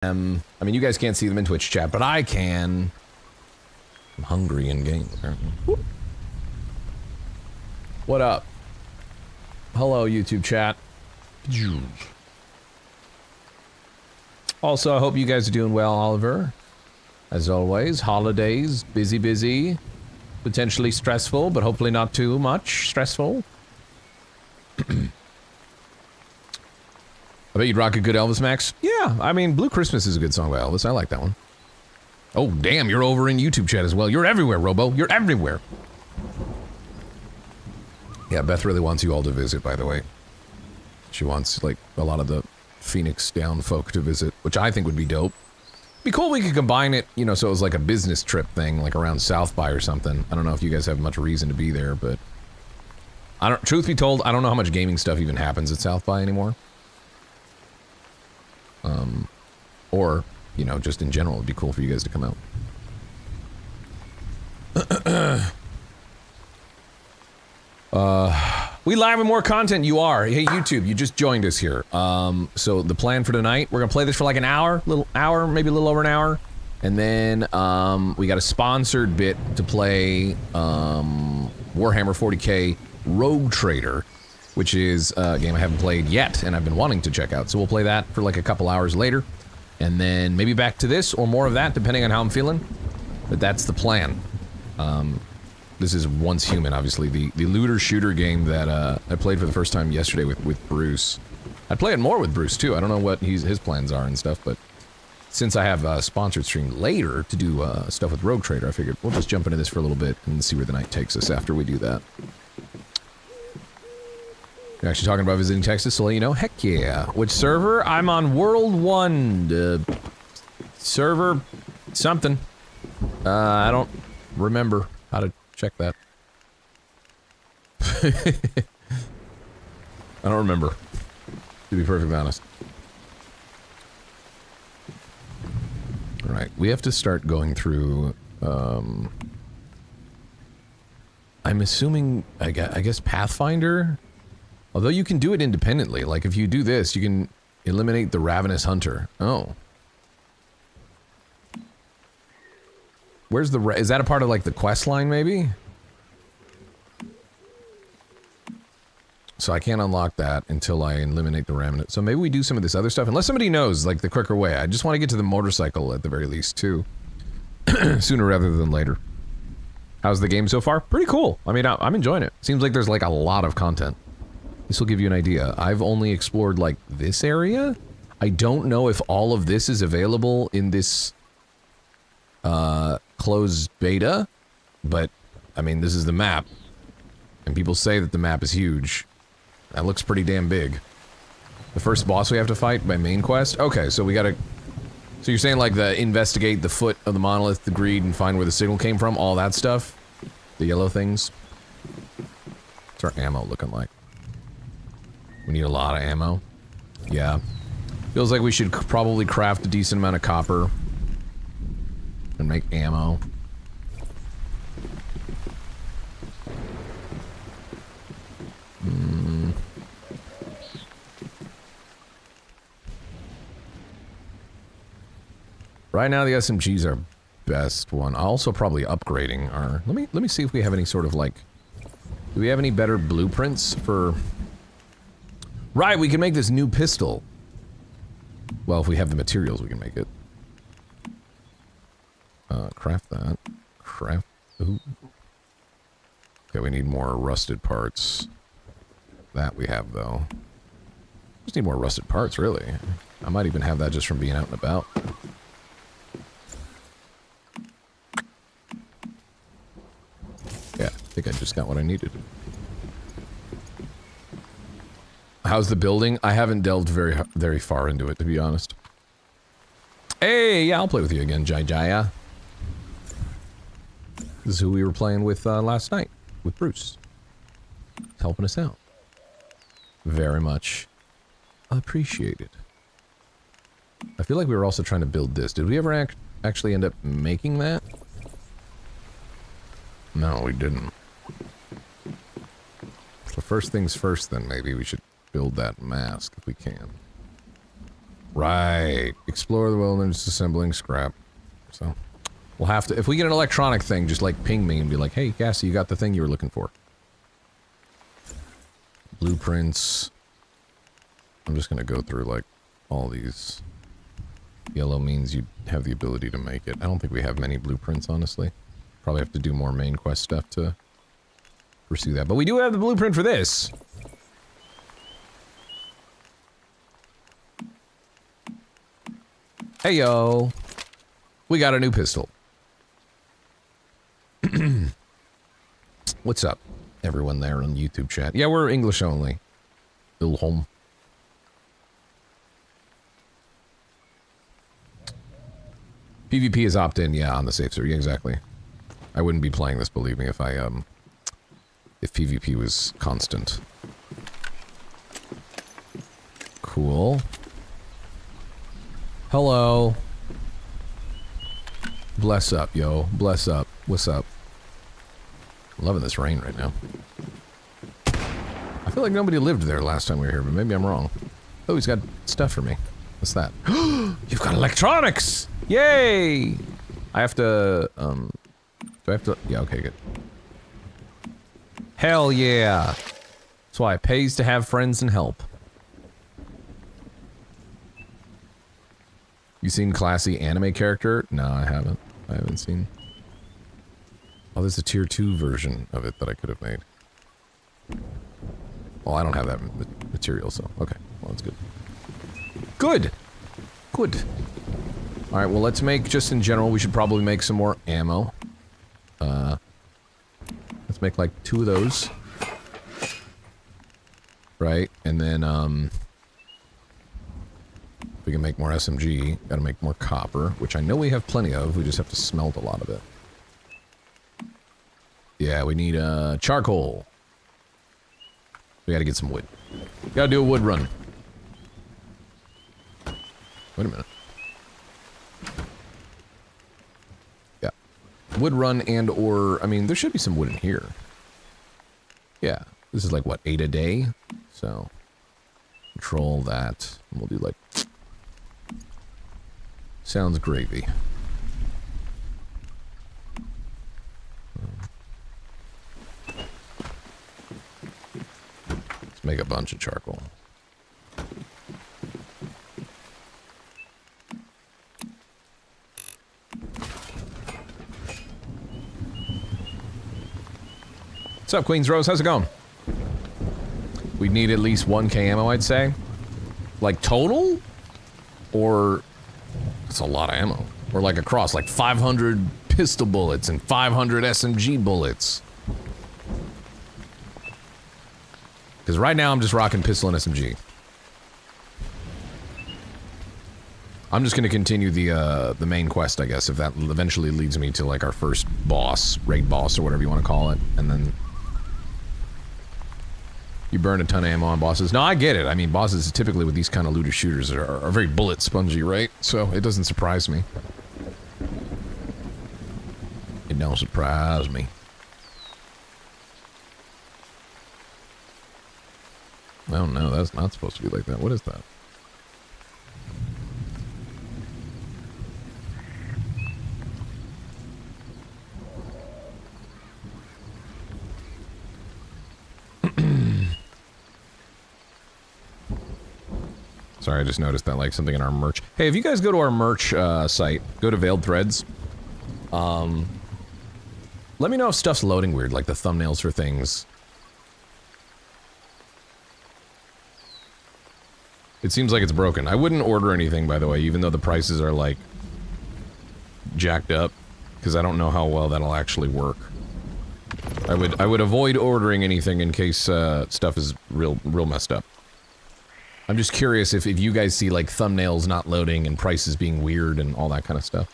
I mean, you guys can't see them in Twitch chat, but I can. I'm hungry in game, apparently. What up? Hello, YouTube chat. Also, I hope you guys are doing well, Oliver. As always, holidays, busy, potentially stressful, but hopefully not too much stressful. I bet you'd rock a good Elvis, Max. Yeah, I mean, Blue Christmas is a good song by Elvis. I like that one. Oh, damn, you're over in YouTube chat as well. You're everywhere, Robo. You're everywhere. Yeah, Beth really wants you all to visit, by the way. She wants, like, a lot of the Phoenix down folk to visit, which I think would be dope. Be cool if we could combine it, you know, so it was like a business trip thing, like around South by or something. I don't know if you guys have much reason to be there, but... truth be told, I don't know how much gaming stuff even happens at South by anymore. Or, you know, just in general, it'd be cool for you guys to come out. We live with more content, you are. Hey, YouTube, you just joined us here. So the plan for tonight, we're gonna play this for like an hour, maybe a little over an hour. And then, we got a sponsored bit to play, Warhammer 40K Rogue Trader, which is a game I haven't played yet, and I've been wanting to check out. So we'll play that for like a couple hours later. And then maybe back to this, or more of that, depending on how I'm feeling. But that's the plan. This is Once Human, obviously, the looter-shooter game that I played for the first time yesterday with Bruce. I'd play it more with Bruce, too. I don't know what his plans are and stuff, but since I have a sponsored stream later to do stuff with Rogue Trader, I figured we'll just jump into this for a little bit and see where the night takes us after we do that. You're actually talking about visiting Texas, so let you know. Heck yeah. Which server? I'm on World 1. Server something. I don't remember how to check that. I don't remember, to be perfectly honest. Alright, we have to start going through, I'm assuming, I guess Pathfinder? Although you can do it independently, like if you do this, you can eliminate the Ravenous Hunter. Oh. Where's the, is that a part of like the quest line maybe? So I can't unlock that until I eliminate the Ravenous. So maybe we do some of this other stuff, unless somebody knows like the quicker way. I just want to get to the motorcycle at the very least too. Sooner rather than later. How's the game so far? Pretty cool. I mean, I'm enjoying it. Seems like there's like a lot of content. This will give you an idea. I've only explored, like, this area? I don't know if all of this is available in this, closed beta, but, I mean, this is the map. And people say that the map is huge. That looks pretty damn big. The first boss we have to fight by main quest? Okay, so we gotta... So you're saying, like, investigate the foot of the monolith, the greed, and find where the signal came from? All that stuff? The yellow things? What's our ammo looking like? We need a lot of ammo. Yeah. Feels like we should probably craft a decent amount of copper. And make ammo. Right now the SMGs are best one. Also probably upgrading our... Let me see if we have any sort of like... Do we have any better blueprints for... Right, we can make this new pistol. Well, if we have the materials, we can make it. Craft that. Craft... Ooh. Okay, we need more rusted parts. That we have, though. Just need more rusted parts, really. I might even have that just from being out and about. Yeah, I think I just got what I needed. How's the building? I haven't delved very far into it, to be honest. Hey, yeah, I'll play with you again, Jaya. This is who we were playing with last night, with Bruce. He's helping us out. Very much appreciated. I feel like we were also trying to build this. Did we ever actually end up making that? No, we didn't. So first things first, then maybe we should build that mask if we can. Right. Explore the wilderness, assembling scrap. So, we'll have to... If we get an electronic thing, just, like, ping me and be like, hey, Gassy, you got the thing you were looking for. Blueprints. I'm just gonna go through, like, all these. Yellow means you have the ability to make it. I don't think we have many blueprints, honestly. Probably have to do more main quest stuff to pursue that. But we do have the blueprint for this. Hey, yo. We got a new pistol. What's up, everyone there on YouTube chat? Yeah, we're English only. Bill home. PvP is opt-in, yeah, on the safe server. Yeah, exactly. I wouldn't be playing this, believe me, if if PvP was constant. Cool. Hello. Bless up, yo. Bless up. What's up? I'm loving this rain right now. I feel like nobody lived there last time we were here, but maybe I'm wrong. Oh, he's got stuff for me. What's that? You've got electronics! Yay! I have to, do I have to... Yeah, okay, good. Hell yeah! That's why it pays to have friends and help. You seen classy anime character? No, I haven't. I haven't seen. Oh, there's a tier 2 version of it that I could have made. Well, I don't have that material, so... Okay, well, that's good. Good! Good. Alright, well, let's make, just in general, we should probably make some more ammo. Let's make, like, 2 of those. Right, and then, if we can make more SMG, gotta make more copper, which I know we have plenty of, we just have to smelt a lot of it. Yeah, we need, charcoal. We gotta get some wood. Gotta do a wood run. Wait a minute. Yeah. Wood run and or... I mean, there should be some wood in here. Yeah. This is like, what, 8 a day? So... Control that. And we'll do like... Sounds gravy. Let's make a bunch of charcoal. What's up, Queen's Rose? How's it going? We need at least 1k ammo, I'd say. Like, total? Or... It's a lot of ammo. Or like across, like 500 pistol bullets and 500 SMG bullets. Because right now I'm just rocking pistol and SMG. I'm just going to continue the main quest, I guess, if that eventually leads me to like our first boss, raid boss, or whatever you want to call it, and then... You burn a ton of ammo on bosses. No, I get it. I mean, bosses typically with these kind of looter shooters are very bullet spongy, right? So it doesn't surprise me. It don't surprise me. Oh no, that's not supposed to be like that. What is that? Sorry, I just noticed that, like, something in our merch. Hey, if you guys go to our merch, site, go to Veiled Threads, let me know if stuff's loading weird, like the thumbnails for things. It seems like it's broken. I wouldn't order anything, by the way, even though the prices are, like, jacked up, because I don't know how well that'll actually work. I would avoid ordering anything in case, stuff is real messed up. I'm just curious if you guys see, like, thumbnails not loading and prices being weird and all that kind of stuff.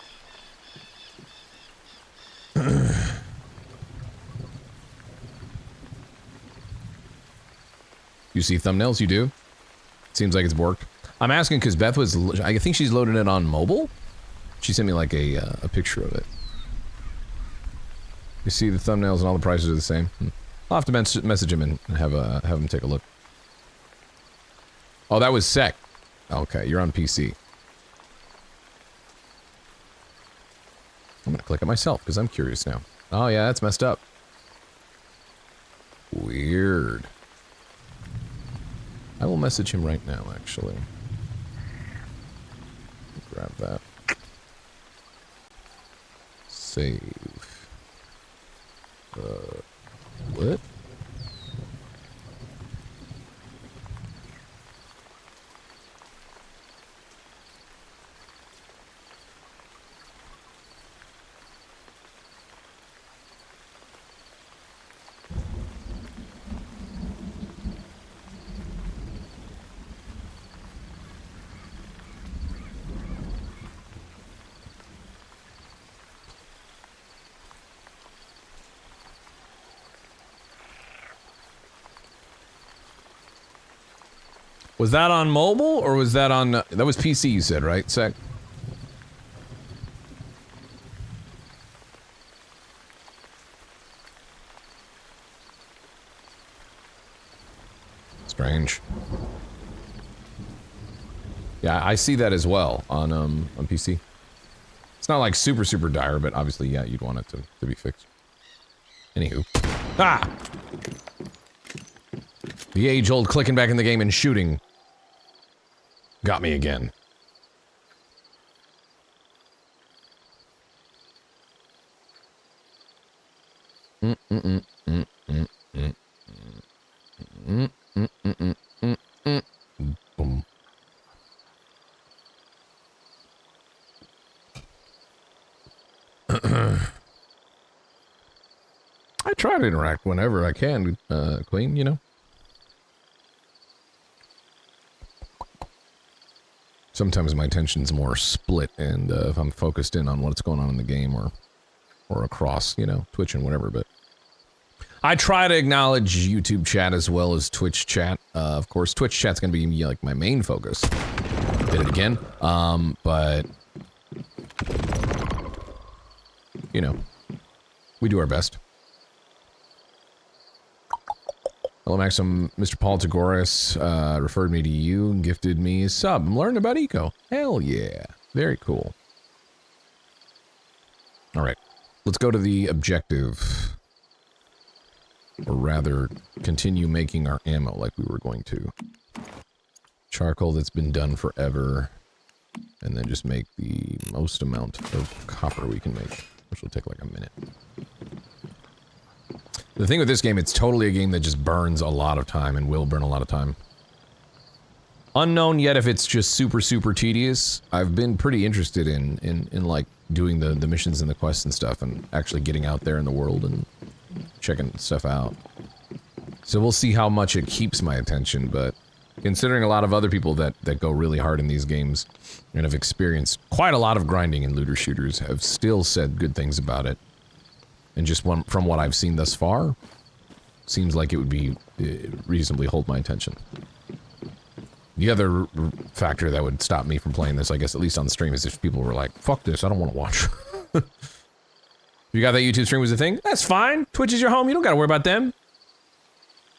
You see thumbnails? You do? Seems like it's worked. I'm asking because Beth was... I think she's loading it on mobile? She sent me, like, a picture of it. You see the thumbnails and all the prices are the same? I'll have to message him and have him take a look. Oh, that was Sec. Okay, you're on PC. I'm gonna click it myself, because I'm curious now. Oh yeah, that's messed up. Weird. I will message him right now, actually. Grab that. Save. What? Was that on mobile, or was that on... that was PC, you said, right, Sec? Strange. Yeah, I see that as well on PC. It's not like super dire, but obviously, yeah, you'd want it to be fixed. Anywho. Ah! The age-old clicking back in the game and shooting got me again. Boom. I try to interact whenever I can, Queen, you know? Sometimes my attention's more split, and if I'm focused in on what's going on in the game or across, you know, Twitch and whatever, but I try to acknowledge YouTube chat as well as Twitch chat. Of course, Twitch chat's gonna be like my main focus. Did it again. But you know, we do our best. Hello, Maxim. Mr. Paul Tagoras referred me to you and gifted me a sub. I'm learning about eco. Hell yeah. Very cool. Alright. Let's go to the objective. Or rather, continue making our ammo like we were going to. Charcoal that's been done forever. And then just make the most amount of copper we can make. Which will take like a minute. The thing with this game, it's totally a game that just burns a lot of time and will burn a lot of time. Unknown yet if it's just super tedious. I've been pretty interested in like doing the missions and the quests and stuff and actually getting out there in the world and checking stuff out. So we'll see how much it keeps my attention, but considering a lot of other people that go really hard in these games and have experienced quite a lot of grinding in looter shooters have still said good things about it. And just from what I've seen thus far, seems like it would be reasonably hold my attention. The other factor that would stop me from playing this, I guess, at least on the stream, is if people were like, fuck this, I don't want to watch. If you got that YouTube stream was a thing, that's fine. Twitch is your home, you don't gotta worry about them.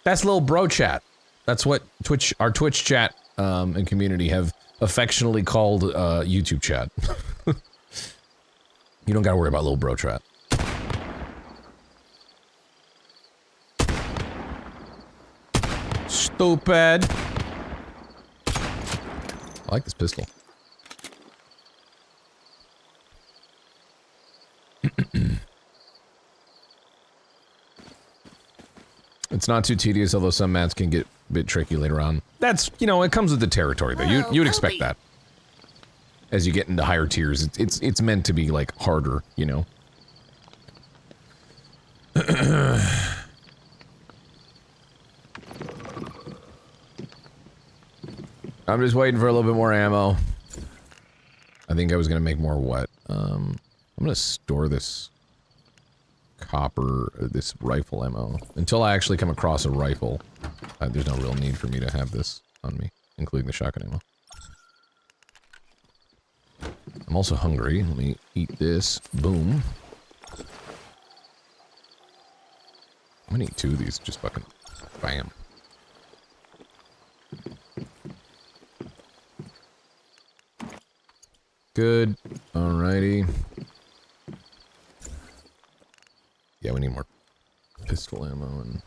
That's little bro chat. That's what our Twitch chat and community have affectionately called YouTube chat. You don't gotta worry about little bro chat. Stupid. I like this pistol. It's not too tedious, although some mats can get a bit tricky later on. That's, you know, it comes with the territory, though. You would expect that. As you get into higher tiers, it's meant to be, like, harder, you know? I'm just waiting for a little bit more ammo. I think I was gonna make more what? I'm gonna store this copper, this rifle ammo, until I actually come across a rifle. There's no real need for me to have this on me, including the shotgun ammo. I'm also hungry. Let me eat this. Boom. I'm gonna eat two of these, just fucking bam. good. Alrighty. Yeah, we need more pistol ammo and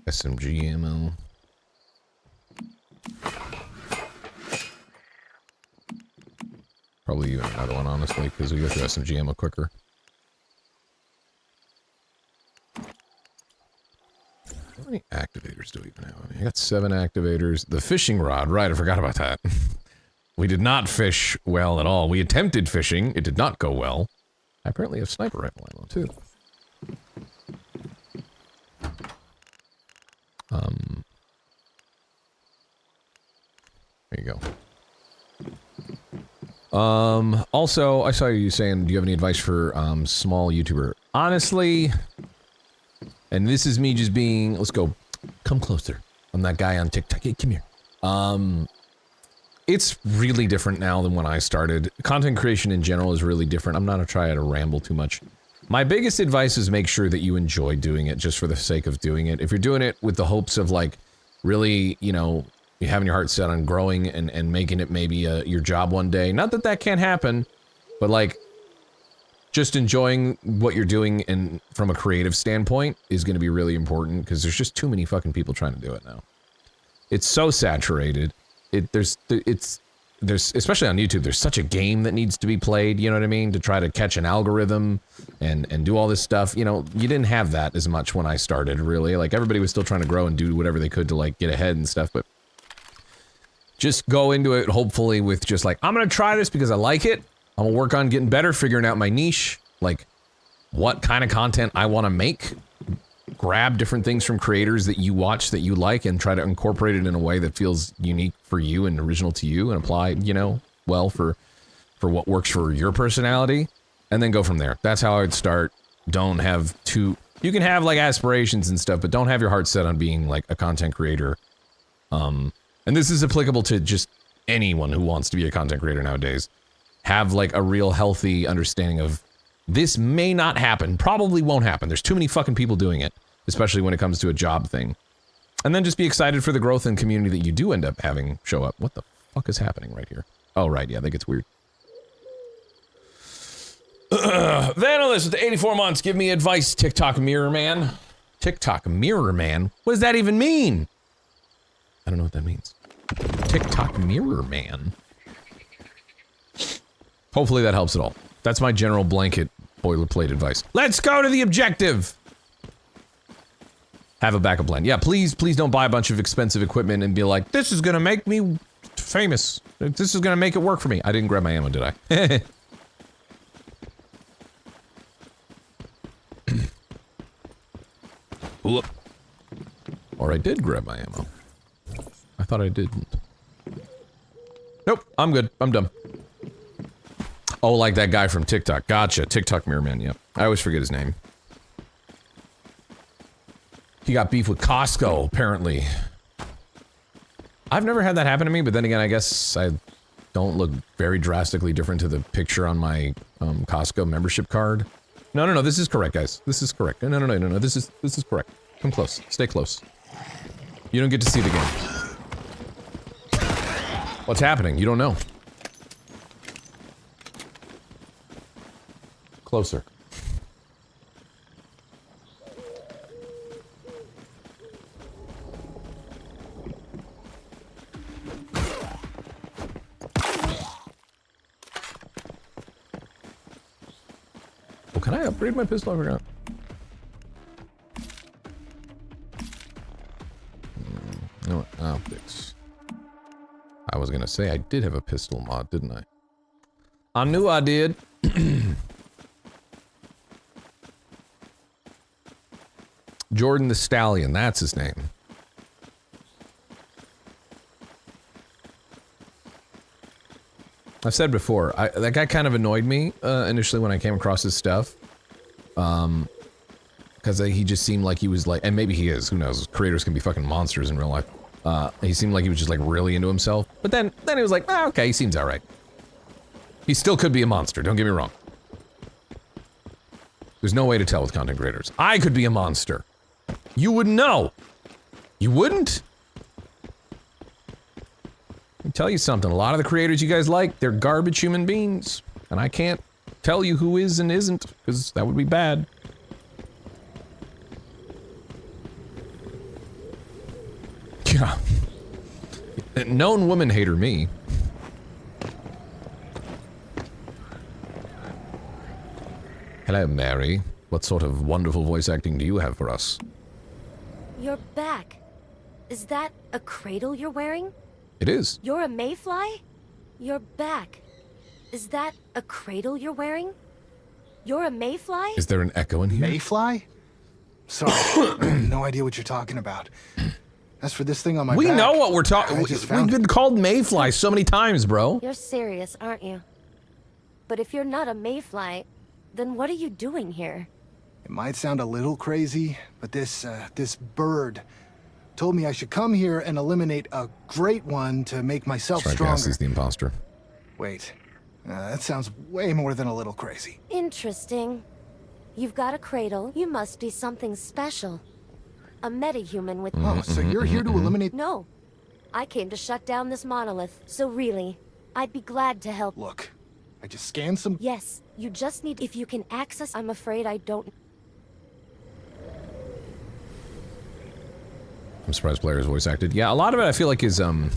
SMG ammo. Probably even another one, honestly, because we go through SMG ammo quicker. How many activators do we even have? I got 7 activators. The fishing rod, right, I forgot about that. We did not fish well at all. We attempted fishing, it did not go well. I apparently have sniper rifle ammo, too. There you go. Also, I saw you saying, do you have any advice for, small YouTuber? Honestly, and this is me just being, let's go, come closer. I'm that guy on TikTok, hey, come here. It's really different now than when I started. Content creation in general is really different. I'm not gonna try to ramble too much. My biggest advice is make sure that you enjoy doing it just for the sake of doing it. If you're doing it with the hopes of, like, really, you know, you're having your heart set on growing and making it maybe your job one day. Not that that can't happen, but like, just enjoying what you're doing and from a creative standpoint is going to be really important because there's just too many fucking people trying to do it now. It's so saturated. There's especially on YouTube, there's such a game that needs to be played, you know what I mean? To try to catch an algorithm and do all this stuff. You know, you didn't have that as much when I started, really. Like, everybody was still trying to grow and do whatever they could to, like, get ahead and stuff, but just go into it, hopefully, with just like, I'm gonna try this because I like it. I'm gonna work on getting better, figuring out my niche, like, what kind of content I want to make. Grab different things from creators that you watch that you like and try to incorporate it in a way that feels unique for you and original to you and apply, you know, well for what works for your personality. And then go from there. That's how I would start. Don't have too... You can have, like, aspirations and stuff, but don't have your heart set on being, like, a content creator. And this is applicable to just anyone who wants to be a content creator nowadays. Have, like, a real healthy understanding of, this may not happen, probably won't happen. There's too many fucking people doing it, especially when it comes to a job thing. And then just be excited for the growth and community that you do end up having show up. What the fuck is happening right here? Oh, right, yeah, that gets weird. Vanillis with 84 months, give me advice, TikTok Mirror Man. TikTok Mirror Man? What does that even mean? I don't know what that means. TikTok Mirror Man. Hopefully that helps at all. That's my general blanket boilerplate advice. Let's go to the objective! Have a backup plan. Yeah, please don't buy a bunch of expensive equipment and be like, this is gonna make me famous. This is gonna make it work for me. I didn't grab my ammo, did I? Or I did grab my ammo. I thought I didn't. Nope, I'm good. I'm done. Oh, like that guy from TikTok. Gotcha. TikTok Mirror Man, yep. I always forget his name. He got beef with Costco, apparently. I've never had that happen to me, but then again, I guess I don't look very drastically different to the picture on my Costco membership card. No, this is correct, guys. This is correct. No, this is correct. Come close. Stay close. You don't get to see the game. What's happening? You don't know. Closer. Oh, can I upgrade my pistol? I forgot. No, optics. I was gonna say I did have a pistol mod, didn't I? I knew I did. Jordan the Stallion, that's his name. I've said before, that guy kind of annoyed me initially when I came across his stuff. Because he just seemed like he was like, and maybe he is, who knows, creators can be fucking monsters in real life. He seemed like he was just like really into himself. But then he was like, ah, okay, he seems alright. He still could be a monster, don't get me wrong. There's no way to tell with content creators. I could be a monster. You wouldn't know. You wouldn't? I'll tell you something, a lot of the creators you guys like, they're garbage human beings. And I can't tell you who is and isn't, because that would be bad. Yeah. Known woman hater me. Hello, Mary. What sort of wonderful voice acting do you have for us? You're back. Is that a cradle you're wearing? It is. You're a mayfly? You're back. Is that a cradle you're wearing? You're a mayfly? Is there an echo in here? Mayfly? Sorry, I have no idea what you're talking about. As for this thing on my back... We know what we're talking... We've been called mayfly so many times, bro. You're serious, aren't you? But if you're not a mayfly, then what are you doing here? It might sound a little crazy, but this bird told me I should come here and eliminate a great one to make myself stronger. Gassy's the imposter. Wait, that sounds way more than a little crazy. Interesting. You've got a cradle. You must be something special. A metahuman with... Oh, so you're here to eliminate... No. I came to shut down this monolith, so really, I'd be glad to help. Look, I just scanned some... Yes, you just need... If you can access... I'm afraid I don't... I'm surprised players voice acted. Yeah, a lot of it I feel like is, What?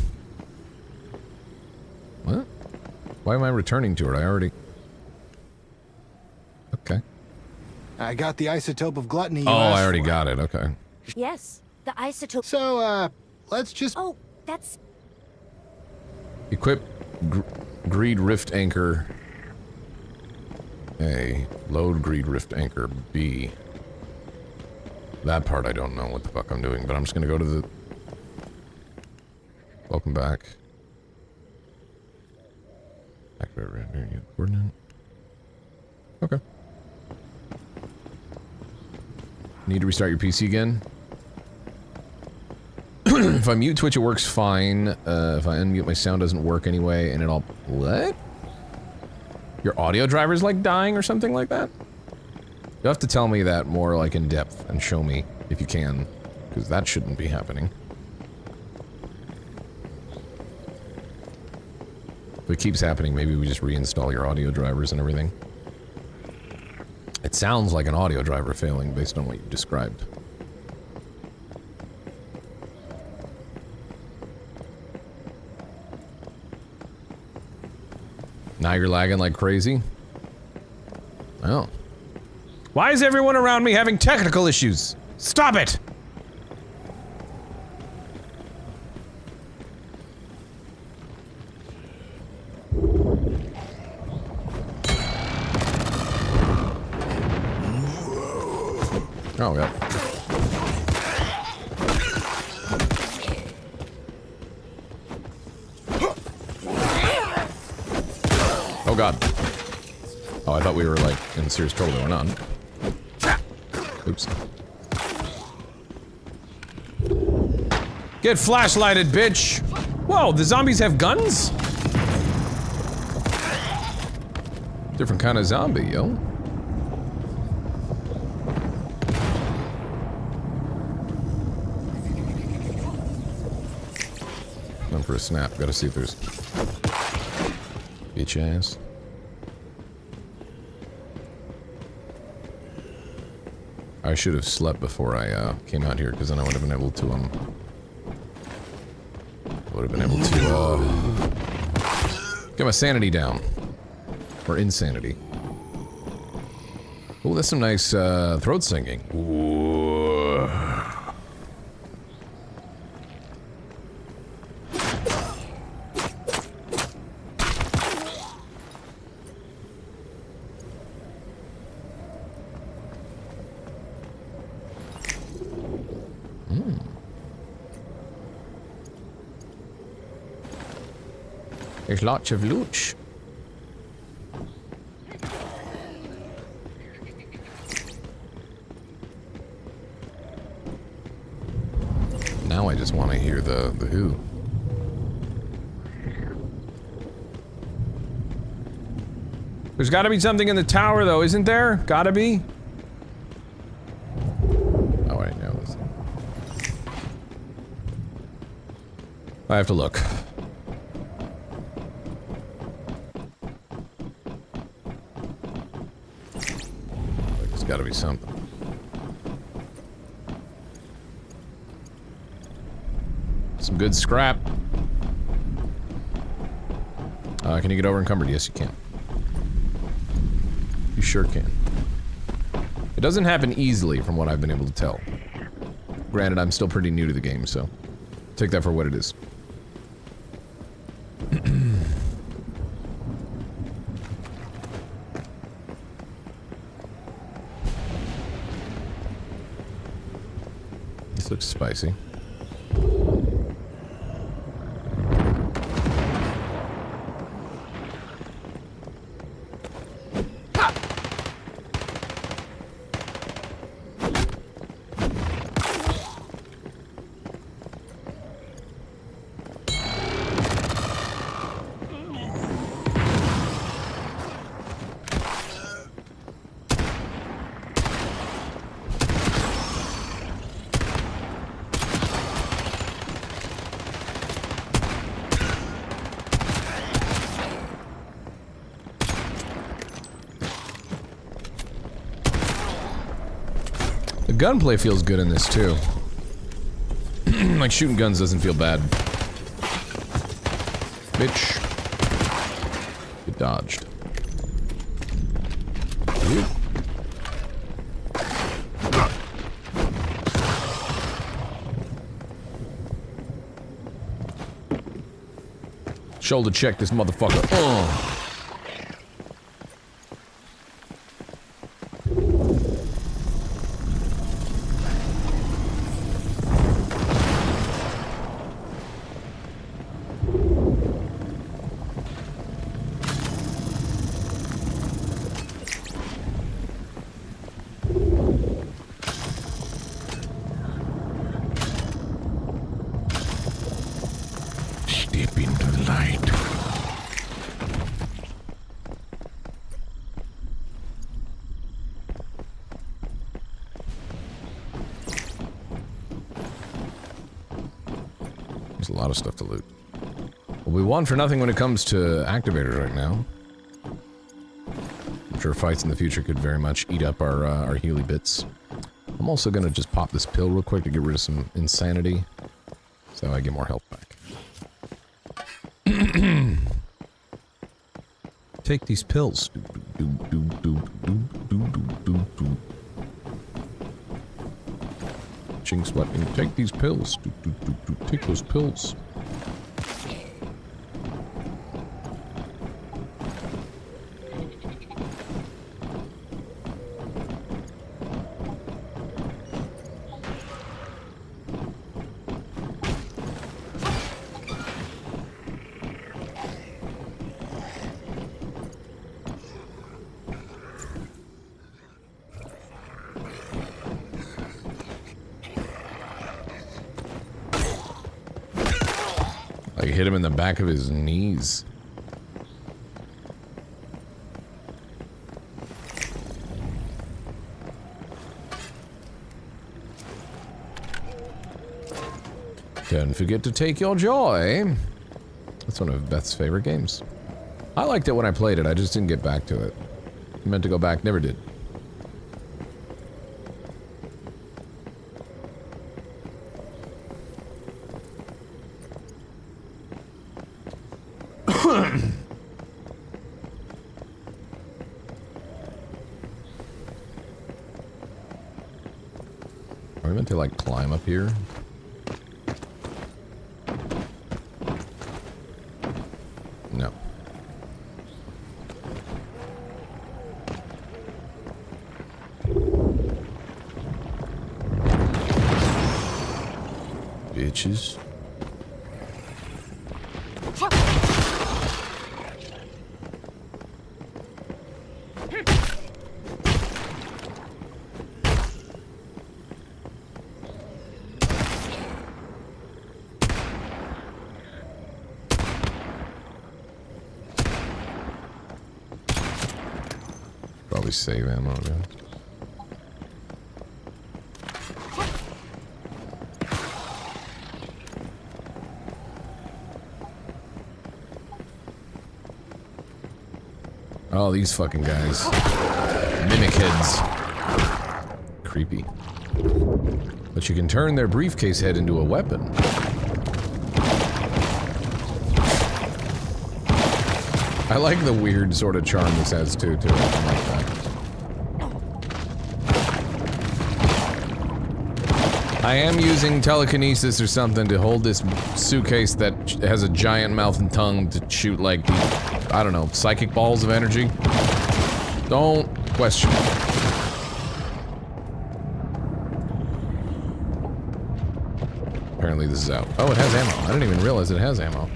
Why am I returning to it? I already... Okay. I got the isotope of gluttony you Oh, asked I already for. got it, okay. Yes, the isotope... So, let's just... Oh, that's... Equip Greed Rift Anchor. A. Load Greed Rift Anchor. B. That part I don't know what the fuck I'm doing, but I'm just gonna go to the... Welcome back. Activate coordinate. Okay. Need to restart your PC again? If I mute Twitch, it works fine. If I unmute, my sound doesn't work anyway, and it all... What? Your audio driver's like dying or something like that? You'll have to tell me that more like in depth and show me if you can, because that shouldn't be happening. If it keeps happening, maybe we just reinstall your audio drivers and everything. It sounds like an audio driver failing based on what you described. Now you're lagging like crazy? Oh. Why is everyone around me having technical issues? Stop it! Oh, yeah. Oh, God. Oh, I thought we were, like, in serious trouble. We're not. Oops. Get flashlighted, bitch! Whoa, the zombies have guns? Different kind of zombie, yo. Time for a snap. Gotta see if there's... Bitch ass. I should have slept before I came out here, because then I would have been able to, get my sanity down. Or insanity. Oh, that's some nice, throat singing. Ooh. There's lots of loot. Now I just want to hear the who. There's got to be something in the tower, though, isn't there? Gotta be. Oh, I know this. I have to look. gotta be something. Some good scrap. Can you get over encumbered? Yes, you can. You sure can. It doesn't happen easily from what I've been able to tell. Granted, I'm still pretty new to the game, so take that for what it is. This looks spicy. Gunplay feels good in this too. Like shooting guns doesn't feel bad. Bitch. Get dodged. Ooh. Shoulder check this motherfucker. Oh. A lot of stuff to loot. Well, we won for nothing when it comes to activators right now. I'm sure fights in the future could very much eat up our healy bits. I'm also gonna just pop this pill real quick to get rid of some insanity, so I get more health back. Take these pills. Jinx weapon. Take these pills. Take those pills. Like hit him in the back of his knees. Don't forget to take your joy. That's one of Beth's favorite games. I liked it when I played it, I just didn't get back to it. I meant to go back, never did. Are we meant to like climb up here? No. Bitches. Probably save ammo, dude. Oh, these fucking guys. Mimic heads. creepy. But you can turn their briefcase head into a weapon. I like the weird sort of charm this has too to it. I like that. I am using telekinesis or something to hold this suitcase that has a giant mouth and tongue to shoot like, I don't know, psychic balls of energy. Don't question it. Apparently this is out. Oh, it has ammo. I didn't even realize it has ammo.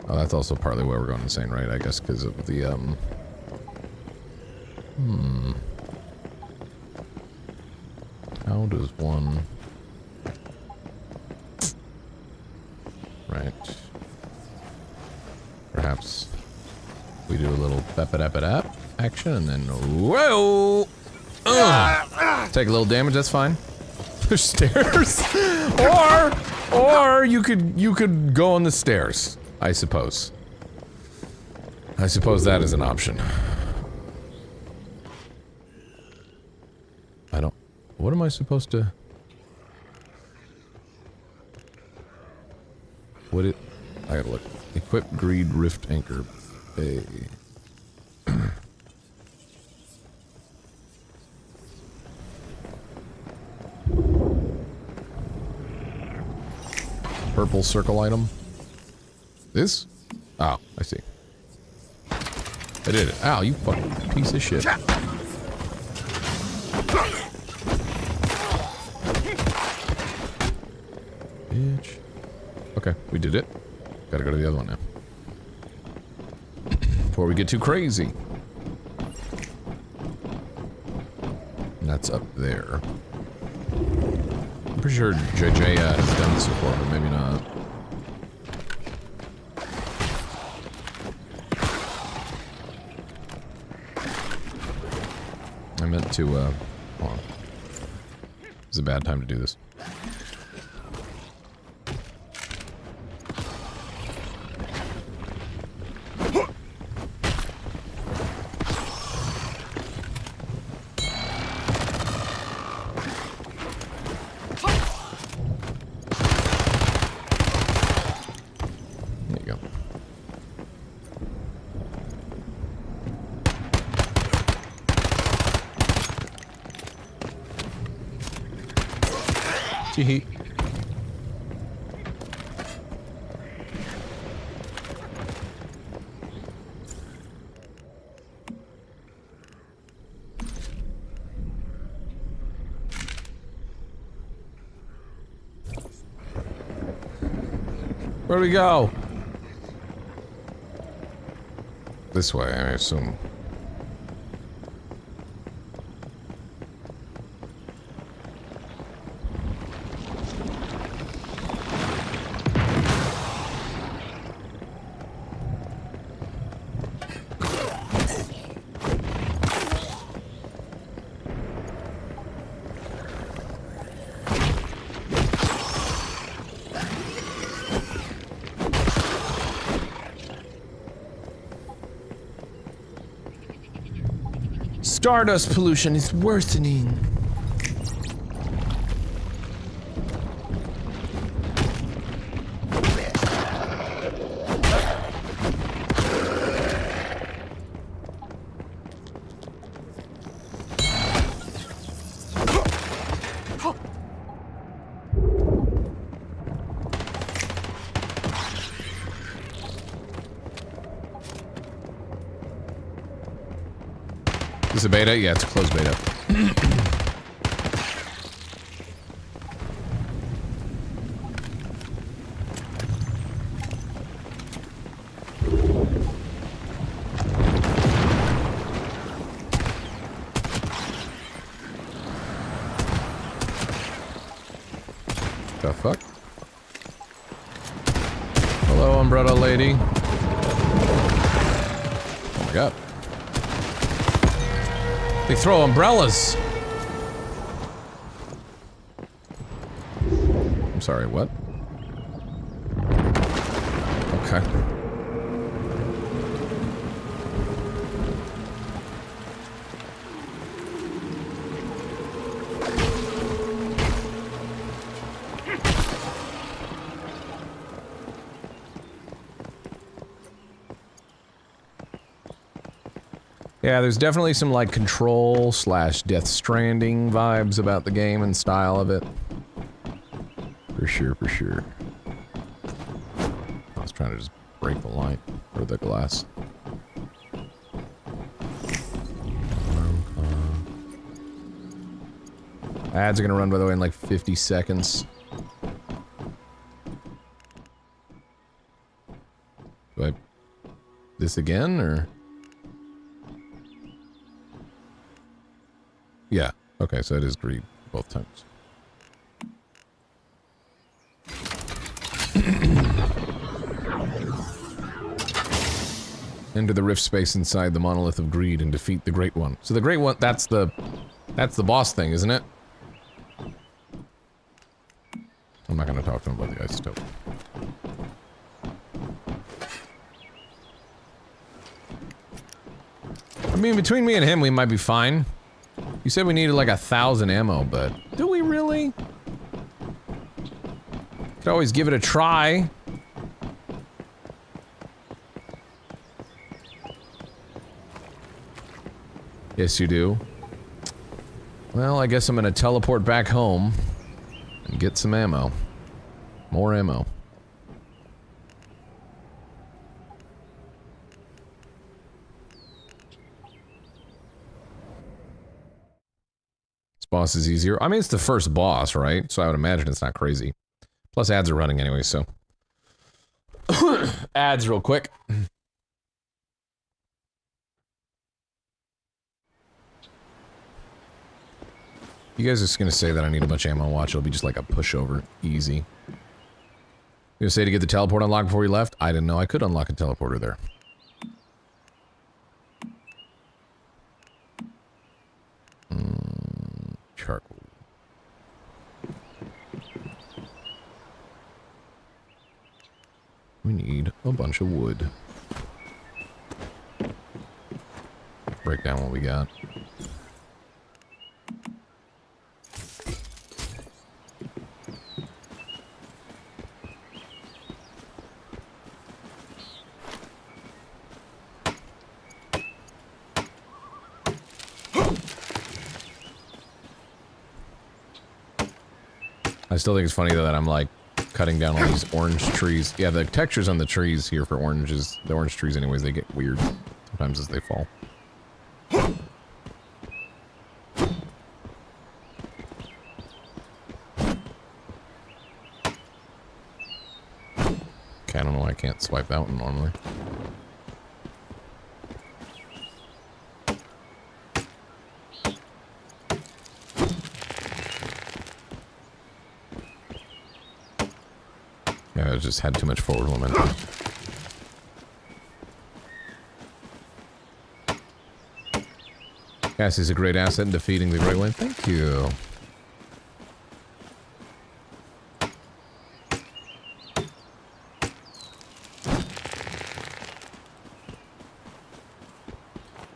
Oh, that's also partly why we're going insane, right? I guess because of the, How does one... Right. Perhaps we do a little bap-a-dap-a-dap action and then... Whoa! Take a little damage, that's fine. There's stairs? Or you could go on the stairs. I suppose. I suppose that is an option. I don't... What am I supposed to... What it... I gotta look. Equip Greed Rift Anchor. Bay. Purple circle item. This? Oh, I see. I did it. Ow, you fucking piece of shit. Bitch. Okay, we did it. Gotta go to the other one now. Before we get too crazy. And that's up there. I'm pretty sure JJ has done this before, but maybe not. I meant to, hold on. It's a bad time to do this. There you go. Tee-hee. Where do we go? This way, I assume. Stardust pollution is worsening. Is it beta? Yeah, it's a closed beta. The fuck? Hello, umbrella lady. Oh my god. They throw umbrellas. I'm sorry, what? Okay. Yeah, there's definitely some, like, Control / Death Stranding vibes about the game and style of it. For sure, for sure. I was trying to just break the light, or the glass. Ads are gonna run, by the way, in like 50 seconds. Do I... this again, or...? Yeah. Okay, so it is greed both times. Enter the rift space inside the Monolith of Greed and defeat the Great One. So the Great One, that's the boss thing, isn't it? I'm not gonna talk to him about the isotope. I mean, between me and him, we might be fine. You said we needed like 1,000 ammo, but do we really? Could always give it a try. Yes, you do. Well, I guess I'm gonna teleport back home and get some ammo. More ammo. This boss is easier. I mean, it's the first boss, right? So I would imagine it's not crazy. Plus, ads are running anyway, so. Ads real quick. You guys are just gonna say that I need a bunch of ammo. Watch, it'll be just like a pushover. Easy. You gonna say to get the teleport unlocked before you left? I didn't know I could unlock a teleporter there. Charcoal. We need a bunch of wood. Break down what we got. I still think it's funny though that I'm like cutting down all these orange trees. Yeah, the textures on the trees here for oranges, the orange trees anyways, they get weird sometimes as they fall. Okay, I don't know why I can't swipe that one normally. Yeah, I just had too much forward momentum. Gassy a great asset in defeating the Great One. Thank you.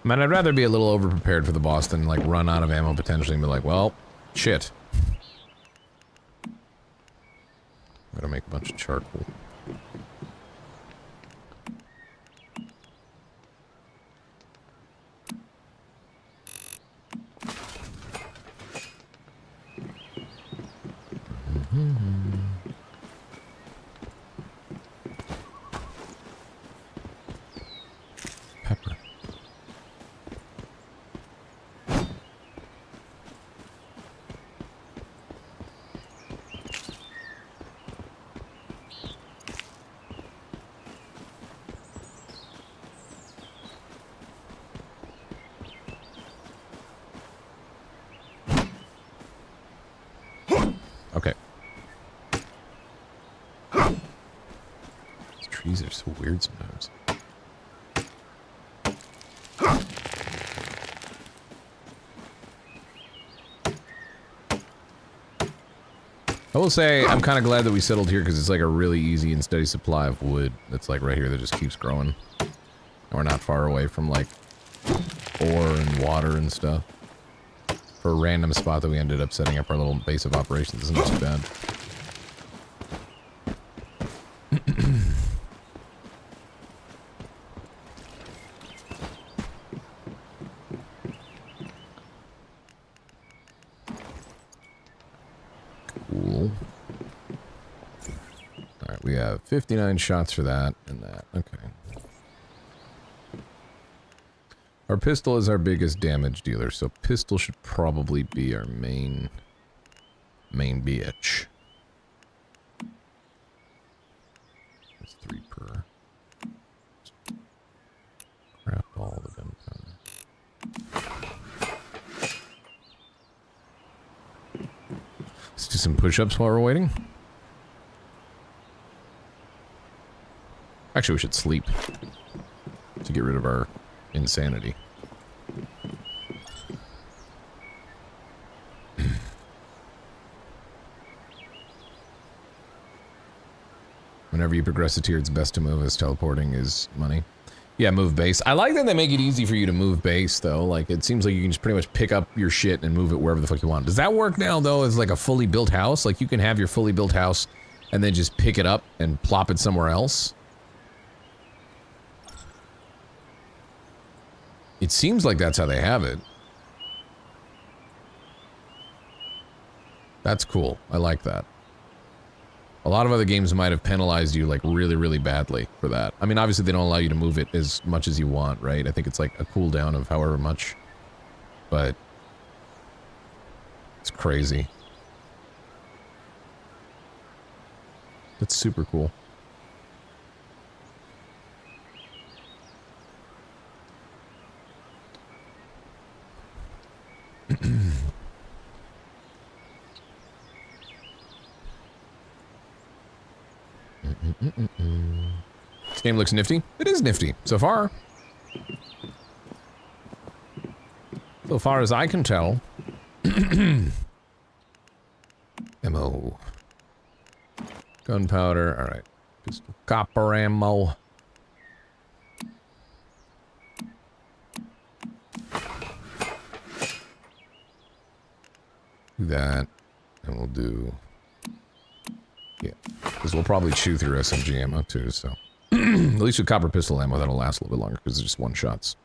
Man, I'd rather be a little over-prepared for the boss than, like, run out of ammo potentially and be like, well, shit. Gotta make a bunch of charcoal. Pepper. Okay. These trees are so weird sometimes. I will say, I'm kind of glad that we settled here because it's like a really easy and steady supply of wood that's like right here that just keeps growing. And we're not far away from like ore and water and stuff. For a random spot that we ended up setting up our little base of operations isn't too bad. Cool. Alright, we have 59 shots for that and that. Okay. Our pistol is our biggest damage dealer, so pistol should probably be our main bitch. That's 3 per. Craft all the gunpowder. Let's do some push-ups while we're waiting. Actually, we should sleep to get rid of our insanity. Whenever you progress a tier, it's best to move, as teleporting is money. Yeah, move base. I like that they make it easy for you to move base, though. Like, it seems like you can just pretty much pick up your shit and move it wherever the fuck you want. Does that work now, though, as like a fully built house? Like, you can have your fully built house and then just pick it up and plop it somewhere else? It seems like that's how they have it. That's cool. I like that. A lot of other games might have penalized you, like, really, really badly for that. I mean, obviously, they don't allow you to move it as much as you want, right? I think it's, like, a cooldown of however much. But it's crazy. That's super cool. This game looks nifty. It is nifty, so far. So far as I can tell. Ammo. Gunpowder, alright. Pistol copper ammo. Do that, and we'll do... Yeah, because we'll probably chew through SMG ammo too, so... At least with copper pistol ammo, that'll last a little bit longer, because it's just one shots.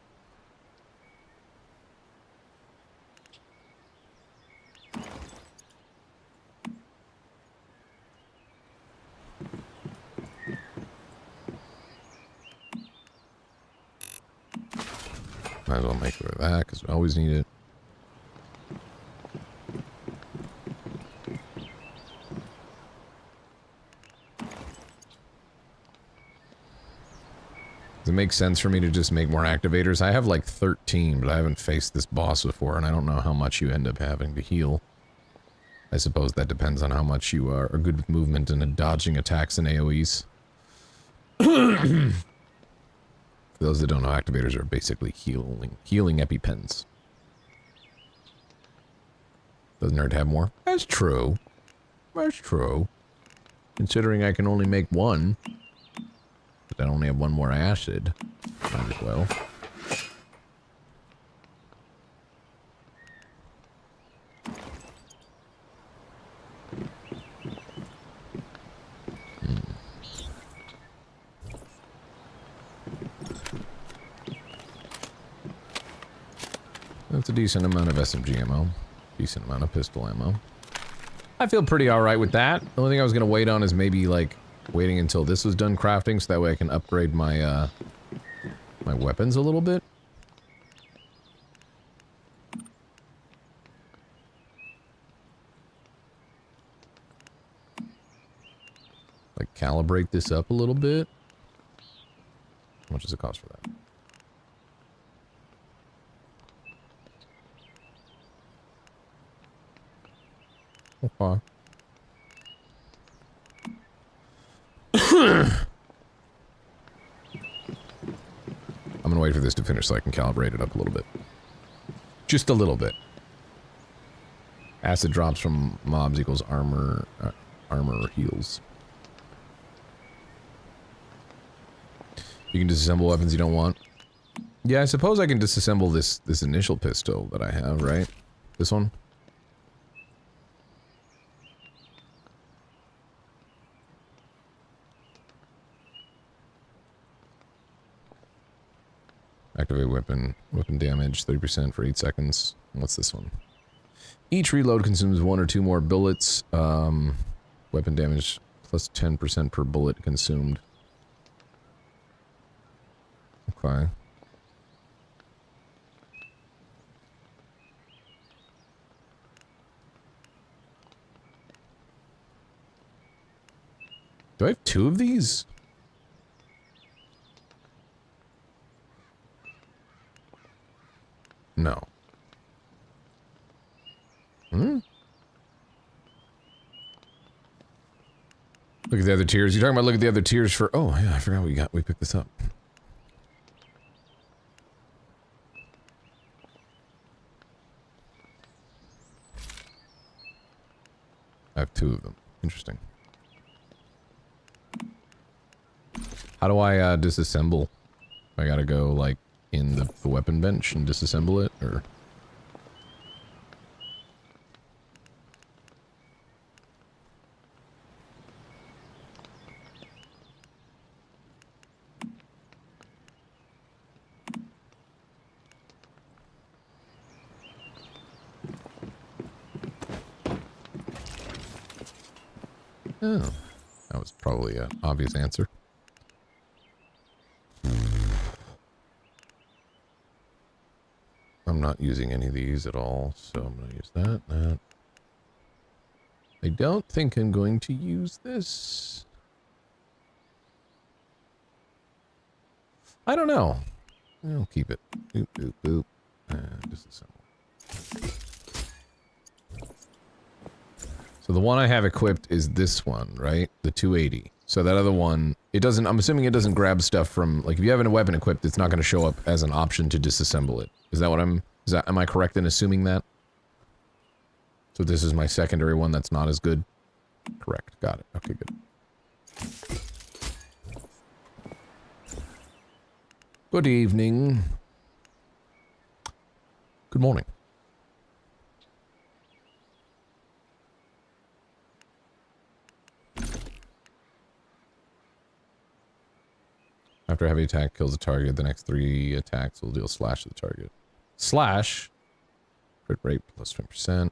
Might as well make it with that, because we always need it. Does it make sense for me to just make more activators? I have like 13, but I haven't faced this boss before, and I don't know how much you end up having to heal. I suppose that depends on how much you are good with movement and dodging attacks and AoEs. For those that don't know, activators are basically healing EpiPens. Doesn't hurt to have more? That's true. That's true. Considering I can only make one. But I only have one more acid. Might as well. That's a decent amount of SMG ammo. Decent amount of pistol ammo. I feel pretty alright with that. The only thing I was going to wait on is maybe, like, waiting until this was done crafting, so that way I can upgrade my, my weapons a little bit. Like, calibrate this up a little bit. How much does it cost for that? Okay. I'm gonna wait for this to finish so I can calibrate it up a little bit. Just a little bit. Acid drops from mobs equals armor, armor heals. You can disassemble weapons you don't want. Yeah, I suppose I can disassemble this initial pistol that I have, right? This one? Activate weapon. Weapon damage, 30% for 8 seconds. What's this one? Each reload consumes 1 or 2 more bullets. Weapon damage plus 10% per bullet consumed. Okay. Do I have 2 of these? No. Hmm? Look at the other tiers. You're talking about look at the other tiers for... Oh, yeah, I forgot we picked this up. I have 2 of them. Interesting. How do I disassemble? I gotta go, like, in the weapon bench and disassemble it, or... Oh, that was probably an obvious answer. I'm not using any of these at all, so I'm going to use that. I don't think I'm going to use this. I don't know. I'll keep it. Boop, boop, boop. And disassemble. So the one I have equipped is this one, right? The 280. So that other one, it doesn't, I'm assuming it doesn't grab stuff from, like if you have a weapon equipped, it's not going to show up as an option to disassemble it. Is that what am I correct in assuming that? So this is my secondary one that's not as good? Correct, got it. Okay, good. Good evening. Good morning. After a heavy attack kills a target, the next 3 attacks will deal slash to the target. Slash. Crit rate plus 20%.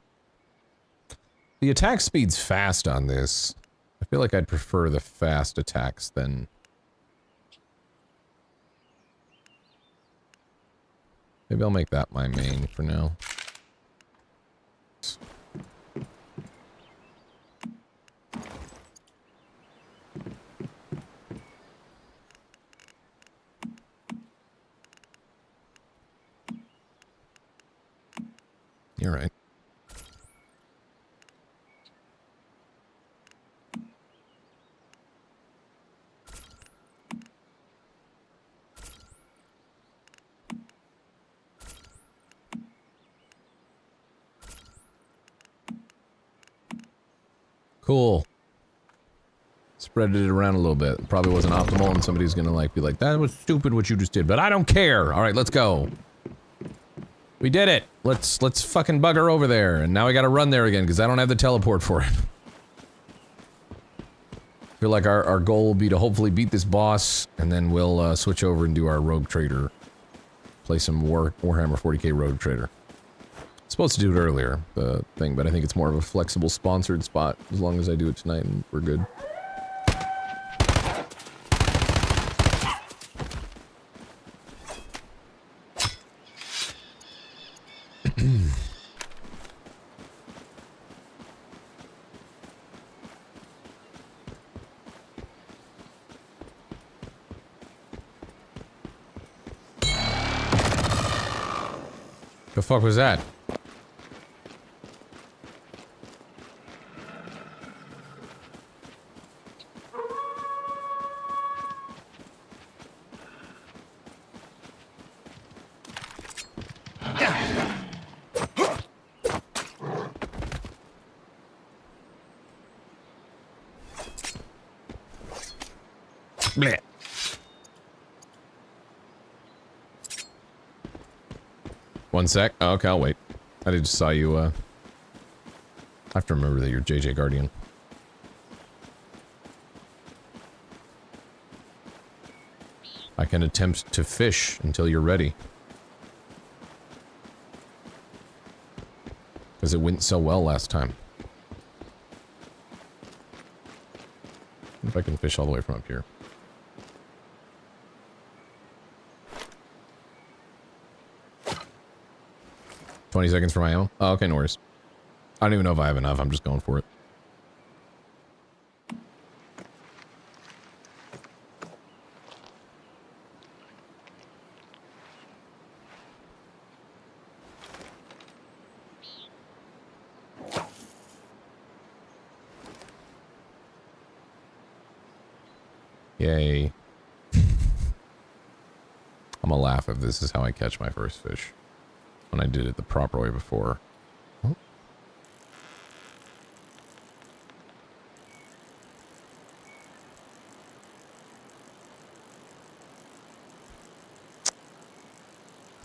The attack speed's fast on this. I feel like I'd prefer the fast attacks than... Maybe I'll make that my main for now. You're right. Cool. Spread it around a little bit. Probably wasn't optimal and somebody's gonna like be like, that was stupid what you just did, but I don't care. Alright, let's go. We did it! Let's fucking bugger over there, and now I gotta run there again, because I don't have the teleport for it. I feel like our goal will be to hopefully beat this boss, and then we'll switch over and do our Rogue Trader. Play some Warhammer 40K Rogue Trader. Supposed to do it earlier, the thing, but I think it's more of a flexible sponsored spot, as long as I do it tonight and we're good. The fuck was that? Blech. One sec. Oh, okay, I'll wait. I just saw you, I have to remember that you're JJ Guardian. I can attempt to fish until you're ready. Because it went so well last time. If I can fish all the way from up here. $20 seconds for my ammo? Oh, okay, no worries. I don't even know if I have enough, I'm just going for it. Yay. I'm gonna laugh if this is how I catch my first fish. When I did it the proper way before. Oh.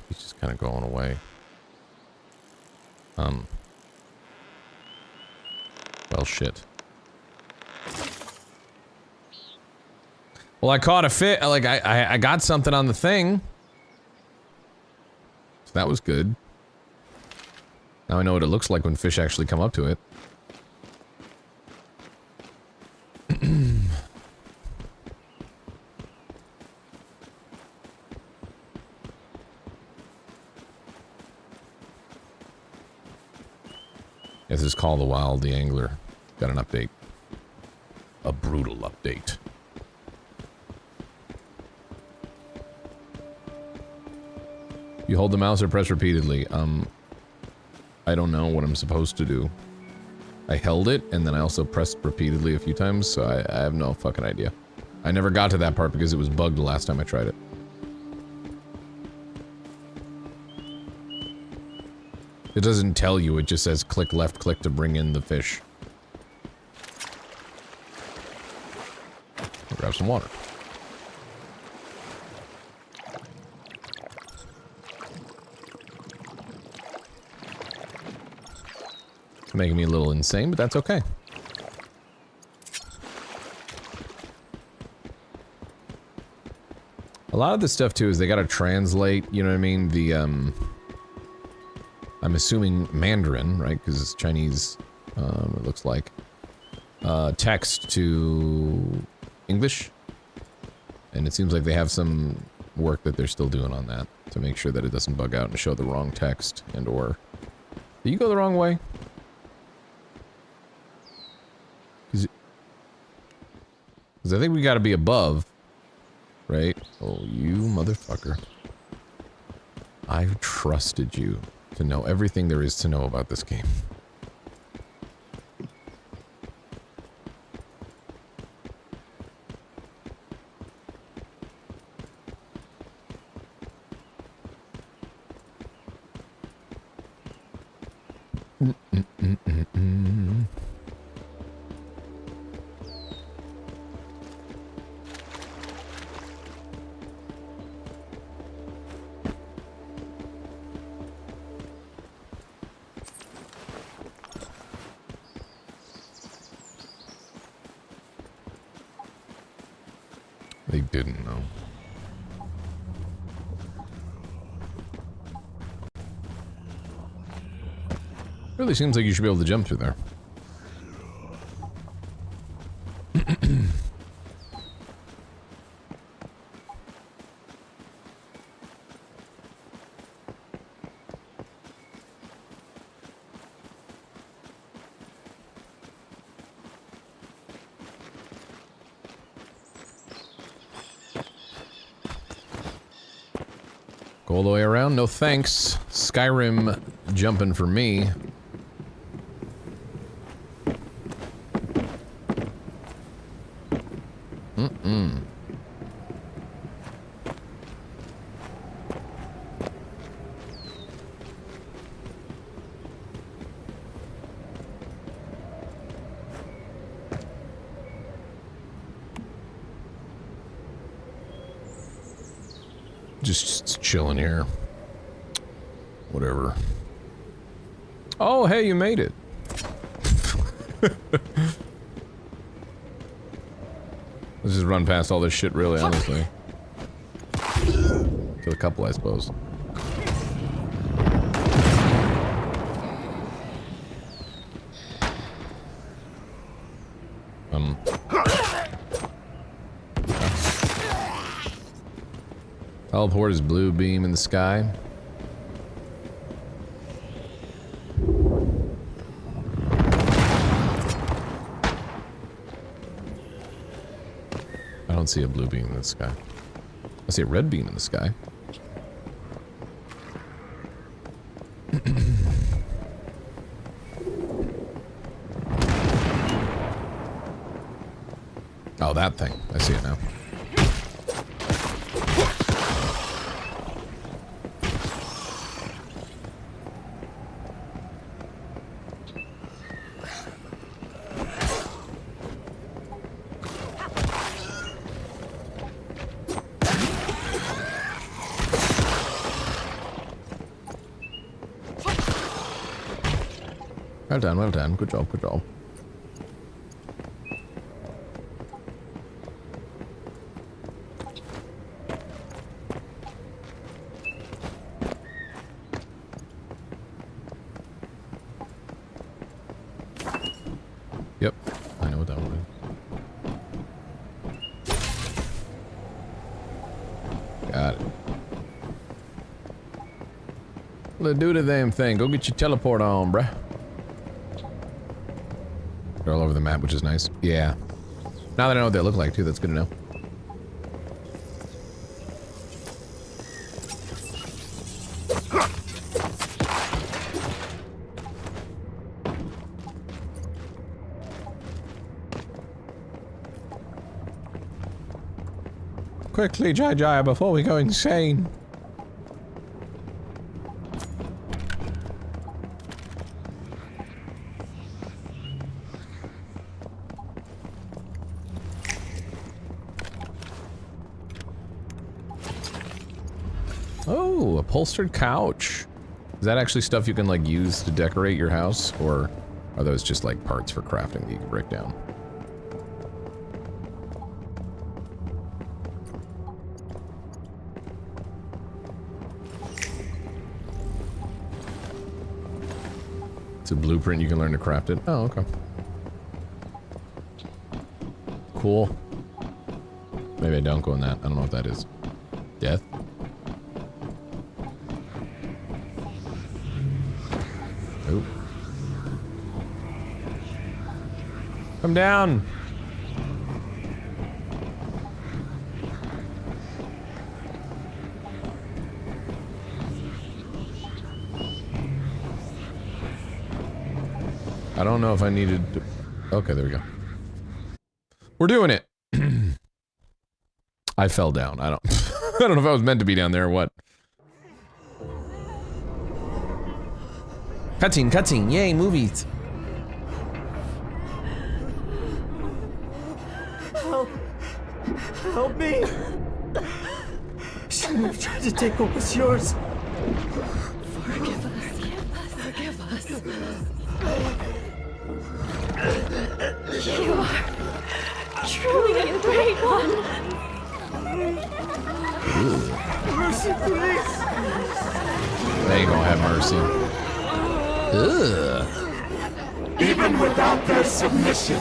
He's just kind of going away. Well, shit. Well, I caught a fit. Like, I got something on the thing. So that was good. Now I know what it looks like when fish actually come up to it. This is Call the Wild, the Angler. Got an update. A brutal update. You hold the mouse or press repeatedly. I don't know what I'm supposed to do. I held it, and then I also pressed repeatedly a few times, so I have no fucking idea. I never got to that part because it was bugged the last time I tried it. It doesn't tell you, it just says click left click to bring in the fish. I'll grab some water. It's making me a little insane, but that's okay. A lot of this stuff too is they gotta translate, you know what I mean, the I'm assuming Mandarin, right, because it's Chinese, it looks like, text to English, and it seems like they have some work that they're still doing on that to make sure that it doesn't bug out and show the wrong text, and or... Did you go the wrong way? Because I think we gotta be above, right? Oh, you motherfucker. I've trusted you to know everything there is to know about this game. They didn't know. Really seems like you should be able to jump through there. Go all the way around? No thanks. Skyrim jumping for me. just chilling here. Whatever. Oh, hey, you made it. Let's just run past all this shit, really, honestly. Kill a couple, I suppose. Teleport is blue beam in the sky. I don't see a blue beam in the sky. I see a red beam in the sky. Oh, that thing. I see it now. Well done, well done. Good job, good job. Yep, I know what that one is. Got it. Let's do the damn thing. Go get your teleport on, bruh. They're all over the map, which is nice. Yeah. Now that I know what they look like, too, that's good to know. Quickly, Jai, before we go insane. Oh, upholstered couch. Is that actually stuff you can, like, use to decorate your house? Or are those just, like, parts for crafting that you can break down? It's a blueprint, you can learn to craft it. Oh, okay. Cool. Maybe I don't go in that. I don't know what that is. Death? Oop. Come down! I don't know if I needed to... Okay, there we go. We're doing it! I fell down. I don't... I don't know if I was meant to be down there or what. Cutscene, cutscene, yay, movies! Help! Help me! Shouldn't have tried to take what was yours. Forgive us. Forgive us. You are truly a great one. Mercy, please! They ain't gonna have mercy. Ugh. Even without their submission.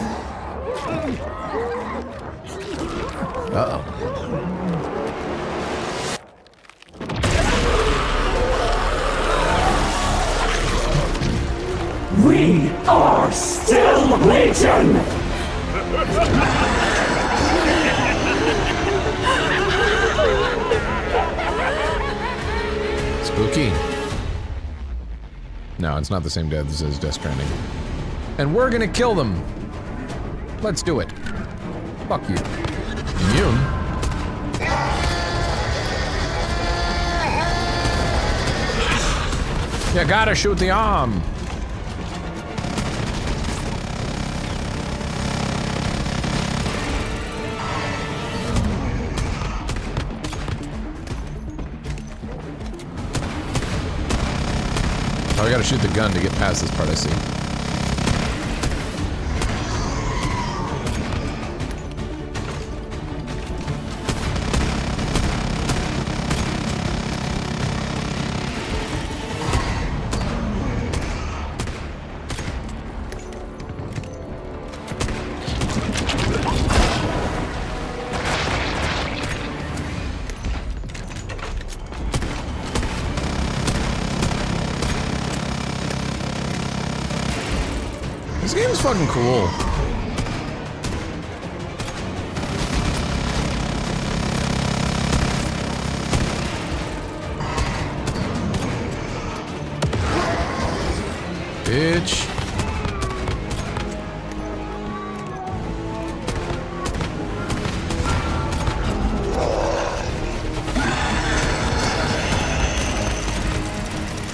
Uh-oh. We are still Legion! Spooky. No, it's not the same death as Death Stranding. And we're gonna kill them! Let's do it. Fuck you. Immune? You gotta shoot the arm! Oh, I gotta shoot the gun to get past this part, I see. This game is fucking cool. Bitch.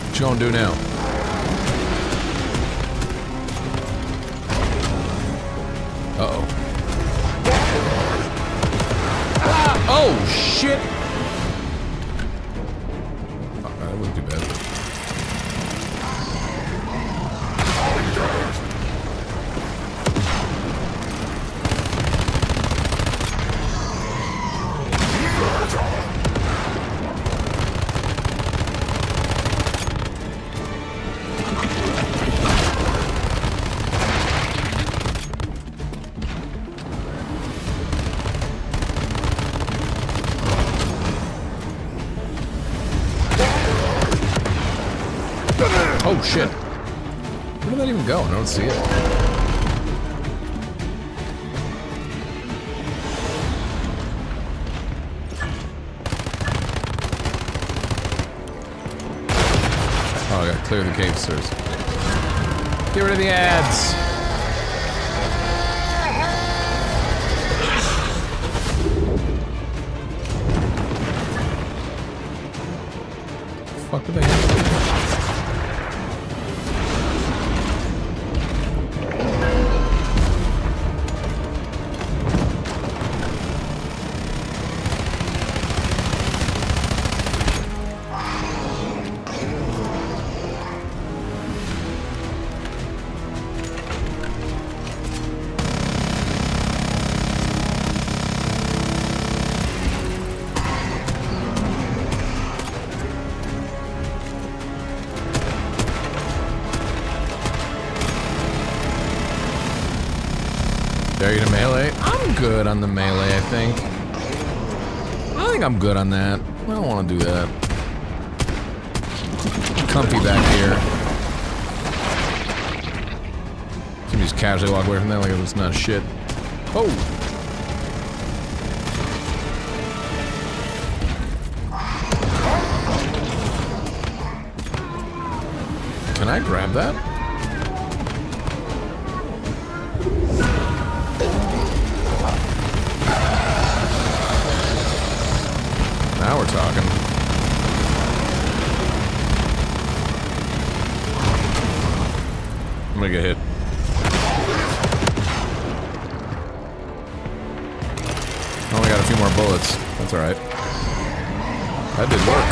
What you gonna do now? Uh-oh. Oh, shit! Oh, that wouldn't do bad. Oh shit. Where did that even go? I don't see it. Oh, I gotta clear the cave stairs. Get rid of the ads. Fuck did they have? Dare you to melee? I'm good on the melee, I think. I think I'm good on that. I don't want to do that. Comfy back here. Can you just casually walk away from that like it's not shit? Oh! Can I grab that? Now we're talking. I'm gonna get hit. Only got a few more bullets. That's alright. That did work.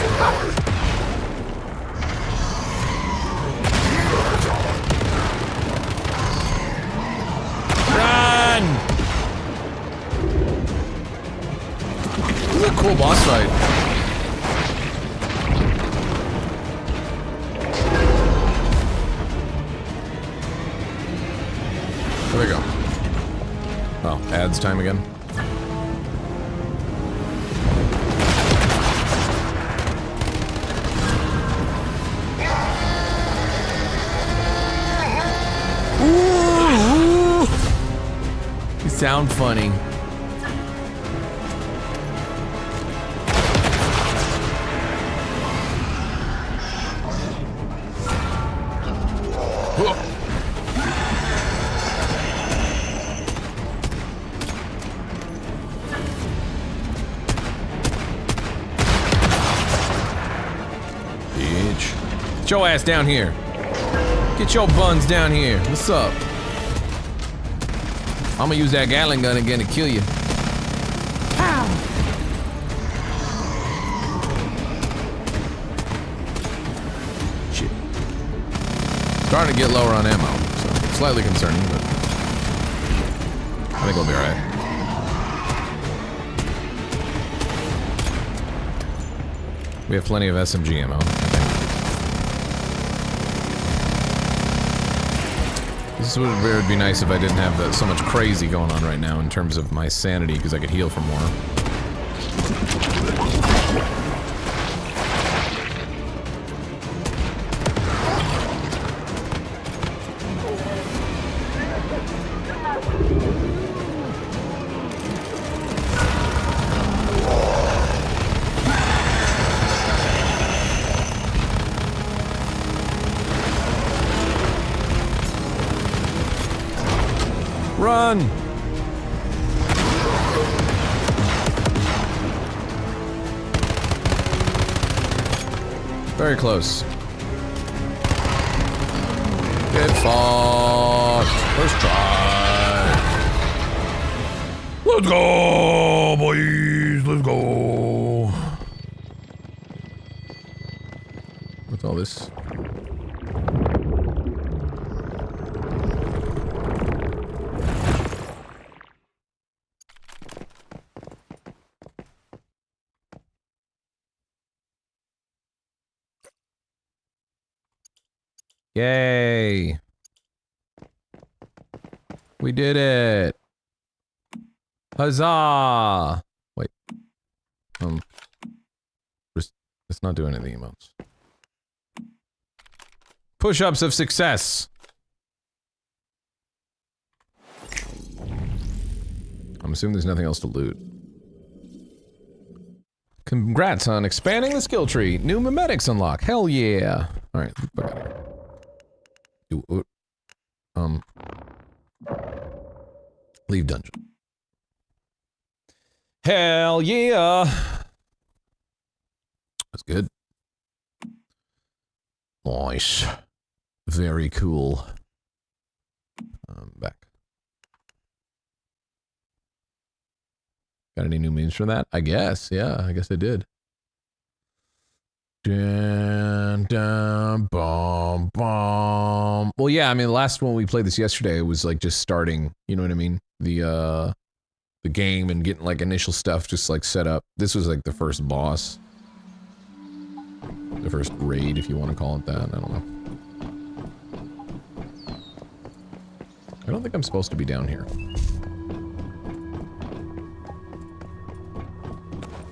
This is a cool boss fight. There we go. Oh, ads time again. Ooh, you sound funny. Get your ass down here. Get your buns down here. What's up? I'm gonna use that Gatling gun again to kill you. Ow. Shit. Starting to get lower on ammo, so slightly concerning, but I think we'll be alright. We have plenty of SMG ammo, I think. This would be nice if I didn't have so much crazy going on right now in terms of my sanity, because I could heal for more. Run! Very close. Get fucked. First try. Let's go, boys. Let's go. What's all this? Yay! We did it! Huzzah! Wait. Let's not do any of the emotes. Push-ups of success! I'm assuming there's nothing else to loot. Congrats on expanding the skill tree. New mimetics unlock. Hell yeah! Alright, back out of here. Leave dungeon. Hell yeah! That's good. Nice. Very cool. Back. Got any new memes for that? I guess, yeah, I guess I did. Dun, dun, bum, bum. Well, yeah, I mean, the last one we played this yesterday was like just starting, you know what I mean? The game and getting like initial stuff just like set up. This was like the first boss. The first raid, if you want to call it that. I don't know. I don't think I'm supposed to be down here.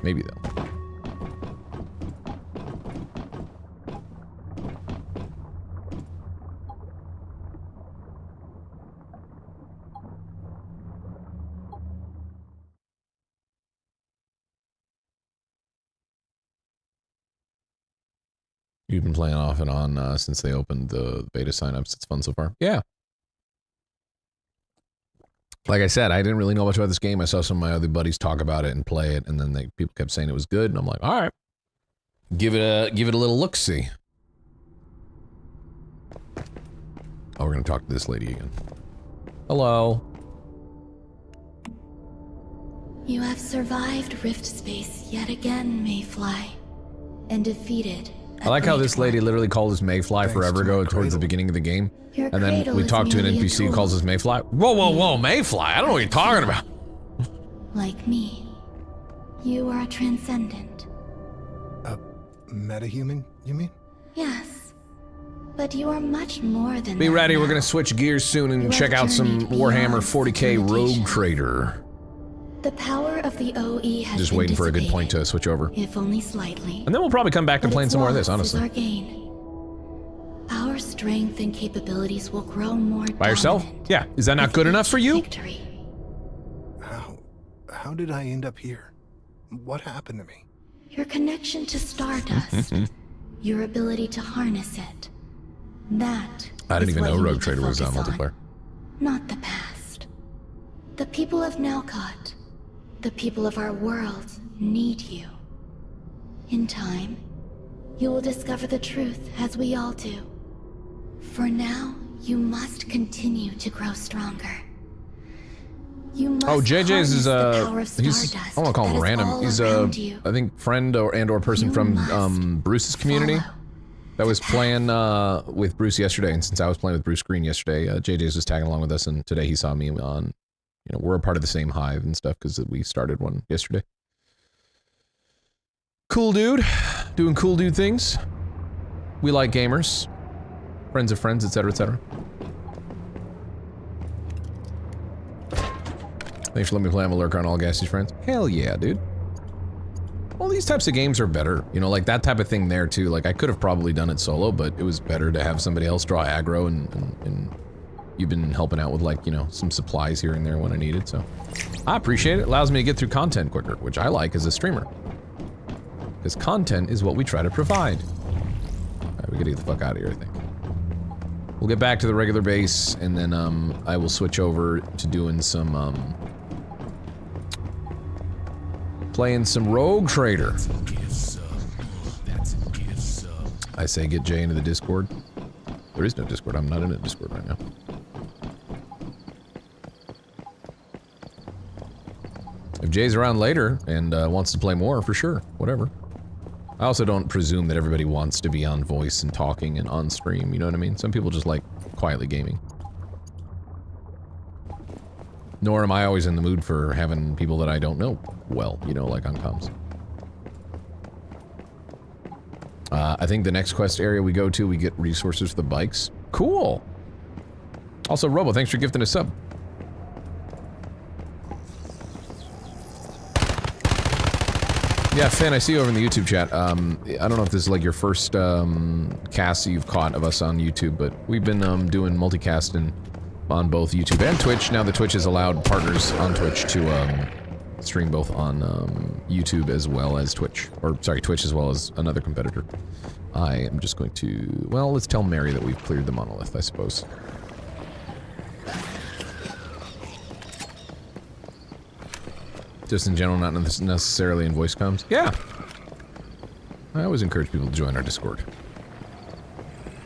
Maybe though. You've been playing off and on since they opened the beta signups. It's fun so far. Yeah. Like I said, I didn't really know much about this game. I saw some of my other buddies talk about it and play it, and then people kept saying it was good, and I'm like, all right, give it a little look-see. Oh, we're gonna talk to this lady again. Hello. You have survived Rift Space yet again, Mayfly, and defeated. I like how this lady literally called us Mayfly forever ago towards the beginning of the game. And then we talked to an NPC who calls us Mayfly. Whoa, whoa, whoa, Mayfly! I don't know what you're talking about. Like me, you are a transcendent. A metahuman, you mean? Yes, but you are much more than Be that ready, now. we're gonna switch gears soon and You check have out some journeyed Warhammer beyond 40K Rogue limitations. Trader. The power of the OE has Just been waiting for a good point to dissipated, switch over. if only slightly. And then we'll probably come back to But playing its some more of this, loss is honestly. our gain. Our strength and capabilities will grow more By yourself? dominant Yeah. Is that not with good enough each for you? Victory. How did I end up here? What happened to me? Your connection to Stardust, your ability to harness it. That I didn't is even what know you Rogue need to Trader was focus on, multiplayer. not the past. The people of Nalcott, the people of our world, need you. In time, you will discover the truth as we all do. For now, you must continue to grow stronger. You must Oh, JJ's is harness the power of he's, Stardust I want to call him that is random. all He's around you. I think friend and or person You from must Bruce's community. follow that was playing with Bruce yesterday, and since I was playing with Bruce Green yesterday, JJ's was tagging along with us, and today he saw me on, you know, we're a part of the same hive and stuff, because we started one yesterday. Cool dude. Doing cool dude things. We like gamers. Friends of friends, etc., etc. Thanks for letting me play. I'm a lurker on all Gassy's friends. Hell yeah, dude. All these types of games are better. You know, like that type of thing there too. Like I could have probably done it solo, but it was better to have somebody else draw aggro, and you've been helping out with, like, you know, some supplies here and there when I needed, so. I appreciate it. It allows me to get through content quicker, which I like as a streamer. Because content is what we try to provide. Alright, we gotta get the fuck out of here, I think. We'll get back to the regular base, and then, I will switch over to doing some, playing some Rogue Trader. I say get Jay into the Discord. There is no Discord. I'm not in a Discord right now. If Jay's around later and wants to play more, for sure. Whatever. I also don't presume that everybody wants to be on voice and talking and on stream, you know what I mean? Some people just like quietly gaming. Nor am I always in the mood for having people that I don't know well, you know, like on comms. I think the next quest area we go to, we get resources for the bikes. Cool! Also, Robo, thanks for gifting a sub. Yeah, Finn, I see you over in the YouTube chat. I don't know if this is like your first cast you've caught of us on YouTube, but we've been doing multicasting on both YouTube and Twitch. Now the Twitch has allowed partners on Twitch to stream both on YouTube as well as Twitch. Or, sorry, Twitch as well as another competitor. I am just going to... Well, let's tell Mary that we've cleared the Monolith, I suppose. Just in general, not necessarily in voice comms. Yeah! I always encourage people to join our Discord.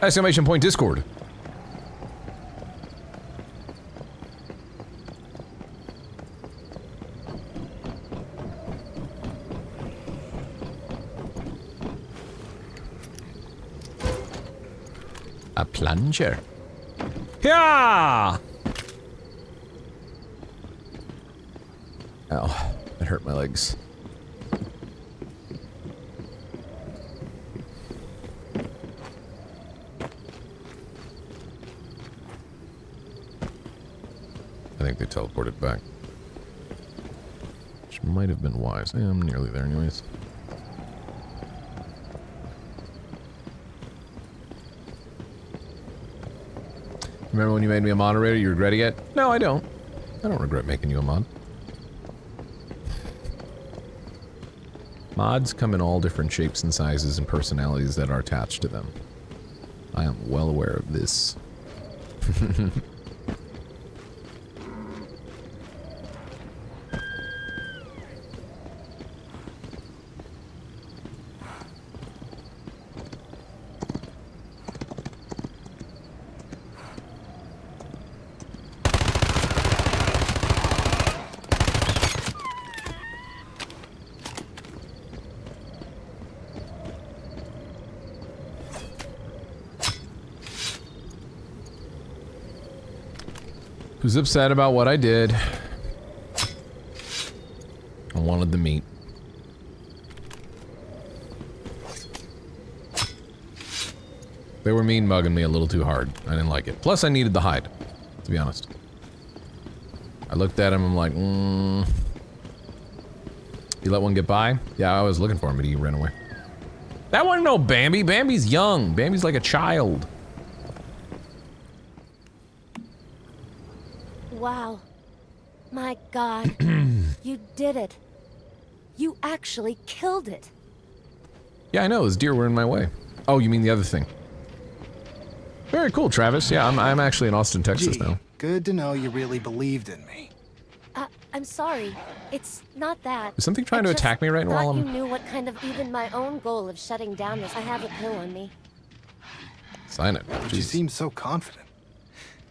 Exclamation point Discord! A plunger. Yeah! Ow, that hurt my legs. I think they teleported back. Which might have been wise. Yeah, I'm nearly there anyways. Remember when you made me a moderator? You regret it yet? No, I don't. I don't regret making you a mod. Mods come in all different shapes and sizes and personalities that are attached to them. I am well aware of this. Who's upset about what I did? I wanted the meat. They were mean mugging me a little too hard. I didn't like it. Plus, I needed the hide, to be honest. I looked at him, I'm like, You let one get by? Yeah, I was looking for him, but he ran away. That wasn't no Bambi. Bambi's young. Bambi's like a child. Wow. My God. You did it. You actually killed it. Yeah, I know. Those deer were in my way. Oh, you mean the other thing. Very cool, Travis. Yeah, I'm actually in Austin, Texas now. Good to know you really believed in me. I'm sorry. It's not that. Is something trying to attack me right now while you I'm... knew what kind of even my own goal of shutting down this. I have a pill on me. Sign it. You seem so confident.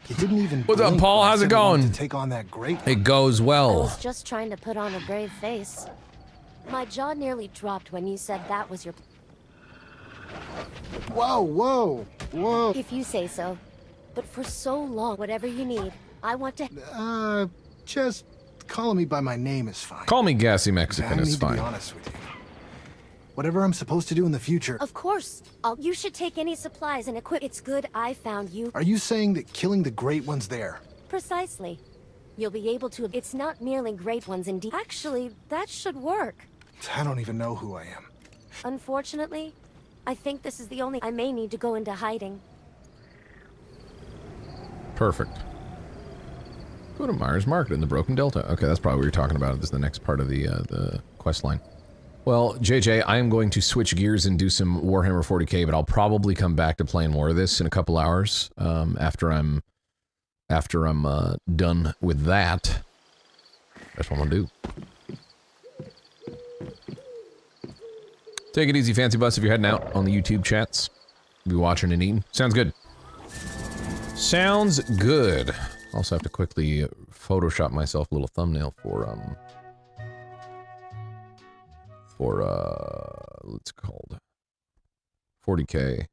You didn't even. What's up, Paul? How's it going? To take on that great one. It goes I well. was just trying to put on a brave face. My jaw nearly dropped when you said that was your... Whoa, whoa, whoa. If you say so. But for so long, whatever you need, I want to... Just calling me by my name is fine. Call me Gassy I Mexican, need it's to be fine. honest with you. Whatever I'm supposed to do in the future... Of course. You should take any supplies and equip. It's good I found you. Are you saying that killing the Great One's there? Precisely. You'll be able to... It's not merely great ones indeed. Actually, that should work. I don't even know who I am. Unfortunately, I think this is the only... I may need to go into hiding. Perfect. Go to Myers Market in the Broken Delta. Okay, that's probably what you're talking about. This is the next part of the quest line. Well, JJ, I am going to switch gears and do some Warhammer 40K, but I'll probably come back to playing more of this in a couple hours after I'm done with that. That's what I'm gonna do. Take it easy, Fancy Bus, if you're heading out on the YouTube chats. Be watching and eating. Sounds good. Sounds good. Also have to quickly Photoshop myself a little thumbnail for what's it called? 40K.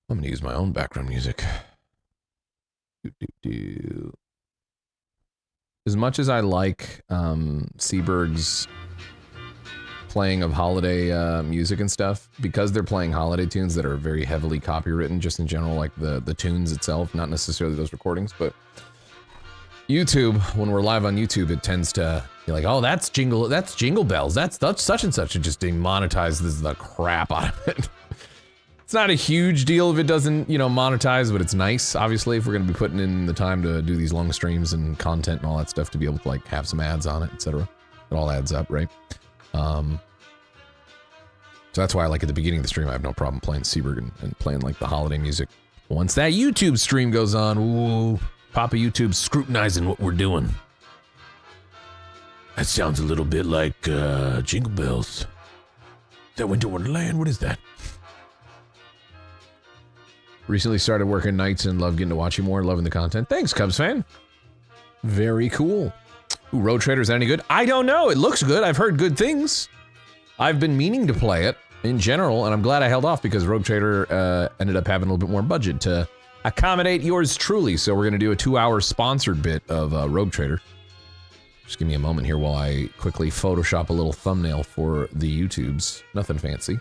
I'm gonna use my own background music. As much as I like Seberg's playing of holiday music and stuff, because they're playing holiday tunes that are very heavily copywritten, just in general, like the tunes itself, not necessarily those recordings, but YouTube, when we're live on YouTube, it tends to be like, oh, that's jingle bells, that's such and such, and just demonetizes the crap out of it. It's not a huge deal if it doesn't, you know, monetize, but it's nice, obviously, if we're going to be putting in the time to do these long streams and content and all that stuff, to be able to, like, have some ads on it, etc. It all adds up, right? So that's why, like, at the beginning of the stream, I have no problem playing Seberg and playing, like, the holiday music. Once that YouTube stream goes on, ooh, Papa YouTube's scrutinizing what we're doing. That sounds a little bit like, Jingle Bells. Is that Winter Wonderland? What is that? Recently started working nights and love getting to watch you more, loving the content. Thanks, Cubs fan. Very cool. Ooh, Road Trader, is that any good? I don't know. It looks good. I've heard good things. I've been meaning to play it in general, and I'm glad I held off because Rogue Trader ended up having a little bit more budget to accommodate yours truly. So we're going to do a 2-hour sponsored bit of Rogue Trader. Just give me a moment here while I quickly Photoshop a little thumbnail for the YouTubes. Nothing fancy.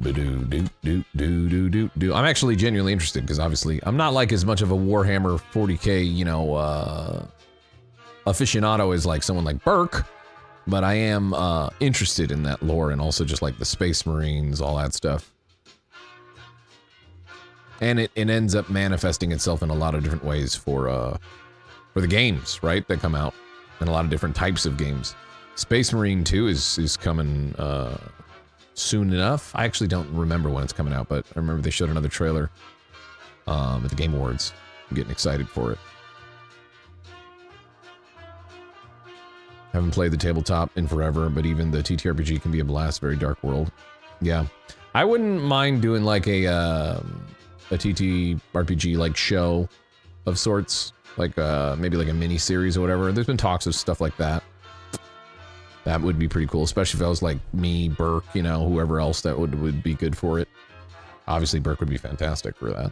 I'm actually genuinely interested because obviously I'm not like as much of a Warhammer 40K, you know, aficionado as like someone like Burke, but I am interested in that lore and also just like the Space Marines, all that stuff. And it ends up manifesting itself in a lot of different ways for the games, right, that come out, and a lot of different types of games. Space Marine 2 is coming soon enough. I actually don't remember when it's coming out, but I remember they showed another trailer at the Game Awards. I'm getting excited for it. Haven't played the tabletop in forever, but even the TTRPG can be a blast. Very dark world. Yeah, I wouldn't mind doing like a TTRPG like show of sorts, like maybe like a mini series or whatever. There's been talks of stuff like that. That would be pretty cool, especially if I was like me, Burke, you know, whoever else that would be good for it. Obviously, Burke would be fantastic for that.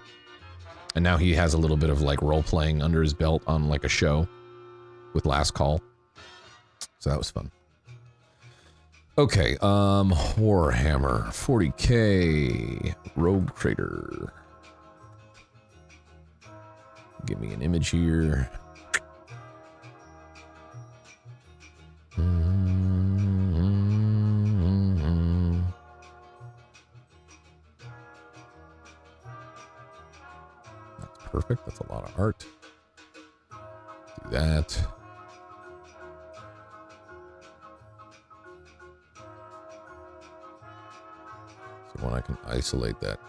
And now he has a little bit of like role-playing under his belt on like a show with Last Call. So that was fun. Okay, Warhammer 40K Rogue Trader. Give me an image here. That's perfect. That's a lot of art. Do that. So when I can isolate that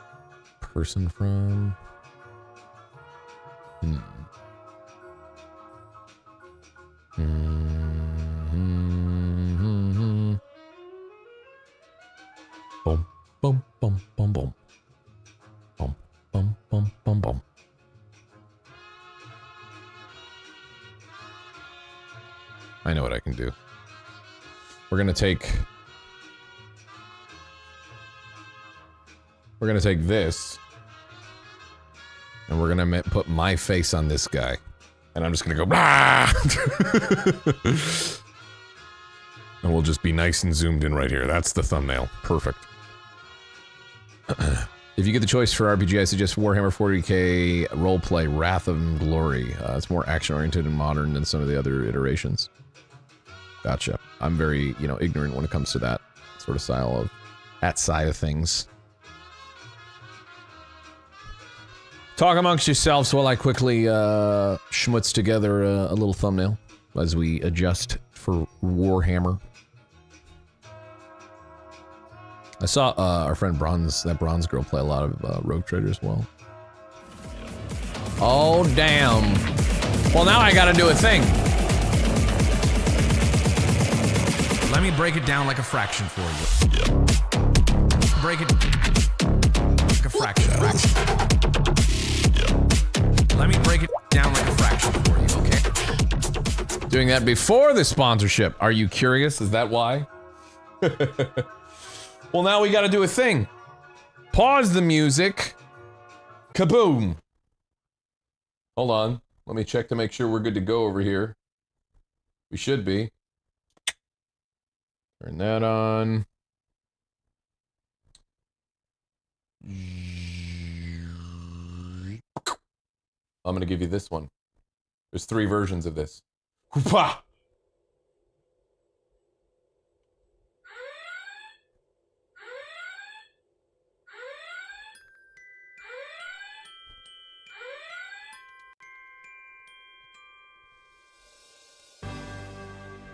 person from. Boom, boom, boom, boom, boom. Boom, boom, boom, boom, boom. I know what I can do. We're gonna take We're gonna take this. And we're gonna put my face on this guy. And I'm just gonna go, blah! And we'll just be nice and zoomed in right here. That's the thumbnail. Perfect. If you get the choice for RPG, I suggest Warhammer 40K roleplay, Wrath of Glory. It's more action-oriented and modern than some of the other iterations. Gotcha. I'm very, you know, ignorant when it comes to that sort of style of... that side of things. Talk amongst yourselves while I quickly schmutz together a little thumbnail as we adjust for Warhammer. I saw our friend Bronze, that Bronze girl, play a lot of Rogue Trader as well. Oh, damn. Well, now I gotta do a thing. Let me break it down like a fraction for you. Break it like a fraction. Let me break it down like a fraction for you, okay? Doing that before the sponsorship. Are you curious? Is that why? Well, now we gotta do a thing. Pause the music. Kaboom. Hold on. Let me check to make sure we're good to go over here. We should be. Turn that on. I'm gonna give you this one. There's 3 versions of this. Hoopa!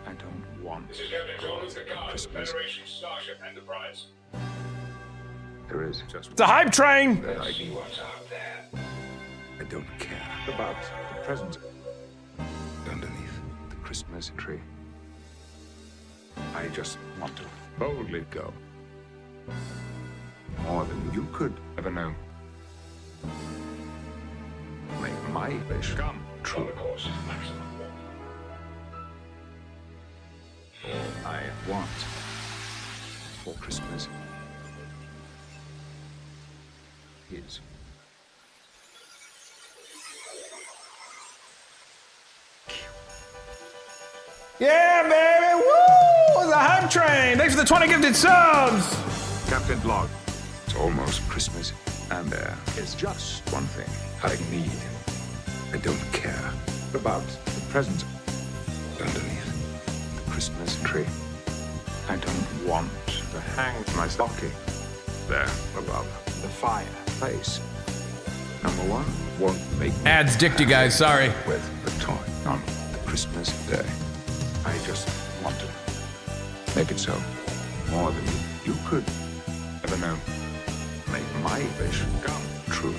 I don't want This is Evan Jones, the guard of the Federation Starship Enterprise. There is just It's a hype train! Let's see what's out there. I don't care about the present underneath the Christmas tree. I just want to boldly go. More than you could ever know. Make my wish come On true. the course, maximum. All I want for Christmas is Yeah, baby! Woo! It's a hype train! Thanks for the 20 gifted subs! Captain Log. It's almost Christmas, and there is just one thing I need. I don't care about the present underneath the Christmas tree. I don't want to hang my stocking there above the fireplace. Number one won't make me Adds dick to you guys, sorry. with the toy on the Christmas day. I just want to make it so. More than you could ever know. Make my wish come true.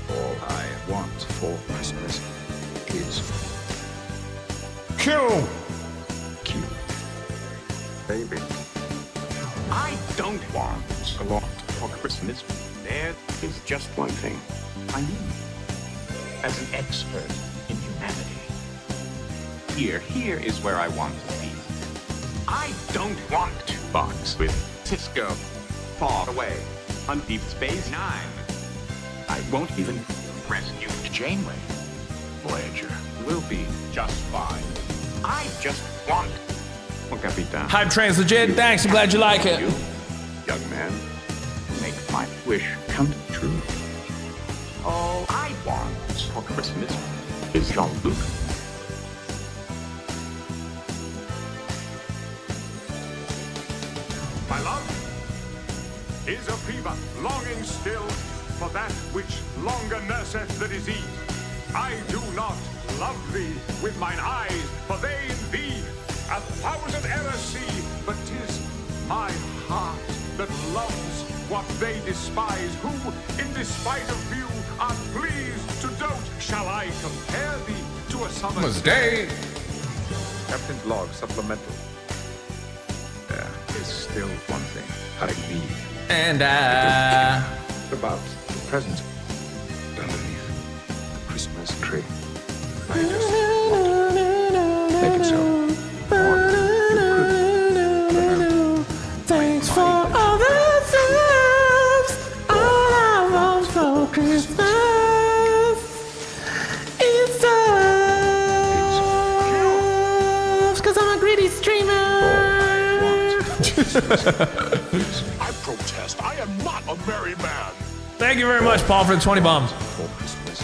All I want for Christmas is Q! Q. Baby. I don't want a lot for Christmas. There is just one thing I need. As an expert in humanity. Here is where I want to be. I don't want to box with Cisco far away on Deep Space Nine. I won't even rescue Janeway. Voyager will be just fine. I just want Oh, Capitan. Hype train's legit, thanks, I'm glad you like it. You, young man, make my wish come true. All I want for Christmas is Jean-Luc. My love is a fever, longing still for that which longer nurseth the disease. I do not love thee with mine eyes, for they in thee 1,000 errors see, but 'tis my heart that loves what they despise, who, in despite of view, are pleased to dote. Shall I compare thee to a summer's day? Captain's log supplemental. There is still one thing I need. And About the present underneath the Christmas tree. I just want to make it so. More than you could ever know. Thanks for all the subs. I protest. I am not a merry man. Thank you very much, Paul, for the 20 bombs. For Christmas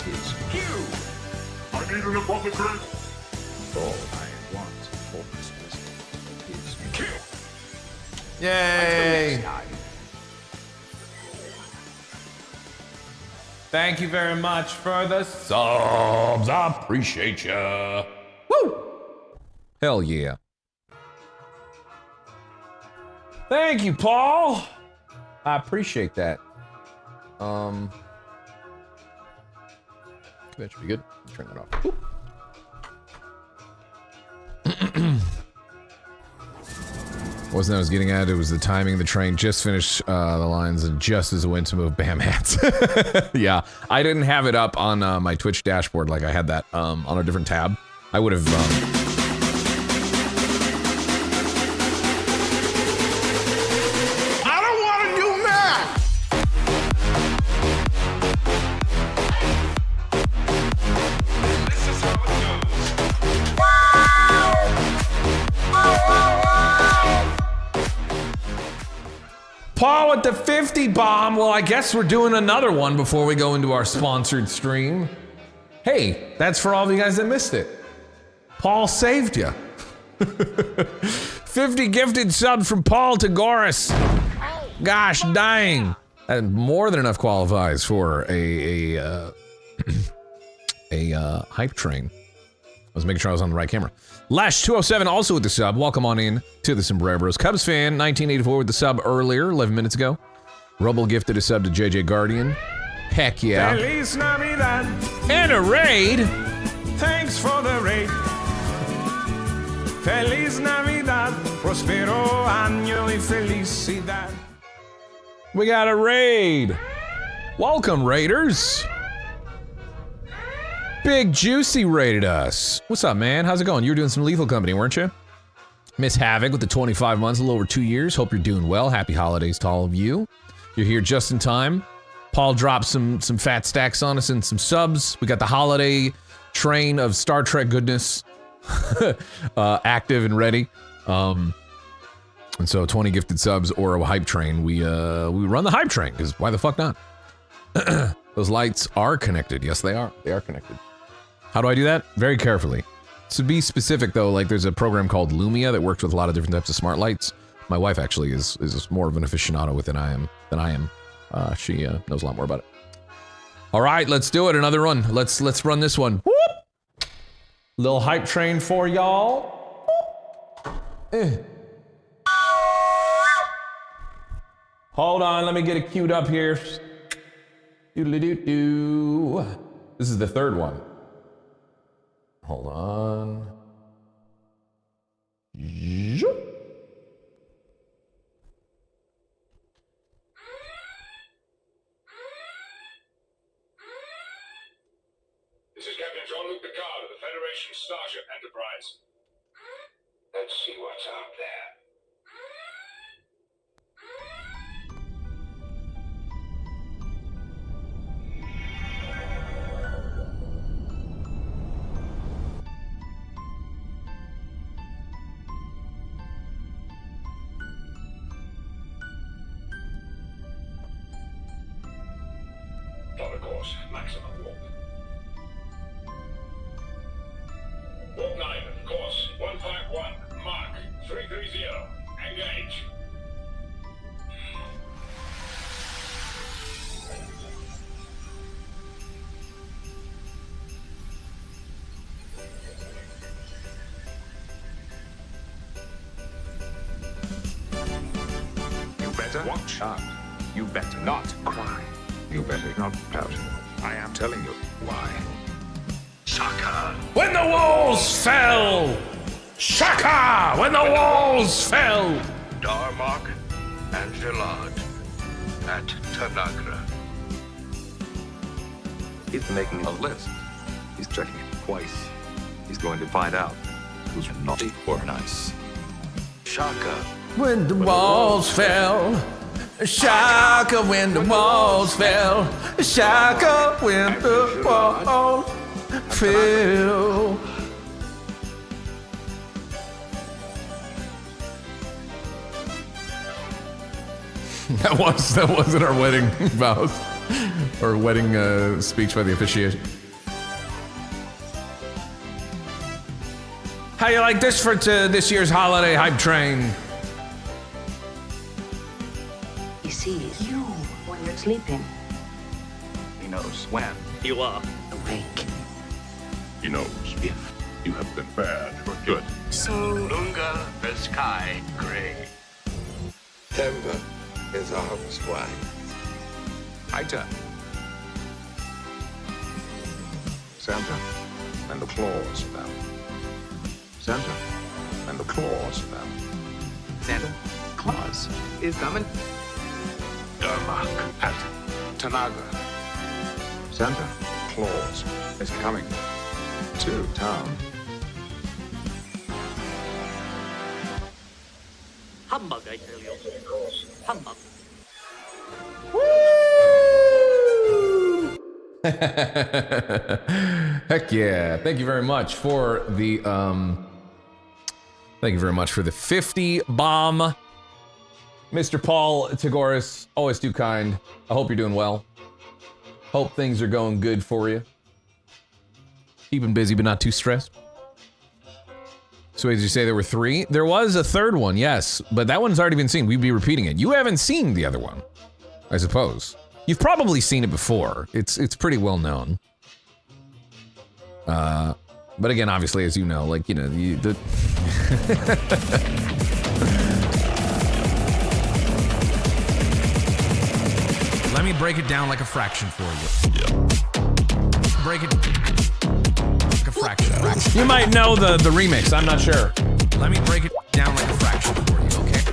is you. I need an apothecary. All I want for Christmas is kill. Yay! Thank you very much for the subs. I appreciate ya. Woo! Hell yeah. Thank you, Paul. I appreciate that. That should be good. Turn that off. Whoop. Wasn't that I was getting at? It was the timing of the train. Just finished the lines, and just as it went to move, bam, hats. Yeah, I didn't have it up on my Twitch dashboard like I had that on a different tab. I would have. I don't want to do math. This is how it Paul with the 50 bomb. Well, I guess we're doing another one before we go into our sponsored stream. Hey, that's for all of you guys that missed it. Paul saved you. 50 gifted subs from Paul to Goris. Gosh dang. And more than enough qualifies for a hype train. I was making sure I was on the right camera. Lash207 also with the sub. Welcome on in to the Sombreros. Cubs fan 1984 with the sub earlier, 11 minutes ago. Rubble gifted a sub to JJ Guardian. Heck yeah. Feliz Navidad. And a raid. Thanks for the raid. Feliz Navidad. Prospero año y felicidad. We got a raid. Welcome, raiders. Big Juicy raided us. What's up, man? How's it going? You were doing some Lethal Company, weren't you? Miss Havoc with the 25 months, a little over 2 years. Hope you're doing well. Happy holidays to all of you. You're here just in time. Paul dropped some fat stacks on us and some subs. We got the holiday train of Star Trek goodness active and ready. And so 20 gifted subs or a hype train. We run the hype train, because why the fuck not? Those lights are connected. Yes, they are. They are connected. How do I do that? Very carefully. To be specific though, like there's a program called Lumia that works with a lot of different types of smart lights. My wife actually is more of an aficionado with than I am. She knows a lot more about it. All right, let's do it. Another run. Let's run this one. Whoop! Little hype train for y'all. Hold on, let me get it queued up here. Doodle-doo-doo. This is the third one. Hold on. Zoop. This is Captain Jean-Luc Picard of the Federation Starship Enterprise. Let's see what's out there. Plot course, maximum warp. Warp 9, course 151, Mark 330, engage. You better watch out. You better not cry. You better not pout. I am telling you why. Shaka. When the walls fell! Shaka! When the walls fell! Darmok and Jalad at Tanagra. He's making a list. He's checking it twice. He's going to find out who's naughty or nice. Shaka. When the walls fell. Shaka when the walls fell. Shaka when the walls fell. That wasn't our wedding vows or wedding speech by the officiation. How you like this for this year's holiday hype train? He sees you when you're sleeping. He knows when you are Awake. He knows if you have been bad or good. So, Lunga the sky gray. Timber is arms wide. I turn. Santa and the claws them. Santa and the claws them. Santa Claus is coming. Dermark at Tanagra. Santa Claus is coming to town. Humbug, I tell you. Humbug. Heck yeah. Thank you very much for the 50 bomb. Mr. Paul Tagoras, always too kind. I hope you're doing well. Hope things are going good for you. Keeping busy but not too stressed. So as you say, there were 3? There was a third one, yes, but that one's already been seen. We'd be repeating it. You haven't seen the other one, I suppose. You've probably seen it before. It's pretty well known. But again, obviously, as you know, like, you know, Let me break it down like a fraction for you. Break it like a fraction. You might know the remix, I'm not sure. Let me break it down like a fraction for you, okay?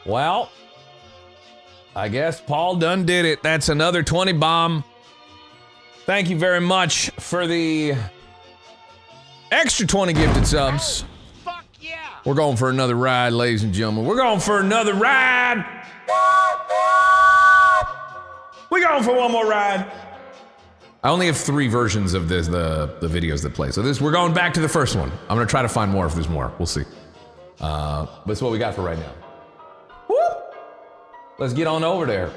Well, I guess Paul done did it. That's another 20 bomb. Thank you very much for the extra 20 gifted subs. Fuck yeah! We're going for another ride, ladies and gentlemen. We're going for another ride. We're going for one more ride. I only have 3 versions of this, the videos that play. So we're going back to the first one. I'm gonna try to find more if there's more. We'll see. But that's what we got for right now. Whoop. Let's get on over there.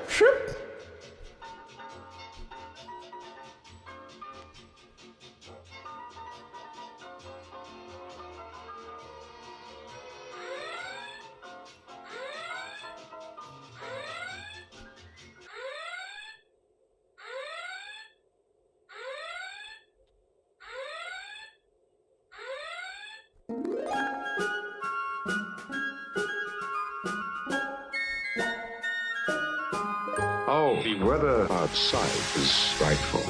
Oh, the weather outside is frightful,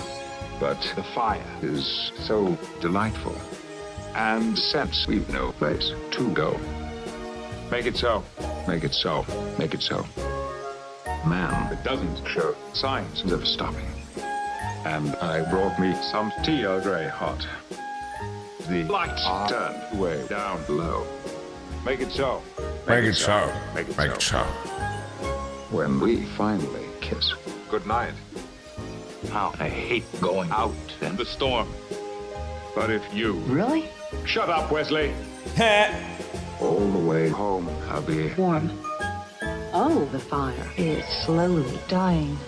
but the fire is so delightful. And since we've no place to go, make it so, make it so, make it so. Man, it doesn't show signs of stopping. And I brought me some tea Earl Grey hot. The lights are turned way down low. Make it so. Make it so. Make it Make it so. When we finally kiss. Good night. How I hate going out in the storm. But if you... Really? Shut up, Wesley. All the way home, I'll be... Warm. Oh, the fire is slowly dying.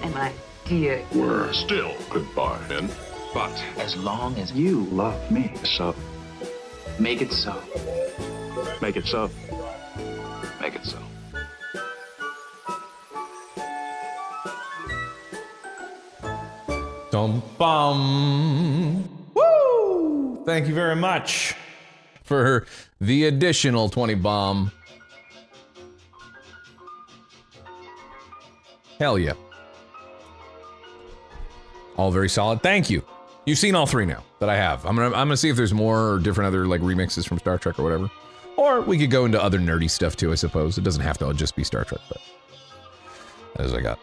And my dear... We're still goodbye, then. But As long as you love me so. make it so. Make it so. Make it so. Dum bum. Woo! Thank you very much for the additional 20 bomb. Hell yeah. All very solid. Thank you. You've seen all 3 now that I have. I'm gonna see if there's more or different other like remixes from Star Trek or whatever. Or we could go into other nerdy stuff too, I suppose. It doesn't have to all just be Star Trek, but as I got.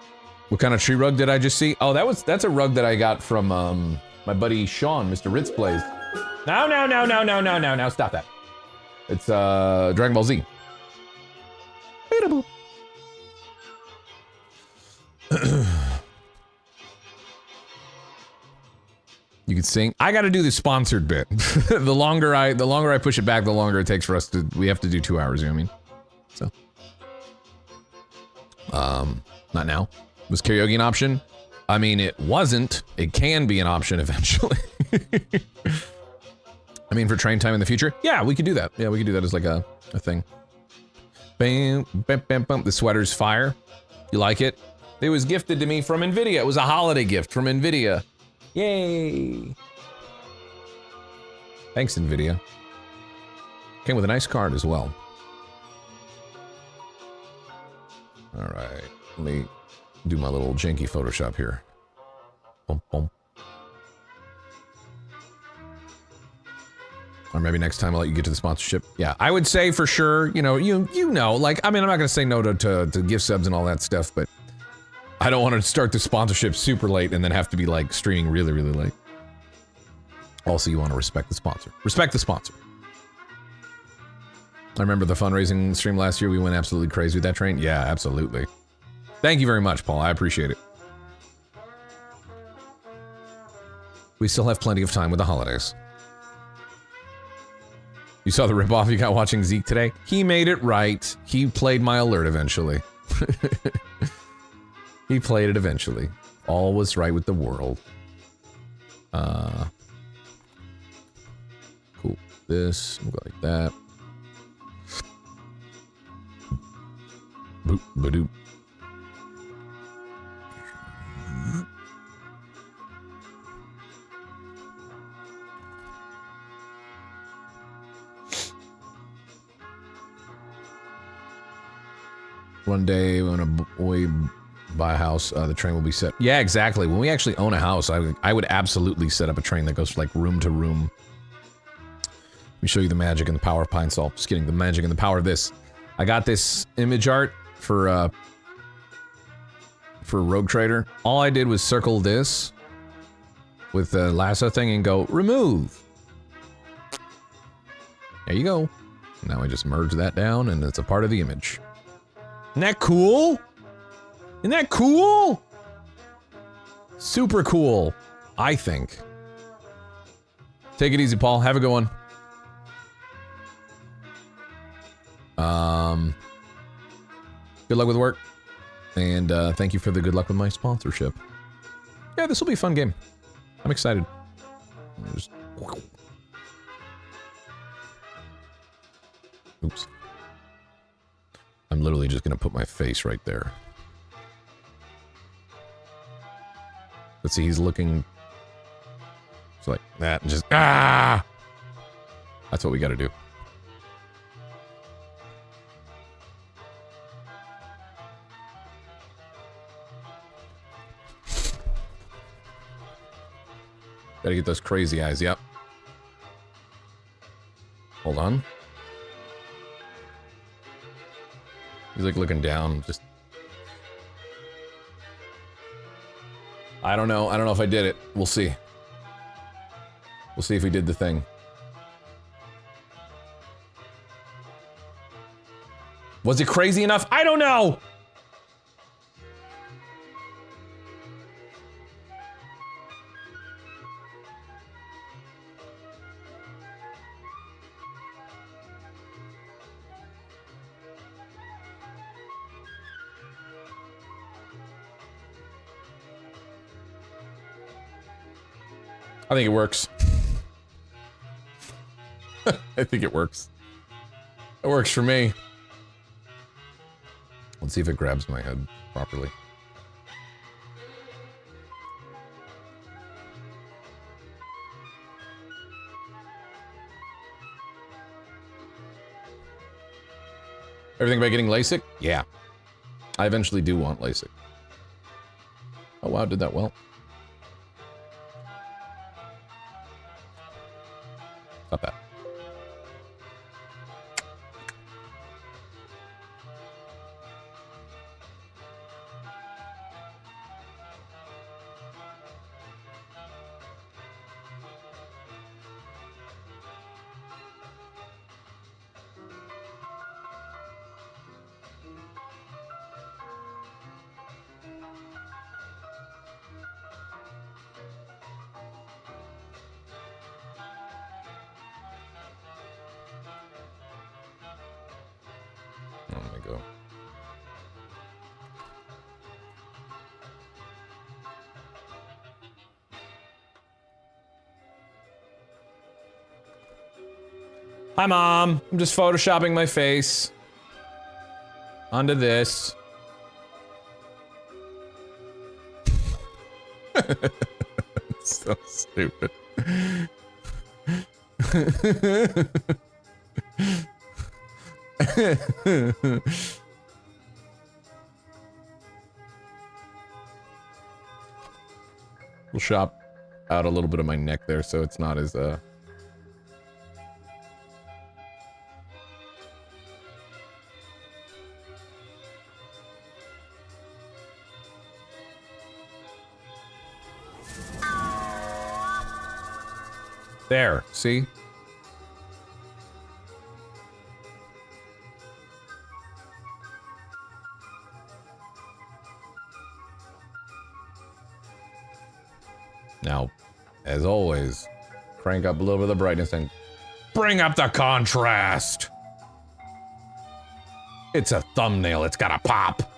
What kind of tree rug did I just see? Oh, that's a rug that I got from my buddy Sean, Mr. Ritz Plays. No, stop that. It's Dragon Ball Z. You could sing. I got to do the sponsored bit. the longer I push it back, the longer it takes for us to. We have to do 2 hours. You know what I mean? So, not now. Was karaoke an option? I mean, it wasn't. It can be an option eventually. I mean, for train time in the future? Yeah, we could do that. Yeah, we could do that as like a thing. Bam, bam, bam, bam. The sweater's fire. You like it? It was gifted to me from NVIDIA. It was a holiday gift from NVIDIA. Yay. Thanks, NVIDIA. Came with a nice card as well. All right, let me do my little janky Photoshop here. Boom, boom. Or maybe next time I'll let you get to the sponsorship. Yeah, I would say for sure, you know, like, I mean, I'm not gonna say no to gift subs and all that stuff, but I don't want to start the sponsorship super late and then have to be like streaming really, really late. Also, you want to respect the sponsor. Respect the sponsor. I remember the fundraising stream last year. We went absolutely crazy with that train. Yeah, absolutely. Thank you very much, Paul. I appreciate it. We still have plenty of time with the holidays. You saw the ripoff you got watching Zeke today? He made it right. He played my alert eventually. He played it eventually. All was right with the world. Cool. This, we'll go like that. Boop, ba-doop. One day when we buy a house, the train will be set. Yeah, exactly. When we actually own a house, I would absolutely set up a train that goes like room to room. Let me show you the magic and the power of Pine Sol. Just kidding. The magic and the power of this. I got this image art for Rogue Trader. All I did was circle this with the lasso thing and go remove. There you go. Now I just merge that down and it's a part of the image. Isn't that cool? Isn't that cool? Super cool, I think. Take it easy, Paul. Have a good one. Good luck with work. And thank you for the good luck with my sponsorship. Yeah, this will be a fun game. I'm excited. Just... Oops. I'm literally just gonna put my face right there. Let's see, he's looking... It's like that and just... Ah! That's what we gotta do. Gotta get those crazy eyes, yep. Hold on. He's like looking down, just... I don't know if I did it. We'll see. We'll see if we did the thing. Was it crazy enough? I don't know! I think it works. I think it works. It works for me. Let's see if it grabs my head properly. Everything about getting LASIK? Yeah. I eventually do want LASIK. Oh wow, did that well. Not bad. Hi, Mom. I'm just photoshopping my face onto this. So stupid. We'll shop out a little bit of my neck there so it's not as there, see? Now, as always, crank up a little bit of the brightness and bring up the contrast. It's a thumbnail, it's gotta pop.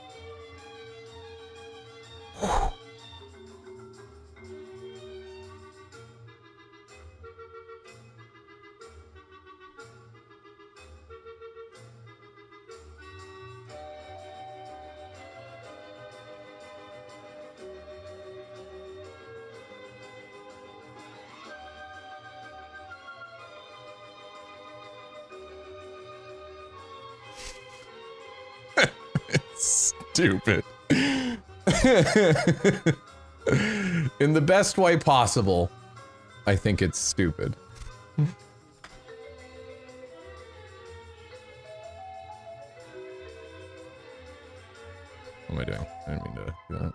Stupid. In the best way possible, I think it's stupid. What am I doing? I didn't mean to do that.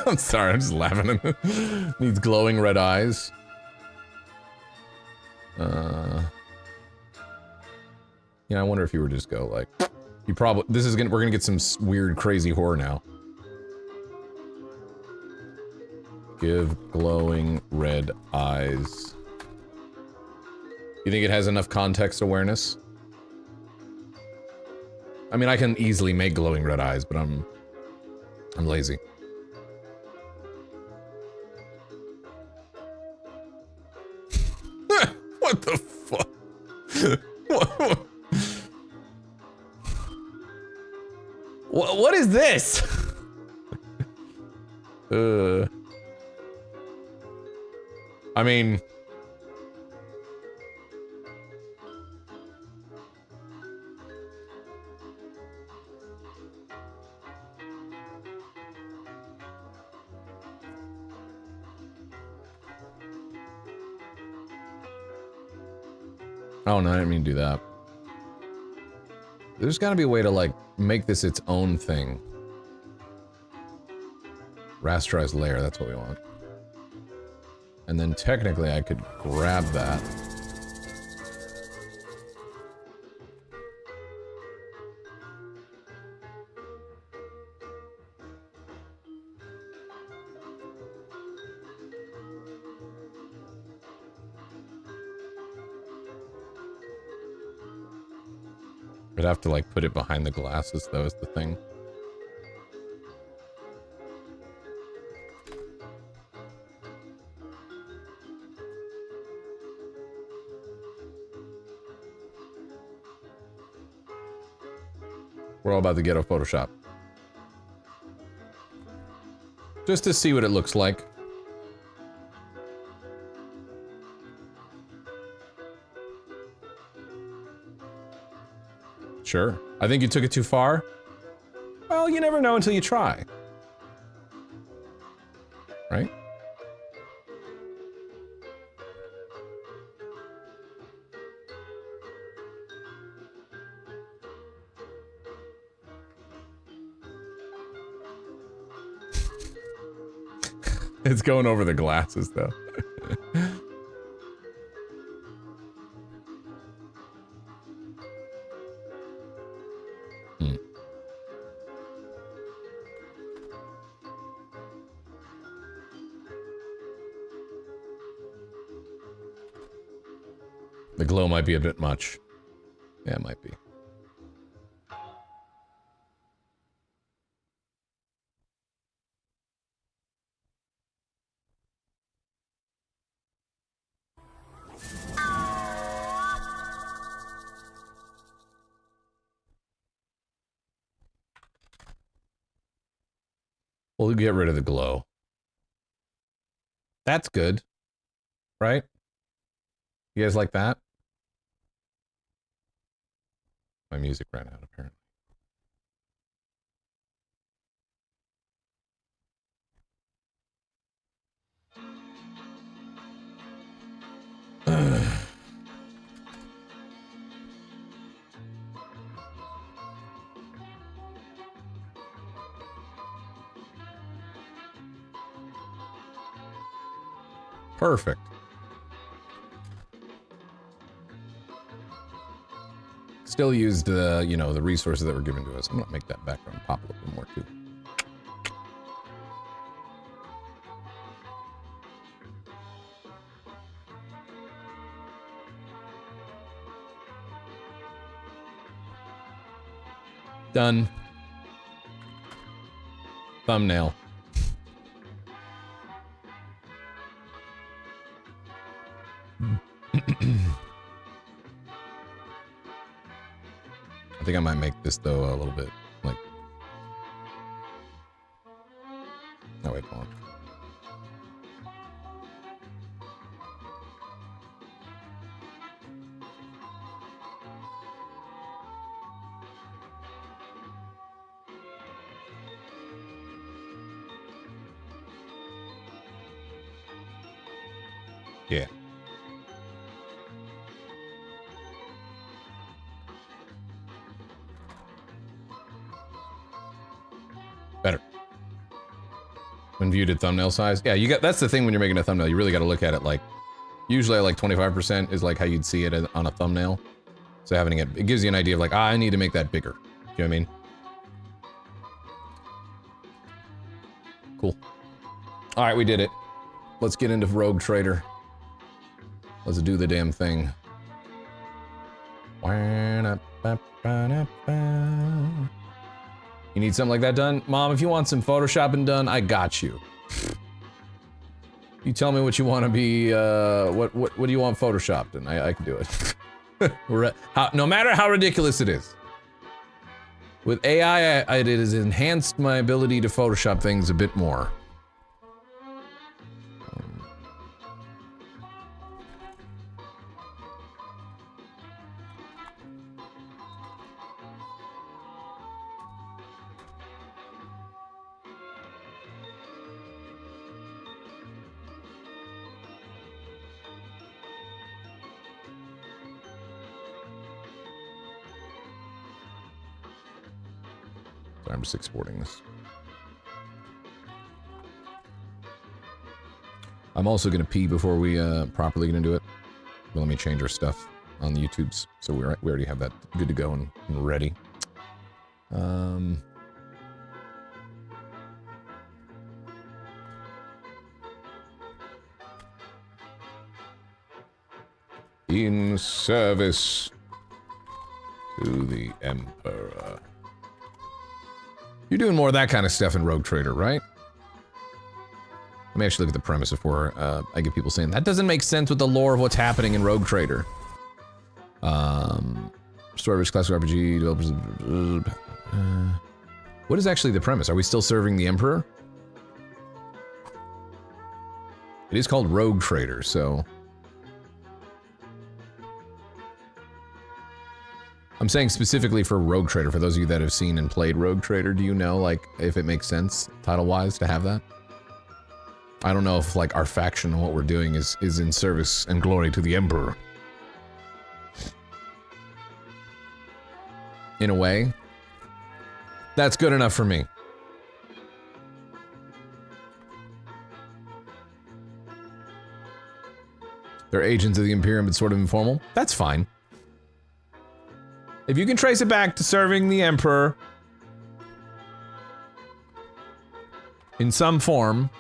I'm sorry, I'm just laughing at him. Needs glowing red eyes. Yeah, I wonder if you were just go like, you probably, we're gonna get some weird crazy horror now. Give glowing red eyes. You think it has enough context awareness? I mean, I can easily make glowing red eyes, but I'm lazy. What the fuck? What is this? I mean... Oh no, I didn't mean to do that. There's gotta be a way to, like, make this its own thing. Rasterized layer, that's what we want. And then technically I could grab that. I'd have to, like, put it behind the glasses, though, is the thing. We're all about to get a Photoshop. Just to see what it looks like. Sure. I think you took it too far. Well, you never know until you try. Right? It's going over the glasses, though. The glow might be a bit much. Yeah, it might be. We'll get rid of the glow. That's good. Right? You guys like that? My music ran out, apparently. Perfect. Still used the, you know, the resources that were given to us. I'm gonna make that background pop a little more too. Done. Thumbnail. I think I might make this though a little bit like. Oh wait, hold on. Yeah. Better. When viewed at thumbnail size. Yeah, you got, that's the thing when you're making a thumbnail, you really got to look at it like, usually like 25% is like how you'd see it on a thumbnail. So having it gives you an idea of like, I need to make that bigger. You know what I mean? Cool. All right, we did it. Let's get into Rogue Trader. Let's do the damn thing. You need something like that done? Mom, if you want some photoshopping done, I got you. You tell me what you want to be, what do you want photoshopped in? I can do it. No matter how ridiculous it is. With AI, it has enhanced my ability to Photoshop things a bit more. I'm just exporting this. I'm also gonna pee before we properly gonna do it. But let me change our stuff on the YouTubes, so we already have that good to go and ready. In service to the Emperor. You're doing more of that kind of stuff in Rogue Trader, right? Let me actually look at the premise before I get people saying that doesn't make sense with the lore of what's happening in Rogue Trader. Story-rich classic RPG developers. What is actually the premise? Are we still serving the Emperor? It is called Rogue Trader, so. I'm saying specifically for Rogue Trader, for those of you that have seen and played Rogue Trader, do you know, like, if it makes sense, title-wise, to have that? I don't know if, like, our faction and what we're doing is in service and glory to the Emperor. In a way. That's good enough for me. They're agents of the Imperium, but sort of informal. That's fine. If you can trace it back to serving the Emperor in some form,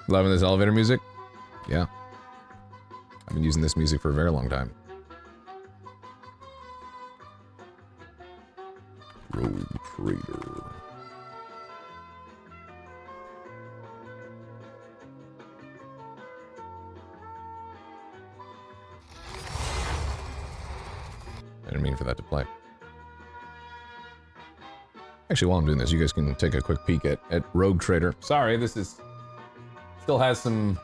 Loving this elevator music? Yeah. I've been using this music for a very long time. Rogue Trader. I didn't mean for that to play. Actually, while I'm doing this, you guys can take a quick peek at Rogue Trader. Sorry, this is... still has some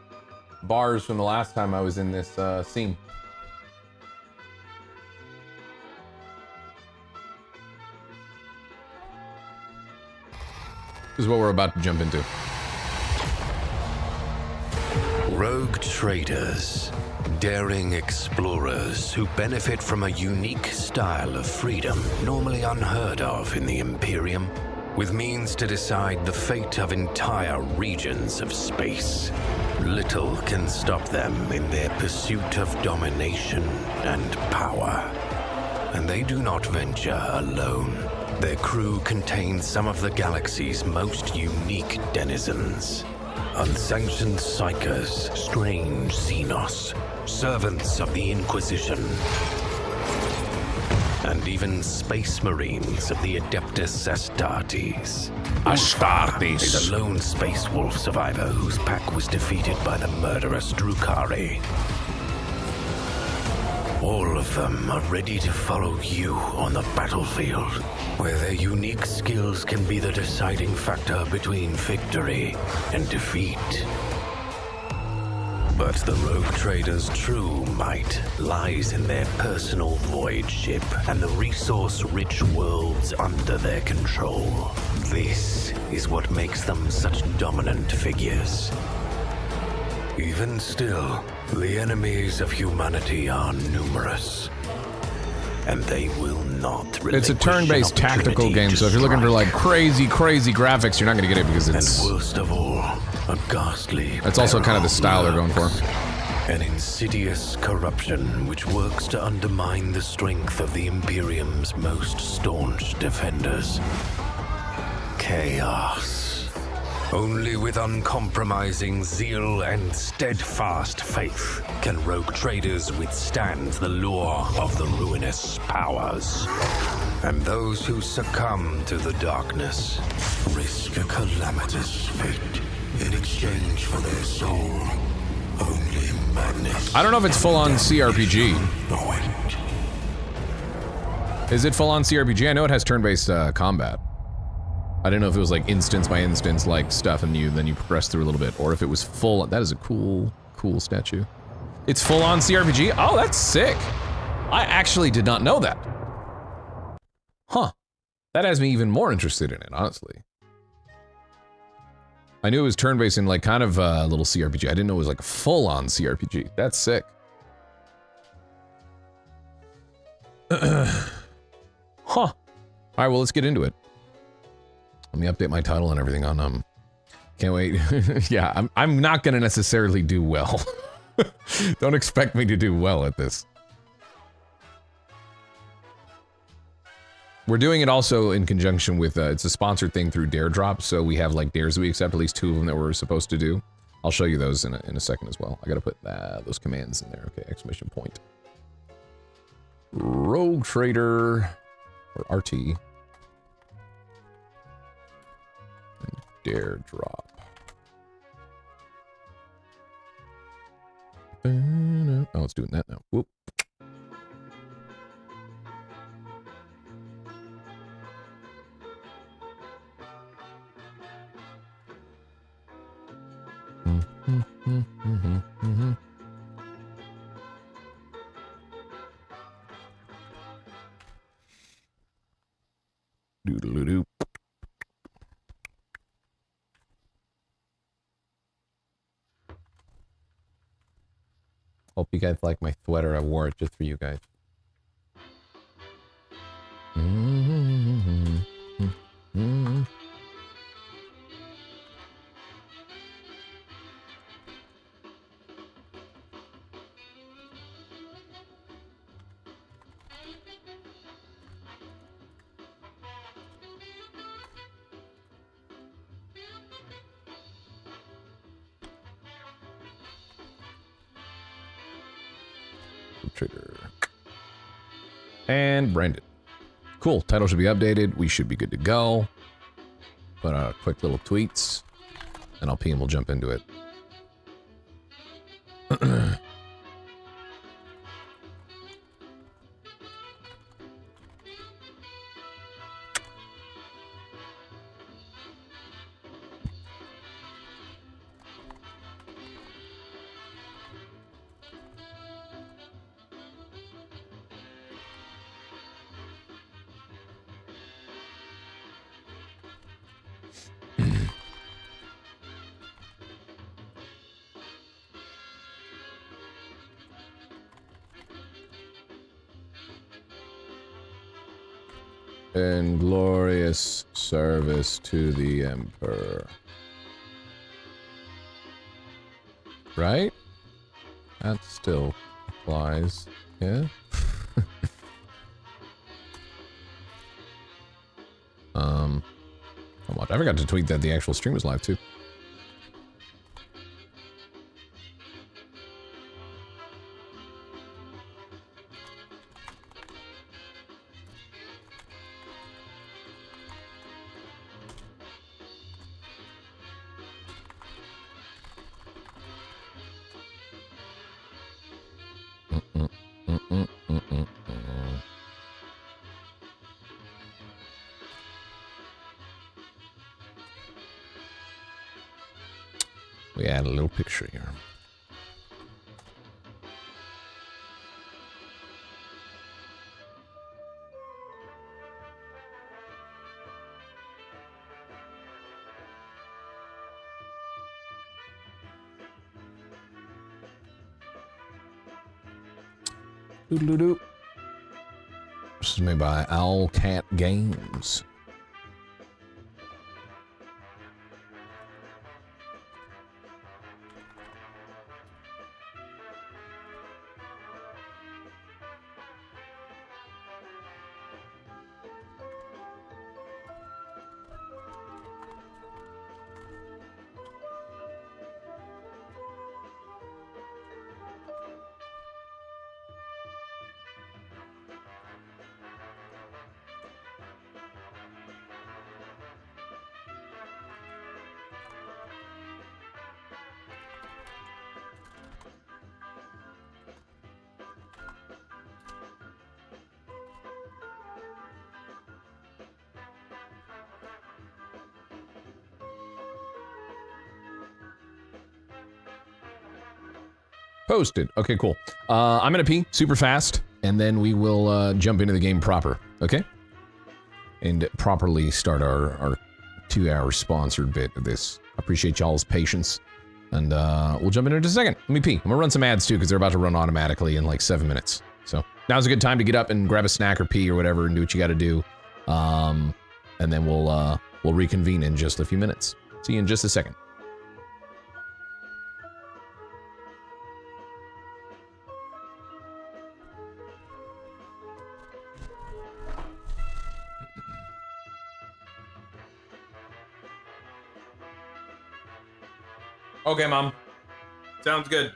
bars from the last time I was in this scene. This is what we're about to jump into. Rogue traders, daring explorers who benefit from a unique style of freedom normally unheard of in the Imperium, with means to decide the fate of entire regions of space. Little can stop them in their pursuit of domination and power. And they do not venture alone. Their crew contains some of the galaxy's most unique denizens. Unsanctioned psychers, strange Xenos, servants of the Inquisition, and even space marines of the Adeptus Astartes. Astartes is a lone space wolf survivor whose pack was defeated by the murderous Drukari. All of them are ready to follow you on the battlefield, where their unique skills can be the deciding factor between victory and defeat. But the Rogue Trader's true might lies in their personal void ship and the resource-rich worlds under their control. This is what makes them such dominant figures. Even still, the enemies of humanity are numerous, and they will not relinquish. It's a turn-based tactical game, so if you're looking for like crazy graphics, you're not going to get it because it's... And worst of all, a ghastly... That's also kind of the style they're going for. An insidious corruption which works to undermine the strength of the Imperium's most staunch defenders. Chaos. Only with uncompromising zeal and steadfast faith can rogue traders withstand the lure of the ruinous powers. And those who succumb to the darkness risk a calamitous fate in exchange for their soul. Only madness. I don't know if it's full-on CRPG. Is it full-on CRPG? I know it has turn-based combat. I didn't know if it was like instance by instance like stuff and then you progress through a little bit, or if it was full. That is a cool statue. It's full-on CRPG? Oh, that's sick. I actually did not know that. Huh. That has me even more interested in it, honestly. I knew it was turn-based and like kind of a little CRPG. I didn't know it was like a full-on CRPG. That's sick. Huh. All right, well, let's get into it. Let me update my title and everything on, can't wait. Yeah, I'm not gonna necessarily do well. Don't expect me to do well at this. We're doing it also in conjunction with, it's a sponsored thing through Dare Drop, so we have like dares that we accept, at least 2 of them that we're supposed to do. I'll show you those in a second as well. I gotta put those commands in there. Okay, exclamation point. Rogue Trader, or RT. Dare Drop. Oh, it's doing that now. Whoop. Doodle-doo. Hope you guys like my sweater. I wore it just for you guys. trigger. And Brandon. Cool. Title should be updated. We should be good to go. Put out a quick little tweets. And I'll pee and we'll jump into it. And glorious service to the Emperor. Right? That still applies. Yeah? How much? I forgot to tweet that the actual stream was live too. We add a little picture here. Doodle-doo. This is made by Owlcat Games. Posted. Okay, cool. I'm gonna pee super fast, and then we will jump into the game proper, okay? And properly start our 2-hour sponsored bit of this. Appreciate y'all's patience, and we'll jump into it in just a second. Let me pee. I'm gonna run some ads too, because they're about to run automatically in like 7 minutes. So now's a good time to get up and grab a snack or pee or whatever and do what you gotta do. And then we'll reconvene in just a few minutes. See you in just a second. Okay, Mom. Sounds good.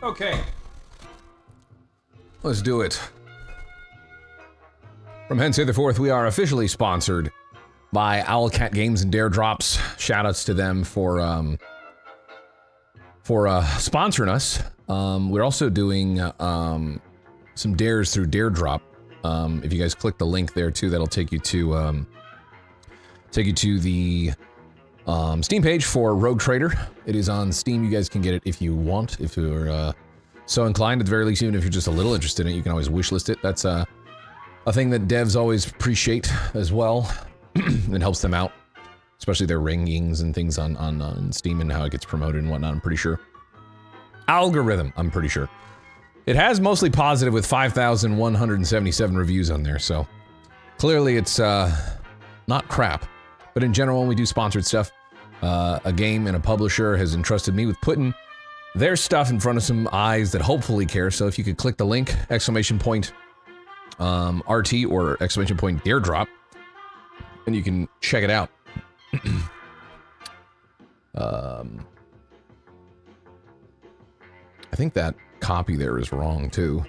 Okay. Let's do it. From henceforth, we are officially sponsored by Owlcat Games and Dare Drops. Shoutouts to them for sponsoring us. We're also doing some dares through Dare Drop. If you guys click the link there too, that'll take you to the Steam page for Rogue Trader. It is on Steam. You guys can get it if you want, if you're so inclined. At the very least, even if you're just a little interested in it, you can always wishlist it. That's a thing that devs always appreciate as well. It helps them out, especially their rankings and things on Steam and how it gets promoted and whatnot. I'm pretty sure. Algorithm, I'm pretty sure. It has mostly positive with 5,177 reviews on there, so clearly it's not crap. But in general, when we do sponsored stuff, a game and a publisher has entrusted me with putting their stuff in front of some eyes that hopefully care. So if you could click the link, !RT or !Dare Drop, and you can check it out. I think that copy there is wrong too.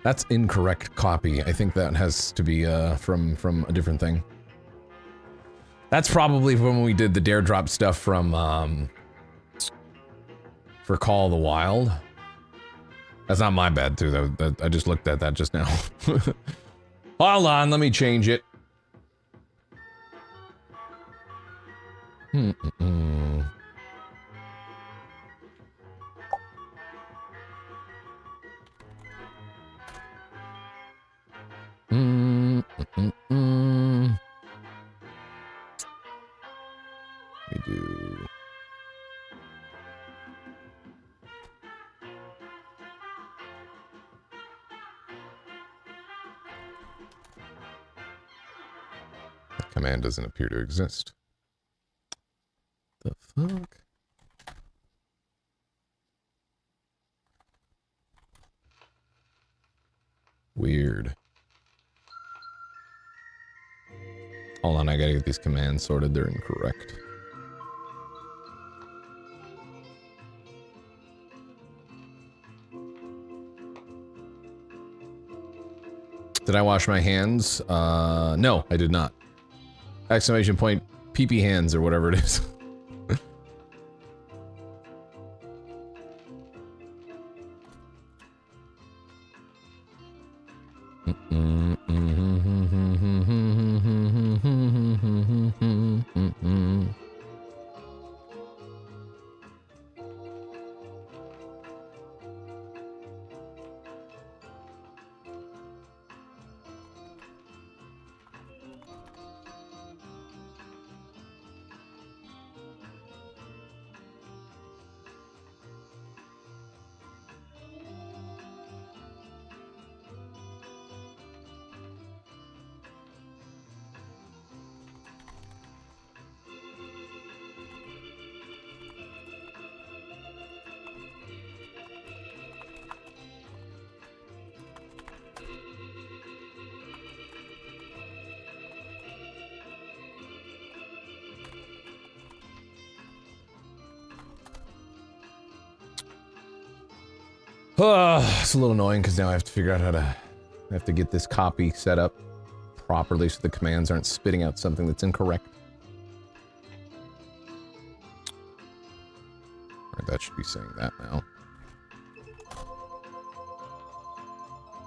That's incorrect copy. I think that has to be from a different thing. That's probably when we did the Dare Drop stuff from for Call of the Wild. That's not my bad too, though. I just looked at that just now. Hold on, let me change it. We do. That command doesn't appear to exist. The fuck? Weird. Hold on, I gotta get these commands sorted. They're incorrect. Did I wash my hands? No, I did not. ! PP hands or whatever it is. It's a little annoying because now I have to figure out how to... I have to get this copy set up properly so the commands aren't spitting out something that's incorrect. Alright, that should be saying that now.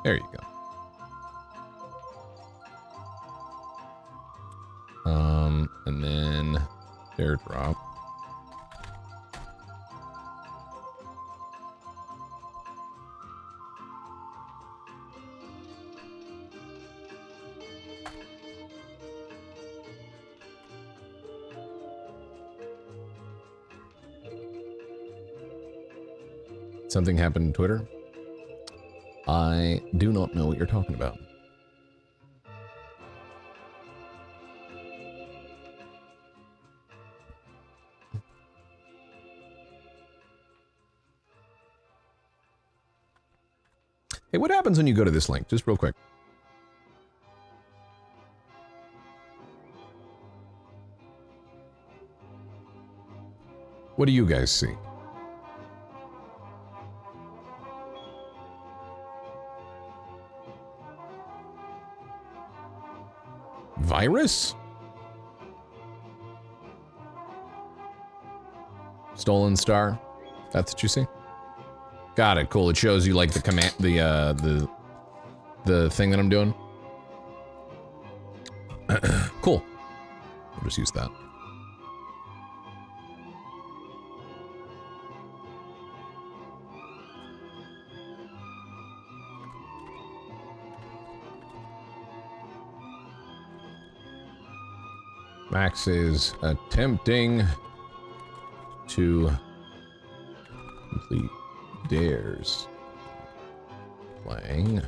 There you go. And then... Dare Drop. Something happened on Twitter? I do not know what you're talking about. Hey, what happens when you go to this link? Just real quick. What do you guys see? Virus? Stolen star? That's what you see? Got it, cool. It shows you like the command, the thing that I'm doing. Cool. We'll just use that. Max is attempting to complete dares. Playing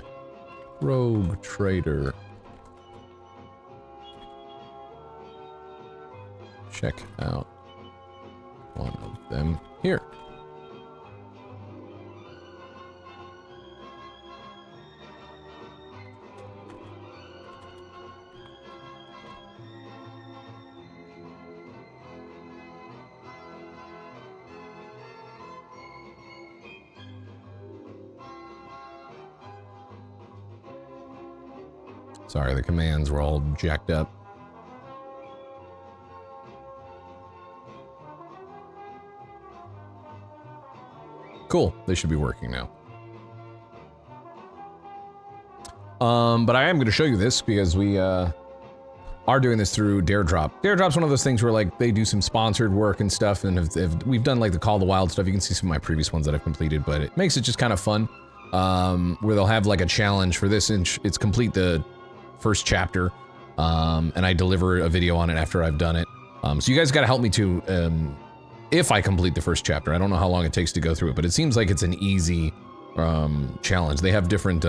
Rogue Trader. Check out one of them here. Sorry, the commands were all jacked up. Cool, they should be working now. But I am going to show you this because we are doing this through Dare Drop. Dare Drop's one of those things where like they do some sponsored work and stuff, and we've done like the Call of the Wild stuff. You can see some of my previous ones that I've completed, but it makes it just kind of fun. Where they'll have like a challenge for this, and it's complete the first chapter, and I deliver a video on it after I've done it. So you guys got to help me to, if I complete the first chapter. I don't know how long it takes to go through it, but it seems like it's an easy challenge. They have different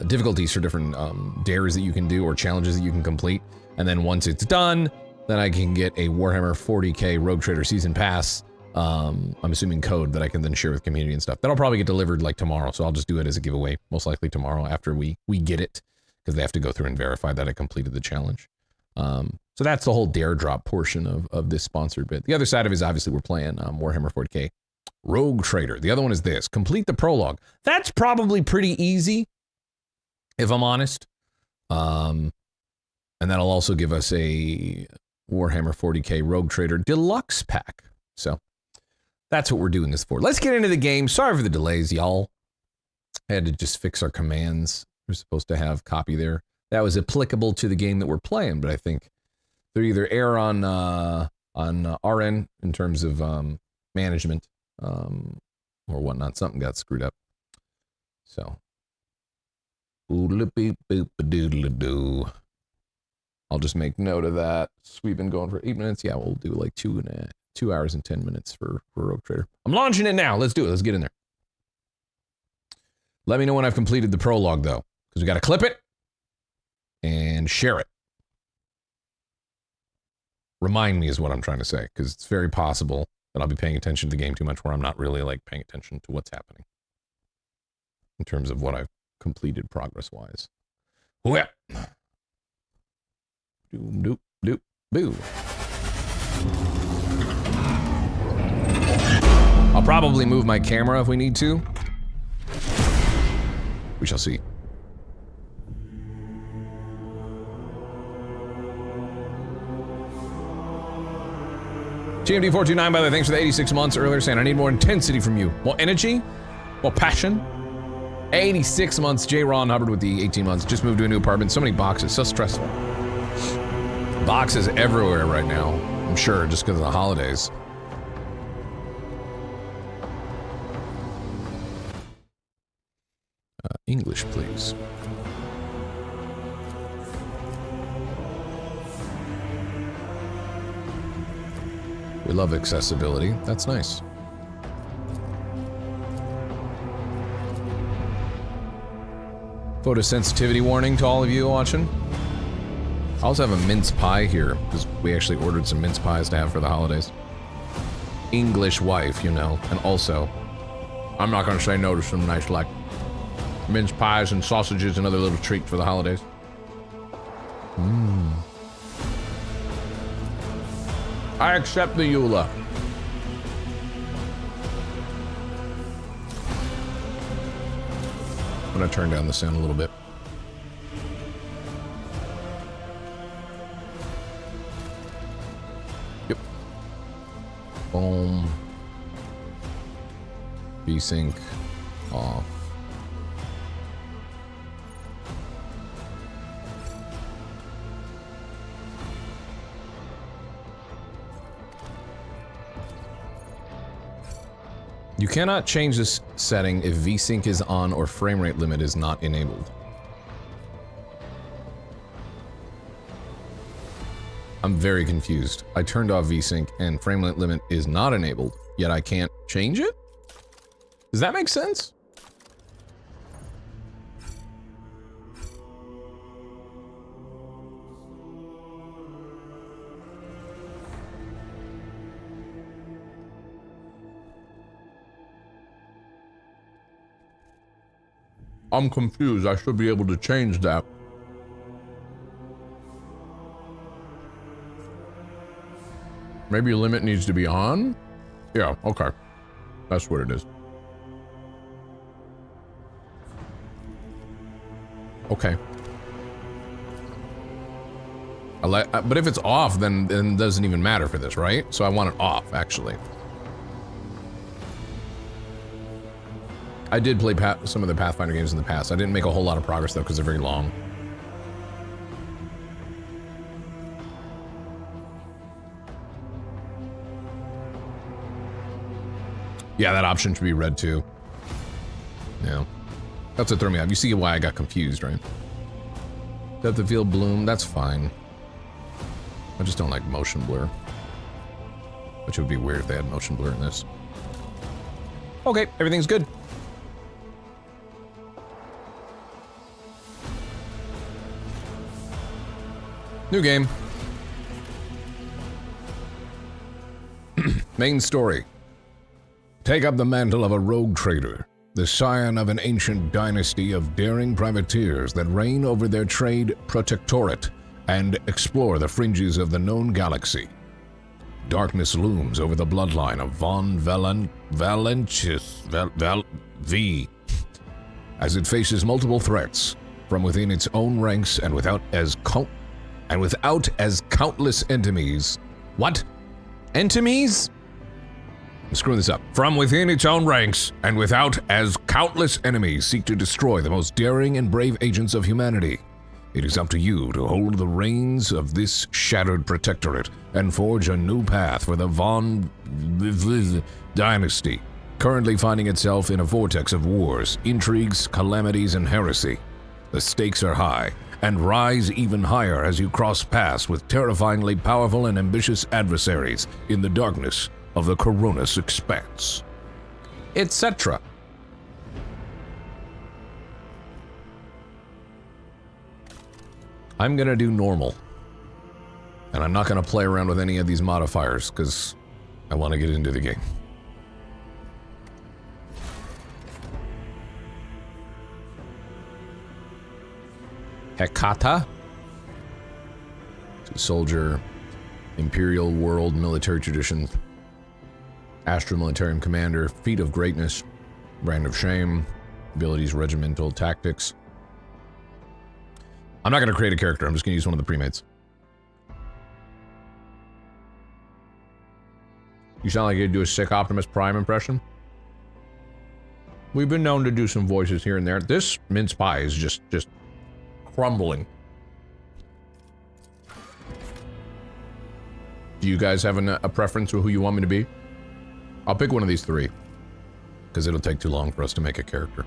difficulties for different dares that you can do or challenges that you can complete. And then once it's done, then I can get a Warhammer 40K Rogue Trader Season Pass. I'm assuming code that I can then share with community and stuff. That'll probably get delivered like tomorrow, so I'll just do it as a giveaway, most likely tomorrow after we get it, because they have to go through and verify that I completed the challenge. So that's the whole Dare Drop portion of this sponsored bit. The other side of it is obviously we're playing Warhammer 40K Rogue Trader. The other one is this, complete the prologue. That's probably pretty easy, if I'm honest. And that'll also give us a Warhammer 40K Rogue Trader Deluxe pack. So that's what we're doing this for. Let's get into the game. Sorry for the delays, y'all. I had to just fix our commands. We're supposed to have copy there. That was applicable to the game that we're playing, but I think they're either error on our end in terms of management or whatnot. Something got screwed up. So, oodle-beep-boop-a-doodle-doo. I'll just make note of that. We've been going for 8 minutes. Yeah, we'll do like 2 hours and 10 minutes for Rogue Trader. I'm launching it now. Let's do it. Let's get in there. Let me know when I've completed the prologue, though, because we got to clip it and share it. Remind me is what I'm trying to say, because it's very possible that I'll be paying attention to the game too much where I'm not really like paying attention to what's happening in terms of what I've completed progress-wise. Well, doom doop doop boo. I'll probably move my camera if we need to. We shall see. TMD429, by the way, thanks for the 86 months earlier, saying I need more intensity from you. More energy? More passion? 86 months, J. Ron Hubbard with the 18 months. Just moved to a new apartment. So many boxes, so stressful. Boxes everywhere right now. I'm sure, just because of the holidays. English, please. We love accessibility. That's nice. Photosensitivity warning to all of you watching. I also have a mince pie here, because we actually ordered some mince pies to have for the holidays. English wife, you know, and also, I'm not going to say no to some nice, like, mince pies and sausages and other little treats for the holidays. I accept the EULA. I'm gonna turn down the sound a little bit. Boom. VSync off. You cannot change this setting if VSync is on or frame rate limit is not enabled. I'm very confused. I turned off VSync and frame rate limit is not enabled, yet I can't change it? Does that make sense? I'm confused. I should be able to change that. Maybe limit needs to be on? Yeah, okay. That's what it is. Okay. But if it's off, then it doesn't even matter for this, right? So I want it off, actually. I did play some of the Pathfinder games in the past. I didn't make a whole lot of progress, though, because they're very long. Yeah, that option should be red, too. Yeah. That's what threw me off. You see why I got confused, right? Depth of field bloom, that's fine. I just don't like motion blur. Which would be weird if they had motion blur in this. Okay, everything's good. New game. Main story. Take up the mantle of a rogue trader, the scion of an ancient dynasty of daring privateers that reign over their trade protectorate and explore the fringes of the known galaxy. Darkness looms over the bloodline of von V as it faces multiple threats from within its own ranks and without as countless enemies. What? Enemies? I'm screwing this up. From within its own ranks and without as countless enemies seek to destroy the most daring and brave agents of humanity. It is up to you to hold the reins of this shattered protectorate and forge a new path for the Von dynasty, currently finding itself in a vortex of wars, intrigues, calamities, and heresy. The stakes are high, and rise even higher as you cross paths with terrifyingly powerful and ambitious adversaries in the darkness of the Coronis expanse, etc. I'm gonna do normal, and I'm not gonna play around with any of these modifiers because I want to get into the game. Hecata, soldier, Imperial World Military Tradition, Astro Militarium Commander, Feat of Greatness, Brand of Shame, Abilities Regimental Tactics. I'm not going to create a character, I'm just going to use one of the premates. You sound like you'd do a sick Optimus Prime impression. We've been known to do some voices here and there. This mince pie is just crumbling. Do you guys have a preference for who you want me to be? I'll pick one of these three, because it'll take too long for us to make a character.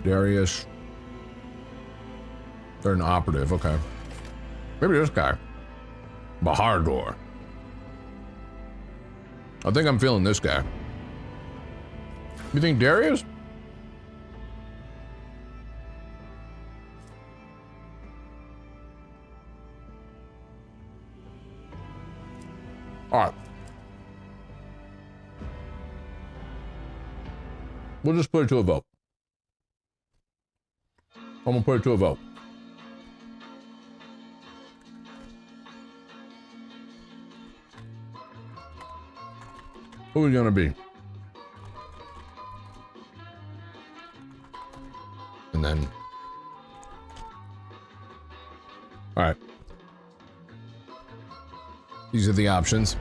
Darius. They're an operative, okay. Maybe this guy. Bahardor. I think I'm feeling this guy. You think Darius? Alright. We'll just put it to a vote. I'm gonna put it to a vote. Who are we gonna be? And then Alright. These are the options.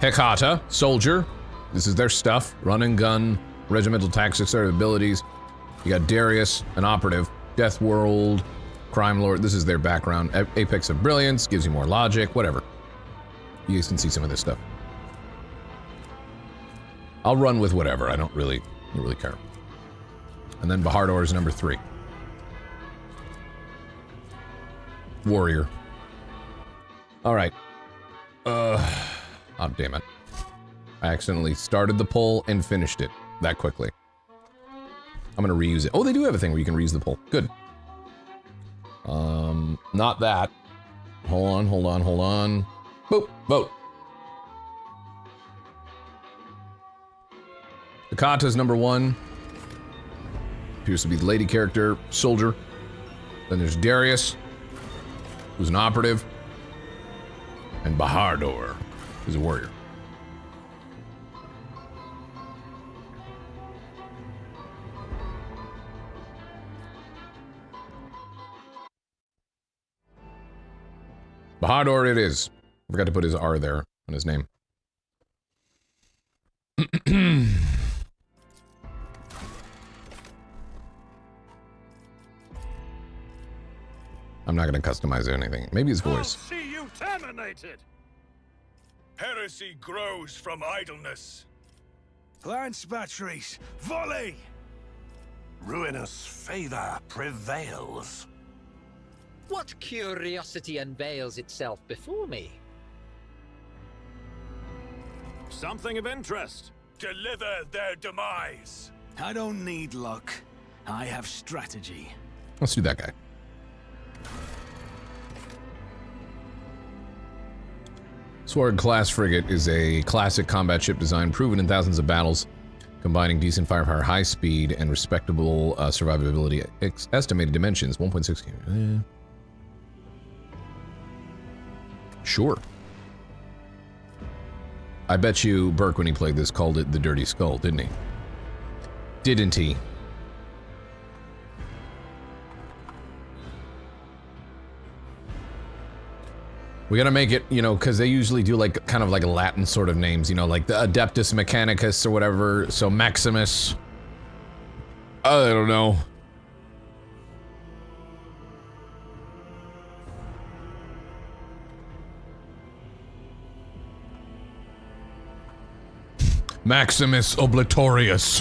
Hecata, soldier. This is their stuff. Run and gun, regimental tactics, abilities. You got Darius, an operative. Death World, crime lord. This is their background. Apex of brilliance, gives you more logic, whatever. You guys can see some of this stuff. I'll run with whatever. I don't really care. And then Bahardor is number 3. Warrior. Alright. Oh, damn it. I accidentally started the poll and finished it that quickly. I'm gonna reuse it. Oh, they do have a thing where you can reuse the poll. Good. Not that. Hold on. Boop, vote. Hecata's number 1. Appears to be the lady character, soldier. Then there's Darius, who's an operative. And Bahardor, who's a warrior. Bahardor it is. Forgot to put his R there on his name. I'm not going to customize anything. Maybe his voice. I'll see you terminated. Heresy grows from idleness. Lance batteries, volley! Ruinous favor prevails. What curiosity unveils itself before me? Something of interest. Deliver their demise. I don't need luck. I have strategy. Let's do that guy. Sword class frigate is a classic combat ship design proven in thousands of battles, combining decent firepower, high speed, and respectable survivability. Estimated dimensions 1.6. Sure. I bet you Burke, when he played this, called it the Dirty Skull, didn't he? Didn't he? We gotta make it, you know, because they usually do like kind of like Latin sort of names, you know, like the Adeptus Mechanicus or whatever. So Maximus. I don't know. Maximus Oblitorius.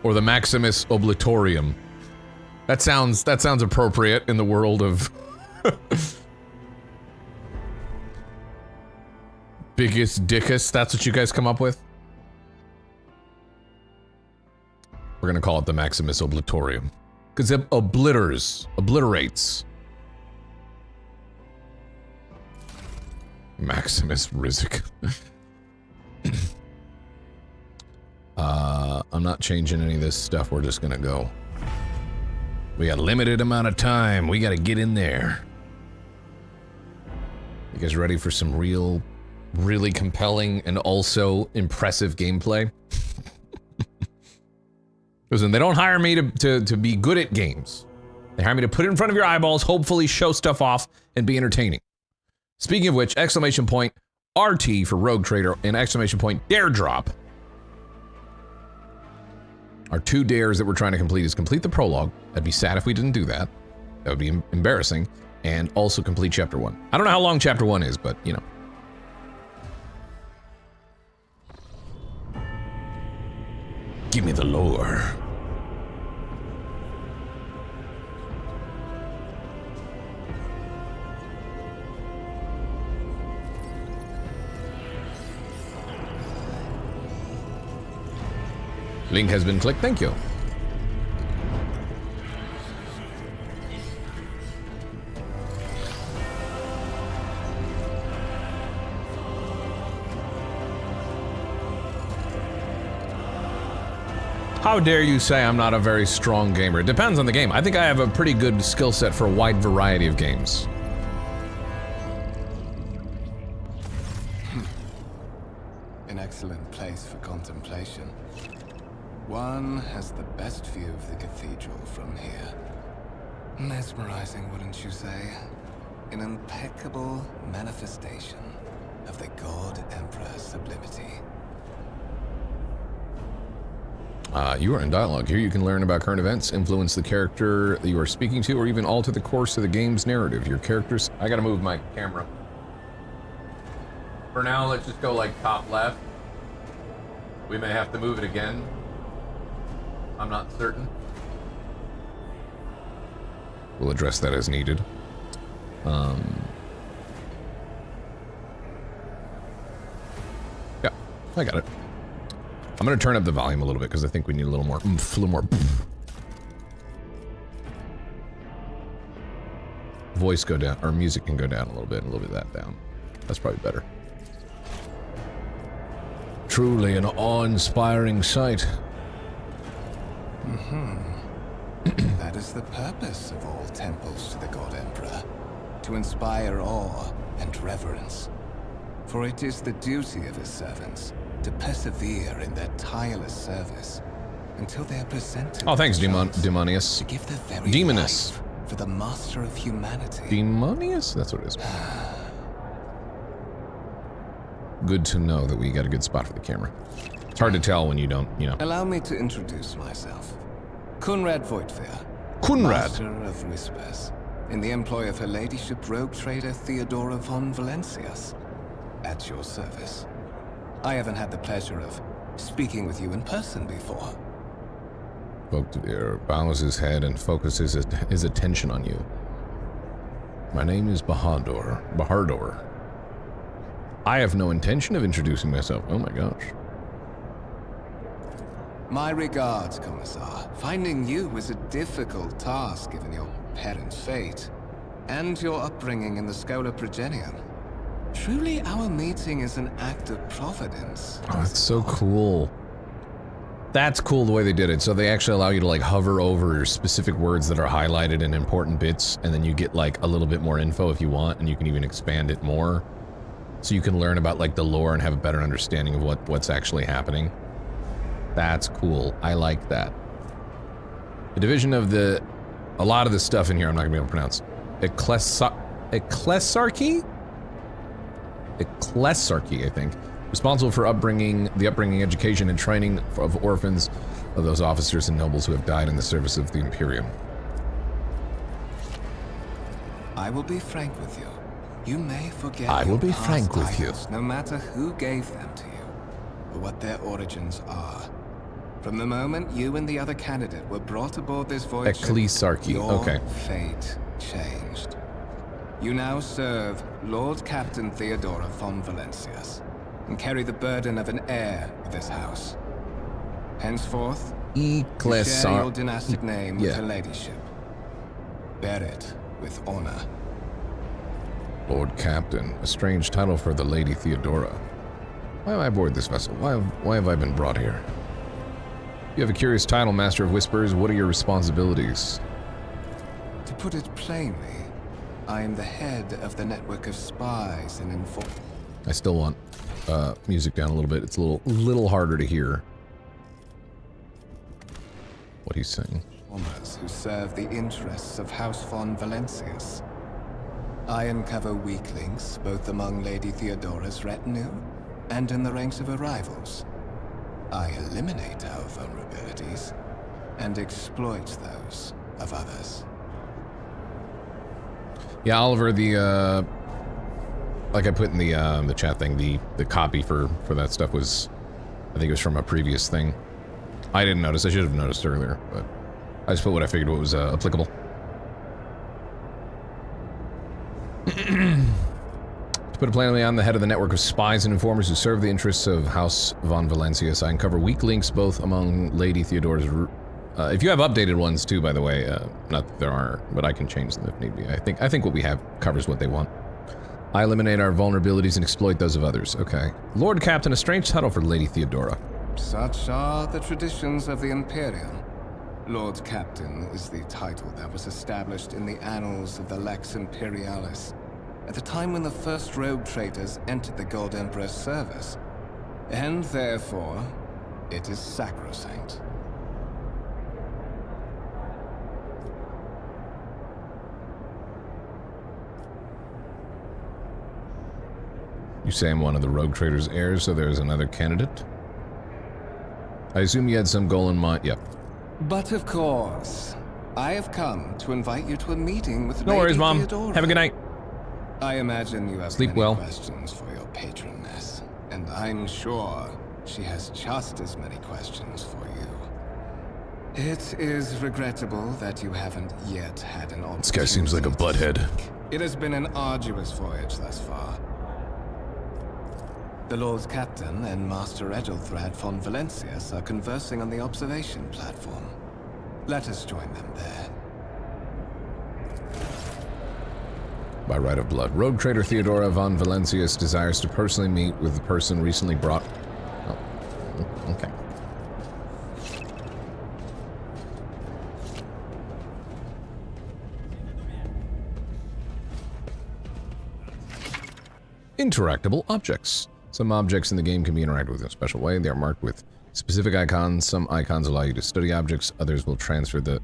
Or the Maximus Oblitorium. That sounds appropriate in the world of biggest dickus. That's what you guys come up with? We're gonna call it the Maximus Oblitorium. Because it obliterates. Maximus Rizzik. I'm not changing any of this stuff, we're just gonna go. We got a limited amount of time, we gotta get in there. You guys ready for some really compelling and also impressive gameplay? Listen, they don't hire me to be good at games. They hire me to put it in front of your eyeballs, hopefully show stuff off, and be entertaining. Speaking of which, exclamation point RT for Rogue Trader and exclamation point Dare Drop. Our 2 dares that we're trying to complete is complete the prologue. I'd be sad if we didn't do that. That would be embarrassing. And also complete chapter 1. I don't know how long chapter 1 is, but you know. Give me the lore. Link has been clicked, thank you. How dare you say I'm not a very strong gamer? It depends on the game. I think I have a pretty good skill set for a wide variety of games. An excellent place for contemplation. One has the best view of the cathedral from here. Mesmerizing, wouldn't you say? An impeccable manifestation of the God Emperor's sublimity. You are in dialogue. Here you can learn about current events, influence the character that you are speaking to, or even alter the course of the game's narrative. Your characters... I gotta move my camera. For now, let's just go like top left. We may have to move it again. I'm not certain. We'll address that as needed. Yeah, I got it. I'm gonna turn up the volume a little bit because I think we need a little more oomph, a little more voice go down, or music can go down a little bit of that down. That's probably better. Truly an awe-inspiring sight. That is the purpose of all temples to the God Emperor, to inspire awe and reverence. For it is the duty of his servants to persevere in their tireless service until they are presented. Oh, thanks, with the chance Demonius. to give their very Demonus. life for the master of humanity. Demonius? That's what it is. Good to know that we got a good spot for the camera. It's hard to tell when you don't, you know. Allow me to introduce myself. Kunrad Voigtveer. Kunrad. Master of Whispers, in the employ of Her Ladyship Rogue Trader Theodora von Valencias. At your service. I haven't had the pleasure of speaking with you in person before. Voigtveer bows his head and focuses his attention on you. My name is Bahardor. I have no intention of introducing myself. Oh my gosh. My regards, Commissar. Finding you was a difficult task given your parents' fate and your upbringing in the Schola Progenium. Truly, our meeting is an act of providence. Oh, that's so cool. That's cool the way they did it. So they actually allow you to like hover over specific words that are highlighted in important bits, and then you get like a little bit more info if you want, and you can even expand it more. So you can learn about like the lore and have a better understanding of what's actually happening. That's cool. I like that. The division of a lot of the stuff in here I'm not gonna be able to pronounce. Ecclesiarchy, I think. Responsible for the upbringing, education, and training of orphans of those officers and nobles who have died in the service of the Imperium. I will be frank with you. You may forget I will be past frank with you. titles, no matter who gave them to you, or what their origins are. From the moment you and the other candidate were brought aboard this voyage, Ecclesiarchy, your okay. fate changed. You now serve Lord Captain Theodora von Valencias, and carry the burden of an heir of this house. Henceforth, you share your dynastic name with Her Ladyship. Bear it with honor. Lord Captain, a strange title for the Lady Theodora. Why am I aboard this vessel? Why have I been brought here? You have a curious title, Master of Whispers. What are your responsibilities? To put it plainly, I am the head of the network of spies and informers. I still want music down a little bit. It's a little harder to hear what he's saying. Who serve the interests of House von Valencias. I uncover weak links both among Lady Theodora's retinue and in the ranks of her rivals. I eliminate our vulnerabilities and exploit those of others. Yeah, Oliver, like I put in the chat thing, the copy for that stuff was, I think it was from a previous thing. I didn't notice. I should have noticed earlier, but I just put what I figured was applicable. To put it plainly, I'm the head of the network of spies and informers who serve the interests of House von Valencias. I uncover weak links both among Lady Theodora's... if you have updated ones too, by the way, not that there are, but I can change them if need be. I think what we have covers what they want. I eliminate our vulnerabilities and exploit those of others. Okay. Lord Captain, a strange title for Lady Theodora. Such are the traditions of the Imperium. Lord Captain is the title that was established in the annals of the Lex Imperialis at the time when the first rogue traders entered the God Emperor's service, and therefore, it is sacrosanct. You say I'm one of the rogue trader's heirs, so there's another candidate? I assume you had some goal in mind. Yep. But of course, I have come to invite you to a meeting with No worries, Lady Mom. Theodora. Have a good night. I imagine you have Sleep many well. questions for your patroness, and I'm sure she has just as many questions for you. It is regrettable that you haven't yet had an opportunity. This guy seems like a butthead. It has been an arduous voyage thus far. The Lord Captain and Master Edelthrad von Valencius are conversing on the observation platform. Let us join them there. By right of blood. Rogue trader Theodora von Valencius desires to personally meet with the person recently brought... Oh, okay. Interactable objects. Some objects in the game can be interacted with in a special way. They are marked with specific icons. Some icons allow you to study objects. Others will transfer the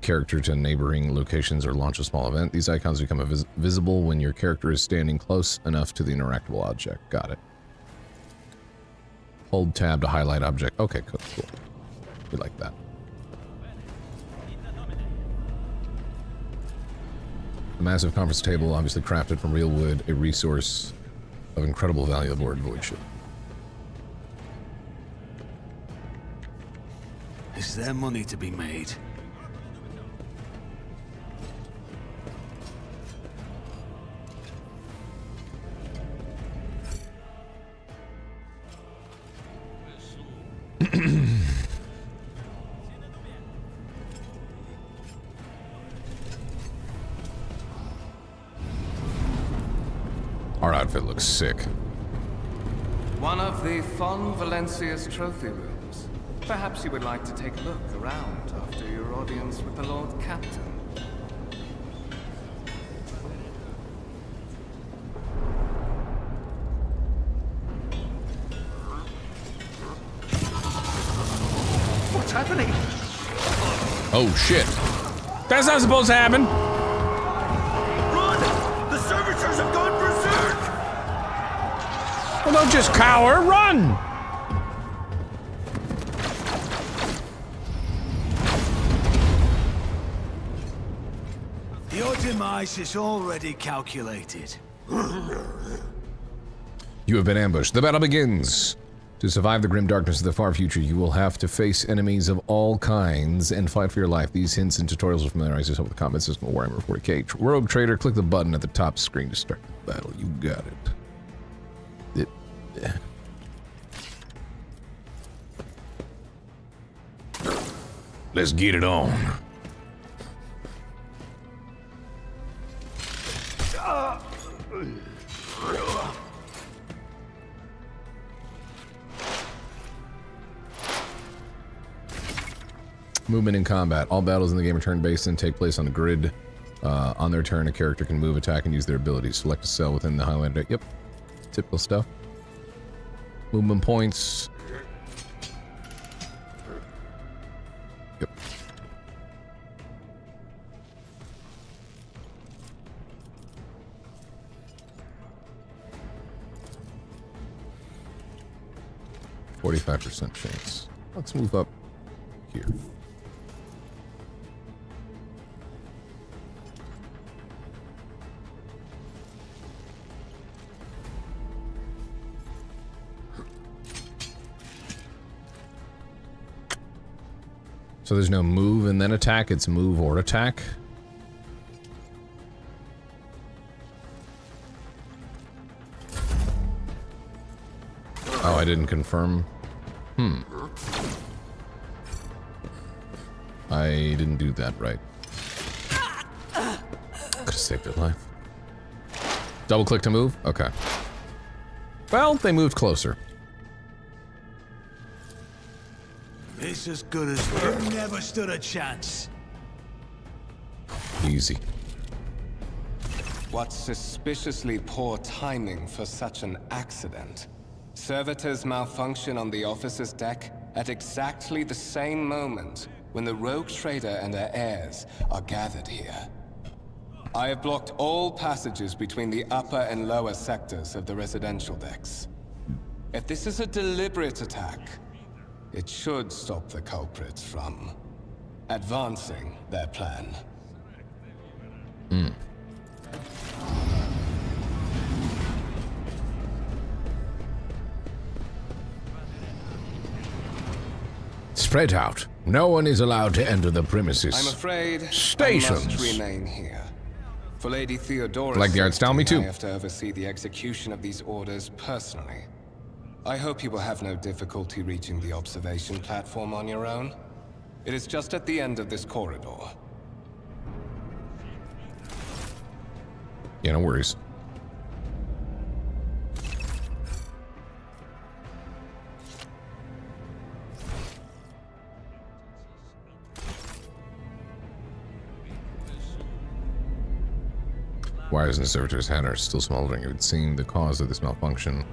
character to neighboring locations or launch a small event. These icons become visible when your character is standing close enough to the interactable object. Got it. Hold tab to highlight object. Okay, cool. We like that. A massive conference table, obviously crafted from real wood, a resource of incredible value aboard Void Ship. Is there money to be made? Our outfit looks sick. One of the von Valencius trophy rooms. Perhaps you would like to take a look around after your audience with the Lord Captain. What's happening? Oh shit. That's not supposed to happen. Run! The servitors have gone berserk! Well, don't just cower, run! Your demise is already calculated. You have been ambushed. The battle begins. To survive the grim darkness of the far future, you will have to face enemies of all kinds and fight for your life. These hints and tutorials will familiarize yourself with the combat system of Warhammer 40K. Rogue Trader, click the button at the top screen to start the battle. You got it. Let's get it on. Movement in combat. All battles in the game are turn-based and take place on a grid. On their turn, a character can move, attack, and use their abilities. Select a cell within the highlighted. Yep. Typical stuff. Movement points. Yep. %45 chance. Let's move up here. So there's no move and then attack, it's move or attack. Oh, I didn't confirm. I didn't do that right. Could have saved their life. Double click to move? Okay. Well, they moved closer. It's as good as you never stood a chance. Easy. What suspiciously poor timing for such an accident. Servitors malfunction on the officer's deck at exactly the same moment when the rogue trader and her heirs are gathered here. I have blocked all passages between the upper and lower sectors of the residential decks. If this is a deliberate attack, it should stop the culprits from advancing their plan. Spread out. No one is allowed to enter the premises. I'm afraid Stations. I must remain here. For Lady Theodora's Like the art style, me safety, too. I have to oversee the execution of these orders personally. I hope you will have no difficulty reaching the observation platform on your own. It is just at the end of this corridor. Yeah, no worries. Wires in the servitor's head are still smoldering. It would seem the cause of this malfunction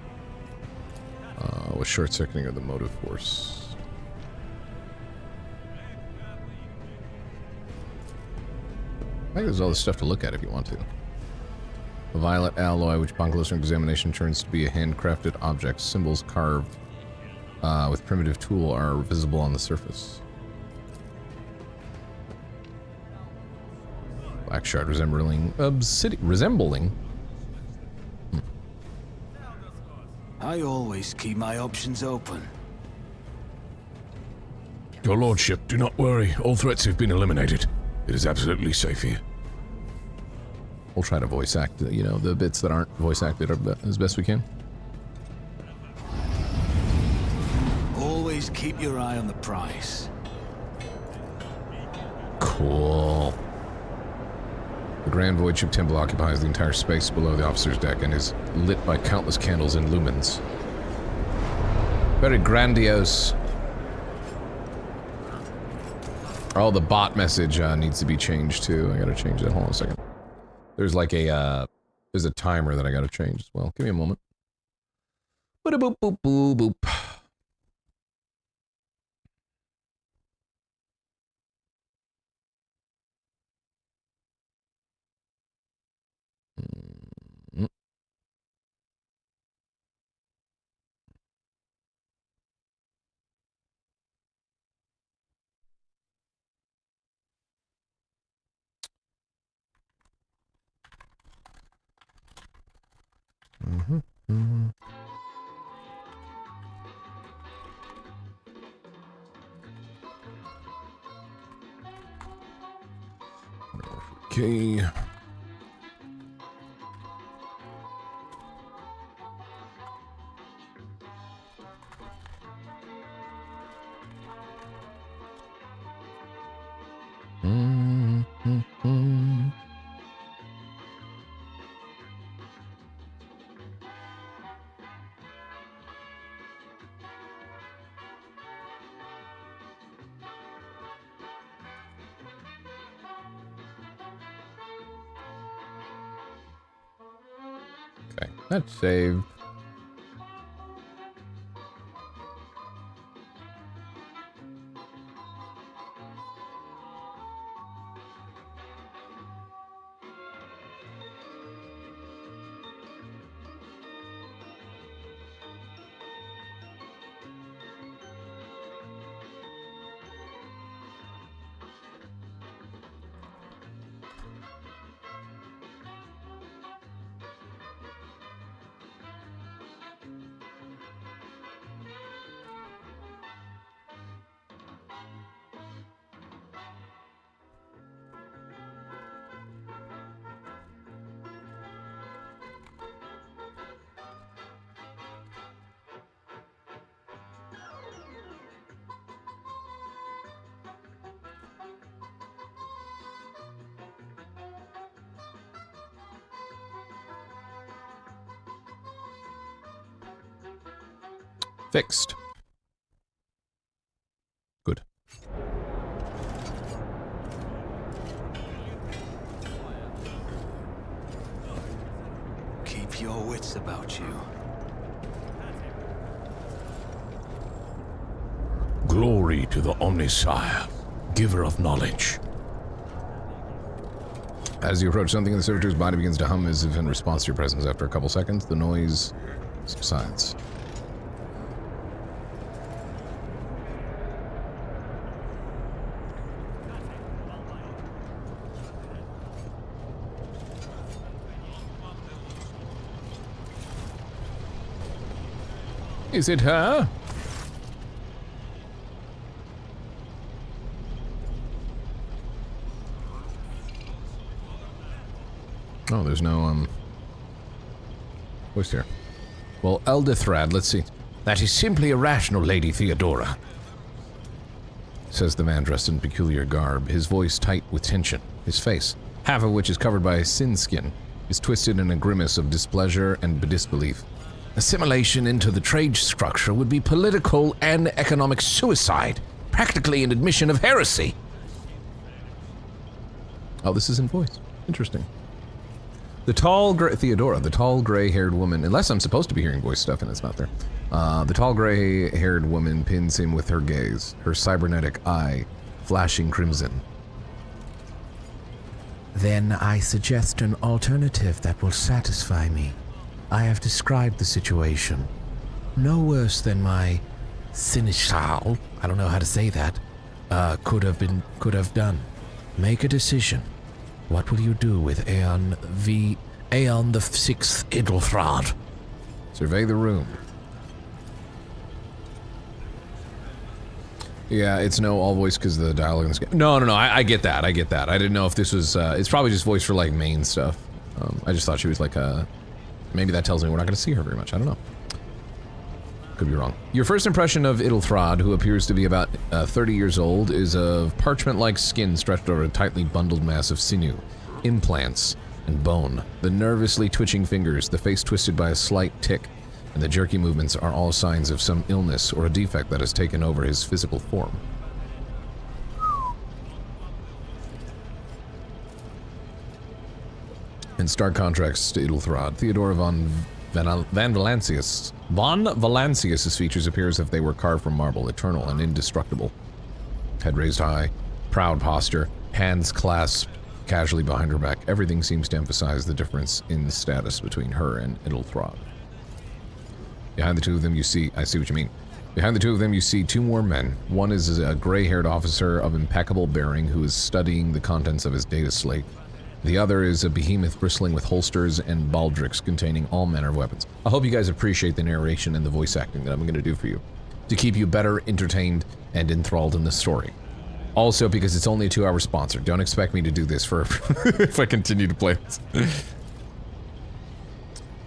was short-circuiting of the motive force. I think there's all this stuff to look at if you want to. A violet alloy, which upon closer examination turns to be a handcrafted object. Symbols carved with primitive tool are visible on the surface. Black shard resembling obsidian. I always keep my options open. Your lordship, do not worry. All threats have been eliminated. It is absolutely safe here. We'll try to voice act, you know, the bits that aren't voice acted as best we can. Always keep your eye on the prize. Cool. The Grand Void Ship Temple occupies the entire space below the officer's deck and is lit by countless candles and lumens. Very grandiose. Oh, the bot message needs to be changed too. I gotta change that. Hold on a second. There's like a, there's a timer that I gotta change as well. Give me a moment. Boop, boop, boop, boop, boop. Okay. Okay, that's saved. Fixed. Good. Keep your wits about you. Glory to the Omnisire, giver of knowledge. As you approach, something in the servitor's body begins to hum as if in response to your presence. After a couple seconds, the noise subsides. Is it her? Oh, there's no, voice here. Well, Elder Thrad, let's see. That is simply irrational, Lady Theodora, says the man dressed in peculiar garb, his voice tight with tension. His face, half of which is covered by sin skin, is twisted in a grimace of displeasure and disbelief. Assimilation into the trade structure would be political and economic suicide, practically an admission of heresy. Oh, this is in voice. Interesting. The tall, Theodora, the tall, gray-haired woman, unless I'm supposed to be hearing voice stuff and it's not there. The tall, gray-haired woman pins him with her gaze, her cybernetic eye flashing crimson. Then I suggest an alternative that will satisfy me. I have described the situation. No worse than my seneschal, I don't know how to say that, could have done. Make a decision. What will you do with Aeon the 6th Idlethrod? Survey the room. Yeah, it's no all voice because the dialogue in this game. No, I get that. I didn't know if this was, it's probably just voice for like main stuff. I just thought she was like maybe that tells me we're not going to see her very much. I don't know. Could be wrong. Your first impression of Idlethrod, who appears to be about 30 years old, is of parchment-like skin stretched over a tightly bundled mass of sinew, implants, and bone. The nervously twitching fingers, the face twisted by a slight tic, and the jerky movements are all signs of some illness or a defect that has taken over his physical form. In stark contrast to Idlethrod, Theodora von Valancius's features appear as if they were carved from marble, eternal and indestructible. Head raised high, proud posture, hands clasped casually behind her back. Everything seems to emphasize the difference in status between her and Idlethrod. Behind the two of them you see, I see what you mean. Behind the two of them you see two more men. One is a gray-haired officer of impeccable bearing who is studying the contents of his data slate. The other is a behemoth bristling with holsters and baldricks containing all manner of weapons. I hope you guys appreciate the narration and the voice acting that I'm going to do for you, to keep you better entertained and enthralled in the story. Also, because it's only a 2-hour sponsor, don't expect me to do this for if I continue to play this.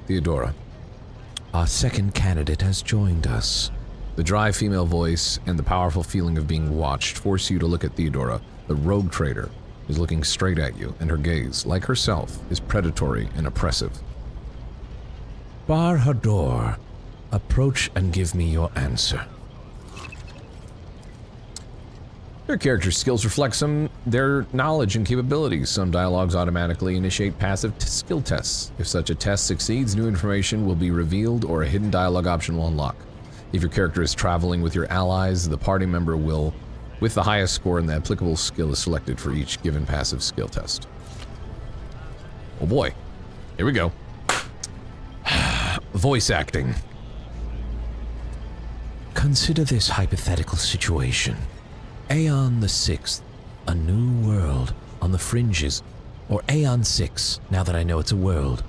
Theodora, our second candidate has joined us. The dry female voice and the powerful feeling of being watched force you to look at Theodora, the rogue trader, is looking straight at you, and her gaze, like herself, is predatory and oppressive. Bar Hador, approach and give me your answer. Your character's skills reflect their knowledge and capabilities. Some dialogues automatically initiate passive skill tests. If such a test succeeds, new information will be revealed or a hidden dialogue option will unlock. If your character is traveling with your allies, the party member will with the highest score and the applicable skill is selected for each given passive skill test. Oh boy. Here we go. Voice acting. Consider this hypothetical situation. Aeon the 6th, a new world on the fringes, or Aeon 6, now that I know it's a world,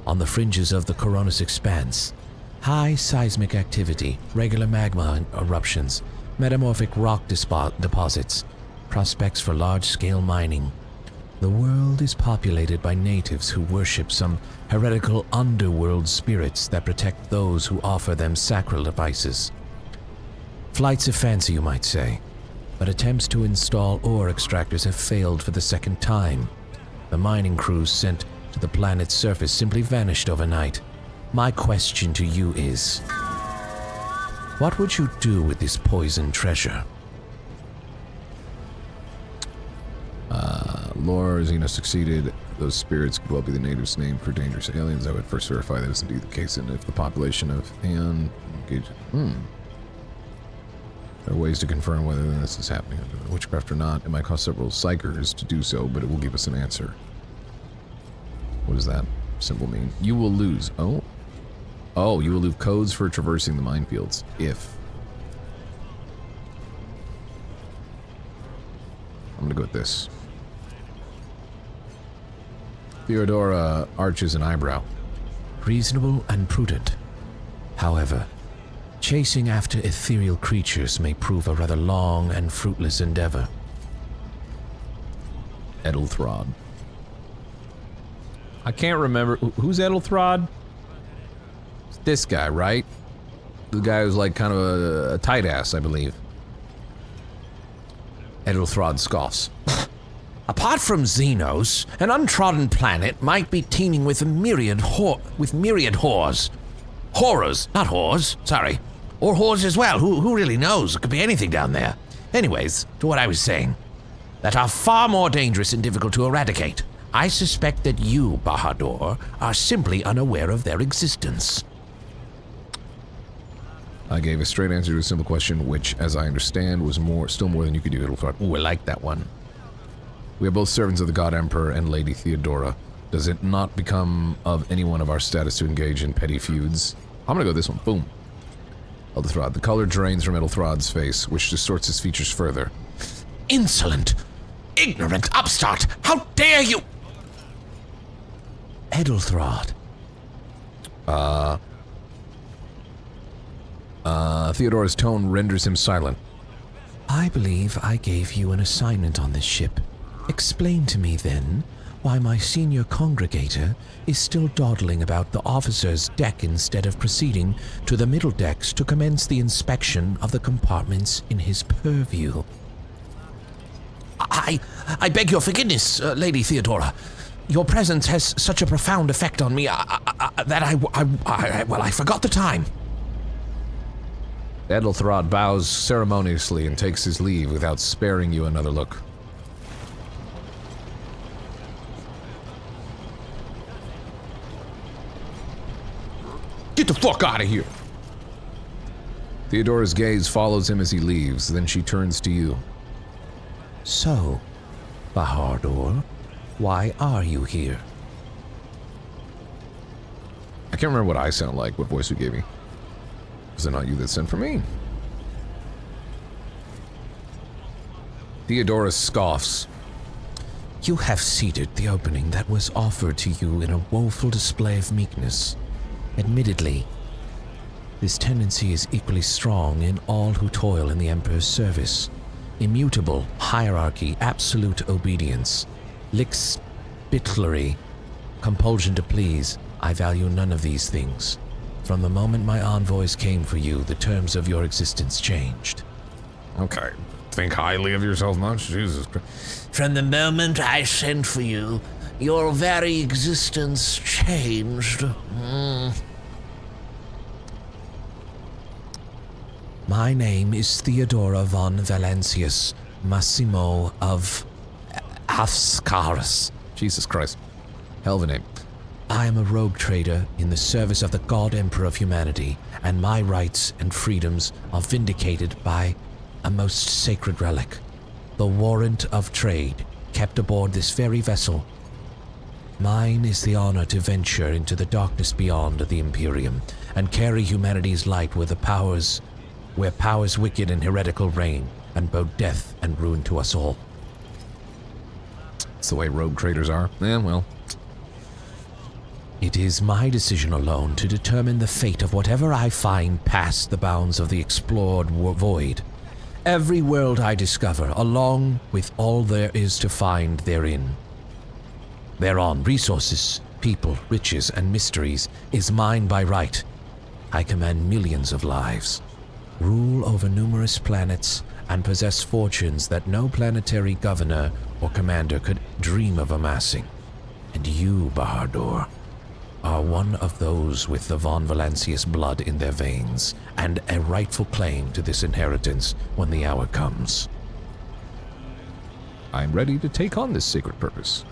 on the fringes of the Coronis Expanse. High seismic activity, regular magma eruptions, metamorphic rock deposits, prospects for large-scale mining. The world is populated by natives who worship some heretical underworld spirits that protect those who offer them sacrifices. Flights of fancy, you might say, but attempts to install ore extractors have failed for the second time. The mining crews sent to the planet's surface simply vanished overnight. My question to you is, what would you do with this poisoned treasure? Lore, Xena succeeded. Those spirits could well be the natives' name for dangerous aliens. I would first verify that is indeed the case, and if the population of Aeon engaged... There are ways to confirm whether this is happening under witchcraft or not. It might cost several psychers to do so, but it will give us an answer. What does that symbol mean? You will lose. Oh. Oh, you will lose codes for traversing the minefields. If. I'm gonna go with this. Theodora arches an eyebrow. Reasonable and prudent. However, chasing after ethereal creatures may prove a rather long and fruitless endeavor. Edelthrod. I can't remember. Who's Edelthrod? It's this guy, right? The guy who's like kind of a tight ass, I believe. Edelthrod scoffs. Apart from Xenos, an untrodden planet might be teeming with myriad whores. Horrors, not whores, sorry. Or whores as well, who really knows? It could be anything down there. Anyways, to what I was saying. That are far more dangerous and difficult to eradicate. I suspect that you, Bahadur, are simply unaware of their existence. I gave a straight answer to a simple question, which, as I understand, was still more than you could do, Edelthrod. Ooh, I like that one. We are both servants of the God Emperor and Lady Theodora. Does it not become of anyone of our status to engage in petty feuds? I'm gonna go this one. Boom. Edelthrod. The color drains from Edelthrod's face, which distorts his features further. Insolent! Ignorant upstart! How dare you! Edelthrod. Theodora's tone renders him silent. I believe I gave you an assignment on this ship. Explain to me, then, why my senior congregator is still dawdling about the officer's deck instead of proceeding to the middle decks to commence the inspection of the compartments in his purview. I beg your forgiveness, Lady Theodora. Your presence has such a profound effect on me that I forgot the time. Edelthrod bows ceremoniously and takes his leave without sparing you another look. Get the fuck out of here! Theodora's gaze follows him as he leaves, then she turns to you. So, Bahadur, why are you here? I can't remember what I sound like, what voice you gave me. Was it not you that sent for me? Theodora scoffs. You have ceded the opening that was offered to you in a woeful display of meekness. Admittedly, this tendency is equally strong in all who toil in the Emperor's service. Immutable hierarchy, absolute obedience, lickspittlery, compulsion to please. I value none of these things. From the moment my envoys came for you, the terms of your existence changed. Okay. Think highly of yourself much? Jesus Christ. From the moment I sent for you, your very existence changed. My name is Theodora von Valancius, Massimo of Ascaris. Jesus Christ. Hell of a name. I am a rogue trader in the service of the God Emperor of humanity, and my rights and freedoms are vindicated by a most sacred relic, the warrant of trade, kept aboard this very vessel. Mine is the honor to venture into the darkness beyond the Imperium, and carry humanity's light where powers wicked and heretical reign, and both death and ruin to us all. It's the way rogue traders are. Yeah, well. It is my decision alone to determine the fate of whatever I find past the bounds of the explored void. Every world I discover, along with all there is to find therein. Thereon, resources, people, riches, and mysteries, is mine by right. I command millions of lives, rule over numerous planets, and possess fortunes that no planetary governor or commander could dream of amassing. And you, Bahadur, are one of those with the von Valancius blood in their veins, and a rightful claim to this inheritance when the hour comes. I'm ready to take on this sacred purpose.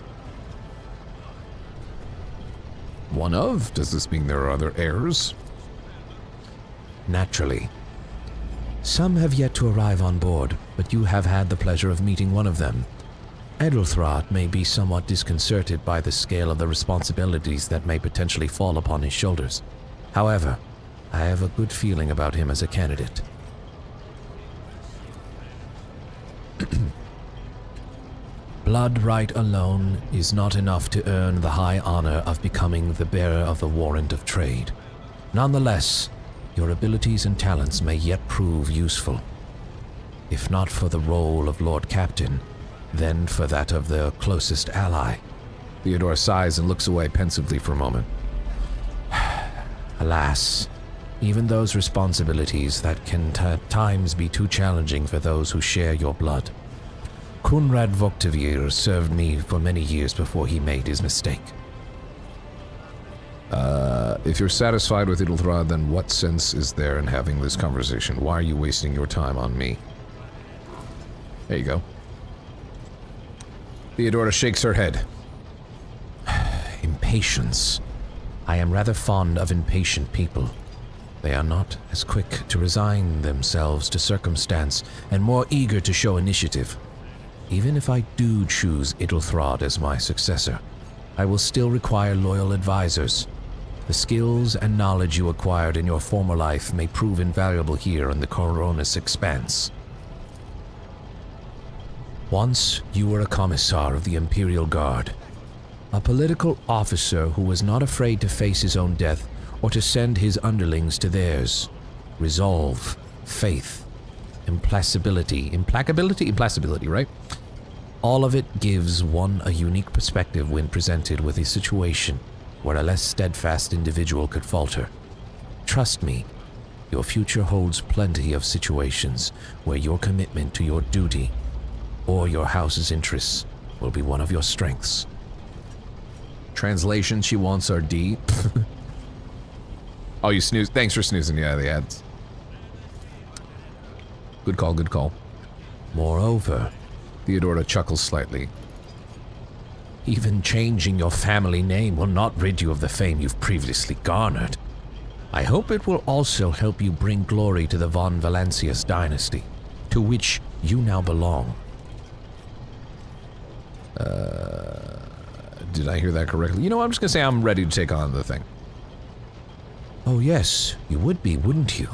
One of? Does this mean there are other heirs? Naturally. Some have yet to arrive on board, but you have had the pleasure of meeting one of them. Edelthrod may be somewhat disconcerted by the scale of the responsibilities that may potentially fall upon his shoulders. However, I have a good feeling about him as a candidate. Blood right alone is not enough to earn the high honor of becoming the bearer of the warrant of trade. Nonetheless, your abilities and talents may yet prove useful. If not for the role of Lord Captain, then for that of their closest ally. Theodora sighs and looks away pensively for a moment. Alas, even those responsibilities that can at times be too challenging for those who share your blood. Kunrad Voktavir served me for many years before he made his mistake. If you're satisfied with Idelthrod, then what sense is there in having this conversation? Why are you wasting your time on me? There you go. Theodora shakes her head. Impatience. I am rather fond of impatient people. They are not as quick to resign themselves to circumstance and more eager to show initiative. Even if I do choose Idelthrod as my successor, I will still require loyal advisors. The skills and knowledge you acquired in your former life may prove invaluable here in the Coronis Expanse. Once you were a commissar of the Imperial Guard, a political officer who was not afraid to face his own death or to send his underlings to theirs. Resolve, faith, implacability, right? All of it gives one a unique perspective when presented with a situation where a less steadfast individual could falter. Trust me, your future holds plenty of situations where your commitment to your duty or your house's interests will be one of your strengths. Translation, she wants our D. Oh, you snooze. Thanks for snoozing. Yeah, the ads. Good call, good call. Moreover, Theodora chuckles slightly. Even changing your family name will not rid you of the fame you've previously garnered. I hope it will also help you bring glory to the von Valancius dynasty, to which you now belong. Did I hear that correctly? You know, I'm just gonna say I'm ready to take on the thing. Oh yes, you would be, wouldn't you?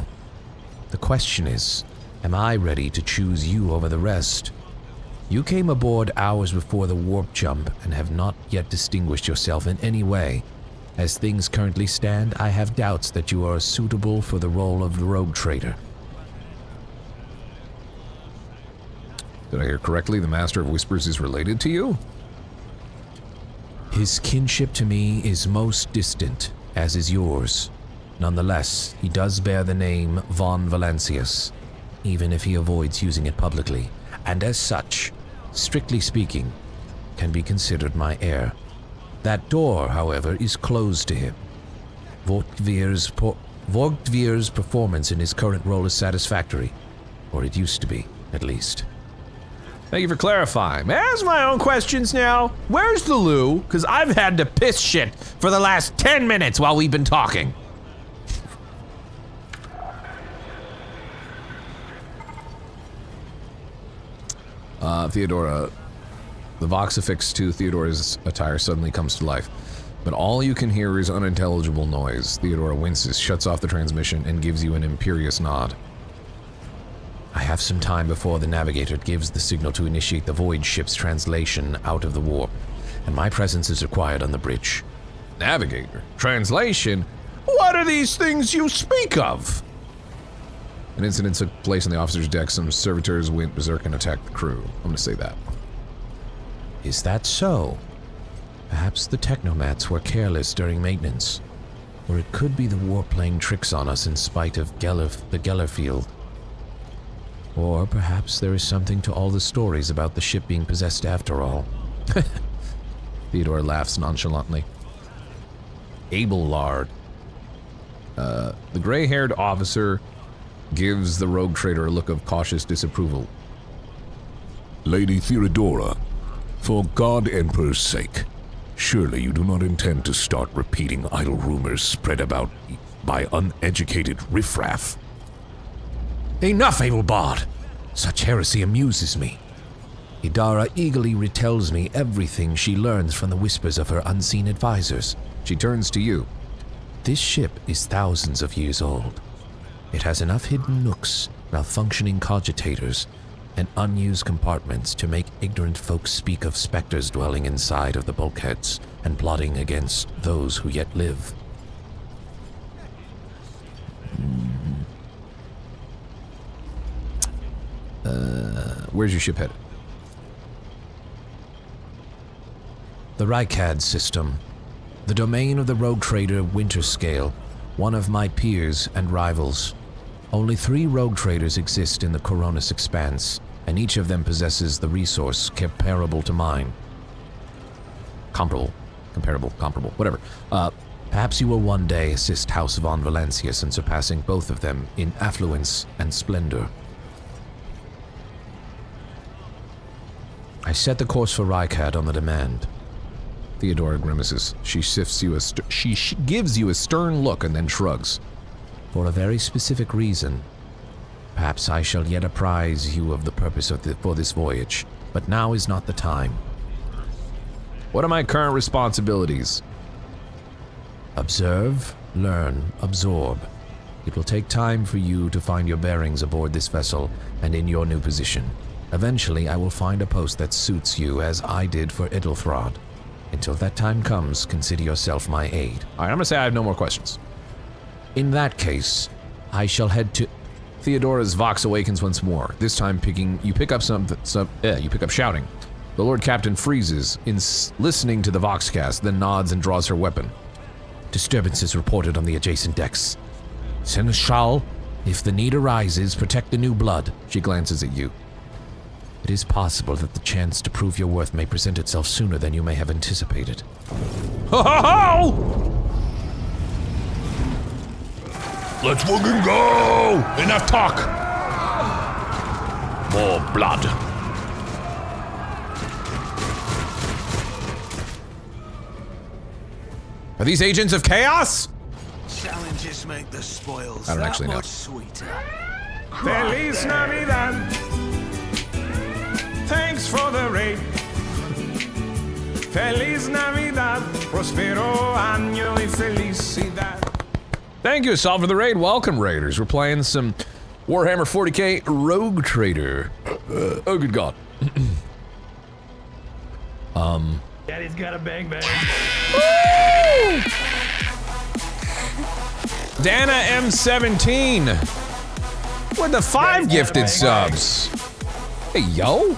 The question is, am I ready to choose you over the rest? You came aboard hours before the warp jump and have not yet distinguished yourself in any way. As things currently stand, I have doubts that you are suitable for the role of the rogue trader. Did I hear correctly? The Master of Whispers is related to you? His kinship to me is most distant, as is yours. Nonetheless, he does bear the name von Valancius, even if he avoids using it publicly, and as such, strictly speaking, can be considered my heir. That door, however, is closed to him. Vogtvir's performance in his current role is satisfactory, or it used to be, at least. Thank you for clarifying. May I ask my own questions now? Where's the loo? Because I've had to piss shit for the last 10 minutes while we've been talking. Theodora, the vox affix to Theodora's attire suddenly comes to life, but all you can hear is unintelligible noise. Theodora winces, shuts off the transmission, and gives you an imperious nod. I have some time before the navigator gives the signal to initiate the void ship's translation out of the warp, and my presence is required on the bridge. Navigator? Translation? What are these things you speak of? An incident took place on the officer's deck. Some servitors went berserk and attacked the crew. I'm gonna say that. Is that so? Perhaps the technomats were careless during maintenance, or it could be the warp playing tricks on us in spite of the Gellerfield. Or perhaps there is something to all the stories about the ship being possessed after all. Theodora laughs nonchalantly. Abelard. The gray-haired officer gives the rogue trader a look of cautious disapproval. Lady Theodora, for God Emperor's sake, surely you do not intend to start repeating idle rumors spread about by uneducated riffraff. Enough, Abelbard! Such heresy amuses me. Idara eagerly retells me everything she learns from the whispers of her unseen advisors. She turns to you. This ship is thousands of years old. It has enough hidden nooks, malfunctioning cogitators, and unused compartments to make ignorant folks speak of specters dwelling inside of the bulkheads and plotting against those who yet live. Where's your ship headed? The Rykad system. The domain of the rogue trader Winterscale, one of my peers and rivals. Only 3 rogue traders exist in the Coronis Expanse, and each of them possesses the resource comparable to mine. Comparable, whatever. Perhaps you will one day assist House von Valancius in surpassing both of them in affluence and splendor. I set the course for Rykad on the demand. Theodora grimaces. She gives you a stern look and then shrugs. For a very specific reason. Perhaps I shall yet apprise you of the purpose for this voyage, but now is not the time. What are my current responsibilities? Observe, learn, absorb. It will take time for you to find your bearings aboard this vessel and in your new position. Eventually, I will find a post that suits you as I did for Idelthrod. Until that time comes, consider yourself my aid. Alright, I'm gonna say I have no more questions. In that case, I shall head to... Theodora's vox awakens once more. This time you pick up shouting. The Lord Captain freezes, listening to the voxcast, then nods and draws her weapon. Disturbances reported on the adjacent decks. Seneschal, if the need arises, protect the new blood. She glances at you. It is possible that the chance to prove your worth may present itself sooner than you may have anticipated. Ho ho ho! Let's fucking go! Enough talk! More blood. Are these agents of chaos? Challenges make the spoils I don't actually know. much sweeter. Feliz Navidad. Thanks for the raid. Feliz Navidad. Prospero año y felicidad. Thank you, Assault, for the raid. Welcome, raiders. We're playing some Warhammer 40K Rogue Trader. Oh, good God. Daddy's got a bang bang. Woo! Dana M17 with the 5 gifted subs. Hey, yo.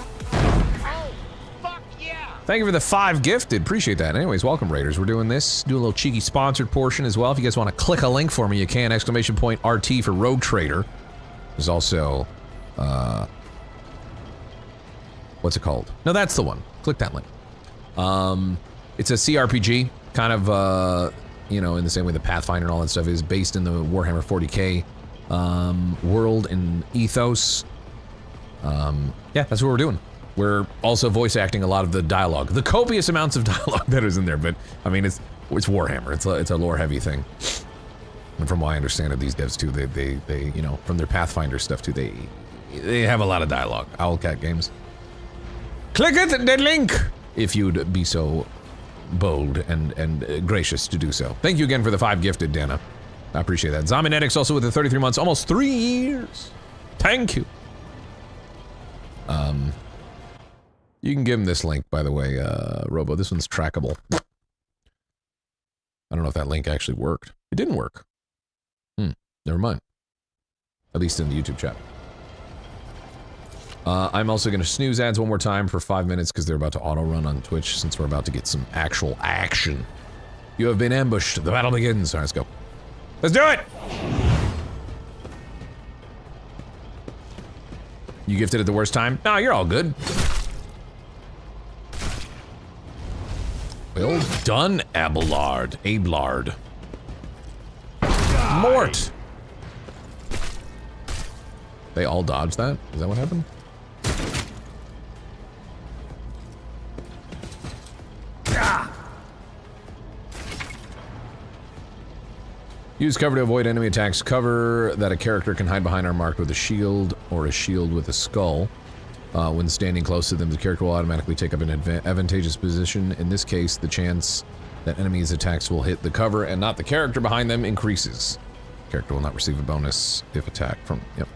Thank you for the 5 gifted. Appreciate that. Anyways, welcome, raiders. We're doing this. Do a little cheeky sponsored portion as well. If you guys want to click a link for me, you can. ! RT for Rogue Trader. There's also, what's it called? No, that's the one. Click that link. It's a CRPG, kind of, you know, in the same way the Pathfinder and all that stuff is, based in the Warhammer 40K world and ethos. Yeah, that's what we're doing. We're also voice acting a lot of the dialogue, the copious amounts of dialogue that is in there. But I mean, it's Warhammer. It's a lore heavy thing. And from what I understand of these devs too, they you know, from their Pathfinder stuff too, they have a lot of dialogue. Owlcat Games. Click it, the link, if you'd be so bold and gracious to do so. Thank you again for the 5 gifted, Dana. I appreciate that. Zombinetics also with the 33 months, almost 3 years. Thank you. You can give him this link, by the way, Robo. This one's trackable. I don't know if that link actually worked. It didn't work. Never mind. At least in the YouTube chat. I'm also going to snooze ads one more time for 5 minutes because they're about to auto-run on Twitch since we're about to get some actual action. You have been ambushed. The battle begins. All right, let's go. Let's do it! You gifted at the worst time? No, you're all good. Well done, Abelard. Mort! They all dodged that? Is that what happened? Use cover to avoid enemy attacks. Cover that a character can hide behind are marked with a shield or a shield with a skull. When standing close to them, the character will automatically take up an advantageous position. In this case, the chance that enemies' attacks will hit the cover and not the character behind them increases. Character will not receive a bonus if attacked from... Yep.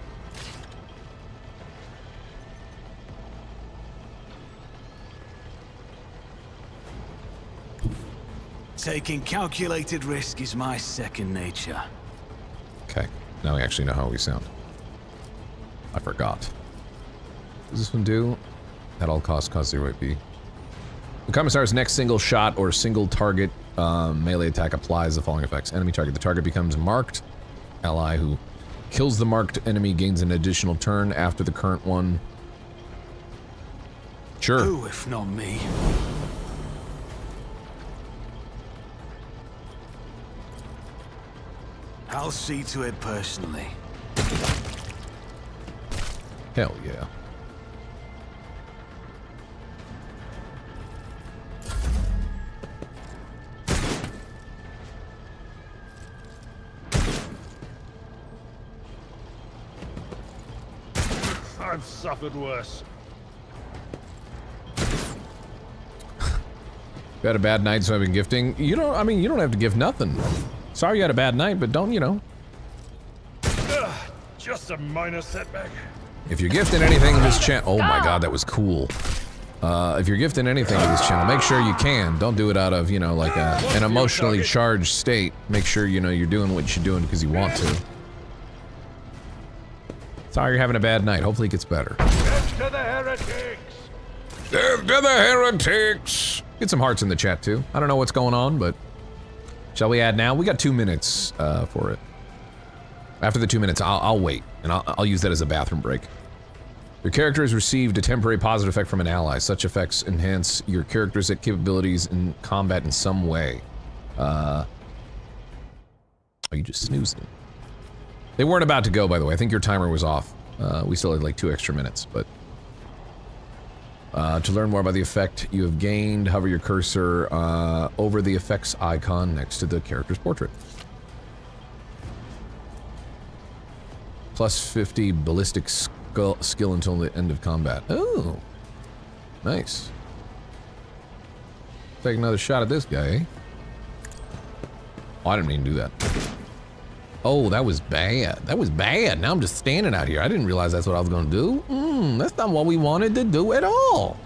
Taking calculated risk is my second nature. Okay, now we actually know how we sound. I forgot. What does this one do? At all costs, cause 0 AP. The Commissar's next single shot or single target melee attack applies the following effects. Enemy target. The target becomes marked. Ally who kills the marked enemy gains an additional turn after the current one. Sure. Who, if not me? I'll see to it personally. Hell yeah. I've suffered worse. You had a bad night, so I've been gifting. You don't, I mean, you don't have to gift nothing. Sorry you had a bad night, but don't, you know. Just a minor setback. If you're gifting anything in this channel, oh my god, that was cool. If you're gifting anything in this channel, make sure you can. Don't do it out of, you know, like an emotionally charged state. Make sure, you know, you're doing what you're doing because you want to. Sorry you're having a bad night. Hopefully it gets better. Death to the heretics! Death to the heretics! Get some hearts in the chat too. I don't know what's going on, but shall we add now? We got 2 minutes for it. After the 2 minutes, I'll wait, and I'll use that as a bathroom break. Your character has received a temporary positive effect from an ally. Such effects enhance your character's capabilities in combat in some way. Are you just snoozing? They weren't about to go, by the way. I think your timer was off. We still had like 2 extra minutes, but... to learn more about the effect you have gained, hover your cursor over the effects icon next to the character's portrait. Plus 50 ballistic skill until the end of combat. Oh, nice. Take another shot at this guy, eh? Oh, I didn't mean to do that. Oh, that was bad. That was bad. Now I'm just standing out here. I didn't realize that's what I was gonna do. That's not what we wanted to do at all.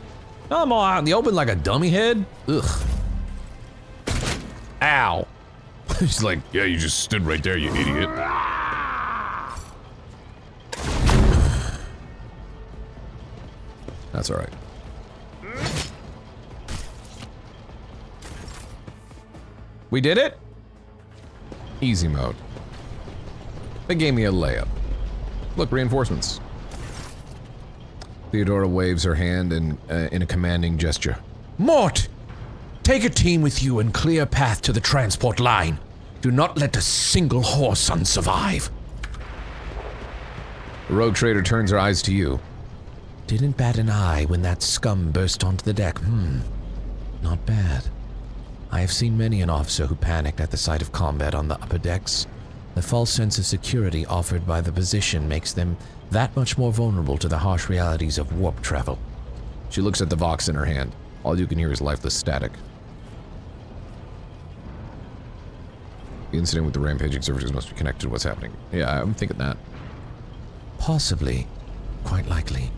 Now I'm all out in the open like a dummy head. Ugh. Ow. He's like, yeah, you just stood right there, you idiot. That's all right. We did it? Easy mode. They gave me a layup. Look, reinforcements. Theodora waves her hand in a commanding gesture. Mort! Take a team with you and clear a path to the transport line. Do not let a single horse survive. The rogue trader turns her eyes to you. Didn't bat an eye when that scum burst onto the deck. Not bad. I have seen many an officer who panicked at the sight of combat on the upper decks. The false sense of security offered by the position makes them that much more vulnerable to the harsh realities of warp travel. She looks at the Vox in her hand. All you can hear is lifeless static. The incident with the rampaging services must be connected to what's happening. Yeah, I'm thinking that. Possibly. Quite likely.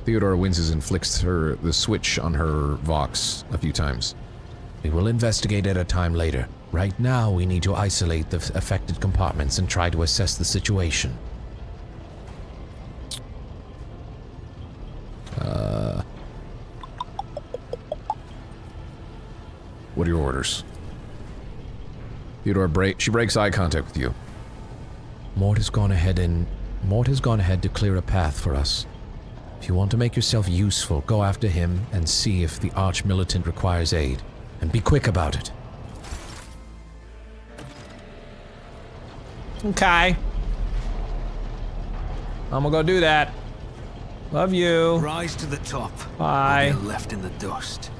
Theodora winces and flicks the switch on her Vox a few times. We will investigate at a time later. Right now, we need to isolate the affected compartments and try to assess the situation. What are your orders? Theodora breaks eye contact with you. Mort has gone ahead to clear a path for us. If you want to make yourself useful, go after him and see if the arch-militant requires aid. And be quick about it. Okay. I'm gonna go do that. Love you. Rise to the top. Bye. We're left in the dust.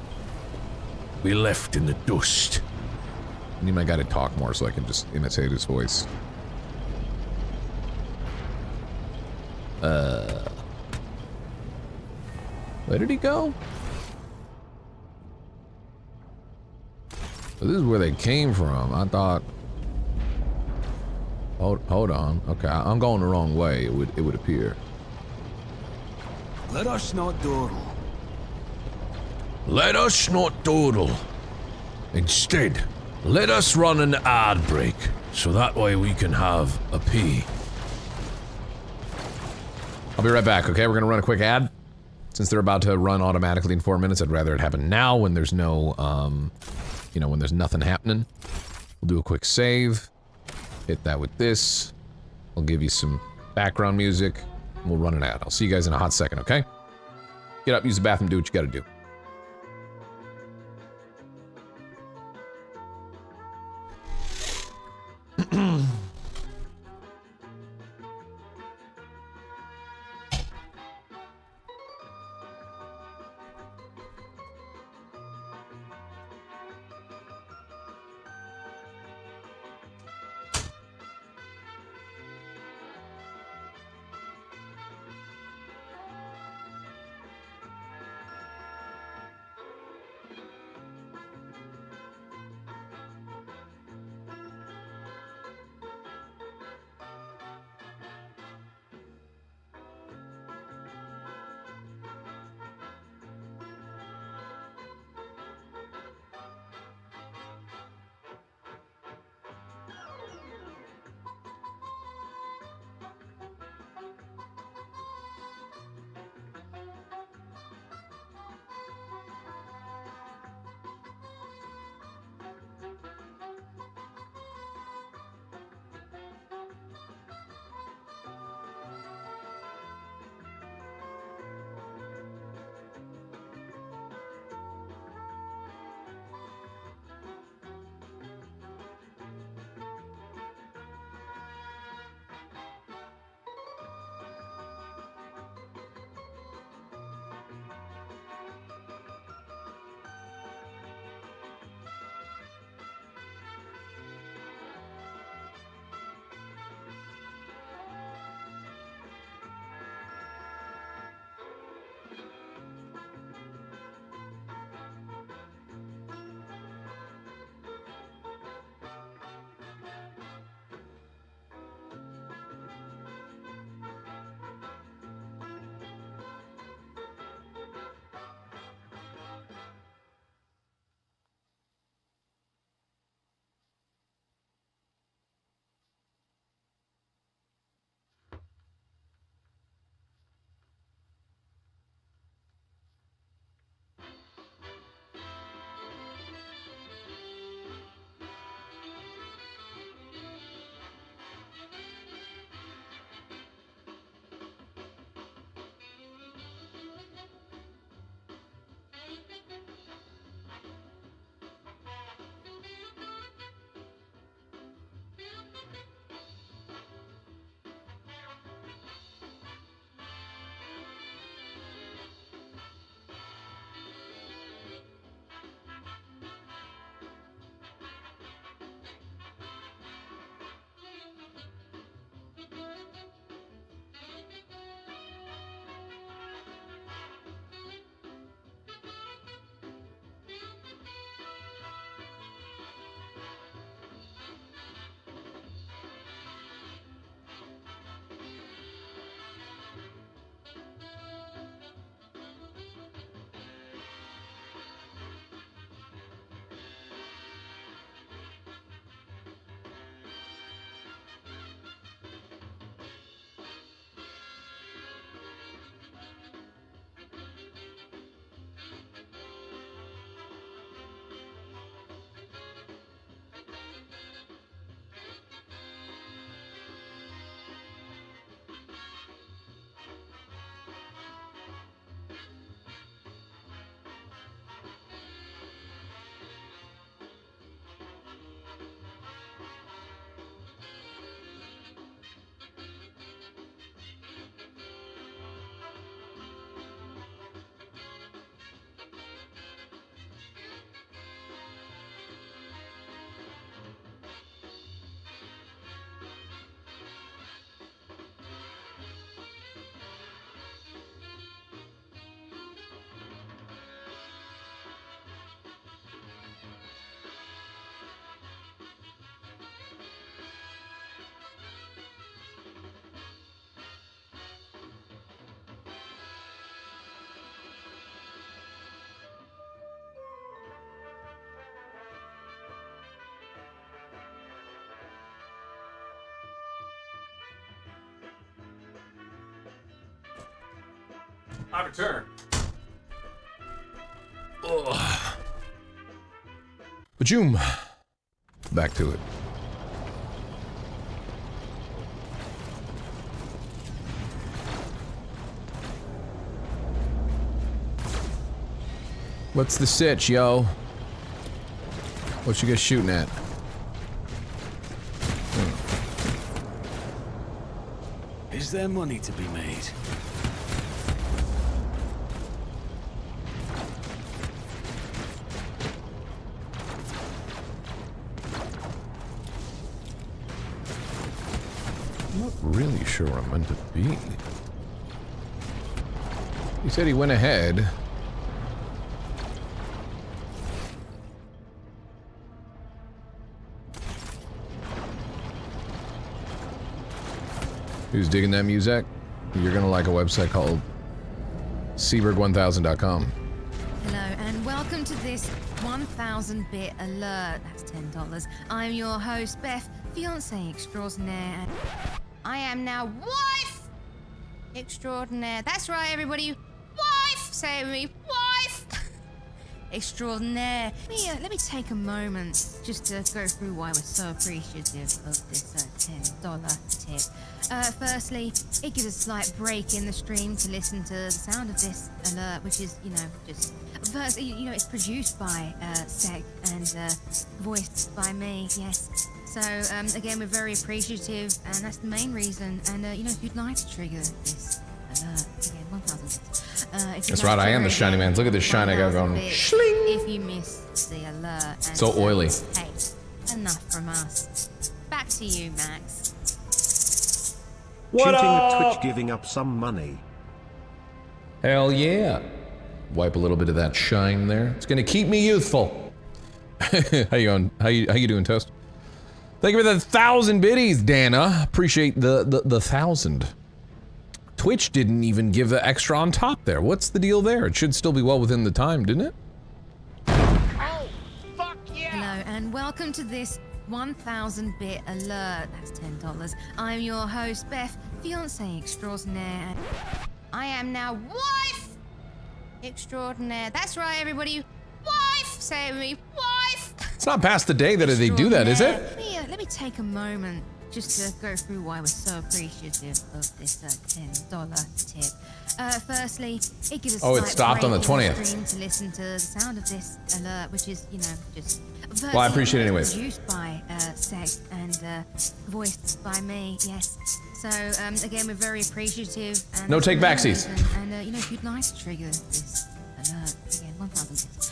We left in the dust. I need my guy to talk more so I can just imitate his voice. Where did he go? So this is where they came from. I thought. Hold on. Okay, I'm going the wrong way. It would appear. Let us not dawdle. Let us not dawdle. Instead, let us run an ad break, so that way we can have a pee. I'll be right back, okay? We're gonna run a quick ad. Since they're about to run automatically in 4 minutes, I'd rather it happen now when there's no, you know, when there's nothing happening. We'll do a quick save. Hit that with this. I'll give you some background music. And we'll run an ad. I'll see you guys in a hot second, okay? Get up, use the bathroom, do what you gotta do. I return. Ugh. Bajoom. Back to it. What's the sitch, yo? What you guys shooting at? Is there money to be made? I'm not really sure where I'm meant to be. He said he went ahead. Who's digging that music? You're gonna like a website called Seaberg1000.com. Hello and welcome to this 1000-bit alert. That's $10. I'm your host, Beth, fiancé extraordinaire. And I am now wife extraordinaire. That's right, everybody. Wife! Say it with me. Wife! Extraordinaire. Let me take a moment just to go through why we're so appreciative of this $10 tip. Firstly, it gives a slight break in the stream to listen to the sound of this alert, which is, first, it's produced by Sec and voiced by me, yes. So, again, we're very appreciative, and that's the main reason. And, if you'd like to trigger this alert, again, 1,000 bits. That's right, I am the shiny man. Look at this shine I got going. Shling! If you missed the alert. And so oily. Hey, enough from us. Back to you, Max. Shooting at Twitch giving up some money. Hell yeah. Wipe a little bit of that shine there. It's gonna keep me youthful. How you going? How you doing, Toast? Thank you for the 1,000 biddies, Dana. Appreciate the 1,000. Twitch didn't even give the extra on top there. What's the deal there? It should still be well within the time, didn't it? Oh, fuck yeah! Hello and welcome to this 1000-bit alert. That's $10. I'm your host, Beth, fiancé extraordinaire. And I am now wife extraordinaire. That's right, everybody. Wife! Say it with me. Wife! It's not past the day that they do that, is it? Let me take a moment just to go through why we're so appreciative of this $10 tip. Firstly, it gives a it stopped on the 20th. to listen to the sound of this alert, which is, just... Well, I appreciate it anyways. Produced by Sec and voiced by me, yes. So, again, we're very appreciative. And no take backsies. And, if you'd like to trigger this alert, again, 1,000 bits.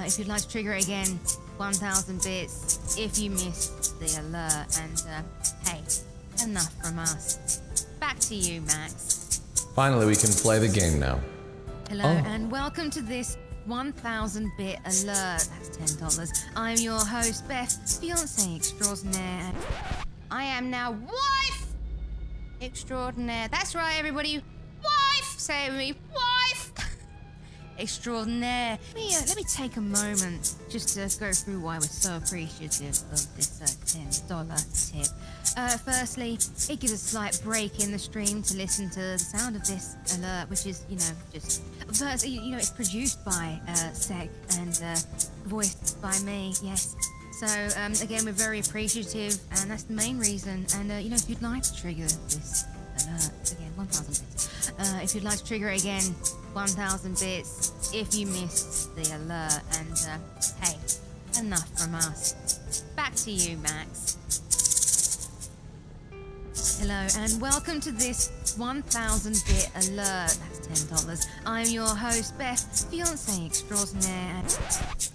If you'd like to trigger it again, 1,000 bits. If you missed the alert, and hey, enough from us. Back to you, Max. Finally, we can play the game now. Hello and welcome to this 1000-bit alert. That's $10. I'm your host, Beth, fiancé extraordinaire. I am now wife extraordinaire. That's right, everybody. Wife! Say it with me. Wife! Extraordinaire. Let me take a moment just to go through why we're so appreciative of this $10 tip. Firstly, it gives a slight break in the stream to listen to the sound of this alert, which is, just... First, it's produced by Sec and voiced by me, yes. So, again, we're very appreciative, and that's the main reason. And, if you'd like to trigger this alert, again, 1,000 bits. If you'd like to trigger it again, 1,000 bits. If you missed the alert, and, hey, enough from us. Back to you, Max. Hello and welcome to this 1000-bit alert. That's $10. I'm your host, Beth, fiancé extraordinaire.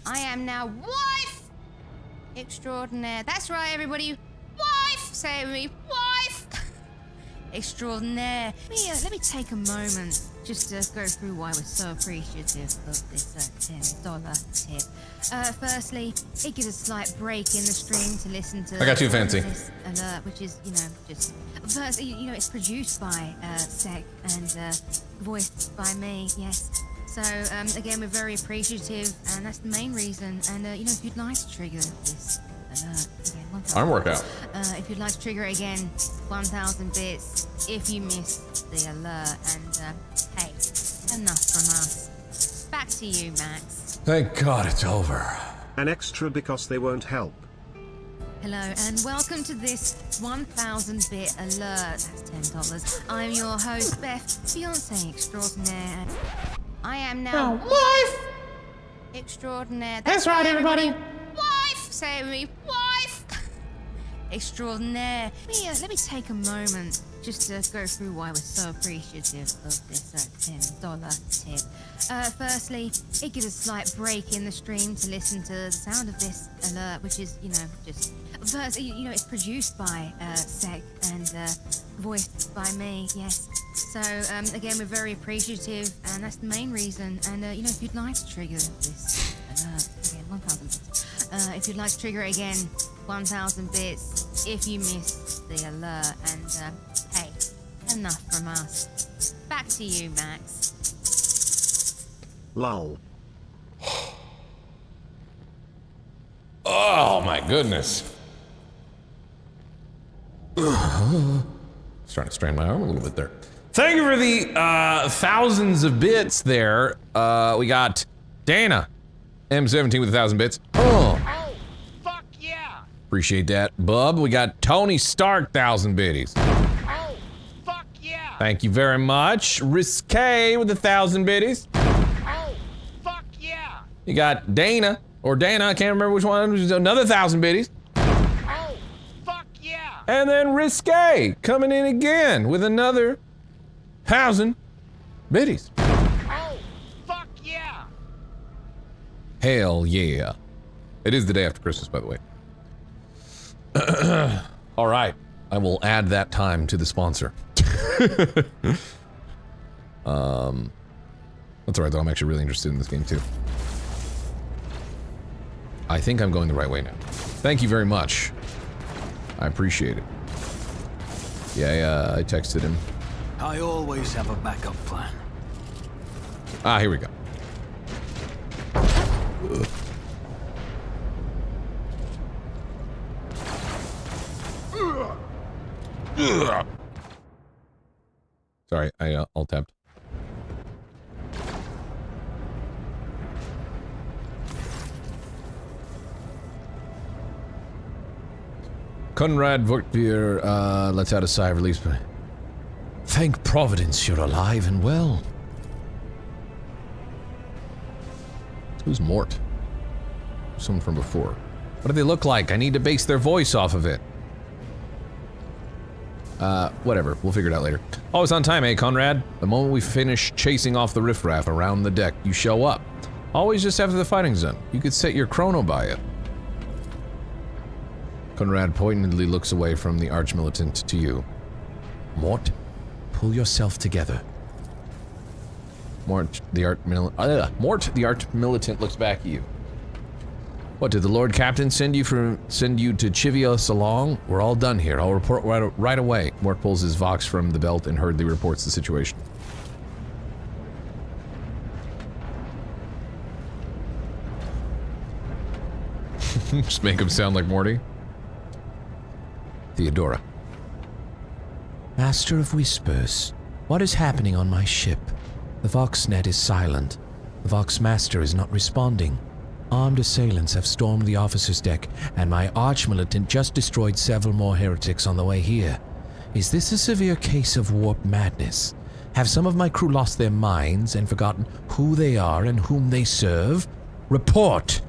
I am now wife extraordinaire. That's right, everybody. Wife! Say it with me. Wife! Extraordinaire. Let me take a moment just to go through why we're so appreciative of this $10 tip. Firstly, it gives a slight break in the stream to listen to... I got too fancy. This alert, which is, just... First, it's produced by Sec and voiced by me, yes. So, again, we're very appreciative, and that's the main reason. And, if you'd like to trigger this alert, again, 1,000 arm workout. If you'd like to trigger it again, 1,000 bits. If you missed the alert, and, hey, enough from us. Back to you, Max. Thank God it's over. An extra because they won't help. Hello and welcome to this 1000-bit alert. That's $10. I'm your host, Beth, fiance extraordinaire. I am now wife extraordinaire. That's right, everybody. Wife. Say it with me, wife extraordinaire. Let me take a moment just to go through why we're so appreciative of this $10 tip. Firstly, it gives a slight break in the stream to listen to the sound of this alert, which is, just... First, it's produced by Sec and voiced by me, yes. So, again, we're very appreciative, and that's the main reason. And, if you'd like to trigger this alert, again, 1,000 bits. If you'd like to trigger it again, 1,000 bits, if you missed the alert. And, hey, enough from us. Back to you, Max. Lol. Oh my goodness. Starting to strain my arm a little bit there. Thank you for the thousands of bits there. We got Dana, M17 with 1,000 bits. Oh, fuck yeah! Appreciate that, Bub. We got Tony Stark, 1,000 biddies. Oh, fuck yeah! Thank you very much. Risque with 1,000 biddies. Oh, fuck yeah! You got Dana, or Dana, I can't remember which one, another 1,000 biddies. Oh, fuck yeah! And then Risque coming in again with another 1,000 biddies. Oh, fuck yeah! Hell yeah. It is the day after Christmas, by the way. All right, I will add that time to the sponsor. That's all right though, I'm actually really interested in this game too. I think I'm going the right way now. Thank you very much. I appreciate it. Yeah, I texted him. I always have a backup plan. Ah, here we go. Ugh. Ugh. Sorry, I alt-tabbed. Conrad Vortbier lets out a sigh of relief, but thank Providence you're alive and well. Who's Mort? Someone from before. What do they look like? I need to base their voice off of it. Whatever. We'll figure it out later. Always on time, eh, Conrad? The moment we finish chasing off the riffraff around the deck, you show up. Always just after the fighting's done. You could set your chrono by it. Conrad pointedly looks away from the arch-militant to you. Mort, pull yourself together. Mort, the arch-militant looks back at you. What, did the Lord Captain send you to chivvy us along? We're all done here. I'll report right away. Mort pulls his Vox from the belt and hurriedly reports the situation. Just make him sound like Morty. Theodora. Master of Whispers, what is happening on my ship? The Voxnet is silent. The Vox Master is not responding. Armed assailants have stormed the officer's deck, and my arch-militant just destroyed several more heretics on the way here. Is this a severe case of warp madness? Have some of my crew lost their minds and forgotten who they are and whom they serve? Report!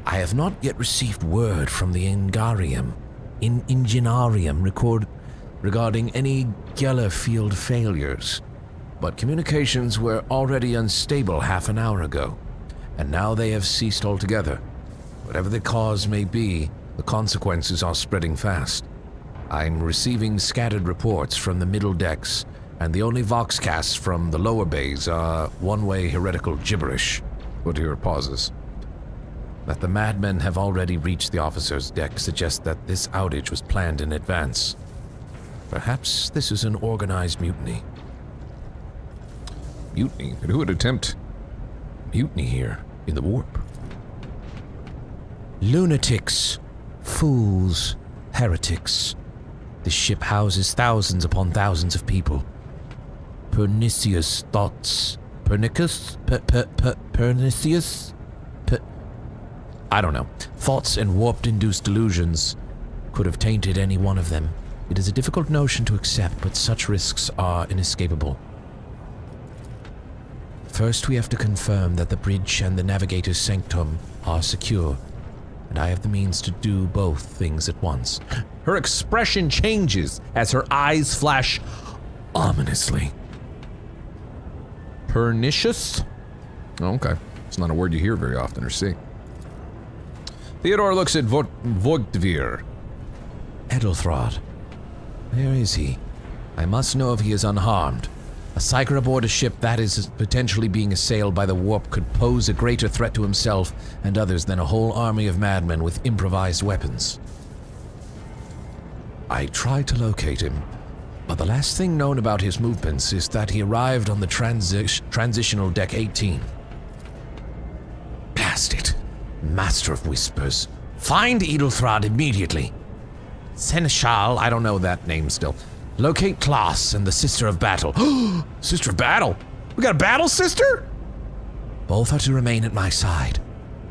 I have not yet received word from the Ingarium, regarding any Geller field failures. But communications were already unstable half an hour ago, and now they have ceased altogether. Whatever the cause may be, the consequences are spreading fast. I'm receiving scattered reports from the middle decks, and the only voxcasts from the lower bays are one-way heretical gibberish. Woodhier pauses. That the madmen have already reached the officer's deck suggests that this outage was planned in advance. Perhaps this is an organized mutiny. Mutiny? And who would attempt mutiny here in the warp? Lunatics, fools, heretics. This ship houses thousands upon thousands of people. pernicious thoughts. Pernicious? Pernicious? I don't know. Thoughts and warped-induced delusions could have tainted any one of them. It is a difficult notion to accept, but such risks are inescapable. First, we have to confirm that the bridge and the navigator's sanctum are secure, and I have the means to do both things at once. Her expression changes as her eyes flash ominously. Pernicious? Oh, okay. It's not a word you hear very often or see. Theodore looks at Vogtvir. Edelthrod. Where is he? I must know if he is unharmed. A psyker aboard a ship that is potentially being assailed by the warp could pose a greater threat to himself and others than a whole army of madmen with improvised weapons. I tried to locate him, but the last thing known about his movements is that he arrived on the transitional deck 18. Blast it! Master of Whispers. Find Edelthrod immediately. Seneschal, I don't know that name still. Locate Klaus and the Sister of Battle. Sister of Battle? We got a battle sister? Both are to remain at my side.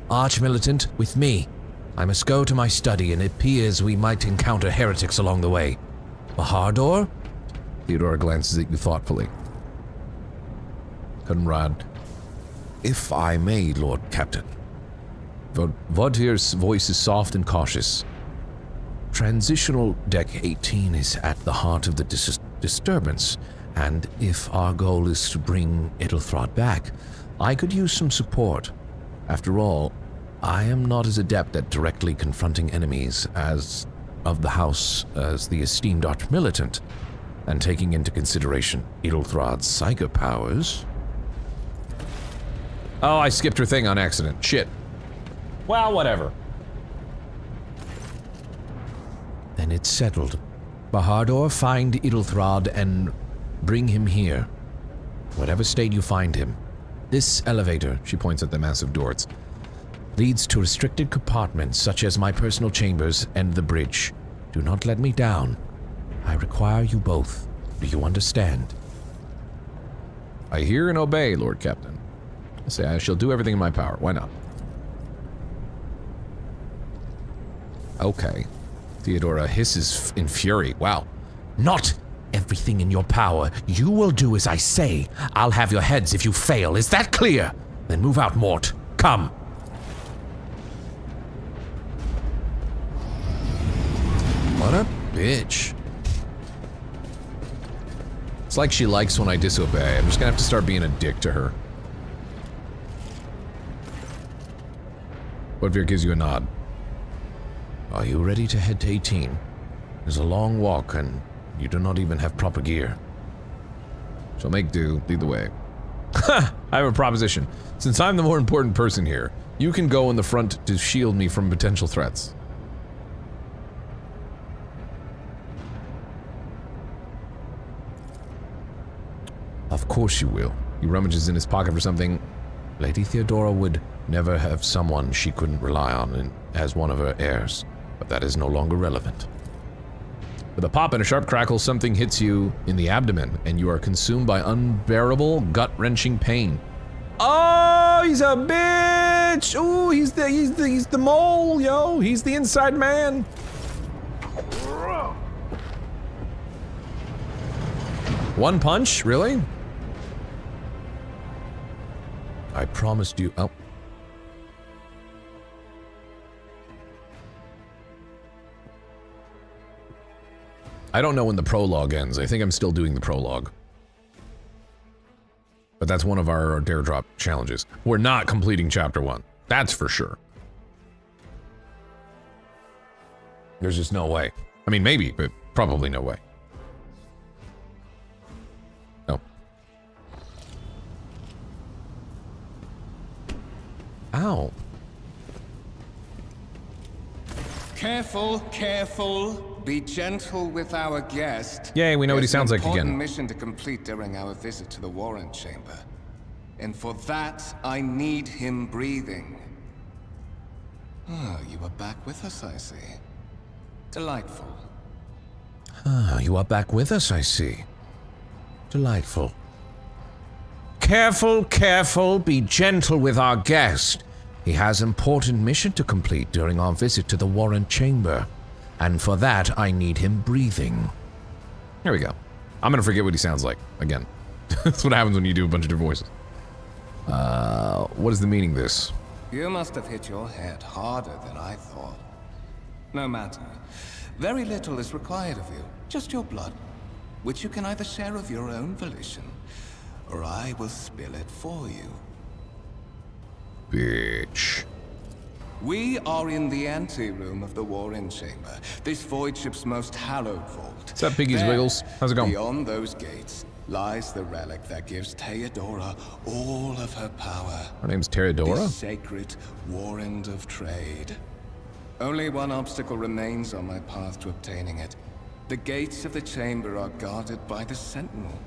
Arch-militant, with me. I must go to my study, and it appears we might encounter heretics along the way. Bahardor? Theodora glances at you thoughtfully. Conrad. If I may, Lord Captain. Vodvir's voice is soft and cautious. Transitional Deck 18 is at the heart of the disturbance, and if our goal is to bring Edelthrod back, I could use some support. After all, I am not as adept at directly confronting enemies as of the house as the esteemed arch-militant, and taking into consideration Edelthrod's psychic powers. Oh, I skipped her thing on accident. Shit. Well, whatever. Then it's settled. Bahardor, find Edelthrod and bring him here. Whatever state you find him. This elevator, she points at the massive doors, leads to restricted compartments such as my personal chambers and the bridge. Do not let me down. I require you both. Do you understand? I hear and obey, Lord Captain. I say I shall do everything in my power. Why not? Okay. Theodora hisses in fury. Wow. Not everything in your power. You will do as I say. I'll have your heads if you fail. Is that clear? Then move out, Mort. Come. What a bitch. It's like she likes when I disobey. I'm just gonna have to start being a dick to her. Vodvir gives you a nod. Are you ready to head to 18? There's a long walk and you do not even have proper gear. Shall make do. Lead the way. Ha! I have a proposition. Since I'm the more important person here, you can go in the front to shield me from potential threats. Of course you will. He rummages in his pocket for something. Lady Theodora would never have someone she couldn't rely on as one of her heirs, but that is no longer relevant. With a pop and a sharp crackle, something hits you in the abdomen, and you are consumed by unbearable, gut-wrenching pain. Oh, he's a bitch! Ooh, he's the mole, yo! He's the inside man! One punch? Really? I promised you. Oh. I don't know when the prologue ends. I think I'm still doing the prologue. But that's one of our Dare Drop challenges. We're not completing Chapter 1. That's for sure. There's just no way. I mean, maybe, but probably no way. No. Ow. Careful, careful. Be gentle with our guest. Yay, we know what he sounds like again. There's an important mission to complete during our visit to the Warrant Chamber. And for that, I need him breathing. Oh, you are back with us, I see. Delightful. Ah, you are back with us, I see. Delightful. Careful, careful. Be gentle with our guest. He has important mission to complete during our visit to the Warren Chamber. And for that, I need him breathing. Here we go. I'm gonna forget what he sounds like, again. That's what happens when you do a bunch of different voices. What is the meaning of this? You must have hit your head harder than I thought. No matter. Very little is required of you. Just your blood, which you can either share of your own volition, or I will spill it for you. Bitch. We are in the anteroom of the Warren Chamber, this void ship's most hallowed vault. What's up, Piggy's Wiggles? How's it going? Beyond those gates lies the relic that gives Theodora all of her power. Her name's Theodora? The sacred warrant of trade. Only one obstacle remains on my path to obtaining it. The gates of the chamber are guarded by the sentinel,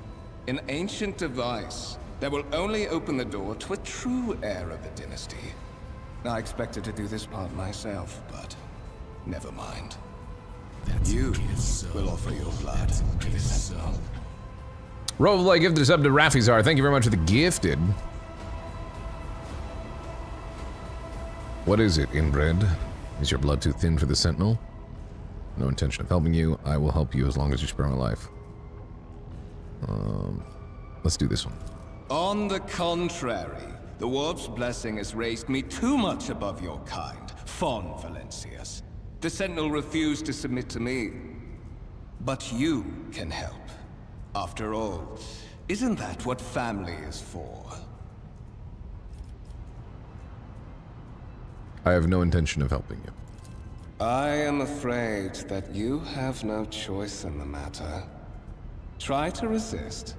an ancient device that will only open the door to a true heir of the dynasty. I expected to do this part myself, but never mind. You will offer your blood to the sentinel. Roll gifted a sub to Rafizar. Thank you very much for the gifted. What is it, inbred? Is your blood too thin for the sentinel? No intention of helping you. I will help you as long as you spare my life. Let's do this one. On the contrary, the warp's blessing has raised me too much above your kind, Fon Valencius. The sentinel refused to submit to me. But you can help. After all, isn't that what family is for? I have no intention of helping you. I am afraid that you have no choice in the matter. Try to resist,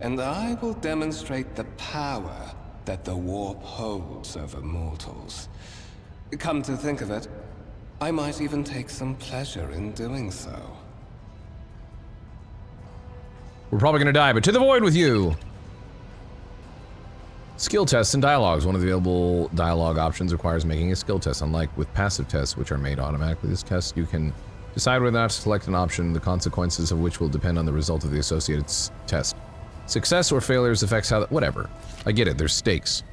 and I will demonstrate the power that the warp holds over mortals. Come to think of it, I might even take some pleasure in doing so. We're probably gonna die, but to the void with you! Skill tests and dialogues. One of the available dialogue options requires making a skill test. Unlike with passive tests, which are made automatically, this test you can decide whether or not to select an option, the consequences of which will depend on the result of the associated test. Success or failures affects how whatever. I get it, there's stakes.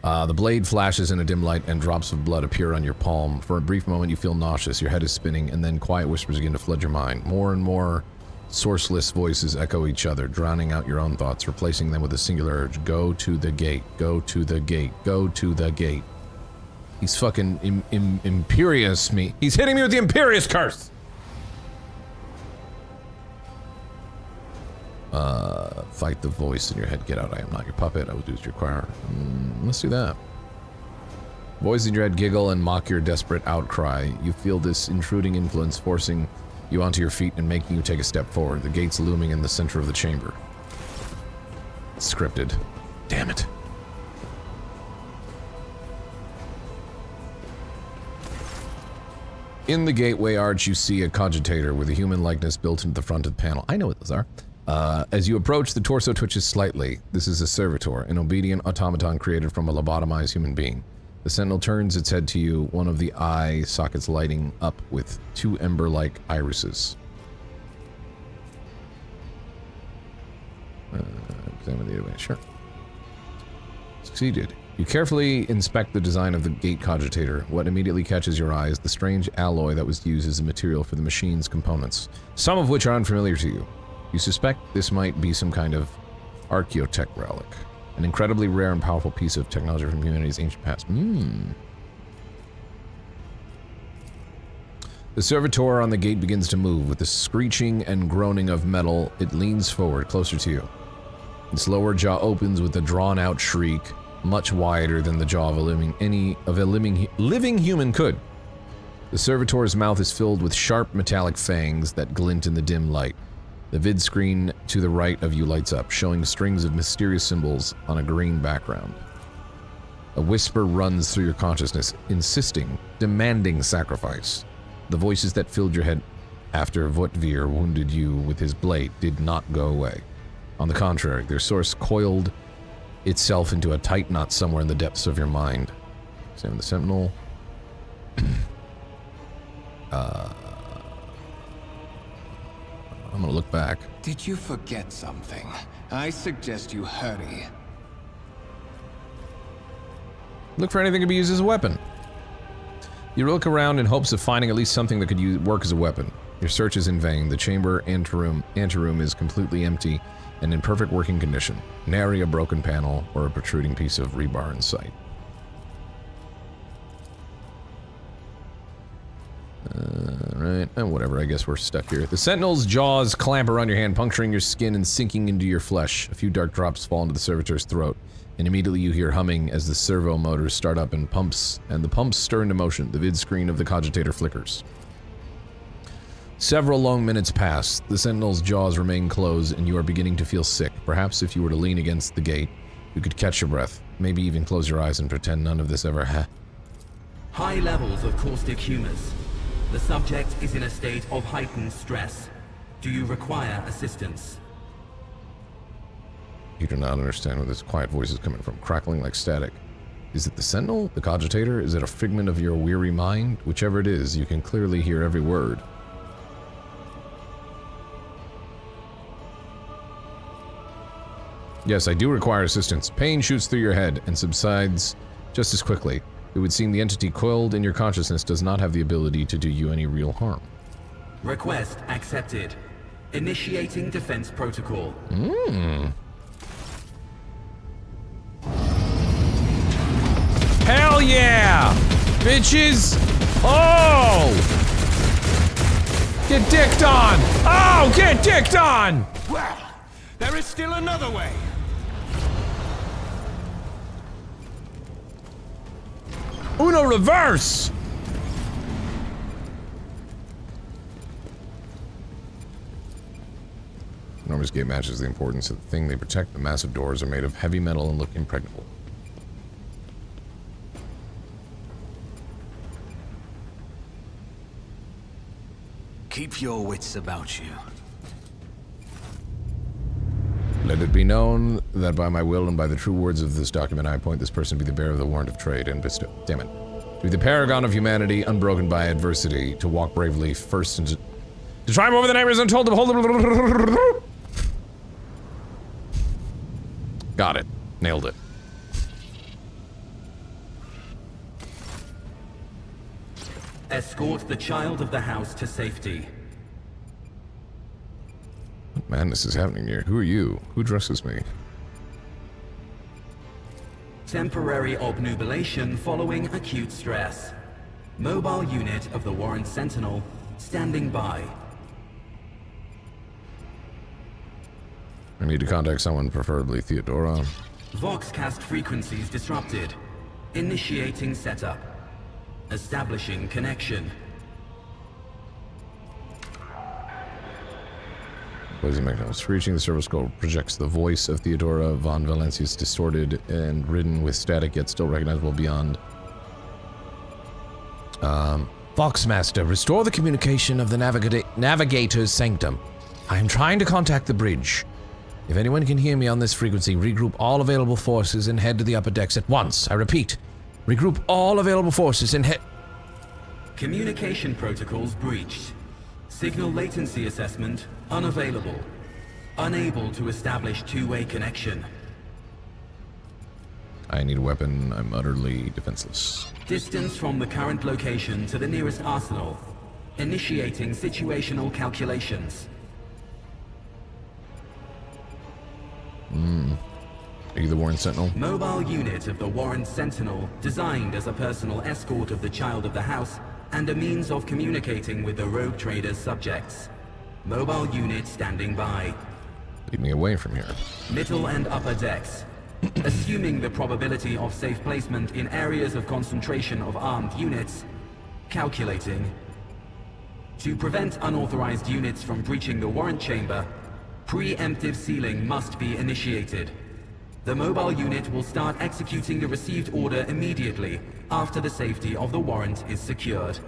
The blade flashes in a dim light and drops of blood appear on your palm. For a brief moment you feel nauseous, your head is spinning, and then quiet whispers begin to flood your mind. More and more sourceless voices echo each other, drowning out your own thoughts, replacing them with a singular urge. Go to the gate, go to the gate, go to the gate. He's fucking imperious me. He's hitting me with the Imperious curse! Fight the voice in your head. Get out. I am not your puppet. I will do as you require. Let's do that. Voices in your head giggle and mock your desperate outcry. You feel this intruding influence forcing you onto your feet and making you take a step forward. The gates looming in the center of the chamber. Scripted. Damn it. In the gateway arch, you see a cogitator with a human likeness built into the front of the panel. I know what those are. As you approach, the torso twitches slightly. This is a servitor, an obedient automaton created from a lobotomized human being. The sentinel turns its head to you, one of the eye sockets lighting up with two ember-like irises. Examine the advance. Sure. Succeeded. You carefully inspect the design of the gate cogitator. What immediately catches your eye is the strange alloy that was used as a material for the machine's components, some of which are unfamiliar to you. You suspect this might be some kind of archaeotech relic, an incredibly rare and powerful piece of technology from humanity's ancient past. The servitor on the gate begins to move. With the screeching and groaning of metal, it leans forward, closer to you. Its lower jaw opens with a drawn-out shriek, much wider than the jaw of a living human could. The servitor's mouth is filled with sharp metallic fangs that glint in the dim light. The vid screen to the right of you lights up, showing strings of mysterious symbols on a green background. A whisper runs through your consciousness, insisting, demanding sacrifice. The voices that filled your head after Votvir wounded you with his blade did not go away. On the contrary, their source coiled itself into a tight knot somewhere in the depths of your mind. Examine the sentinel. I'm gonna look back. Did you forget something? I suggest you hurry. Look for anything that can be used as a weapon. You look around in hopes of finding at least something that could work as a weapon. Your search is in vain. The chamber anteroom is completely empty and in perfect working condition. Nary a broken panel or a protruding piece of rebar in sight. Right, and whatever, I guess we're stuck here. The sentinel's jaws clamp around your hand, puncturing your skin and sinking into your flesh. A few dark drops fall into the servitor's throat, and immediately you hear humming as the servo motors start up and the pumps stir into motion. The vid screen of the cogitator flickers. Several long minutes pass. The sentinel's jaws remain closed, and you are beginning to feel sick. Perhaps if you were to lean against the gate, you could catch your breath. Maybe even close your eyes and pretend none of this ever High levels of caustic humors. The subject is in a state of heightened stress. Do you require assistance? You do not understand where this quiet voice is coming from, crackling like static. Is it the sentinel? The cogitator? Is it a figment of your weary mind? Whichever it is, you can clearly hear every word. Yes, I do require assistance. Pain shoots through your head and subsides just as quickly. It would seem the entity coiled in your consciousness does not have the ability to do you any real harm. Request accepted. Initiating defense protocol. Hell yeah! Bitches! Oh! Get dicked on! Oh, get dicked on! Well, there is still another way. Uno reverse! Enormous gate matches the importance of the thing they protect. The massive doors are made of heavy metal and look impregnable. Keep your wits about you. Let it be known that by my will and by the true words of this document, I appoint this person to be the bearer of the warrant of trade and bestow. Damn it. To be the paragon of humanity, unbroken by adversity, to walk bravely first into. To triumph over the neighbors untold to behold them. Got it. Nailed it. Escort the child of the house to safety. What madness is happening here? Who are you? Who dresses me? Temporary obnubilation following acute stress. Mobile unit of the Warren Sentinel standing by. I need to contact someone, preferably Theodora. Voxcast frequencies disrupted. Initiating setup. Establishing connection. Blazing mechanism. Screeching, the service call projects the voice of Theodora von Valencius, distorted and ridden with static, yet still recognizable beyond. Voxmaster, restore the communication of the navigator's sanctum. I am trying to contact the bridge. If anyone can hear me on this frequency, regroup all available forces and head to the upper decks at once. I repeat, regroup all available forces and head... Communication protocols breached. Signal latency assessment unavailable. Unable to establish two-way connection. I need a weapon. I'm utterly defenseless. Distance from the current location to the nearest arsenal. Initiating situational calculations. Are you the Warren Sentinel? Mobile unit of the Warren Sentinel, designed as a personal escort of the child of the house and a means of communicating with the rogue trader's subjects. Mobile unit standing by. Lead me away from here. Middle and upper decks. Assuming the probability of safe placement in areas of concentration of armed units. Calculating. To prevent unauthorized units from breaching the warrant chamber, preemptive sealing must be initiated. The mobile unit will start executing the received order immediately after the safety of the warrant is secured.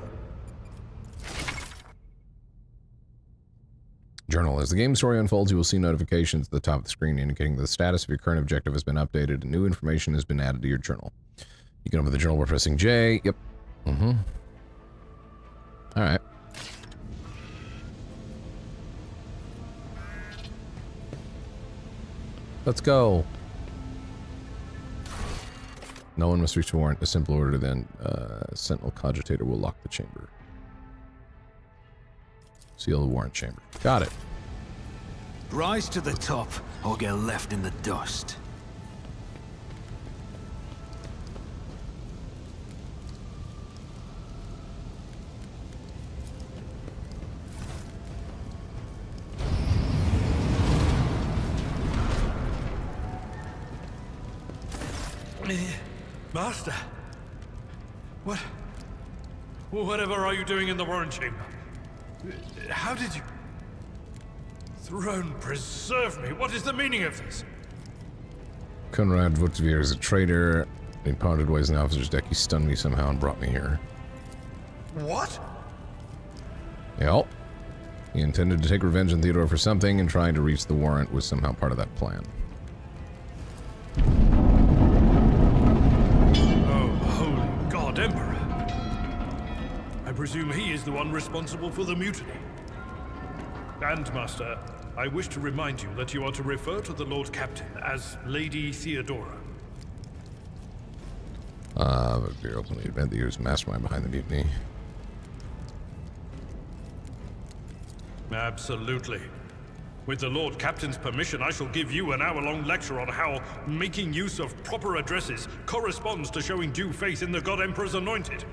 Journal. As the game story unfolds, you will see notifications at the top of the screen indicating that the status of your current objective has been updated and new information has been added to your journal. You can open the journal by pressing J. Yep. Alright. Let's go. No one must reach a warrant. A simple order, then sentinel cogitator will lock the chamber. Seal the warrant chamber. Got it. Rise to the top, or get left in the dust. Master, whatever are you doing in the warrant chamber? How did you... Throne preserve me, what is the meaning of this? Conrad Vutvir is a traitor. They parted ways in the officer's deck. He stunned me somehow and brought me here. What? Yep. He intended to take revenge on Theodore for something, and trying to reach the warrant was somehow part of that plan. Emperor. I presume he is the one responsible for the mutiny. And, Master, I wish to remind you that you are to refer to the Lord Captain as Lady Theodora. Very openly admit that he was mastermind behind the mutiny. Absolutely. With the Lord Captain's permission, I shall give you an hour-long lecture on how making use of proper addresses corresponds to showing due faith in the God Emperor's anointed.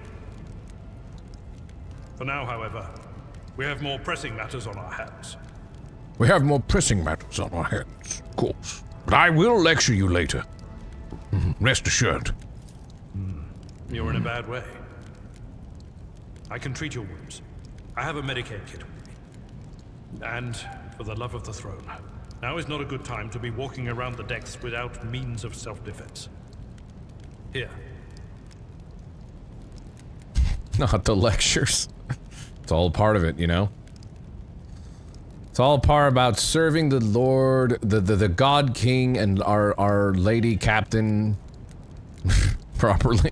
For now, however, we have more pressing matters on our hands. We have more pressing matters on our hands, of course. But I will lecture you later. Rest assured. You're in a bad way. I can treat your wounds. I have a Medicaid kit with me. And... for the love of the throne, now is not a good time to be walking around the decks without means of self-defense. Here. Not the lectures. It's all part of it, you know? It's all part about serving the Lord, the God King and our Lady Captain properly.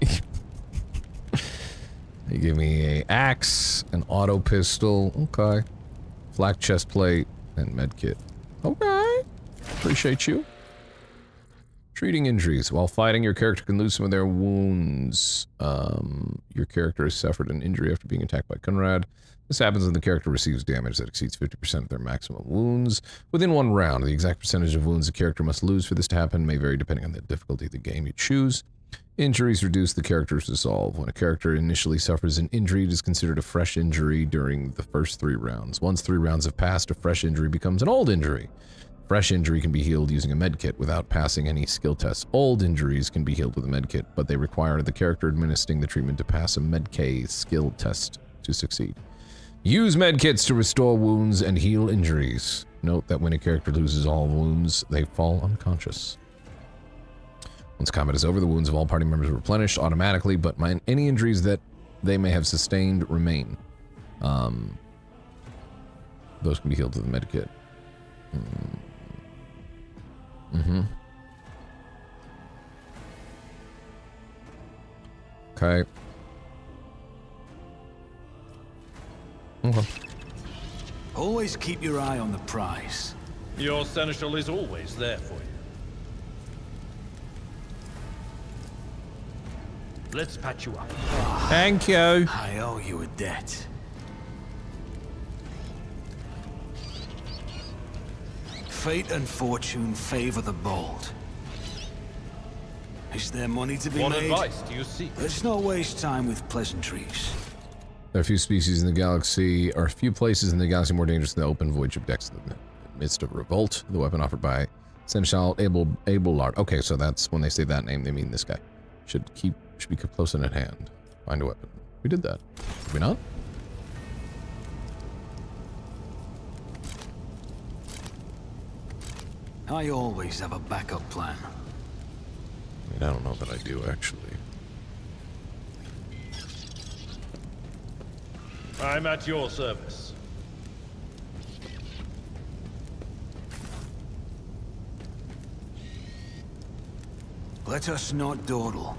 They give me a axe, an auto pistol, okay. Flak chest plate, and medkit. Okay. Appreciate you. Treating injuries. While fighting, your character can lose some of their wounds. Your character has suffered an injury after being attacked by Conrad. This happens when the character receives damage that exceeds 50% of their maximum wounds within 1 round. The exact percentage of wounds the character must lose for this to happen may vary depending on the difficulty of the game you choose. Injuries reduce the character's resolve. When a character initially suffers an injury, it is considered a fresh injury during the first 3 rounds. Once 3 rounds have passed, a fresh injury becomes an old injury. Fresh injury can be healed using a medkit without passing any skill tests. Old injuries can be healed with a medkit, but they require the character administering the treatment to pass a medk skill test to succeed. Use medkits to restore wounds and heal injuries. Note that when a character loses all wounds, they fall unconscious. Once combat is over, the wounds of all party members are replenished automatically, but any injuries that they may have sustained remain. Those can be healed with a medkit. Okay. Always keep your eye on the prize. Your seneschal is always there for you. Let's patch you up. Thank you. I owe you a debt. Fate and fortune favor the bold. Is there money to be made? What advice do you seek? Let's not waste time with pleasantries. There are few species in the galaxy, or a few places in the galaxy more dangerous than the open void ship decks in the midst of a revolt. The weapon offered by Seneschal Abelard. Okay, so that's when they say that name, they mean this guy. Should be kept close in at hand. Find a weapon. We did that. Did we not? I always have a backup plan. I mean, I don't know that I do, actually. I'm at your service. Let us not dawdle.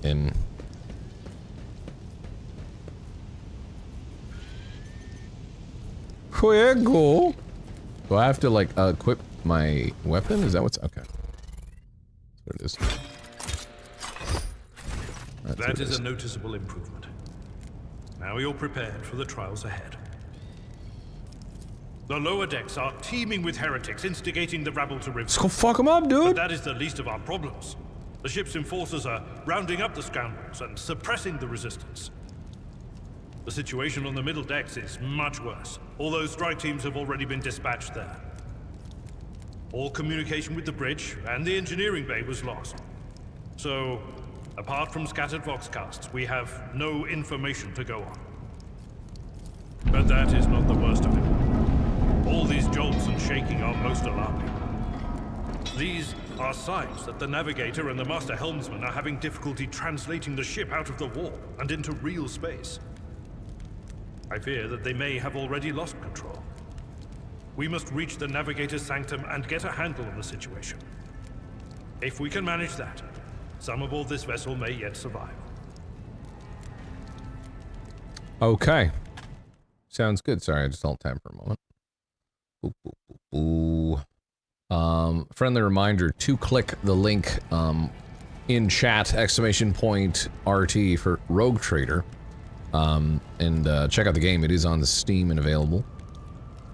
In. Fuego. Do I have to, like, equip my weapon? Is that what's... Okay. There it is. That is a noticeable improvement. Now you're prepared for the trials ahead. The lower decks are teeming with heretics instigating the rabble to revolt. Let's go fuck them up, dude! But that is the least of our problems. The ship's enforcers are rounding up the scoundrels and suppressing the resistance. The situation on the middle decks is much worse, although strike teams have already been dispatched there. All communication with the bridge and the engineering bay was lost. So, apart from scattered voxcasts, we have no information to go on. But that is not the worst of it. All these jolts and shaking are most alarming. These are signs that the navigator and the master helmsman are having difficulty translating the ship out of the warp and into real space. I fear that they may have already lost control. We must reach the navigator's sanctum and get a handle on the situation. If we can manage that, some aboard this vessel may yet survive. Okay. Sounds good. Sorry, I just alt-tab for a moment. Boop, boop, boop, boop. Friendly reminder to click the link in chat, !RT for Rogue Trader. And check out the game. It is on the Steam and available.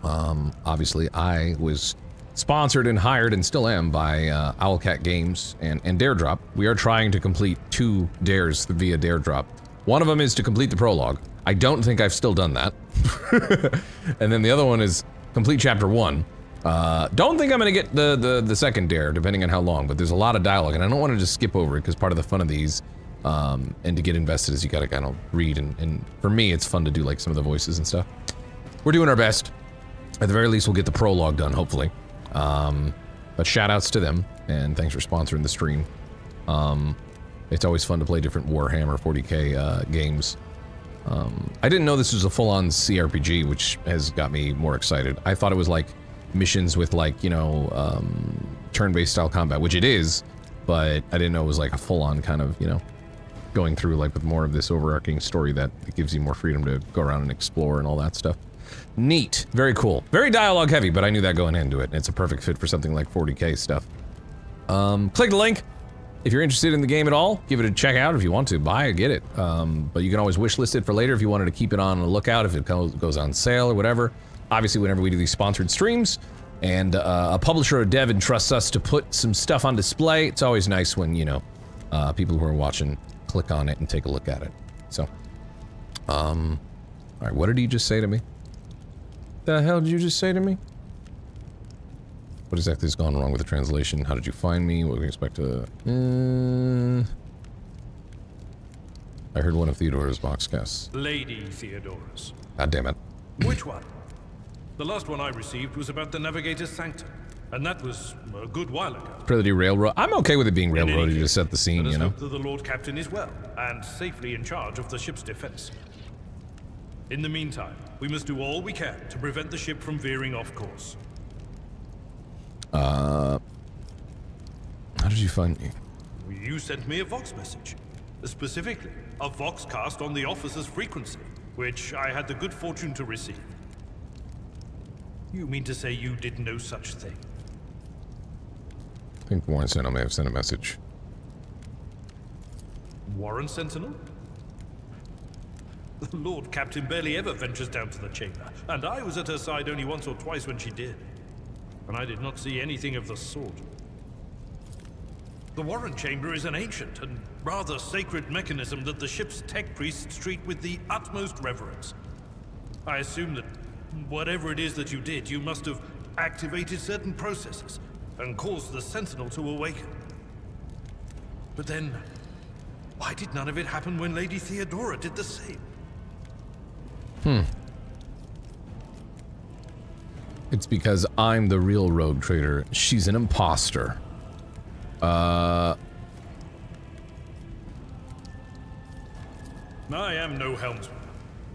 Obviously, I was sponsored and hired, and still am, by Owlcat Games and Daredrop. We are trying to complete 2 dares via Daredrop. One of them is to complete the prologue. I don't think I've still done that. And then the other one is complete chapter 1. Don't think I'm gonna get the second dare, depending on how long, but there's a lot of dialogue, and I don't want to just skip over it, because part of the fun of these, and to get invested is you gotta kind of read, and for me, it's fun to do like some of the voices and stuff. We're doing our best. At the very least, we'll get the prologue done, hopefully. But shout outs to them, and thanks for sponsoring the stream. It's always fun to play different Warhammer 40K games. I didn't know this was a full-on CRPG, which has got me more excited. I thought it was like missions with, like, you know, turn-based style combat, which it is, but I didn't know it was like a full-on kind of, you know, going through like with more of this overarching story that gives you more freedom to go around and explore and all that stuff. Neat. Very cool. Very dialogue heavy, but I knew that going into it, and it's a perfect fit for something like 40K stuff. Click the link. If you're interested in the game at all, give it a check out. If you want to, buy it, get it. But you can always wishlist it for later if you wanted to keep it on the lookout if it goes on sale or whatever. Obviously, whenever we do these sponsored streams, and a publisher or dev entrusts us to put some stuff on display, it's always nice when, you know, people who are watching click on it and take a look at it. So, alright, what did he just say to me? The hell did you just say to me? What exactly has gone wrong with the translation? How did you find me? What do we expect to... I heard one of Theodora's boxcasts. Lady Theodora's. God damn it. Which one? The last one I received was about the navigator's sanctum, and that was a good while ago. Pretty railroad. I'm okay with it being railroaded to set the scene, you know? Hope that the Lord Captain is well, and safely in charge of the ship's defense. In the meantime, we must do all we can to prevent the ship from veering off course. How did you find me? You sent me a Vox message. Specifically, a Voxcast on the officer's frequency, which I had the good fortune to receive. You mean to say you did no such thing? I think Warren Sentinel may have sent a message. Warren Sentinel? The Lord Captain barely ever ventures down to the chamber, and I was at her side only once or twice when she did. And I did not see anything of the sort. The Warren Chamber is an ancient and rather sacred mechanism that the ship's tech priests treat with the utmost reverence. I assume that whatever it is that you did, you must have activated certain processes and caused the Sentinel to awaken. But then, why did none of it happen when Lady Theodora did the same? It's because I'm the real rogue trader. She's an imposter. I am no helmsman.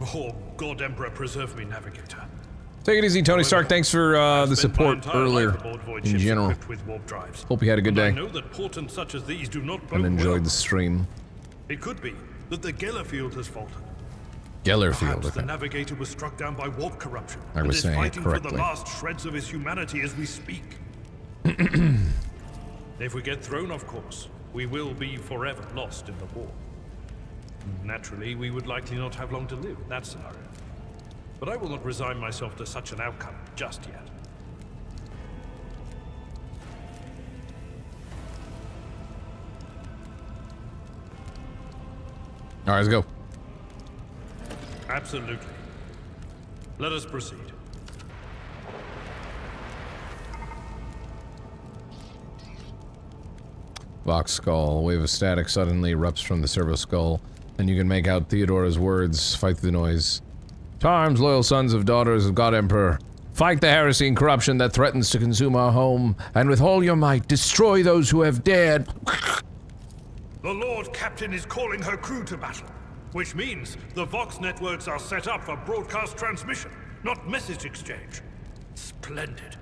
Oh, God Emperor preserve me, navigator. Take it easy, Tony Stark. Thanks for the support earlier in general. Hope you had a good day I know that portents such as these do not and enjoyed the stream. It could be that the Gellerfield has faltered. Gellerfield, Perhaps the okay. navigator was struck down by warp corruption. I was and saying it is fighting for the correctly. last shreds of his humanity as we speak. If we get thrown off course, we will be forever lost in the war. Naturally, we would likely not have long to live in that scenario. But I will not resign myself to such an outcome just yet. All right, let's go. Absolutely. Let us proceed. Vox skull. A wave of static suddenly erupts from the servo skull, and you can make out Theodora's words. Fight through the noise. Times, loyal sons of daughters of God Emperor. Fight the heresy and corruption that threatens to consume our home, and with all your might, destroy those who have dared. The Lord Captain is calling her crew to battle, which means the Vox networks are set up for broadcast transmission, not message exchange. Splendid.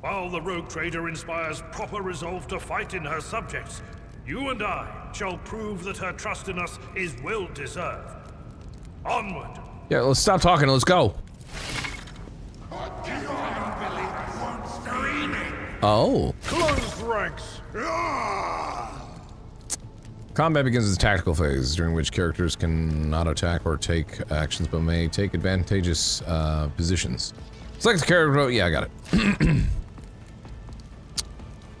While the rogue trader inspires proper resolve to fight in her subjects, you and I shall prove that her trust in us is well deserved. Onward! Yeah, let's stop talking and let's go. Oh. Close ranks! Combat begins with the tactical phase, during which characters can not attack or take actions, but may take advantageous positions. Select the character. Yeah, I got it.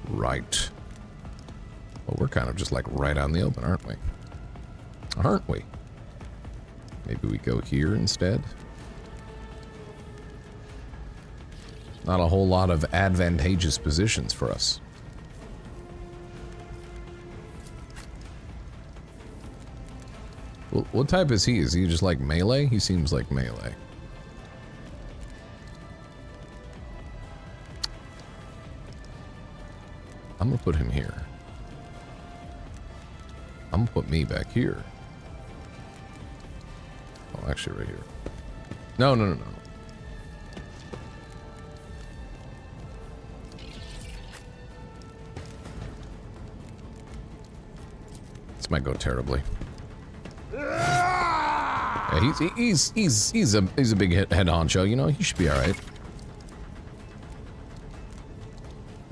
Right. Well, we're kind of just like right out in the open, aren't we? Aren't we? Maybe we go here instead? Not a whole lot of advantageous positions for us. Well, what type is he? Is he just like melee? He seems like melee. I'm gonna put him here. I'm gonna put me back here. Oh, actually right here. No. This might go terribly. Yeah, he's a big head honcho, you know, he should be alright.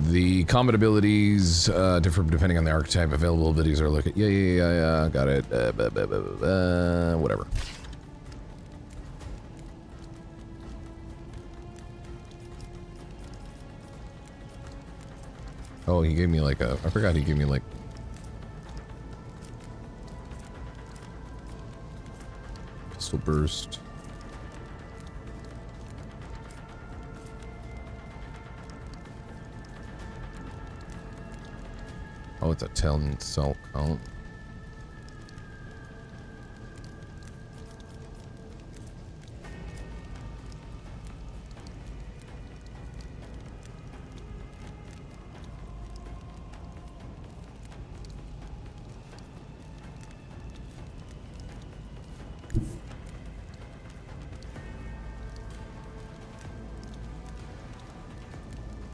The combat abilities differ depending on the archetype. Available abilities are located. Yeah, got it. Whatever. Oh, he gave me like a. I forgot he gave me like. Pistol burst. Oh, it's a 10 cell count.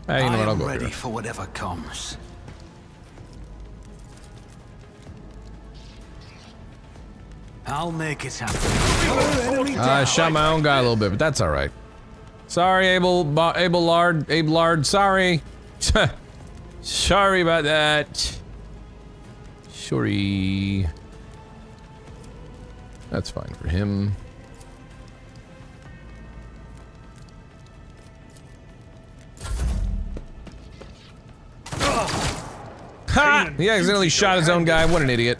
Hey, you know what? I'll go ready here. for whatever comes. I'll make it happen. I shot my own guy a little bit, but that's all right. Sorry, Abel Lard. Sorry. Sorry about that. Sorry. That's fine for him. Ha! He accidentally shot his own guy. What an idiot.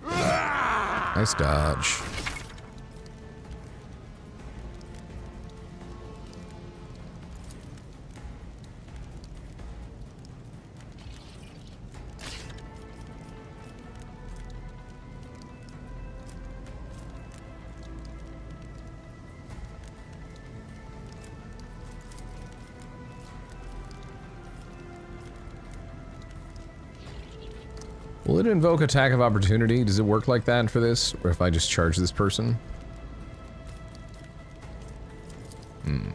Nice dodge. Will it invoke attack of opportunity? Does it work like that for this? Or if I just charge this person? Hmm.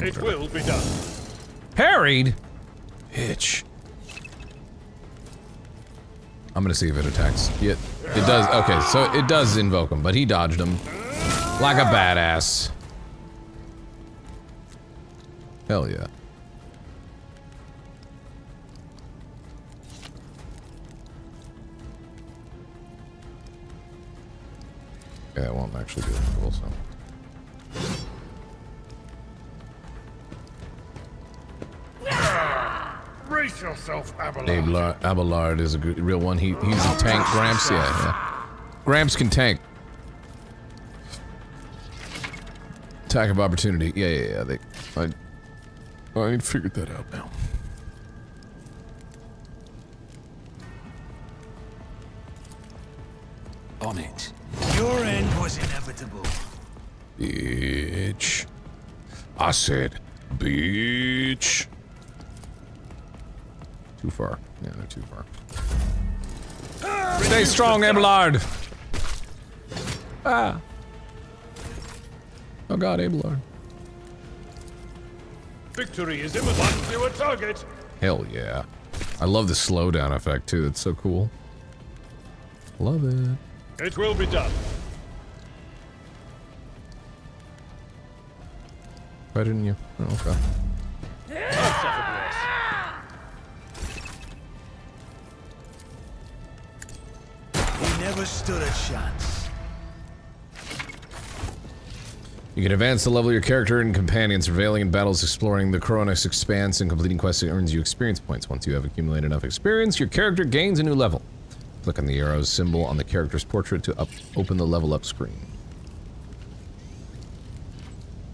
It will be done. Parried? Hitch. I'm gonna see if it attacks. It does. Okay, so it does invoke him, but he dodged him like a badass. Hell yeah. Yeah, it won't actually do it cool, so. Brace yourself, Abelard. Abelard is a good, real one. He's a tank. Gramps, yeah. Gramps can tank. Attack of opportunity. Yeah. I figured that out now. On it. Your end was inevitable. Bitch. I said, bitch. Too far. Yeah, they're too far. Stay strong, Abelard. Ah. Oh god, Abelard. Victory is imminent. You a target. Hell yeah. I love the slowdown effect too. It's so cool. Love it. It will be done. Why didn't you? Oh, okay. He never stood a chance. You can advance the level of your character and companions, surveilling in battles, exploring the Coronis Expanse, and completing quests that earns you experience points. Once you have accumulated enough experience, your character gains a new level. Click on the arrow symbol on the character's portrait to open the level up screen.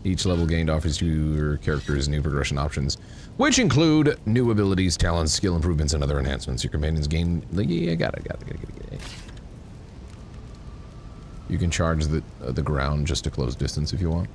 Each level gained offers your characters new progression options, which include new abilities, talents, skill improvements, and other enhancements. Your companions gain... Yeah, got it. You can charge the ground just to close distance if you want.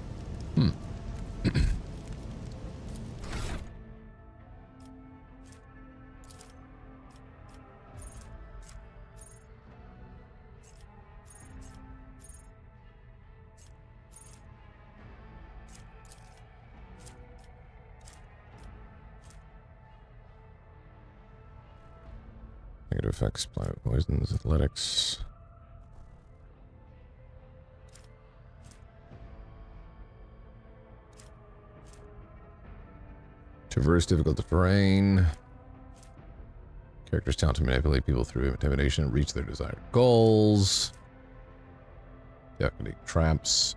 Negative effects, planet poisons, athletics. Traverse difficult terrain. Characters talent to manipulate people through intimidation and reach their desired goals. Deactivate traps.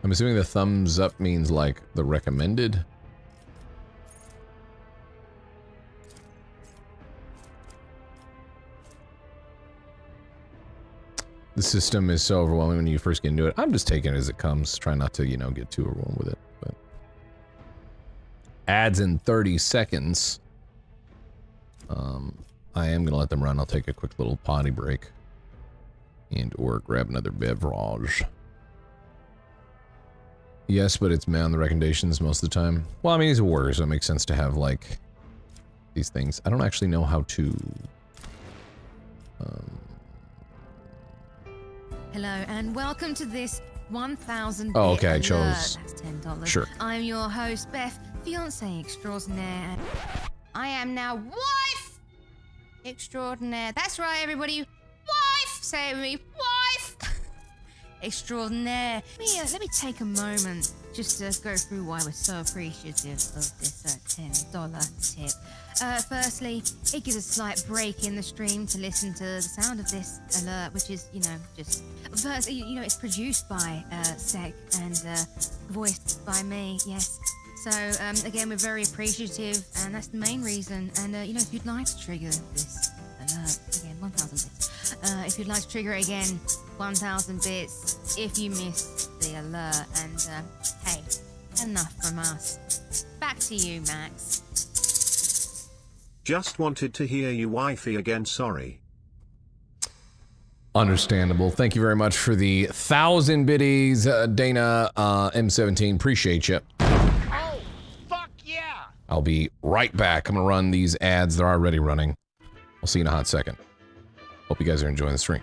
I'm assuming the thumbs up means like the recommended. The system is so overwhelming when you first get into it. I'm just taking it as it comes. Try not to, you know, get too overwhelmed with it. But ads in 30 seconds. I am gonna let them run. I'll take a quick little potty break and or grab another beverage. Yes, but it's on the recommendations most of the time. Well, I mean, he's a warrior, so it makes sense to have, like, these things. I don't actually know how to... Hello, and welcome to this 1,000 Oh, okay, I chose... That's $10. Sure. I'm your host, Beth, fiancé extraordinaire. I am now wife extraordinaire. That's right, everybody. Wife! Say it with me. Wife! Extraordinaire. Let me take a moment just to go through why we're so appreciative of this $10 tip. Firstly, it gives a slight break in the stream to listen to the sound of this alert, which is, you know, just... First, you know, it's produced by Sec and voiced by me, yes. So, again, we're very appreciative, and that's the main reason. And, you know, if you'd like to trigger this alert, again, 1,000 bits. If you'd like to trigger it again, 1,000 bits if you missed the alert. And, hey, enough from us. Back to you, Max. Just wanted to hear you wifey again, sorry. Understandable. Thank you very much for the 1,000 biddies, Dana M17. Appreciate you. Oh, fuck yeah! I'll be right back. I'm gonna run these ads. They're already running. I'll see you in a hot second. Hope you guys are enjoying the stream.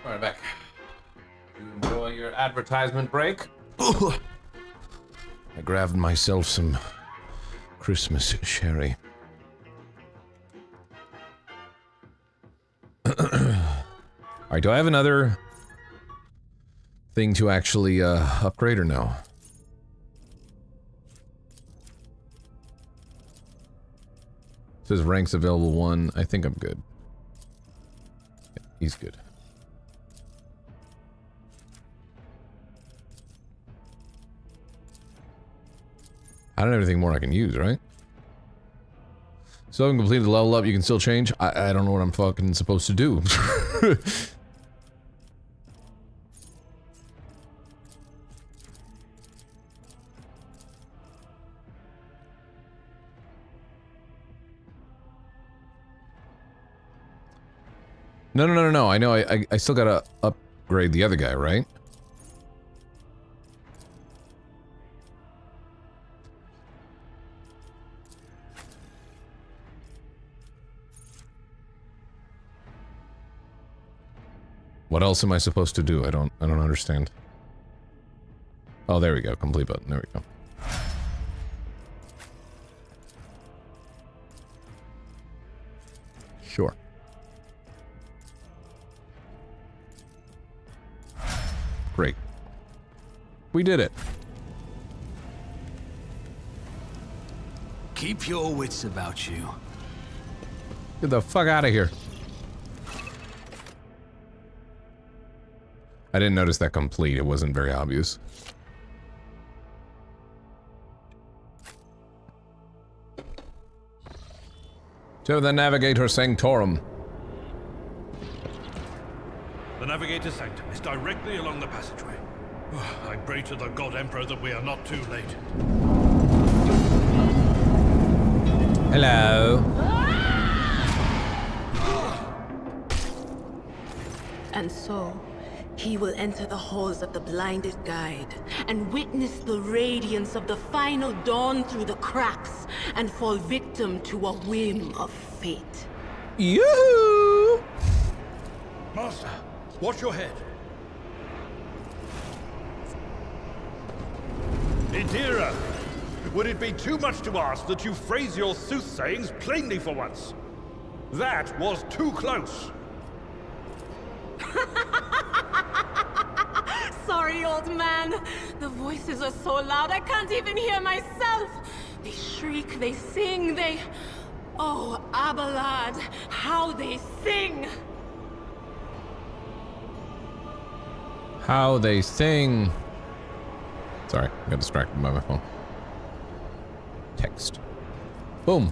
All right, back. Enjoy your advertisement break. I grabbed myself some Christmas sherry. Alright, do I have another thing to actually upgrade or no? It says ranks available 1. I think I'm good. Yeah, he's good. I don't have anything more I can use, right? So I've completed the level up, you can still change? I don't know what I'm fucking supposed to do. No. I know I still gotta upgrade the other guy, right? What else am I supposed to do? I don't understand. Oh, there we go. Complete button. There we go. Sure. Great. We did it. Keep your wits about you. Get the fuck out of here. I didn't notice that complete. It wasn't very obvious. To the Navigator Sanctorum. The Navigator Sanctum is directly along the passageway. I pray to the God Emperor that we are not too late. Hello. And so, he will enter the halls of the blinded guide and witness the radiance of the final dawn through the cracks and fall victim to a whim of fate. Yoo-hoo! Master, watch your head. Idira, would it be too much to ask that you phrase your soothsayings plainly for once? That was too close. Sorry, old man. The voices are so loud I can't even hear myself. They shriek, they sing, they... Oh, Abelard, how they sing! How they sing. Sorry, I got distracted by my phone. Text. Boom.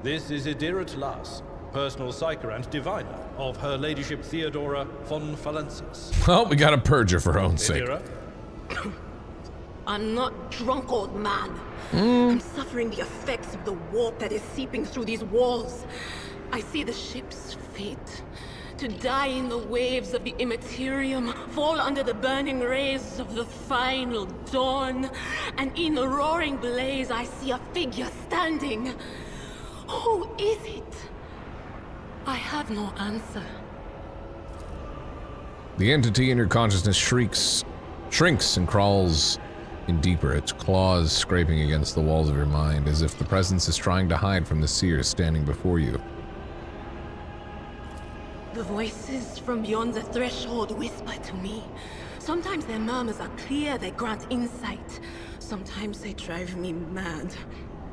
This is Idira Tlas, personal psyker and diviner of Her Ladyship Theodora von Valencius. Well, we gotta purge her for her own sake. I'm not drunk, old man. I'm suffering the effects of the warp that is seeping through these walls. I see the ship's fate. To die in the waves of the immaterium, fall under the burning rays of the final dawn. And in the roaring blaze, I see a figure standing. Who is it? I have no answer. The entity in your consciousness shrinks and crawls in deeper, its claws scraping against the walls of your mind, as if the presence is trying to hide from the seer standing before you. The voices from beyond the threshold whisper to me. Sometimes their murmurs are clear, they grant insight. Sometimes they drive me mad.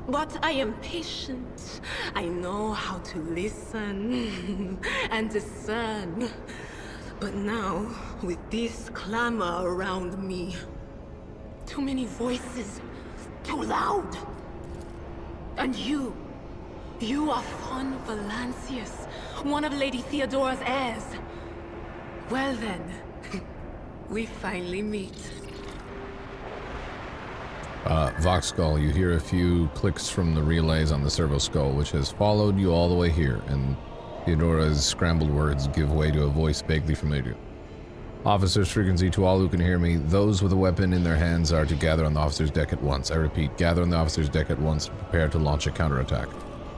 But I am patient. I know how to listen and discern. But now, with this clamor around me, too many voices, too loud. And you are von Valencius, one of Lady Theodora's heirs. Well then, we finally meet. Vox Skull, you hear a few clicks from the relays on the servo skull, which has followed you all the way here, and Theodora's scrambled words give way to a voice vaguely familiar. Officers frequency to all who can hear me. Those with a weapon in their hands are to gather on the officer's deck at once. I repeat, gather on the officer's deck at once and prepare to launch a counterattack.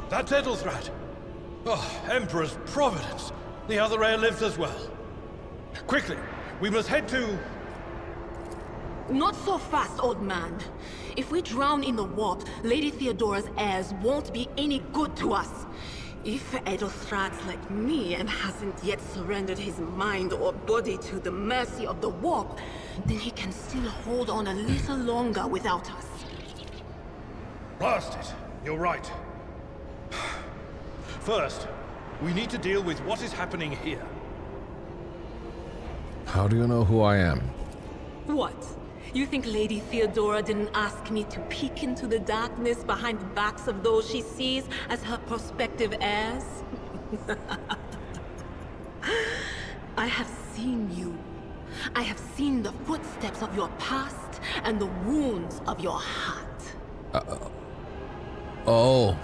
That's Edelthrat. Oh, Emperor's Providence. The other heir lives as well. Quickly, we must head to... Not so fast, old man. If we drown in the warp, Lady Theodora's heirs won't be any good to us. If Edelthrat's like me and hasn't yet surrendered his mind or body to the mercy of the warp, then he can still hold on a little longer without us. Blast it. You're right. First, we need to deal with what is happening here. How do you know who I am? What? You think Lady Theodora didn't ask me to peek into the darkness behind the backs of those she sees as her prospective heirs? I have seen you. I have seen the footsteps of your past and the wounds of your heart. Oh.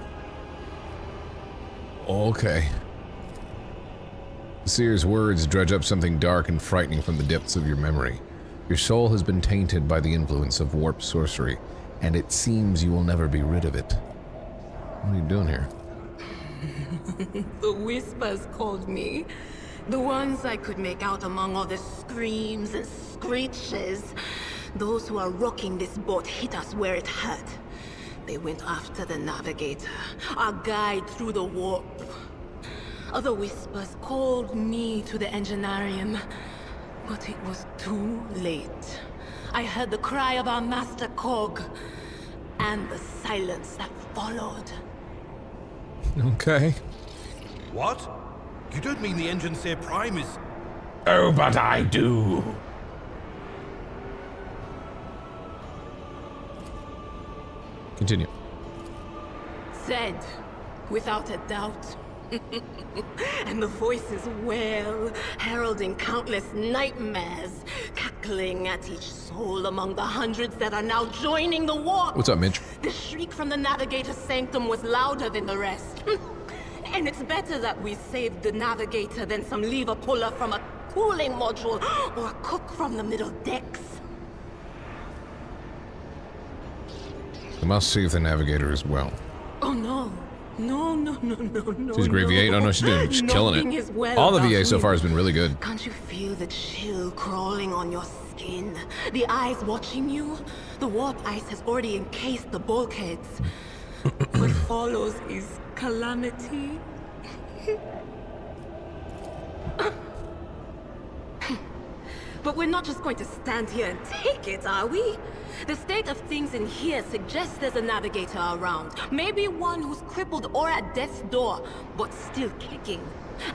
Okay. Seer's words dredge up something dark and frightening from the depths of your memory. Your soul has been tainted by the influence of warp sorcery, and it seems you will never be rid of it. What are you doing here? The whispers called me. The ones I could make out among all the screams and screeches. Those who are rocking this boat hit us where it hurt. They went after the navigator, our guide through the warp. Other whispers called me to the enginarium. But it was too late. I heard the cry of our master Cog, and the silence that followed. Okay. What? You don't mean the Enginseer Prime is... Oh, but I do. Continue. Said, without a doubt. And the voices wail, heralding countless nightmares, cackling at each soul among the hundreds that are now joining the war. What's up, Mitch? The shriek from the Navigator's sanctum was louder than the rest. And it's better that we saved the Navigator than some lever puller from a cooling module or a cook from the middle decks. I must save the Navigator as well. Oh no. No. She's great V8. Oh no, she's doing. She's killing it. Well, all the VA so far has been really good. Can't you feel the chill crawling on your skin? The eyes watching you? The warp ice has already encased the bulkheads. What follows is calamity. But we're not just going to stand here and take it, are we? The state of things in here suggests there's a navigator around. Maybe one who's crippled or at death's door, but still kicking.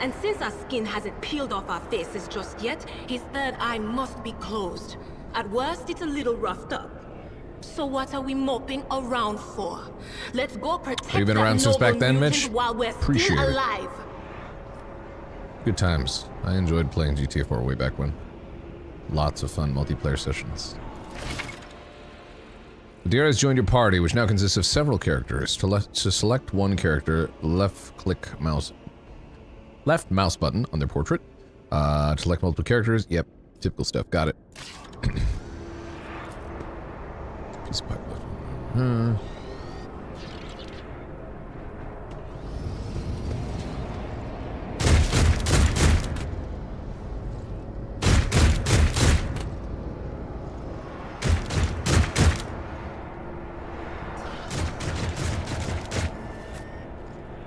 And since our skin hasn't peeled off our faces just yet, his third eye must be closed. At worst, it's a little roughed up. So what are we moping around for? Let's go protect Have you been around since back then, Mitch? While we're Appreciate still it. alive. Good times. I enjoyed playing GTA 4 way back when. Lots of fun multiplayer sessions. Adira has joined your party, which now consists of several characters. To select one character, left mouse button on their portrait. To select multiple characters, yep, typical stuff. Got it. Piece of pipe left.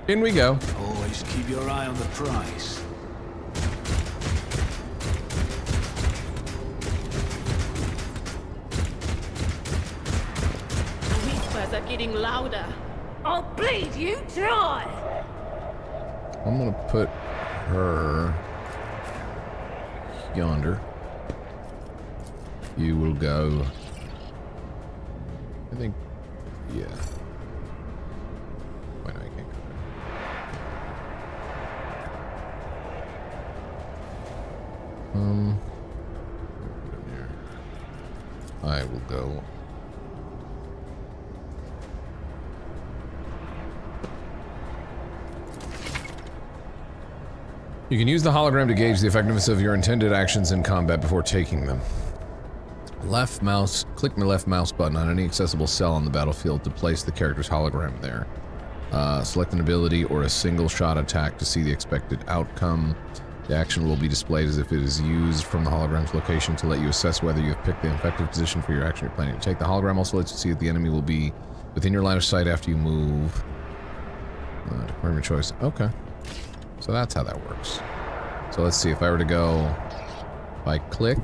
In we go. Always keep your eye on the prize. The whispers are getting louder. I'll bleed you dry. I'm gonna put her yonder. You will go. I think, yeah. Why not? You can't go there. I will go. You can use the hologram to gauge the effectiveness of your intended actions in combat before taking them. Left mouse, click the left mouse button on any accessible cell on the battlefield to place the character's hologram there. Select an ability or a single shot attack to see the expected outcome. The action will be displayed as if it is used from the hologram's location to let you assess whether you have picked the effective position for your action you're planning to take. The hologram also lets you see if the enemy will be within your line of sight after you move. Confirm your choice. Okay. So that's how that works. So let's see, if I were to go, if I click,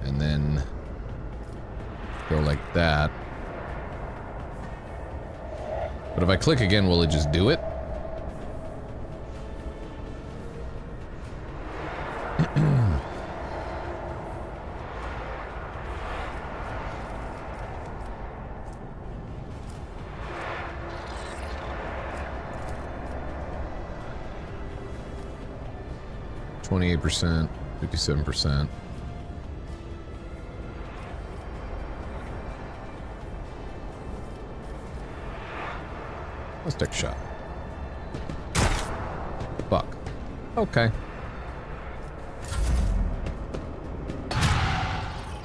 and then go like that. But if I click again, will it just do it? %, 57%. Let's take a shot. Fuck. Okay.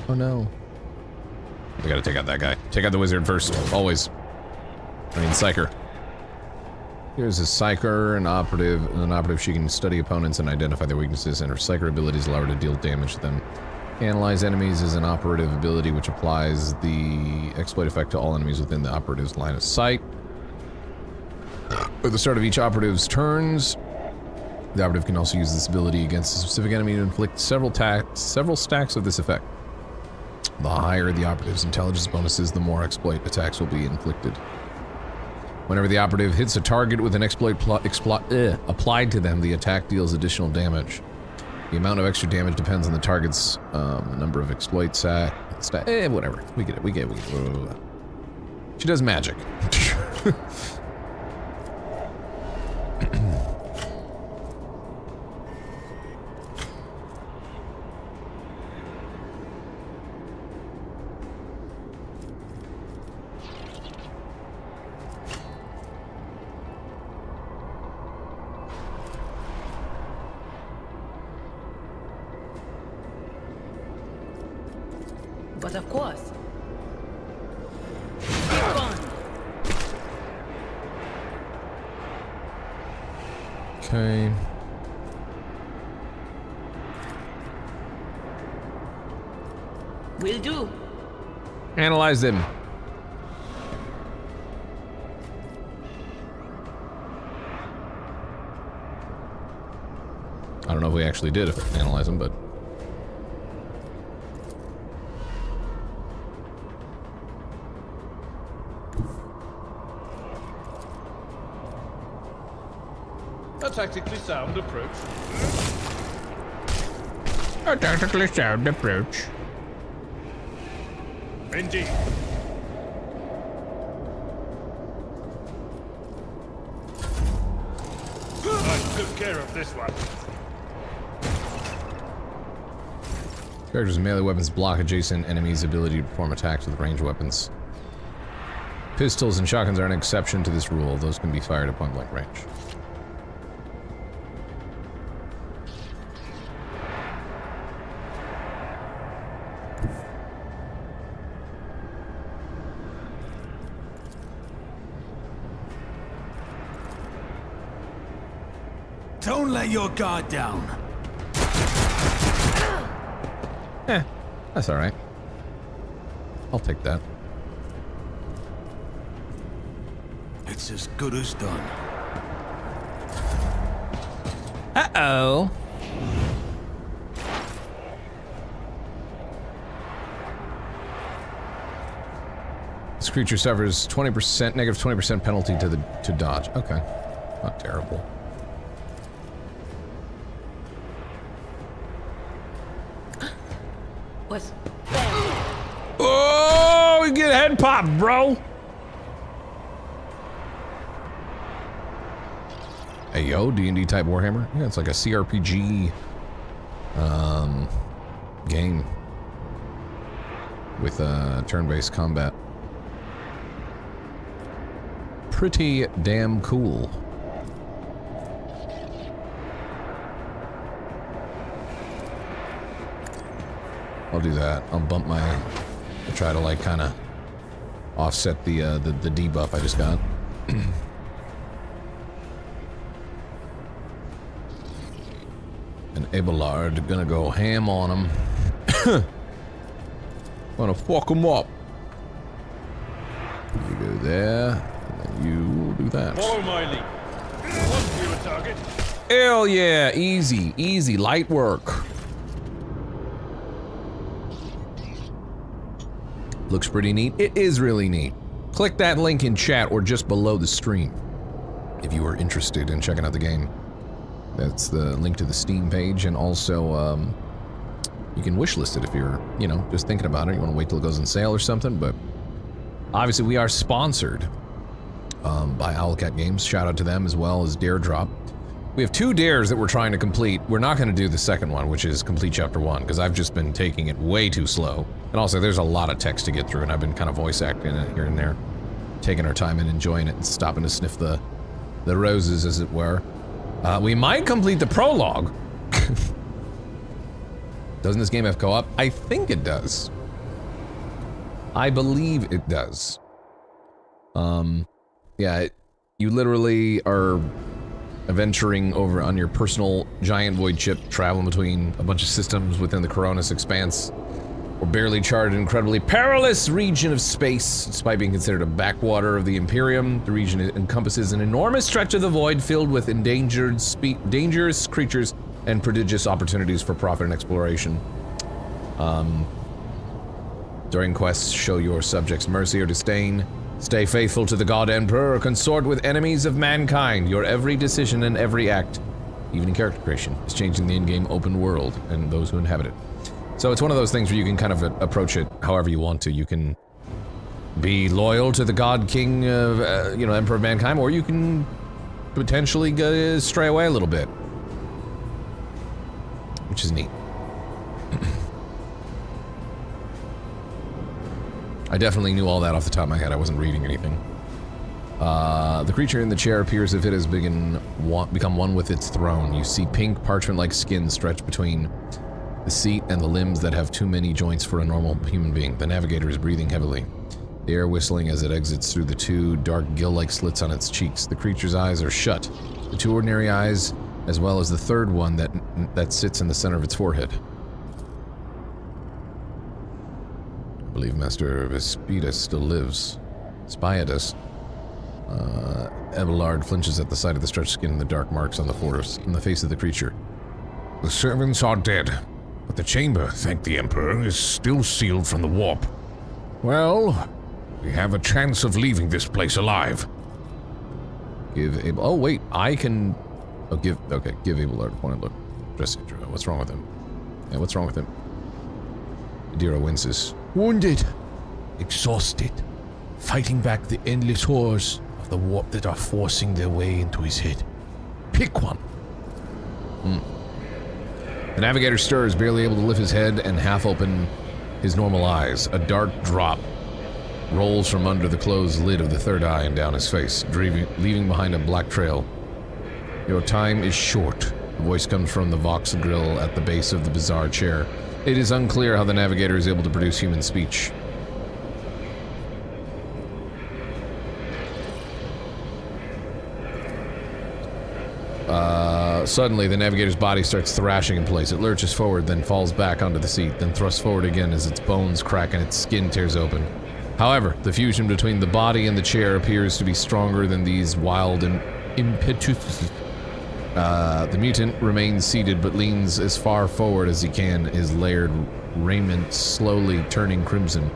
Oh no. We gotta take out that guy. Take out the wizard first, always. I mean, Psyker. Here's a Psyker, an operative. She can study opponents and identify their weaknesses, and her Psyker abilities allow her to deal damage to them. Analyze enemies is an operative ability which applies the exploit effect to all enemies within the operative's line of sight. At the start of each operative's turns, the operative can also use this ability against a specific enemy to inflict several stacks of this effect. The higher the operative's intelligence bonuses, the more exploit attacks will be inflicted. Whenever the operative hits a target with an exploit applied to them, the attack deals additional damage. The amount of extra damage depends on the target's number of exploits. Whatever. We get it. She does magic. But of course. Okay. Will do. Analyze them. I don't know if we actually did analyze them, but a tactically sound approach. A tactically sound approach. Indeed. I took care of this one. Characters' melee weapons block adjacent enemies' ability to perform attacks with ranged weapons. Pistols and shotguns are an exception to this rule. Those can be fired at point-blank range. Don't let your guard down. That's alright. I'll take that. It's as good as done. Uh-oh. This creature suffers negative 20% penalty to dodge. Okay. Not terrible. Was Oh, you get head pop, bro. Hey, yo, D&D type Warhammer. Yeah, it's like a CRPG game with turn-based combat. Pretty damn cool. I'll do that. I'll bump my... I'll try to, like, kind of offset the debuff I just got. And Abelard gonna go ham on him. Gonna fuck him up. You go there, and then you do that. Follow my lead. One viewer target. Hell yeah, easy, easy, light work. Looks pretty neat. It is really neat. Click that link in chat or just below the stream if you are interested in checking out the game. That's the link to the Steam page, and also you can wishlist it if you're, you know, just thinking about it. You want to wait till it goes on sale or something, but obviously we are sponsored by Owlcat Games. Shout out to them, as well as Dare Drop. We have 2 dares that we're trying to complete. We're not going to do the second one, which is complete chapter 1, because I've just been taking it way too slow. And also, there's a lot of text to get through, and I've been kind of voice acting it here and there, taking our time and enjoying it, and stopping to sniff the roses, as it were. We might complete the prologue. Doesn't this game have co-op? I think it does. I believe it does. Yeah, you literally are adventuring over on your personal giant void ship, traveling between a bunch of systems within the Coronis expanse, or barely charted, incredibly perilous region of space. Despite being considered a backwater of the Imperium, the region encompasses an enormous stretch of the void filled with endangered, dangerous creatures and prodigious opportunities for profit and exploration. During quests, show your subjects mercy or disdain. Stay faithful to the God Emperor or consort with enemies of mankind. Your every decision and every act, even in character creation, is changing the in-game open world and those who inhabit it. So it's one of those things where you can kind of approach it however you want to. You can be loyal to the God King, you know, Emperor of Mankind, or you can potentially stray away a little bit, which is neat. I definitely knew all that off the top of my head. I wasn't reading anything. The creature in the chair appears as if it has become one with its throne. You see pink parchment-like skin stretched between the seat and the limbs that have too many joints for a normal human being. The navigator is breathing heavily, the air whistling as it exits through the 2 dark gill-like slits on its cheeks. The creature's eyes are shut, the 2 ordinary eyes, as well as the 3rd one that sits in the center of its forehead. I believe Master Vespidas still lives. Spiadus. Abelard flinches at the sight of the stretched skin and the dark marks on the face of the creature. The servants are dead, but the chamber, thank the Emperor, is still sealed from the warp. Well, we have a chance of leaving this place alive. Give Abel... Oh, wait, I can... Oh, give Abelard a point. Look. What's wrong with him? Yeah, what's wrong with him? Adira winces. Wounded, exhausted, fighting back the endless horrors of the warp that are forcing their way into his head. Pick one. The navigator stirs, barely able to lift his head and half open his normal eyes. A dark drop rolls from under the closed lid of the 3rd eye and down his face, leaving behind a black trail. Your time is short. The voice comes from the Vox grill at the base of the bizarre chair. It is unclear how the navigator is able to produce human speech. Suddenly, the navigator's body starts thrashing in place. It lurches forward, then falls back onto the seat, then thrusts forward again as its bones crack and its skin tears open. However, the fusion between the body and the chair appears to be stronger than these wild impetuses. The mutant remains seated but leans as far forward as he can, his layered raiment slowly turning crimson.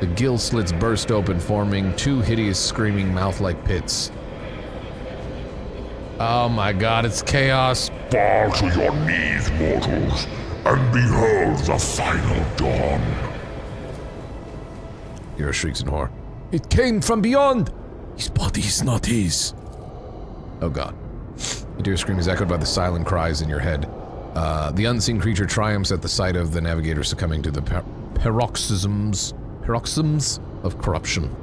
The gill slits burst open, forming 2 hideous screaming mouth-like pits. Oh my god, it's chaos. Fall to your knees, mortals, and behold the final dawn. Hero shrieks in horror. It came from beyond! His body is not his. Oh god. Adira's scream is echoed by the silent cries in your head. The unseen creature triumphs at the sight of the navigator succumbing to the paroxysms of corruption.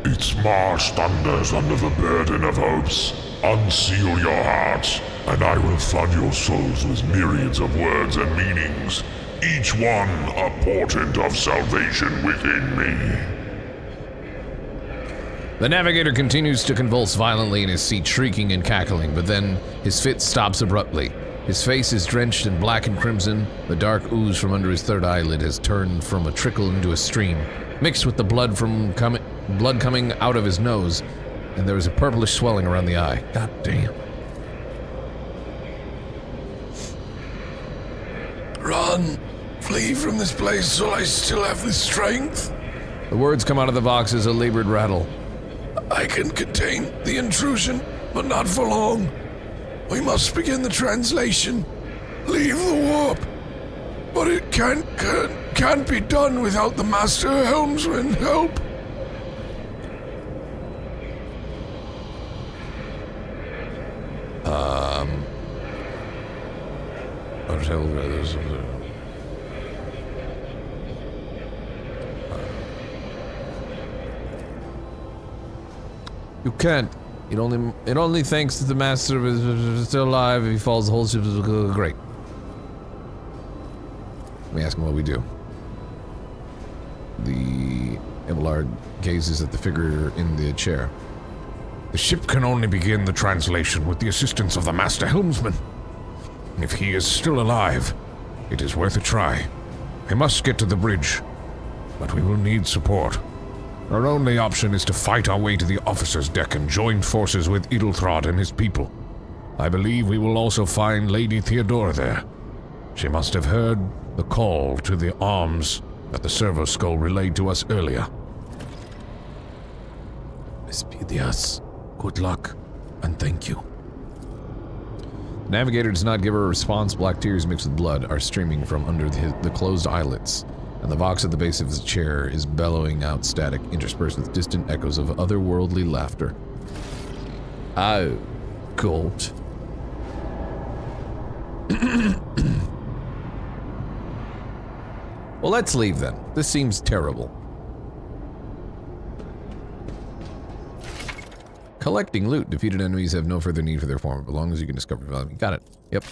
Its march thunders under the burden of hopes. Unseal your hearts, and I will flood your souls with myriads of words and meanings, each one a portent of salvation within me. The navigator continues to convulse violently in his seat, shrieking and cackling, but then his fit stops abruptly. His face is drenched in black and crimson. The dark ooze from under his third eyelid has turned from a trickle into a stream, mixed with the blood coming out of his nose, and there is a purplish swelling around the eye. God damn. Run! Flee from this place while I still have the strength. The words come out of the Vox as a labored rattle. I can contain the intrusion, but not for long. We must begin the translation. Leave the warp. But it can't be done without the Master Helmsman help. You can't. It only thanks to the Master is still alive. If he falls, the whole ship is great. Let me ask him what we do. The Abelard gazes at the figure in the chair. The ship can only begin the translation with the assistance of the Master Helmsman. If he is still alive, it is worth a try. I must get to the bridge, but we will need support. Our only option is to fight our way to the officer's deck and join forces with Edelthrod and his people. I believe we will also find Lady Theodora there. She must have heard the call to the arms that the servo skull relayed to us earlier. Espidias, good luck, and thank you. Navigator does not give her a response. Black tears mixed with blood are streaming from under the closed eyelids, and the Vox at the base of his chair is bellowing out static, interspersed with distant echoes of otherworldly laughter. Oh, God. Well, let's leave then. This seems terrible. Collecting loot. Defeated enemies have no further need for their form, as long as you can discover value. Got it. Yep.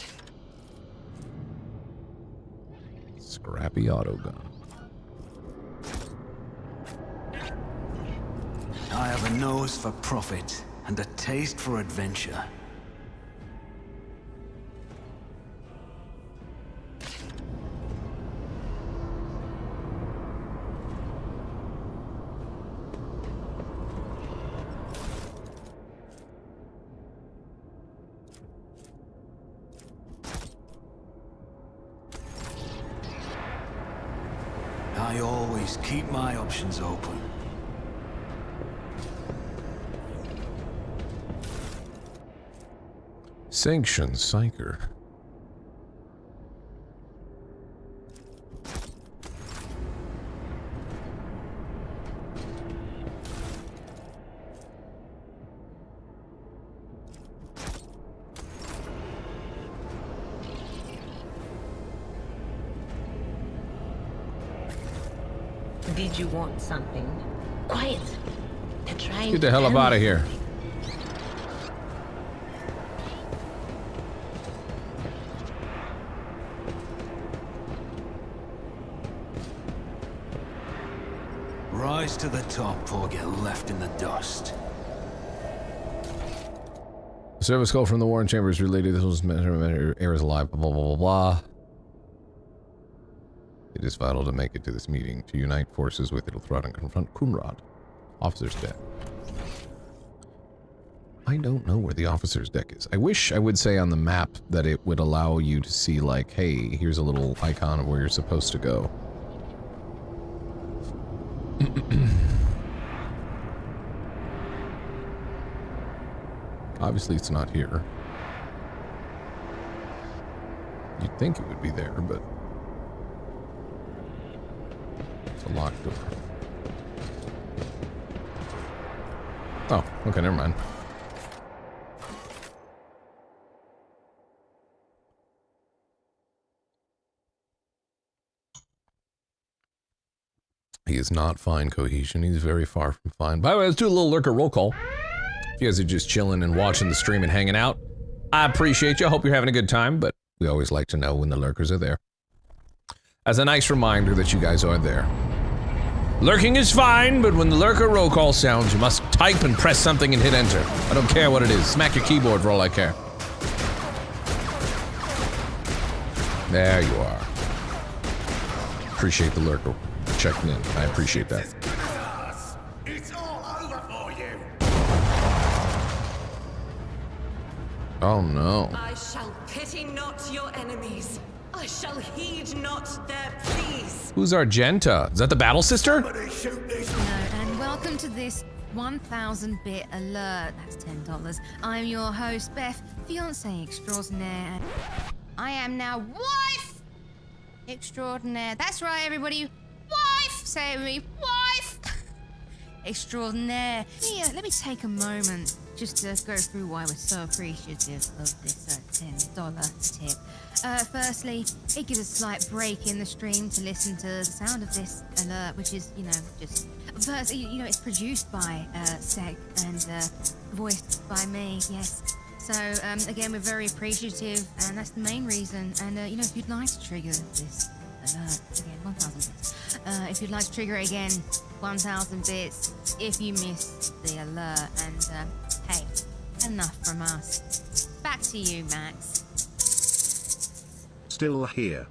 Scrappy auto gun. I have a nose for profit and a taste for adventure. I always keep my options open. Sanction Psyker. Did you want something? Quiet. They're trying Get the hell up out of here. Rise to the top or get left in the dust. The service call from the Warren Chambers related this was air is alive, blah, blah, blah, blah, blah. It is vital to make it to this meeting, to unite forces with Edelthrod and confront Kunrad. Officer's deck. I don't know where the officer's deck is. I wish I would say on the map that it would allow you to see, like, hey, here's a little icon of where you're supposed to go. Obviously it's not here. You'd think it would be there, but it's a locked door. Oh, okay, never mind. He is not fine, Cohesion. He's very far from fine. By the way, let's do a little lurker roll call. If you guys are just chilling and watching the stream and hanging out, I appreciate you. I hope you're having a good time, but we always like to know when the lurkers are there. As a nice reminder that you guys are there. Lurking is fine, but when the lurker roll call sounds, you must type and press something and hit enter. I don't care what it is. Smack your keyboard for all I care. There you are. Appreciate the lurker checking in. I appreciate that. It's all over for you. Oh no. I shall pity not your enemies. I shall heed not their pleas. Who's Argenta? Is that the battle sister? No, and welcome to this 1000-bit alert. That's $10. I'm your host, Beth, fiancé extraordinaire, and I am now wife extraordinaire. That's right, everybody. Wife! Say it with me. Wife! Extraordinaire. Let me take a moment just to go through why we're so appreciative of this $10 tip. Firstly, it gives a slight break in the stream to listen to the sound of this alert, which is, just... First, it's produced by Seg and voiced by me, yes. So, again, we're very appreciative, and that's the main reason. And, if you'd like to trigger this alert, again, 1,000 bits. If you'd like to trigger it again, 1,000 bits, if you missed the alert. And, hey, enough from us. Back to you, Max. Still here.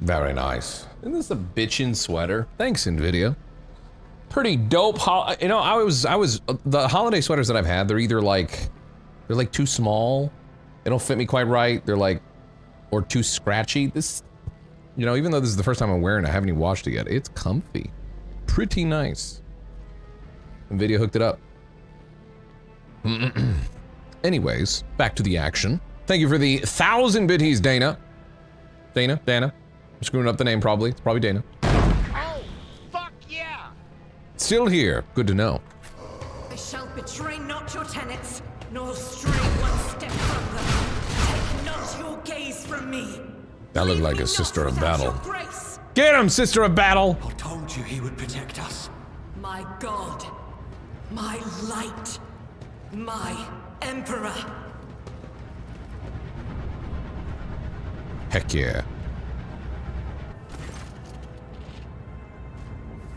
Very nice. Isn't this a bitchin' sweater? Thanks, NVIDIA. Pretty dope. I was the holiday sweaters that I've had, they're either they're too small. They don't fit me quite right. They're or too scratchy. This, even though this is the first time I'm wearing it, I haven't even washed it yet. It's comfy. Pretty nice. NVIDIA hooked it up. Anyways, back to the action. Thank you for the 1,000 biddies, Dana. Dana? I'm screwing up the name probably. It's probably Dana. Oh, fuck yeah! Still here. Good to know. I shall betray not your tenets, nor stray one step from them. Take not your gaze from me. That looked like a sister of battle. Grace. Get him, sister of battle! I told you he would protect us. My God, my light, my emperor. Heck yeah.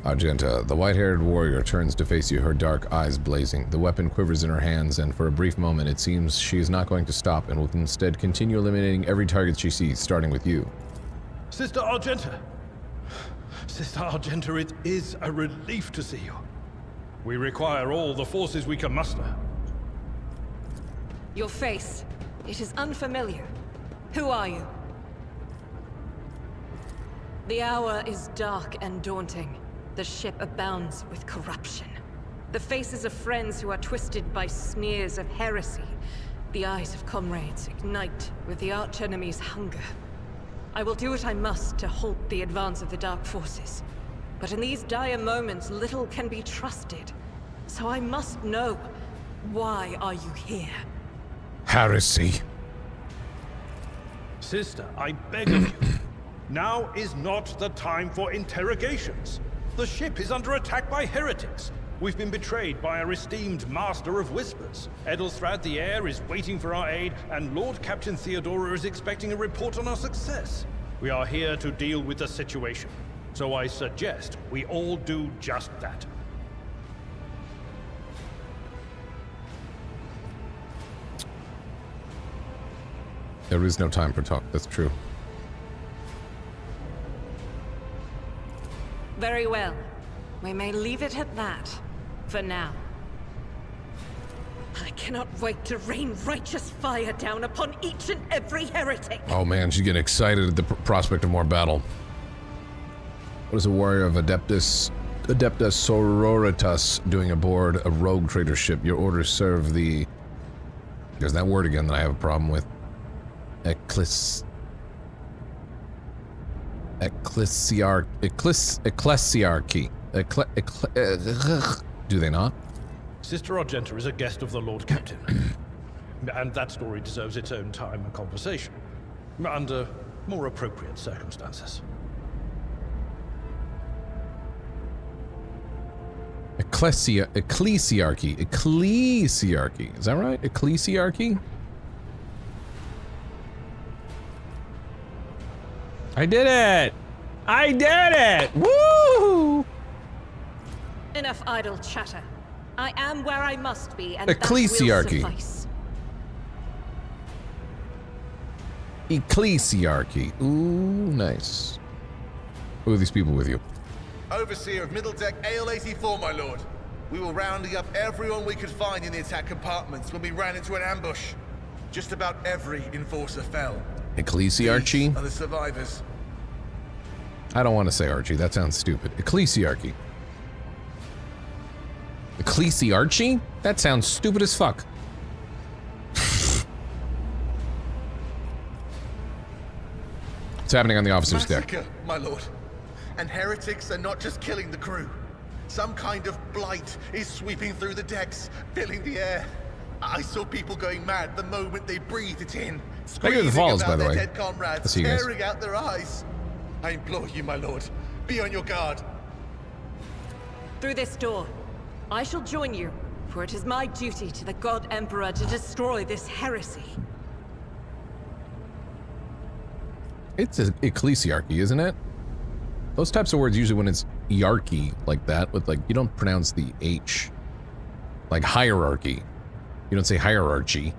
Argenta, the white-haired warrior, turns to face you, her dark eyes blazing. The weapon quivers in her hands, and for a brief moment it seems she is not going to stop and will instead continue eliminating every target she sees, starting with you. Sister Argenta! Sister Argenta, it is a relief to see you. We require all the forces we can muster. Your face, it is unfamiliar. Who are you? The hour is dark and daunting. The ship abounds with corruption. The faces of friends who are twisted by sneers of heresy. The eyes of comrades ignite with the archenemy's hunger. I will do what I must to halt the advance of the dark forces. But in these dire moments, little can be trusted. So I must know, why are you here? Heresy. Sister, I beg of you. Now is not the time for interrogations. The ship is under attack by heretics. We've been betrayed by our esteemed Master of Whispers. Edelstrad the Heir is waiting for our aid, and Lord Captain Theodora is expecting a report on our success. We are here to deal with the situation, so I suggest we all do just that. There is no time for talk, that's true. Very well. We may leave it at that, for now. I cannot wait to rain righteous fire down upon each and every heretic. Oh man, she's getting excited at the prospect of more battle. What is a warrior of Adeptus Sororitas doing aboard a rogue trader ship? Your orders serve the... There's that word again that I have a problem with. Ecclesiarchy. Do they not? Sister Argenta is a guest of the Lord Captain. And that story deserves its own time and conversation. Under more appropriate circumstances. Ecclesiarchy. Is that right? Ecclesiarchy? I did it! I did it! Woo! Enough idle chatter. I am where I must be, and Ecclesiarchy. that will suffice. Ecclesiarchy. Ooh, nice. Who are these people with you? Overseer of Middle Deck AL-84, my lord. We were rounding up everyone we could find in the attack compartments when we ran into an ambush. Just about every enforcer fell. Ecclesiarchy? These are the survivors. I don't want to say Archie. That sounds stupid. Ecclesiarchy. Ecclesiarchy? That sounds stupid as fuck. What's happening on the officer's deck? Massacre, my lord. And heretics are not just killing the crew. Some kind of blight is sweeping through the decks, filling the air. I saw people going mad the moment they breathed it in, Thank you for the follows, by the their way. dead comrades, See you guys. tearing out their eyes. I implore you, my lord, be on your guard. Through this door, I shall join you, for it is my duty to the God Emperor to destroy this heresy. It's an ecclesiarchy, isn't it? Those types of words usually when it's iarchy like that, with like, you don't pronounce the H. Like hierarchy. You don't say hierarchy.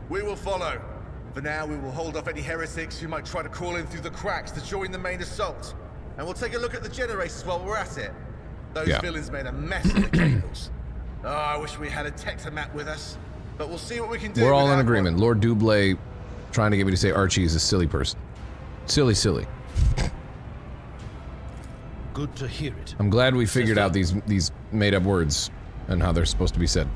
We will follow. For now, we will hold off any heretics who might try to crawl in through the cracks to join the main assault. And we'll take a look at the generators while we're at it. Those villains made a mess of the cables. Oh, I wish we had a Tectomat with us. But we'll see what we can do. We're all in agreement. Lord Dublé trying to get me to say Archie is a silly person. Silly, silly. Good to hear it. I'm glad we figured out these made-up words and how they're supposed to be said.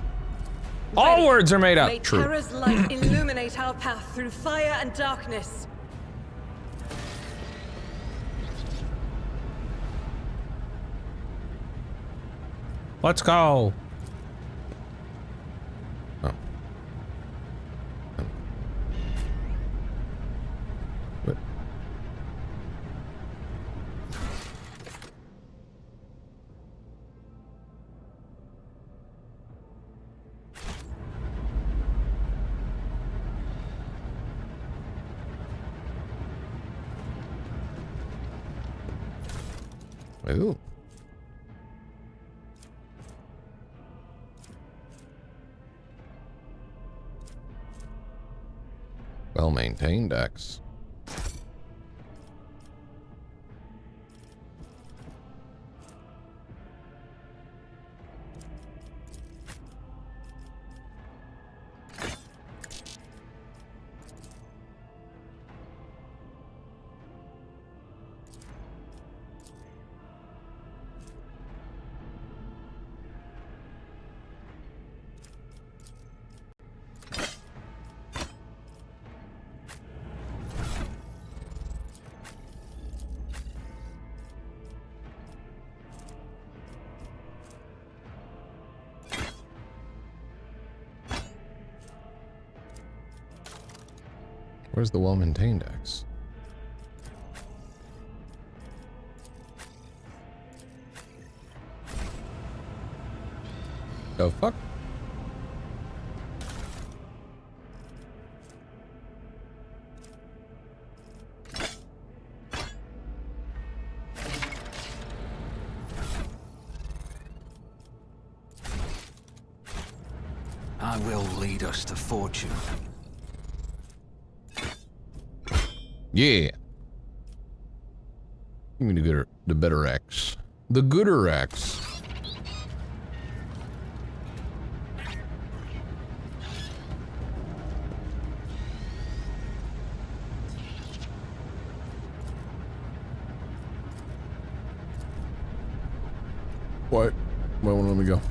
All words are made up. May True. terror's light illuminate our path through fire and darkness. Let's go. Oh. What? Ooh. Well-maintained decks. Where's the well-maintained decks? The fuck? I will lead us to fortune. Yeah. Give me the better X. The gooder X. What? Why won't let me go?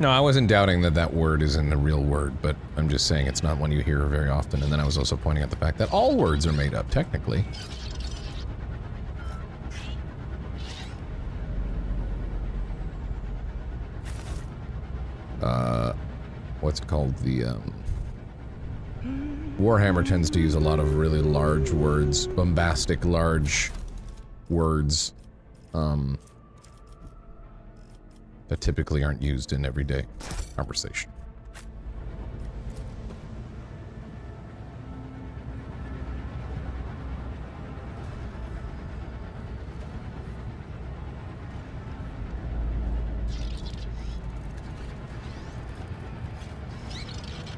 No, I wasn't doubting that that word isn't a real word, but I'm just saying it's not one you hear very often. And then I was also pointing out the fact that all words are made up, technically. What's it called? The, Warhammer tends to use a lot of really large words, bombastic, large words, that typically aren't used in everyday conversation.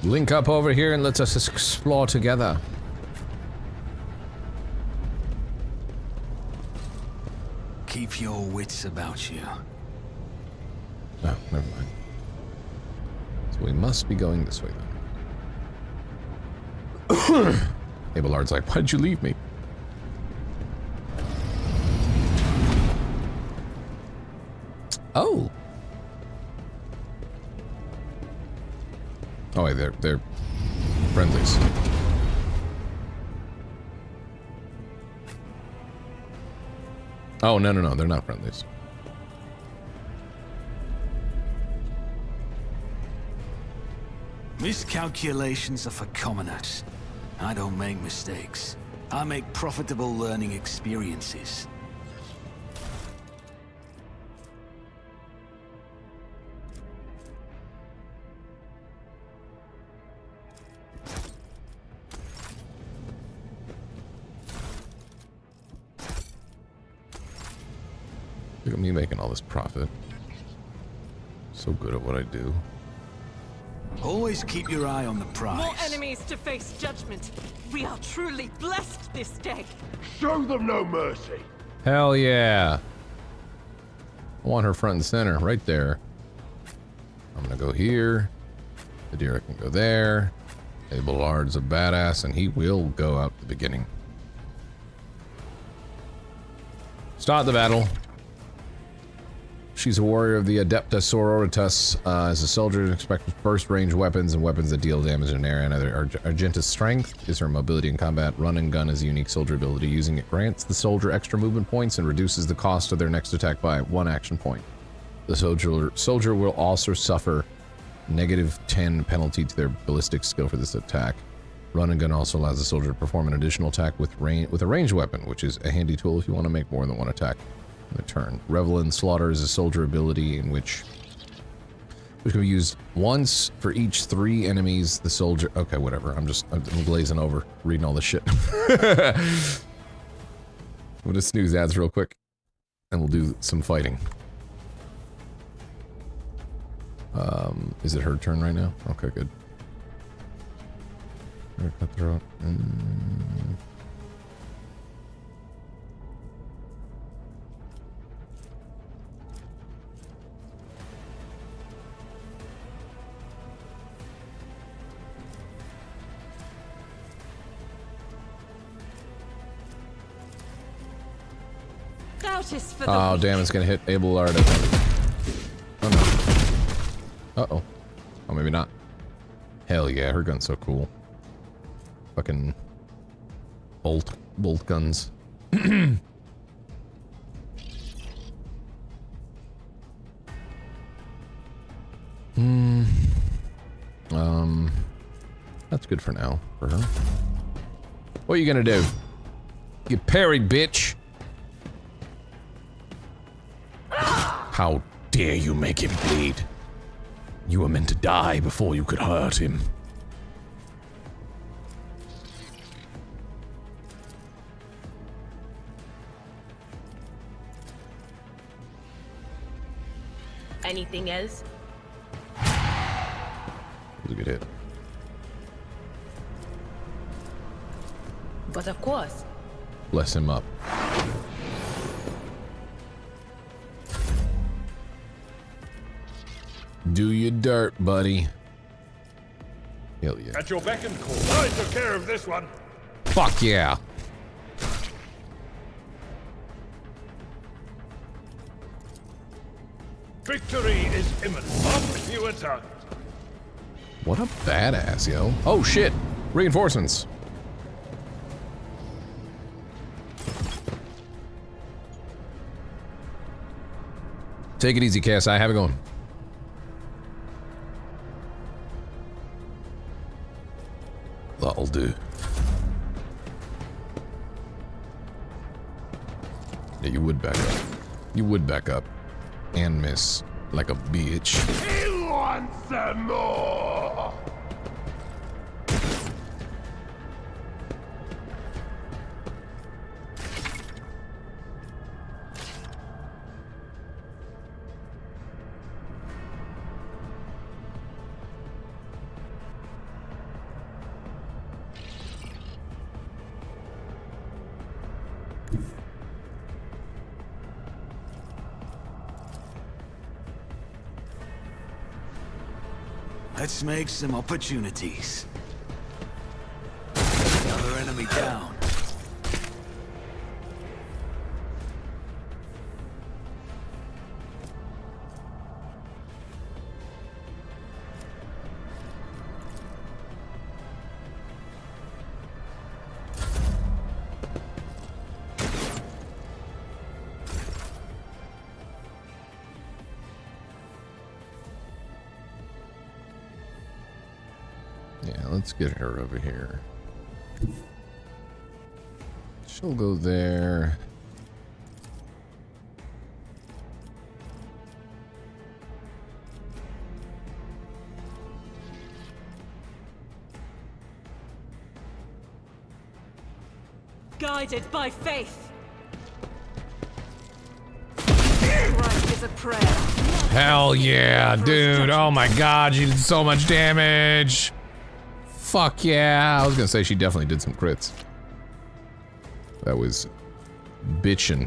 Link up over here and let us explore together. Keep your wits about you. Oh, never mind. So we must be going this way then. Abelard's like, why'd you leave me? Oh. Oh wait, they're friendlies. Oh, no, they're not friendlies. Miscalculations are for commoners. I don't make mistakes. I make profitable learning experiences. Look at me making all this profit. So good at what I do. Always keep your eye on the prize. More enemies to face judgment. We are truly blessed this day. Show them no mercy. Hell yeah. I want her front and center, right there. I'm gonna go here. The deer can go there. Abelard's a badass, and he will go out the beginning. Start the battle. She's a warrior of the Adepta Sororitas. As a soldier, expects burst range weapons and weapons that deal damage in an area. Another Argenta's strength is her mobility in combat. Run and gun is a unique soldier ability. Using it grants the soldier extra movement points and reduces the cost of their next attack by 1 action point. The soldier will also suffer -10 penalty to their ballistic skill for this attack. Run and gun also allows the soldier to perform an additional attack with a ranged weapon, which is a handy tool if you want to make more than one attack in a turn. Revel in Slaughter is a soldier ability in which can be used once for each 3 enemies the soldier... Okay, whatever. I'm glazing over reading all this shit. I'm gonna snooze ads real quick, and we'll do some fighting. Is it her turn right now? Okay, good. Cutthroat. Oh, damn, it's gonna hit Abelard, I think. Oh, no. Uh-oh. Oh, maybe not. Hell yeah, her gun's so cool. Fucking... bolt guns. That's good for now, for her. What are you gonna do? Get parried, bitch! How dare you make him bleed? You were meant to die before you could hurt him. Anything else? That was a good hit. But of course. Bless him up. Do your dirt, buddy. Hell yeah. At your beck and call. I took care of this one. Fuck yeah. Victory is imminent. Up you attack. What a badass, yo. Oh shit! Reinforcements. Take it easy, Cass. I have it going. That'll do. Yeah, you would back up. You would back up. And miss. Like a bitch. He wants some more! Let's make some opportunities. Another enemy down. Let's get her over here. She'll go there. Guided by faith. Christ is a prayer. Hell yeah, dude. Oh my god, she did so much damage. Fuck yeah. I was gonna say she definitely did some crits. That was bitchin'.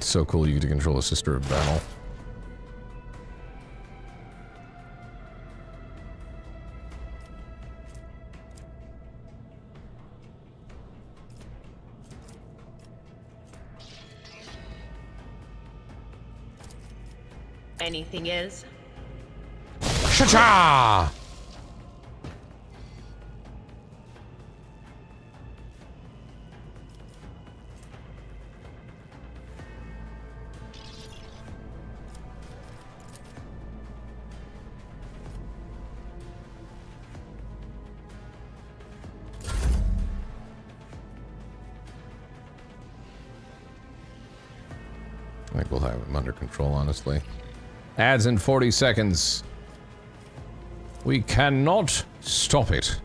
So cool you get to control a sister of battle. Anything else? Cha-cha! I think we'll have him under control, honestly. Ads in 40 seconds. We cannot stop it.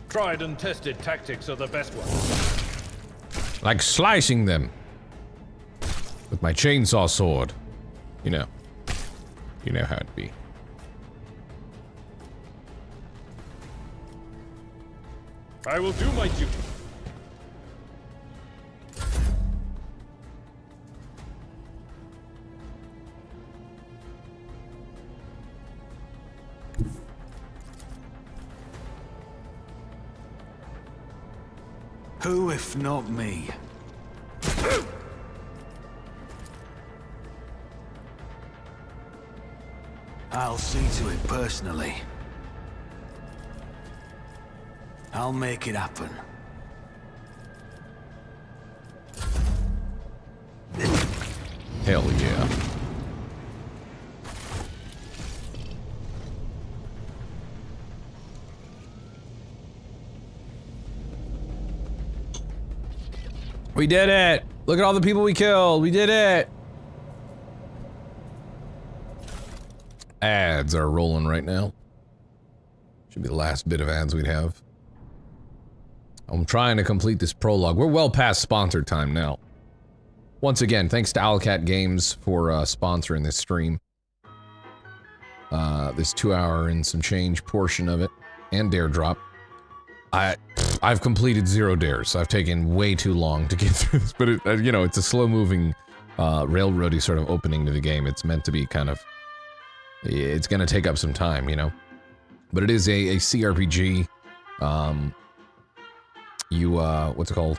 Tried and tested tactics are the best ones. Like slicing them with my chainsaw sword. You know. You know how it be. I will do my duty. Who if not me? I'll see to it personally. I'll make it happen. Hell yeah. We did it! Look at all the people we killed! We did it! Ads are rolling right now. Should be the last bit of ads we'd have. I'm trying to complete this prologue. We're well past sponsor time now. Once again, thanks to Owlcat Games for sponsoring this stream. This 2 hour and some change portion of it. And Dare Drop. I've completed 0 dares. I've taken way too long to get through this, but it, you know, it's a slow-moving, railroady sort of opening to the game. It's meant to be kind of, it's gonna take up some time, you know? But it is a CRPG. What's it called?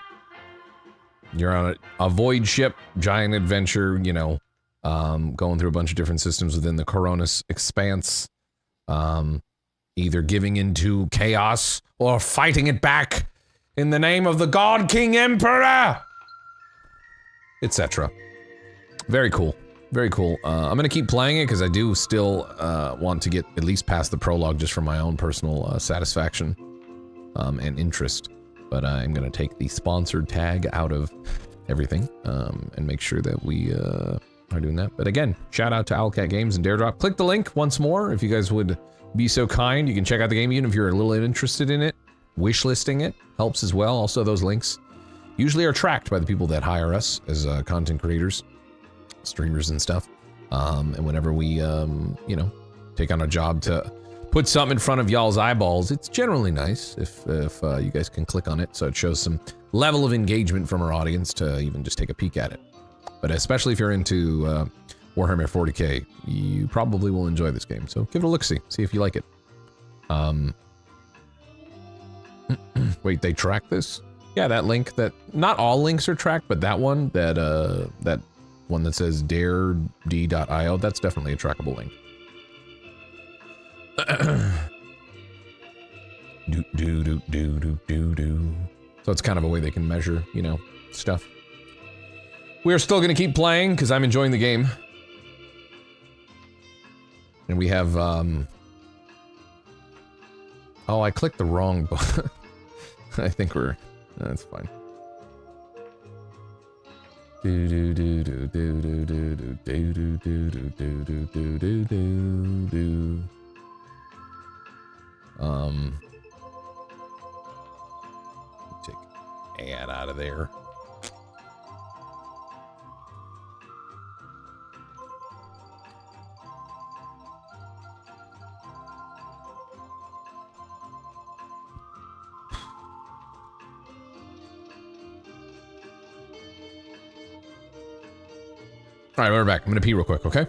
You're on a void ship, giant adventure, you know, going through a bunch of different systems within the Coronis expanse. Either giving into chaos or fighting it back in the name of the God King Emperor, etc. Very cool. Very cool. I'm gonna keep playing it because I do still want to get at least past the prologue just for my own personal satisfaction and interest. But I'm gonna take the sponsored tag out of everything and make sure that we are doing that. But again, shout out to Owlcat Games and Daredrop. Click the link once more if you guys would be so kind. You can check out the game even if you're a little interested in it. Wishlisting it helps as well. Also, those links usually are tracked by the people that hire us as content creators, streamers and stuff. And whenever we, you know, take on a job to put something in front of y'all's eyeballs, it's generally nice if you guys can click on it, so it shows some level of engagement from our audience to even just take a peek at it. But especially if you're into Warhammer 40K, you probably will enjoy this game. So give it a look-see, see if you like it. Wait, they track this? Yeah, that link that, not all links are tracked, but that one, that one that says dared.io, that's definitely a trackable link. So it's kind of a way they can measure, you know, stuff. We are still gonna keep playing because I'm enjoying the game. And we have, oh, I clicked the wrong button. I think we're, that's fine. Take add out of there. All right, we're back. I'm gonna pee real quick, okay?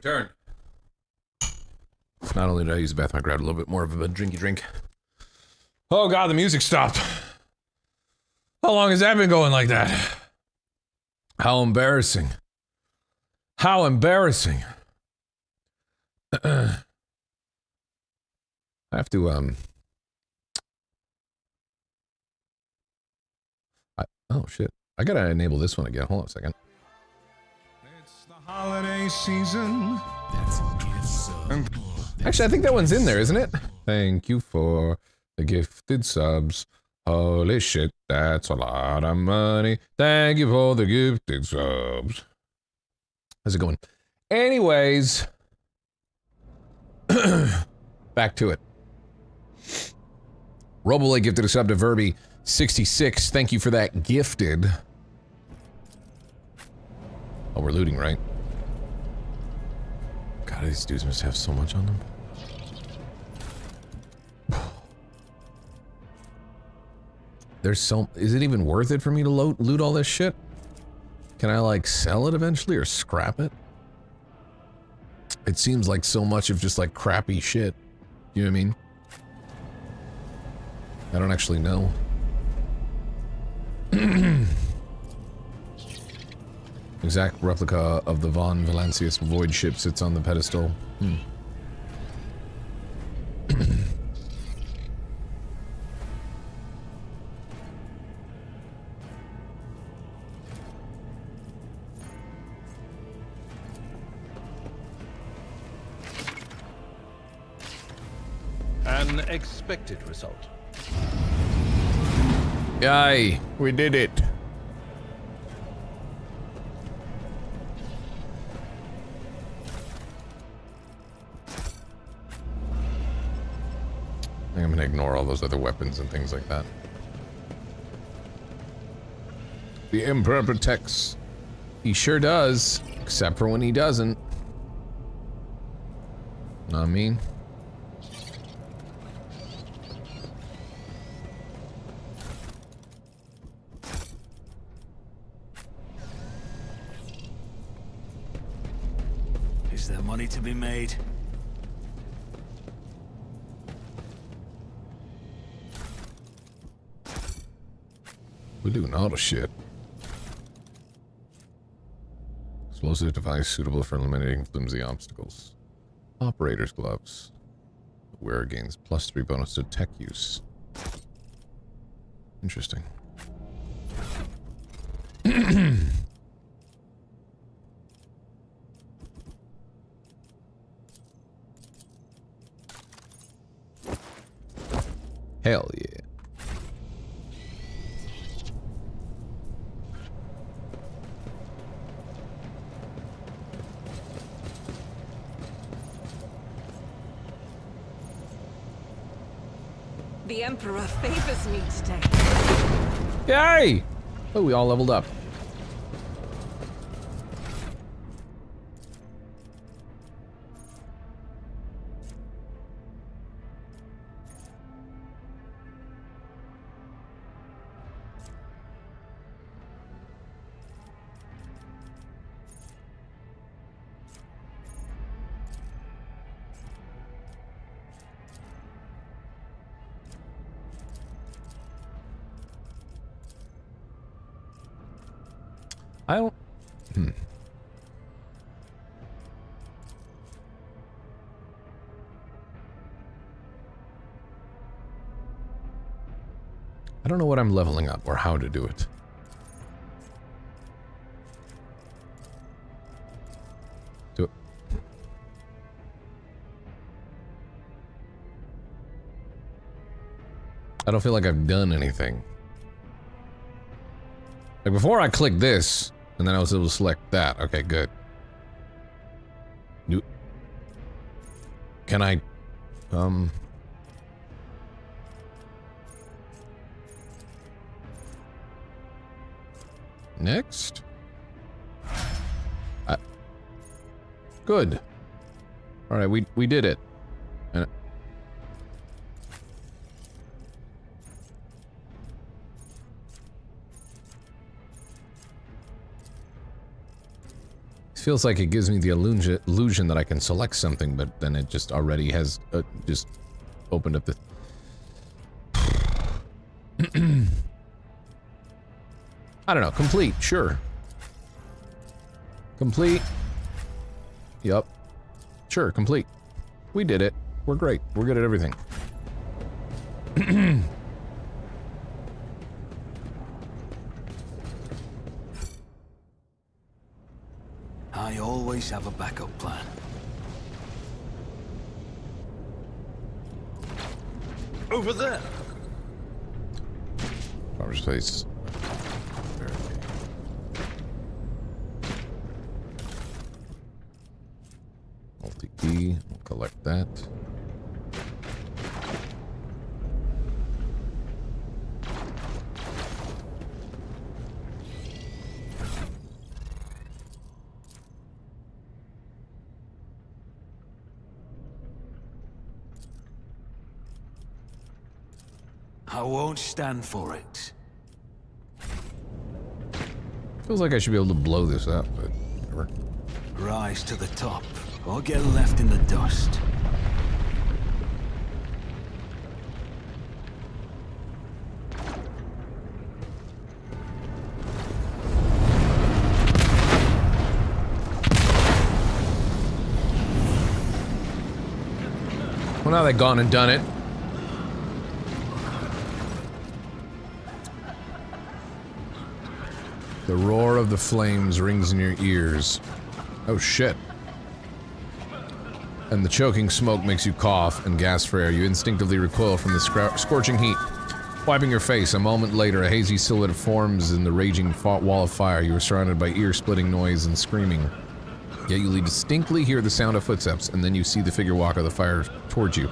turn. Not only did I use the bathroom, I grabbed a little bit more of a drinky drink. Oh god, the music stopped. How long has that been going like that? How embarrassing. How embarrassing. I have to, oh shit. I gotta enable this one again. Hold on a second. It's the holiday season. Actually, I think that one's in there, isn't it? Thank you for the gifted subs. Holy shit, that's a lot of money. Thank you for the gifted subs. How's it going? Anyways. Back to it. Roboboy gifted a sub to Verby66. Thank you for that gifted. Oh, we're looting, right? God, these dudes must have so much on them. There's so... Is it even worth it for me to loot all this shit? Can I, like, sell it eventually or scrap it? It seems like so much of just, like, crappy shit. You know what I mean? I don't actually know. Exact replica of the Von Valancius void ship sits on the pedestal. An expected result. Yay, we did it. I think I'm gonna ignore all those other weapons and things like that. The Emperor protects. He sure does, except for when he doesn't. Know what I mean? Is there money to be made? We're doing all the shit. Explosive device suitable for eliminating flimsy obstacles. Operator's gloves. Wearer gains +3 bonus to tech use. Interesting. Hell yeah. The Emperor favors me today. Yay! Oh, we all leveled up. I don't... I don't know what I'm leveling up or how to do it. Do it. I don't feel like I've done anything. Like before I clicked this, and then I was able to select that. Okay, good. Can I, next? Good. All right, we did it. And feels like it gives me the illusion that I can select something, but then it just already has just opened up the... I don't know, complete, sure. Complete. Yup. Sure, complete. We did it. We're great. We're good at everything. I always have a backup plan. Over there. Power space. Multi-key. We'll collect that. I won't stand for it. Feels like I should be able to blow this up, but whatever. Rise to the top, or get left in the dust. Well, now they've gone and done it. The roar of the flames rings in your ears. Oh shit. And the choking smoke makes you cough and gasp for air. You instinctively recoil from the scorching heat. Wiping your face, a moment later, a hazy silhouette forms in the raging wall of fire. You are surrounded by ear-splitting noise and screaming. Yet you distinctly hear the sound of footsteps, and then you see the figure walk of the fire towards you.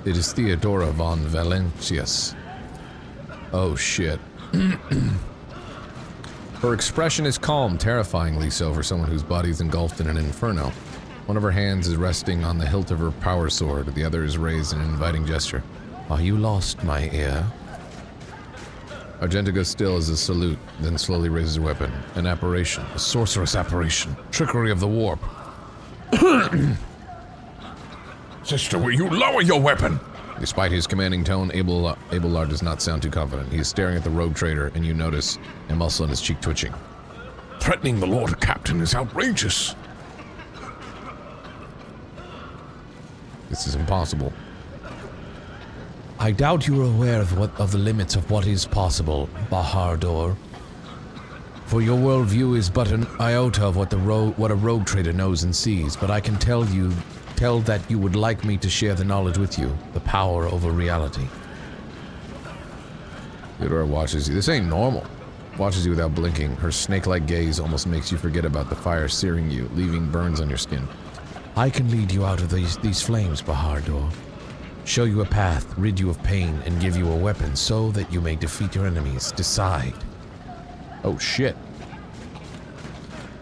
It is Theodora von Valencius. Oh shit. Her expression is calm, terrifyingly so for someone whose body is engulfed in an inferno. One of her hands is resting on the hilt of her power sword, the other is raised in an inviting gesture. Are you lost, my ear? Argenta goes still as a salute, then slowly raises her weapon. An apparition, a sorceress apparition. Trickery of the warp. Sister, will you lower your weapon? Despite his commanding tone, Abelard does not sound too confident. He is staring at the rogue trader, and you notice a muscle in his cheek twitching. Threatening the Lord Captain is outrageous. This is impossible. I doubt you are aware of the limits of what is possible, Bahardor. For your worldview is but an iota of what a rogue trader knows and sees, but I can tell that you would like me to share the knowledge with you, the power over reality. Theodora watches you. This ain't normal. Watches you without blinking. Her snake-like gaze almost makes you forget about the fire searing you, leaving burns on your skin. I can lead you out of these flames, Bahardor. Show you a path, rid you of pain, and give you a weapon so that you may defeat your enemies. Decide. Oh shit.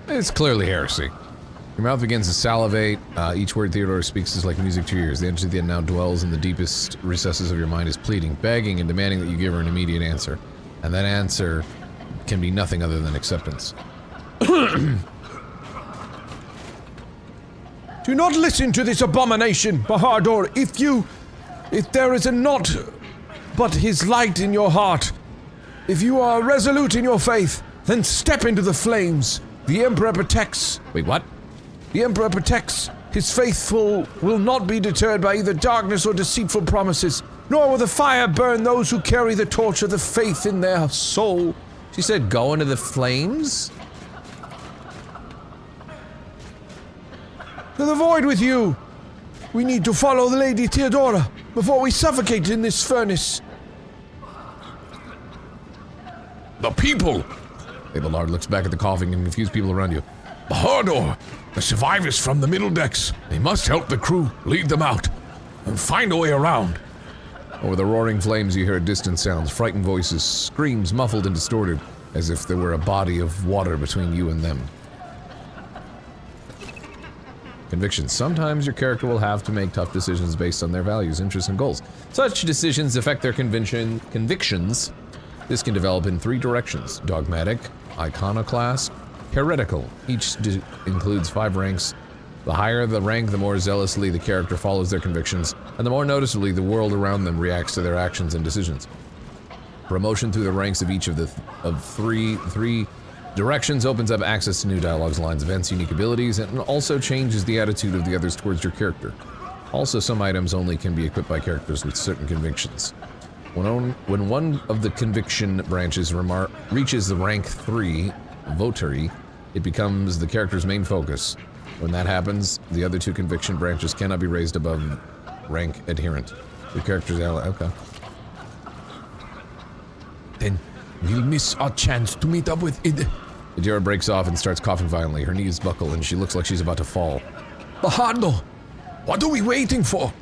It's clearly heresy. Your mouth begins to salivate. Each word Theodora speaks is like music to your ears. The entity that now dwells in the deepest recesses of your mind is pleading, begging, and demanding that you give her an immediate answer. And that answer can be nothing other than acceptance. Do not listen to this abomination, Bahardor. If there is naught but his light in your heart, if you are resolute in your faith, then step into the flames. The Emperor protects. Wait, what? The Emperor protects. His faithful will not be deterred by either darkness or deceitful promises, nor will the fire burn those who carry the torch of the faith in their soul. She said go into the flames? To the void with you! We need to follow the Lady Theodora before we suffocate in this furnace. The people! Abelard looks back at the coughing and confused people around you. Bahardor! The survivors from the middle decks. They must help the crew, lead them out, and find a way around. Over the roaring flames you hear distant sounds, frightened voices, screams muffled and distorted, as if there were a body of water between you and them. Conviction. Sometimes your character will have to make tough decisions based on their values, interests, and goals. Such decisions affect their convictions. This can develop in three directions: dogmatic, iconoclast, heretical. Each includes 5 ranks. The higher the rank, the more zealously the character follows their convictions, and the more noticeably the world around them reacts to their actions and decisions. Promotion through the ranks of each of the three directions opens up access to new dialogues, lines, events, unique abilities, and also changes the attitude of the others towards your character. Also, some items only can be equipped by characters with certain convictions. When one of the conviction branches reaches the rank 3, votary, it becomes the character's main focus. When that happens, the other 2 conviction branches cannot be raised above rank adherent. The character's ally. Okay. Then we'll miss our chance to meet up with it. Adira breaks off and starts coughing violently. Her knees buckle and she looks like she's about to fall. Bajardo! What are we waiting for?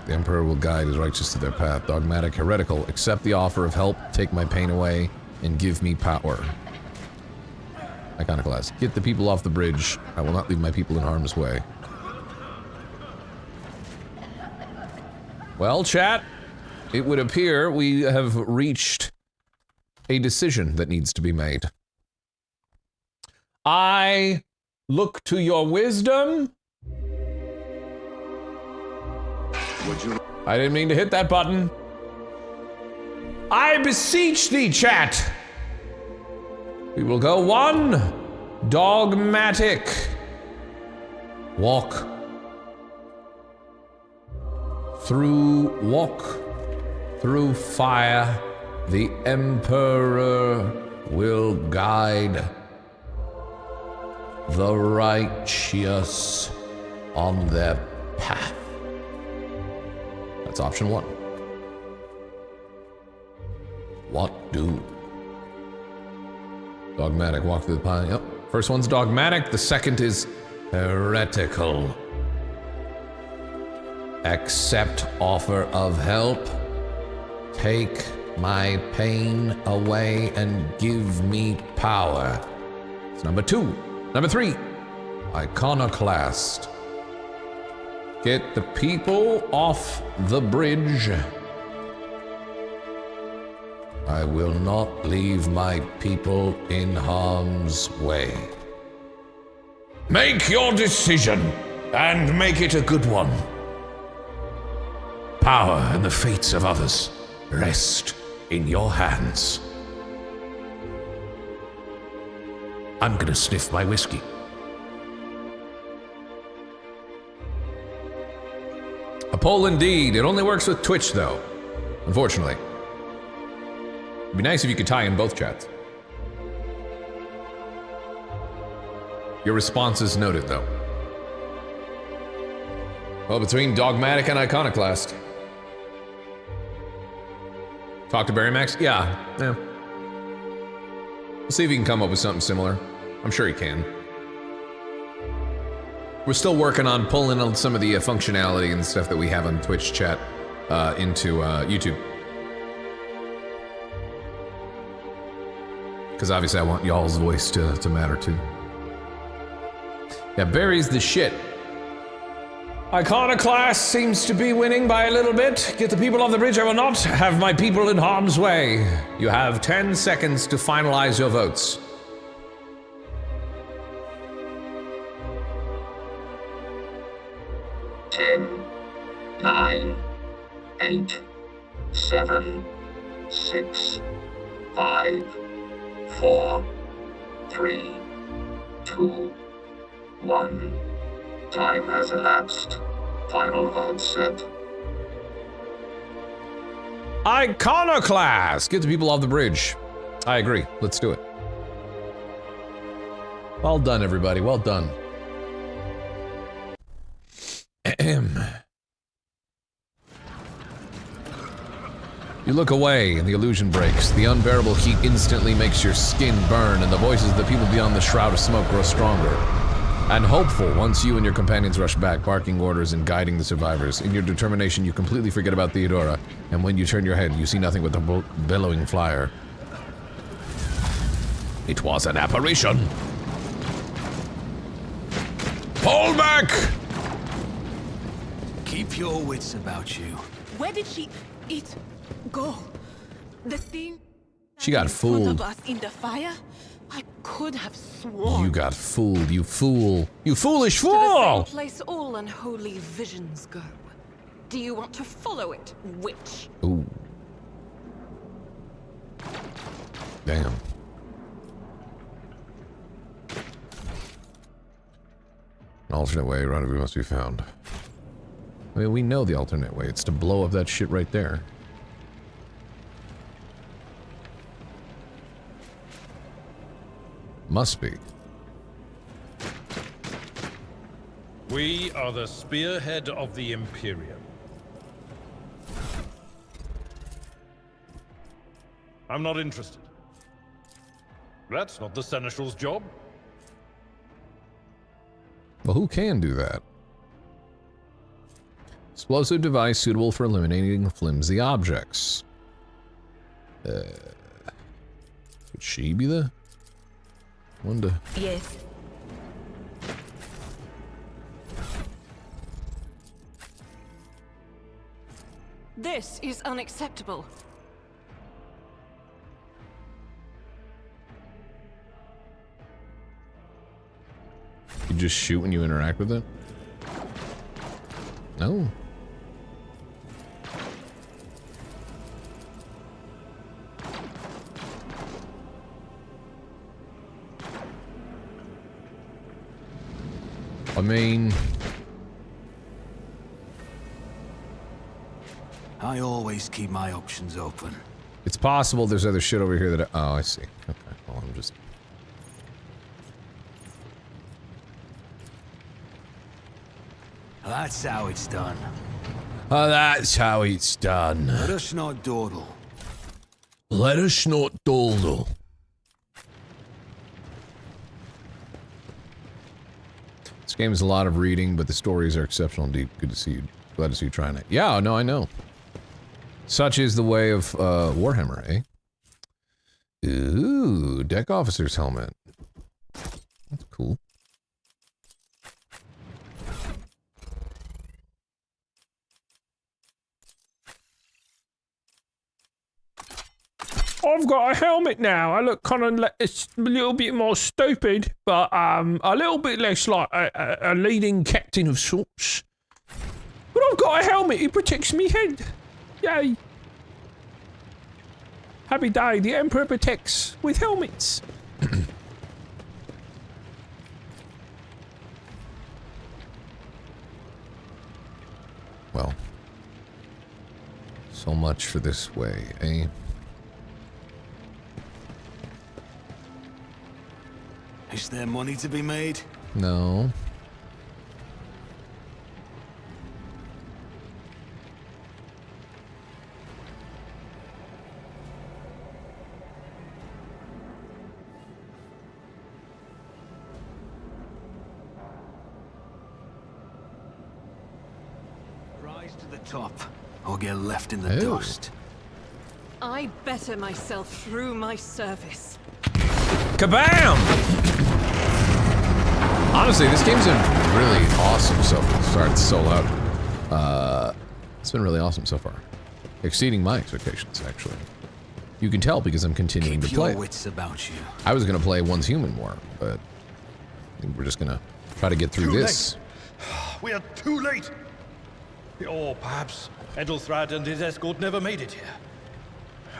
The Emperor will guide his righteous to their path. Dogmatic, heretical. Accept the offer of help, take my pain away, and give me power. Iconoclast. Get the people off the bridge. I will not leave my people in harm's way. Well, chat, it would appear we have reached a decision that needs to be made. I look to your wisdom. I didn't mean to hit that button. I beseech thee, chat. We will go 1. Dogmatic. Walk through fire. The Emperor will guide the righteous on their path. That's option 1. What do? Dogmatic, walk through the pine. Yep. First one's dogmatic, the second is heretical. Accept offer of help. Take my pain away and give me power. It's number 2. Number 3, iconoclast. Get the people off the bridge. I will not leave my people in harm's way. Make your decision, and make it a good one. Power and the fates of others rest in your hands. I'm gonna sniff my whiskey. A poll indeed. It only works with Twitch, though. Unfortunately. It'd be nice if you could tie in both chats. Your response is noted, though. Well, between dogmatic and iconoclast. Talk to Barry Max? Yeah. We'll see if he can come up with something similar. I'm sure he can. We're still working on pulling on some of the functionality and stuff that we have on Twitch chat into YouTube. Because obviously I want y'all's voice to matter too. Yeah, Barry's the shit. Iconoclast seems to be winning by a little bit. Get the people off the bridge. I will not have my people in harm's way. You have 10 seconds to finalize your votes. Ten, 9, 8, 7, 6, 5, 4, 3, 2, 1. Time has elapsed. Final vote set. Iconoclast! Get the people off the bridge. I agree. Let's do it. Well done, everybody. Well done. You look away, and the illusion breaks. The unbearable heat instantly makes your skin burn, and the voices of the people beyond the shroud of smoke grow stronger. And hopeful once you and your companions rush back, barking orders and guiding the survivors. In your determination, you completely forget about Theodora, and when you turn your head, you see nothing but the bellowing flyer. It was an apparition. Fall back! Keep your wits about you. Where did it go? The thing She got fooled. Us in the fire? I could have sworn. You got fooled, you fool. You foolish To the fool! same place all unholy visions go. Do you want to follow it, witch? Ooh. Damn. An alternate way, rendezvous must be found. I mean, we know the alternate way. It's to blow up that shit right there. Must be. We are the spearhead of the Imperium. I'm not interested. That's not the Seneschal's job. Well, who can do that? Explosive device suitable for eliminating flimsy objects. Could she be the one to... Yes. This is unacceptable. You just shoot when you interact with it? No. I mean... I always keep my options open. It's possible there's other shit over here that I... Oh, I see. Okay, well, I'm just... That's how it's done. Oh, that's how it's done. Let us not dawdle. Let us not dawdle. This game is a lot of reading, but the stories are exceptional and deep. Good to see you. Glad to see you trying it. Yeah, no, I know. Such is the way of Warhammer, eh? Ooh, deck officer's helmet. That's cool. I've got a helmet now. I look kind of a little bit more stupid, but a little bit less like a leading captain of sorts. But I've got a helmet. It protects me head. Yay! Happy day. The Emperor protects with helmets. Well, so much for this way, eh? Is there money to be made? No. Rise to the top, or get left in the dust. I better myself through my service. Kabam! Honestly, this game's been really awesome so far. Sorry, it's so loud. It's been really awesome so far. Exceeding my expectations, actually. You can tell because I'm continuing to play. Keep your wits about you. I was going to play Once Human more, but I think we're just going to try to get through this. We are too late! Or perhaps Edelthrad and his escort never made it here.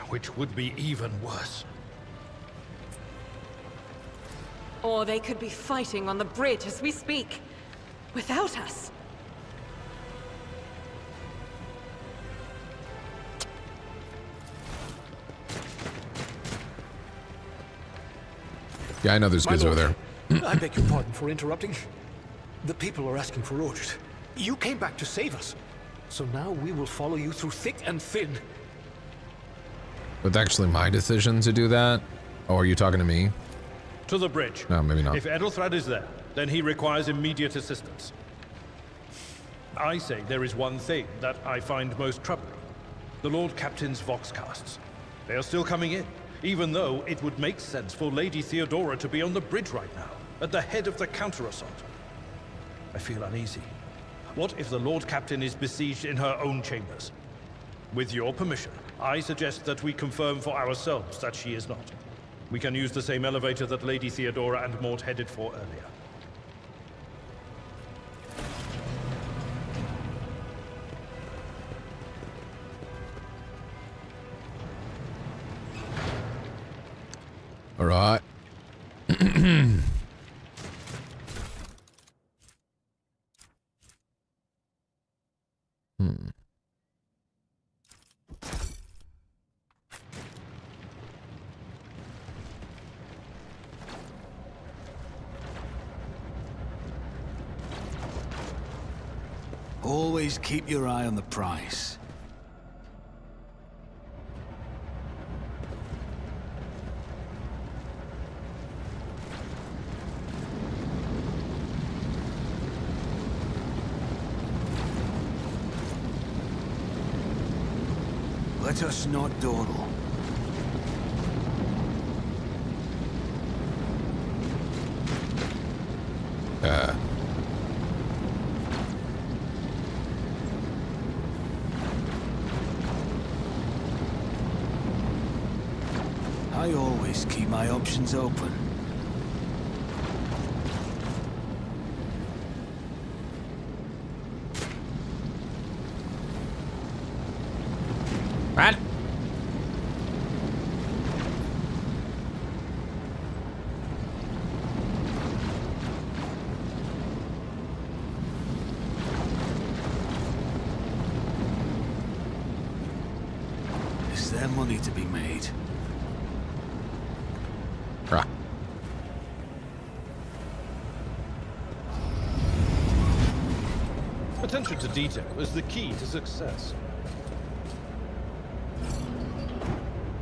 Which would be even worse. Or they could be fighting on the bridge as we speak, without us. Yeah, I know there's goods over there. I beg your pardon for interrupting. The people are asking for orders. You came back to save us. So now we will follow you through thick and thin. But it's actually my decision to do that? Or are you talking to me? To the bridge. No, maybe not. If Edelthrad is there, then he requires immediate assistance. I say there is one thing that I find most troubling. The Lord Captain's Voxcasts. They are still coming in, even though it would make sense for Lady Theodora to be on the bridge right now, at the head of the counter-assault. I feel uneasy. What if the Lord Captain is besieged in her own chambers? With your permission, I suggest that we confirm for ourselves that she is not. We can use the same elevator that Lady Theodora and Mort headed for earlier. All right. Always keep your eye on the prize. Let us not dawdle. I always keep my options open. What? Is there money to be made? Right. Attention to detail is the key to success.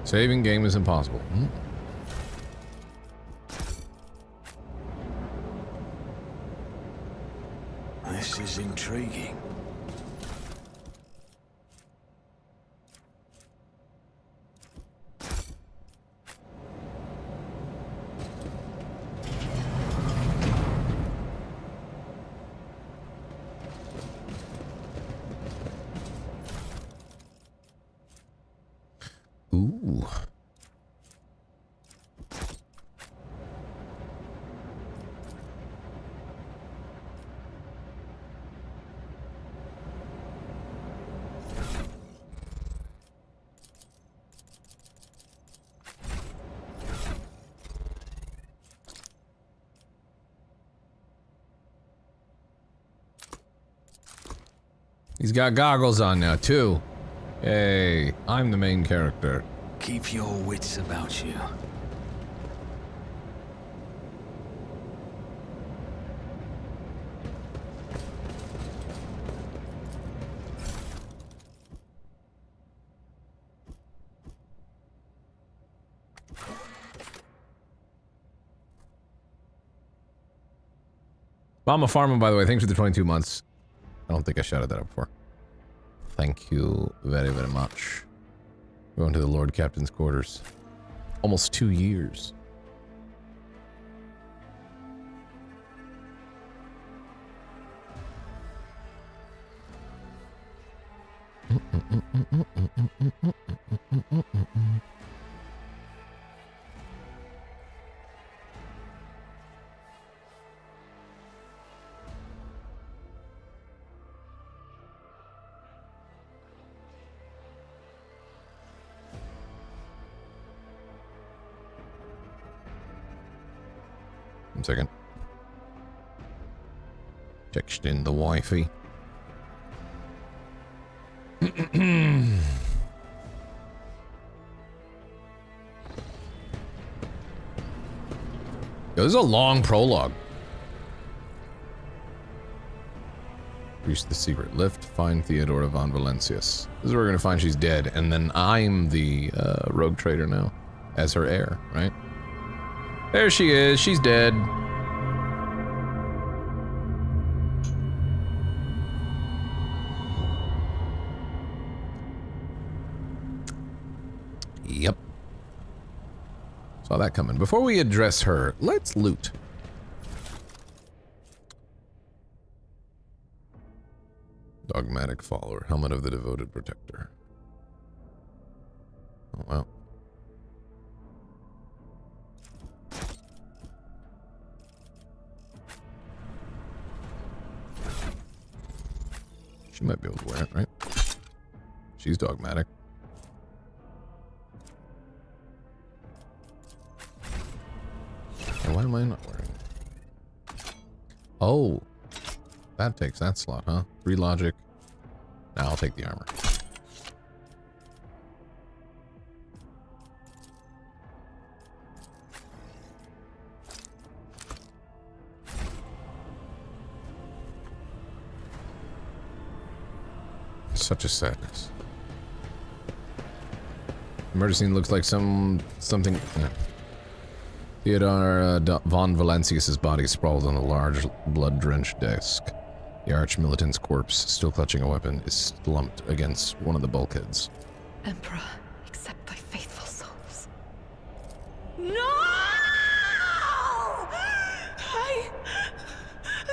Saving game is impossible. This is intriguing. Ooh. He's got goggles on now, too. Hey, I'm the main character. Keep your wits about you. Mama Farmer, by the way, thanks for the 22 months. I don't think I shouted that out before. Thank you very, very much. Going to the Lord Captain's quarters. Almost 2 years. One second. Text in the Wi-Fi. Yo, this is a long prologue. Reach the secret lift, find Theodora von Valencius. This is where we're gonna find she's dead, and then I'm the rogue trader now, as her heir, right? There she is, she's dead. Yep. Saw that coming. Before we address her, let's loot. Dogmatic follower, helmet of the devoted protector. Oh, well. She might be able to wear it, right? She's dogmatic. And why am I not wearing it? Oh. That takes that slot, huh? 3 logic. Now I'll take the armor. Such a sadness. Murder scene looks like something. Yeah. Theodore von Valencius's body sprawled on a large, blood-drenched desk. The arch-militant's corpse, still clutching a weapon, is slumped against one of the bulkheads. Emperor, accept thy faithful souls. No!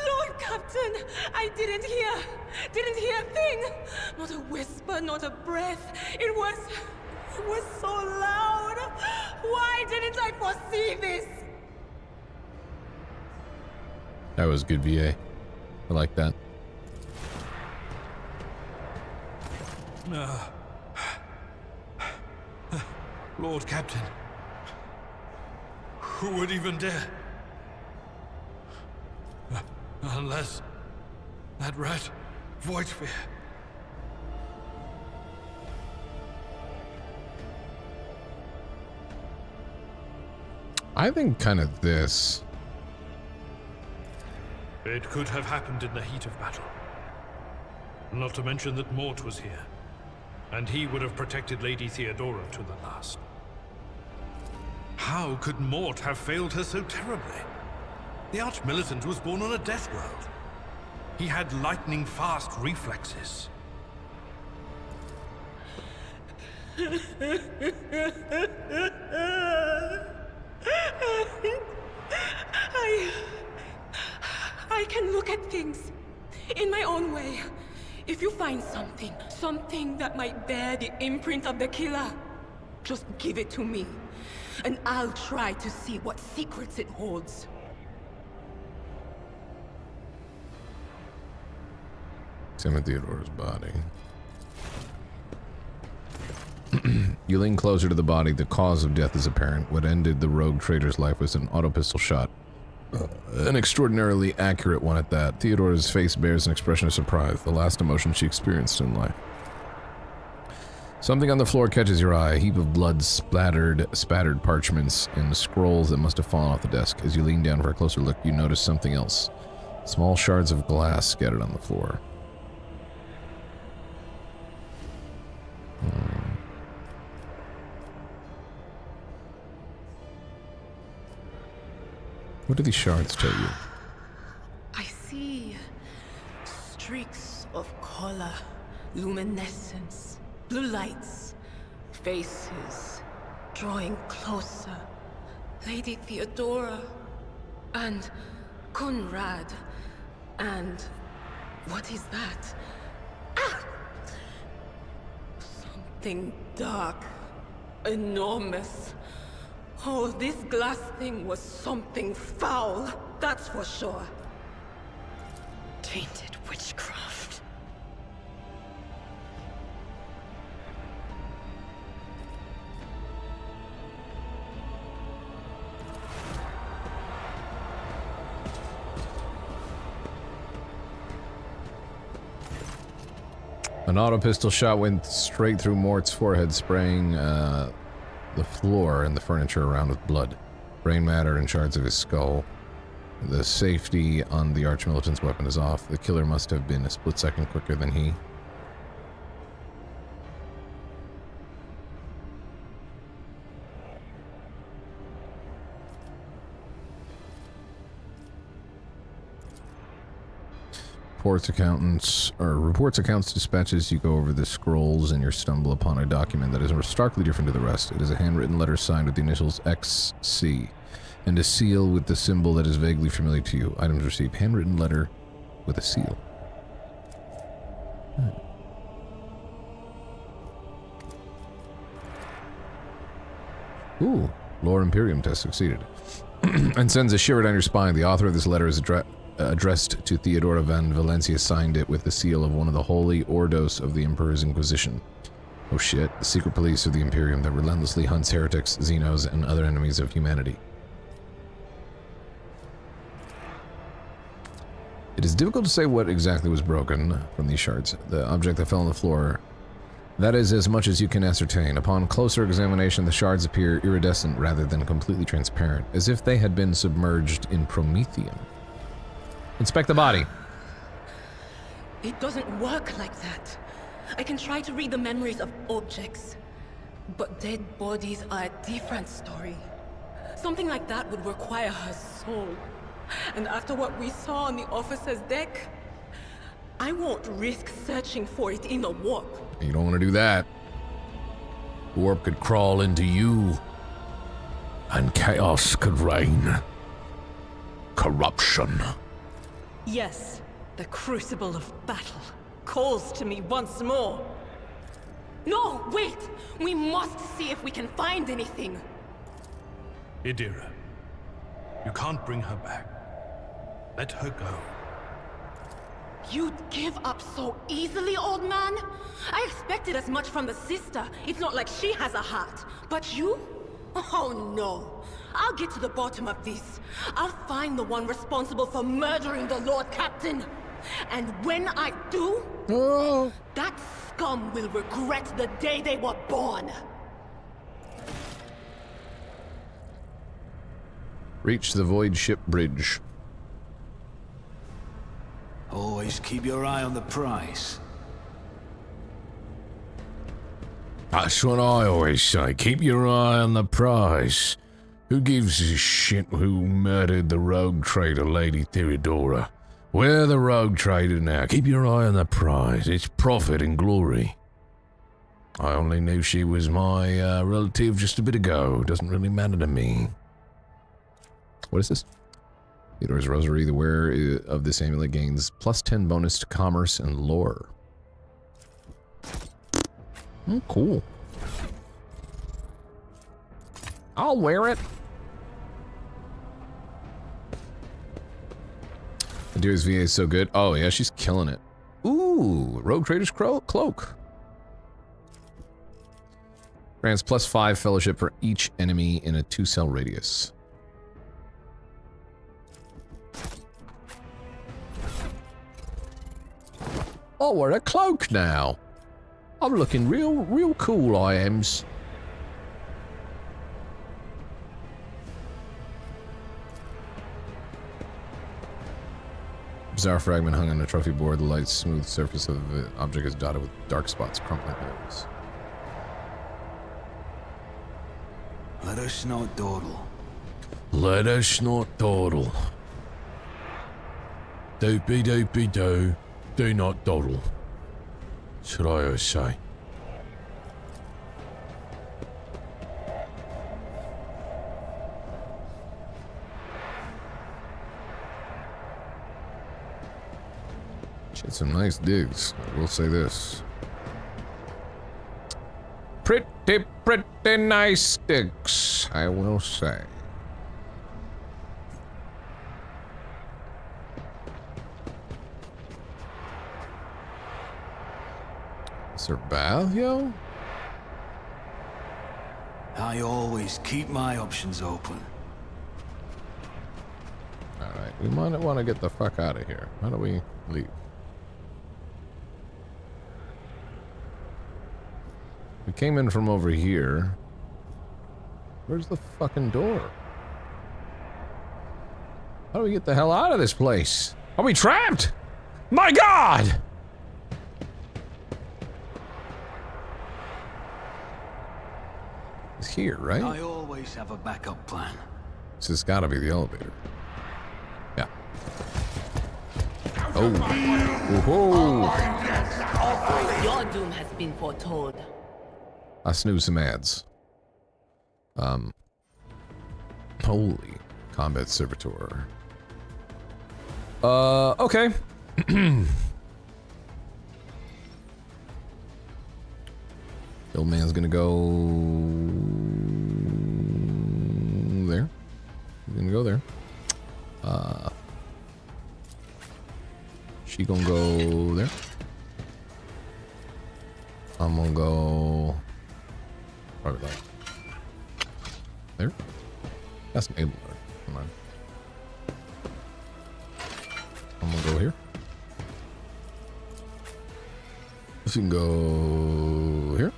Lord Captain, I didn't hear a thing. Not a whisper, not a breath. It was so loud. Why didn't I foresee this? That was good, VA. I like that. Lord Captain. Who would even dare? Unless that rat, Voidsphere. I think kind of this. It could have happened in the heat of battle. Not to mention that Mort was here, and he would have protected Lady Theodora to the last. How could Mort have failed her so terribly? The Arch-Militant was born on a death world. He had lightning-fast reflexes. I can look at things in my own way. If you find something that might bear the imprint of the killer, just give it to me, and I'll try to see what secrets it holds. Examine Theodora's body. You lean closer to the body. The cause of death is apparent. What ended the rogue trader's life was an auto pistol shot. An extraordinarily accurate one at that. Theodora's face bears an expression of surprise, the last emotion she experienced in life. Something on the floor catches your eye. A heap of blood spattered parchments and scrolls that must have fallen off the desk. As you lean down for a closer look, you notice something else. Small shards of glass scattered on the floor. What do these shards tell you? I see streaks of color, luminescence, blue lights, faces drawing closer. Lady Theodora and Conrad and what is that? Ah! Something dark, enormous. Oh, this glass thing was something foul, that's for sure. Tainted witchcraft. An auto pistol shot went straight through Mort's forehead, spraying the floor and the furniture around with blood. Brain matter and shards of his skull. The safety on the Arch-Militant's weapon is off. The killer must have been a split second quicker than he. Reports, accounts, dispatches. You go over the scrolls and you stumble upon a document that is starkly different to the rest. It is a handwritten letter signed with the initials XC and a seal with the symbol that is vaguely familiar to you. Items received. Handwritten letter with a seal. Ooh, Lore Imperium test succeeded. And sends a shiver down your spine. The author of this letter is addressed to Theodora van Valencia, signed it with the seal of one of the holy Ordos of the Emperor's Inquisition. Oh shit, the secret police of the Imperium that relentlessly hunts heretics, xenos, and other enemies of humanity. It is difficult to say what exactly was broken from these shards. The object that fell on the floor. That is as much as you can ascertain. Upon closer examination, the shards appear iridescent rather than completely transparent, as if they had been submerged in promethium. Inspect the body. It doesn't work like that. I can try to read the memories of objects, but dead bodies are a different story. Something like that would require her soul. And after what we saw on the officer's deck, I won't risk searching for it in a warp. You don't want to do that. The warp could crawl into you, and chaos could reign. Corruption. Yes, the crucible of battle calls to me once more. No, wait! We must see if we can find anything. Idira, you can't bring her back. Let her go. You'd give up so easily, old man? I expected as much from the sister. It's not like she has a heart. But you? Oh no. I'll get to the bottom of this. I'll find the one responsible for murdering the Lord Captain. And when I do, that scum will regret the day they were born. Reach the void ship bridge. Always keep your eye on the prize. That's what I always say. Keep your eye on the prize. Who gives a shit who murdered the rogue trader, Lady Theodora? We're the rogue trader now. Keep your eye on the prize. It's profit and glory. I only knew she was my relative just a bit ago. Doesn't really matter to me. What is this? Theodora's Rosary. The wearer of this amulet gains +10 bonus to commerce and lore. Oh, cool. I'll wear it. Adira's VA is so good. Oh yeah, she's killing it. Ooh, Rogue Trader's Cloak. Grants +5 fellowship for each enemy in a 2-cell radius. Oh, we're a cloak now. I'm looking real cool, I ams. Bizarre fragment hung on a trophy board. The light, smooth surface of the object is dotted with dark spots, crumpling holes. Let us not dawdle. Let us not dawdle. Doopy doopy doo. Do not dawdle. That's what I always say. She had some nice digs, I will say this. Pretty nice digs, I will say. Is there a bath, yo? I always keep my options open. Alright, we might want to get the fuck out of here. How do we leave? We came in from over here. Where's the fucking door? How do we get the hell out of this place? Are we trapped? My God! It's here, right? I always have a backup plan. This has got to be the elevator. Yeah. Oh. Whoa. Your doom has been foretold. I snooze some ads. Holy combat servitor. Okay. Old man's gonna go gonna go there. She gonna go there. I'm gonna go probably like there. That's an able. Come on. I'm gonna go here. This can go here.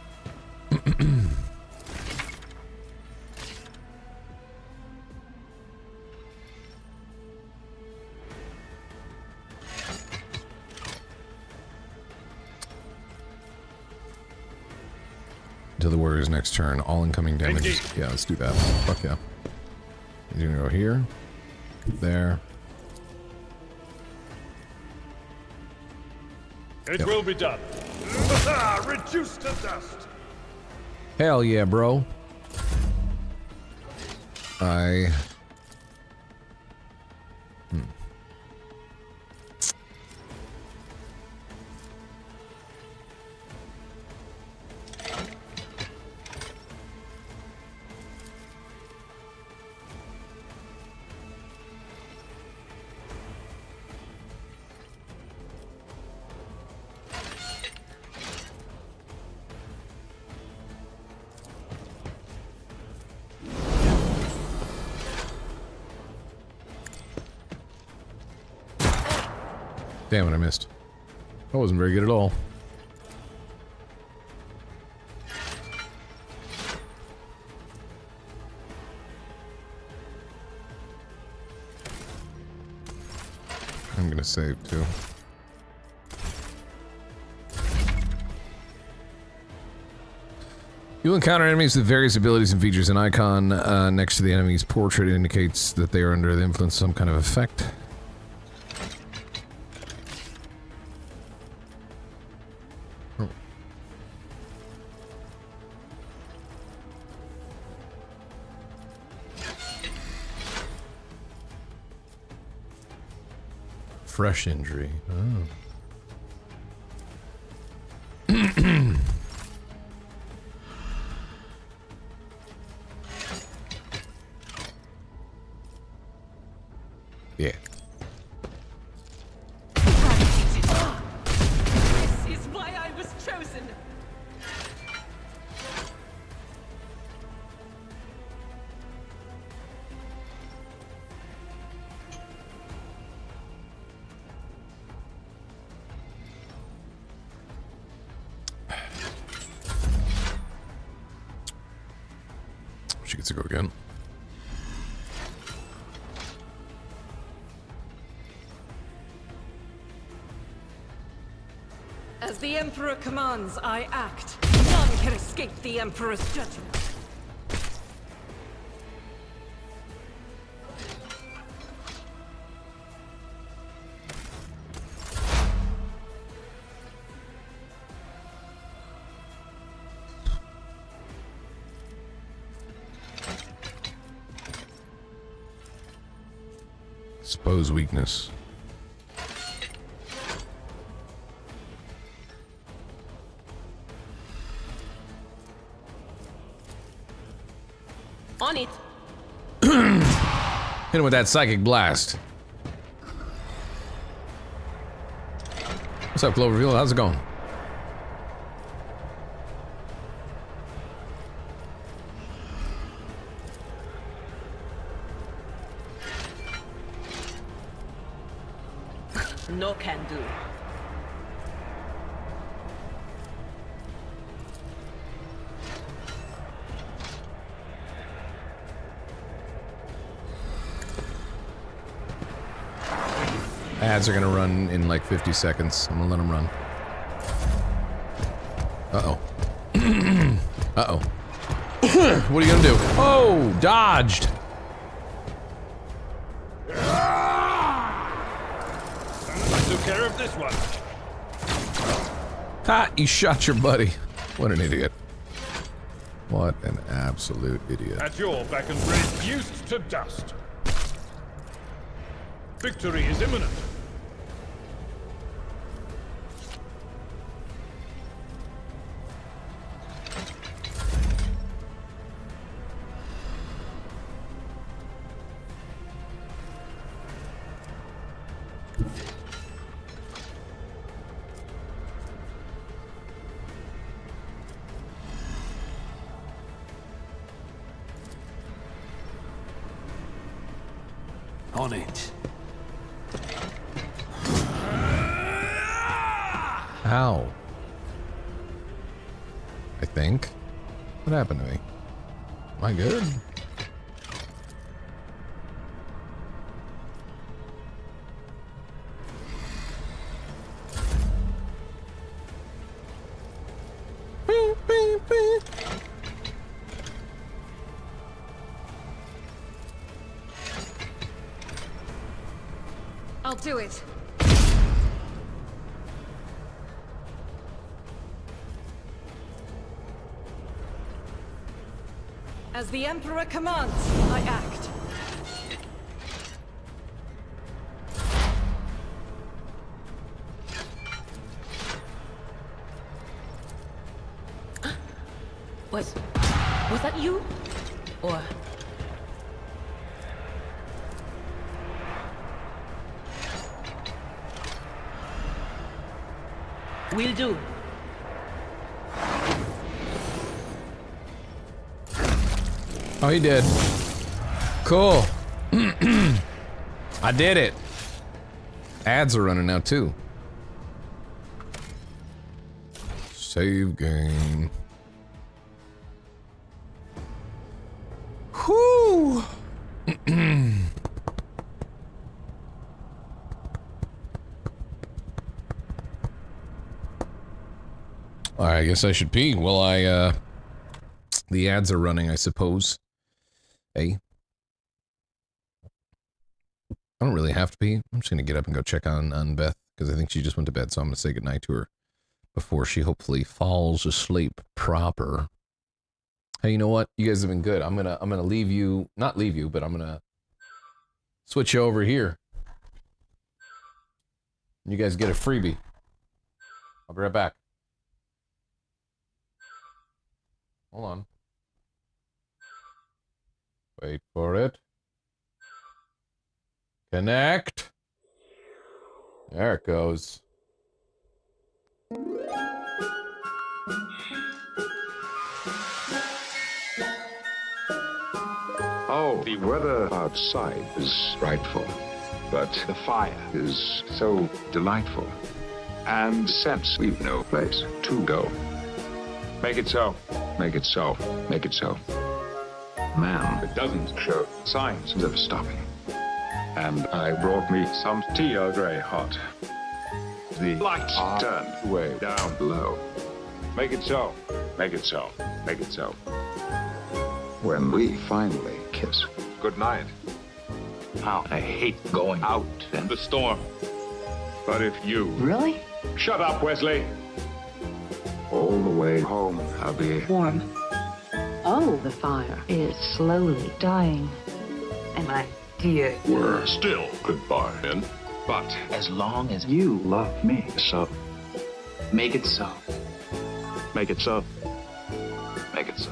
To the warrior's next turn. All incoming damage. Yeah, let's do that. Fuck yeah. He's gonna go here. There. It will be done. Reduced to dust. Hell yeah, bro. Damn it, I missed. That wasn't very good at all. I'm gonna save too. You'll encounter enemies with various abilities and features. An icon next to the enemy's portrait indicates that they are under the influence of some kind of effect. Fresh injury. Oh. Yeah. This is why I was chosen. She gets to go again. As the Emperor commands, I act. None can escape the Emperor's judgment. Expose weakness. On it. Hit him with that psychic blast. What's up, Cloverfield? How's it going? No can do. Ads are gonna run in like 50 seconds. I'm gonna let them run. Uh-oh. Uh-oh. What are you gonna do? Oh, dodged. I took care of this one. Ha! You shot your buddy. What an idiot. What an absolute idiot. At your beck and reduced to dust. Victory is imminent. On it. Ow. I think. What happened to me? Am I good? I'll do it. As the Emperor commands, I act. Was that you? Or... Will do. Oh, he did. Cool. I did it. Ads are running now too. Save game. Whoo! I guess I should pee. Well, the ads are running, I suppose. Hey. I don't really have to pee. I'm just gonna get up and go check on Beth, because I think she just went to bed, so I'm gonna say goodnight to her before she hopefully falls asleep proper. Hey, you know what? You guys have been good. I'm gonna leave you, not leave you, but I'm gonna switch you over here. You guys get a freebie. I'll be right back. Hold on. Wait for it. Connect. There it goes. Oh, the weather outside is frightful, but the fire is so delightful. And since we've no place to go, make it so. Make it so. Make it so. Man, it doesn't show signs of stopping. And I brought me some tea Earl Grey hot. The lights turned way down low. Make it so. Make it so. Make it so. When we finally kiss. Good night. How I hate going out in the storm. But if you... Really? Shut up, Wesley. All the way home, I'll be... warm. Oh, the fire is slowly dying. And my dear... We're still goodbye, then. But as long as you love me so, make it so. Make it so. Make it so.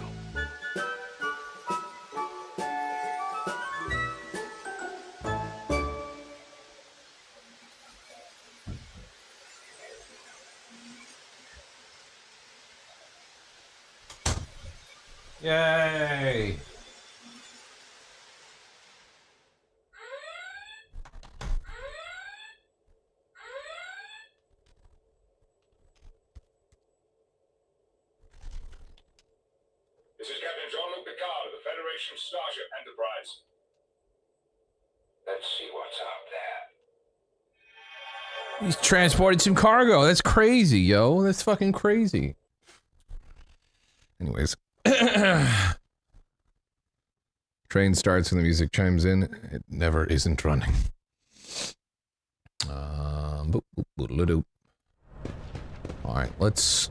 Yay! This is Captain Jean-Luc Picard of the Federation Starship Enterprise. Let's see what's up there. He's transported some cargo. That's crazy, yo. That's fucking crazy. Anyways. Train starts when the music chimes in. It never isn't running. Alright, let's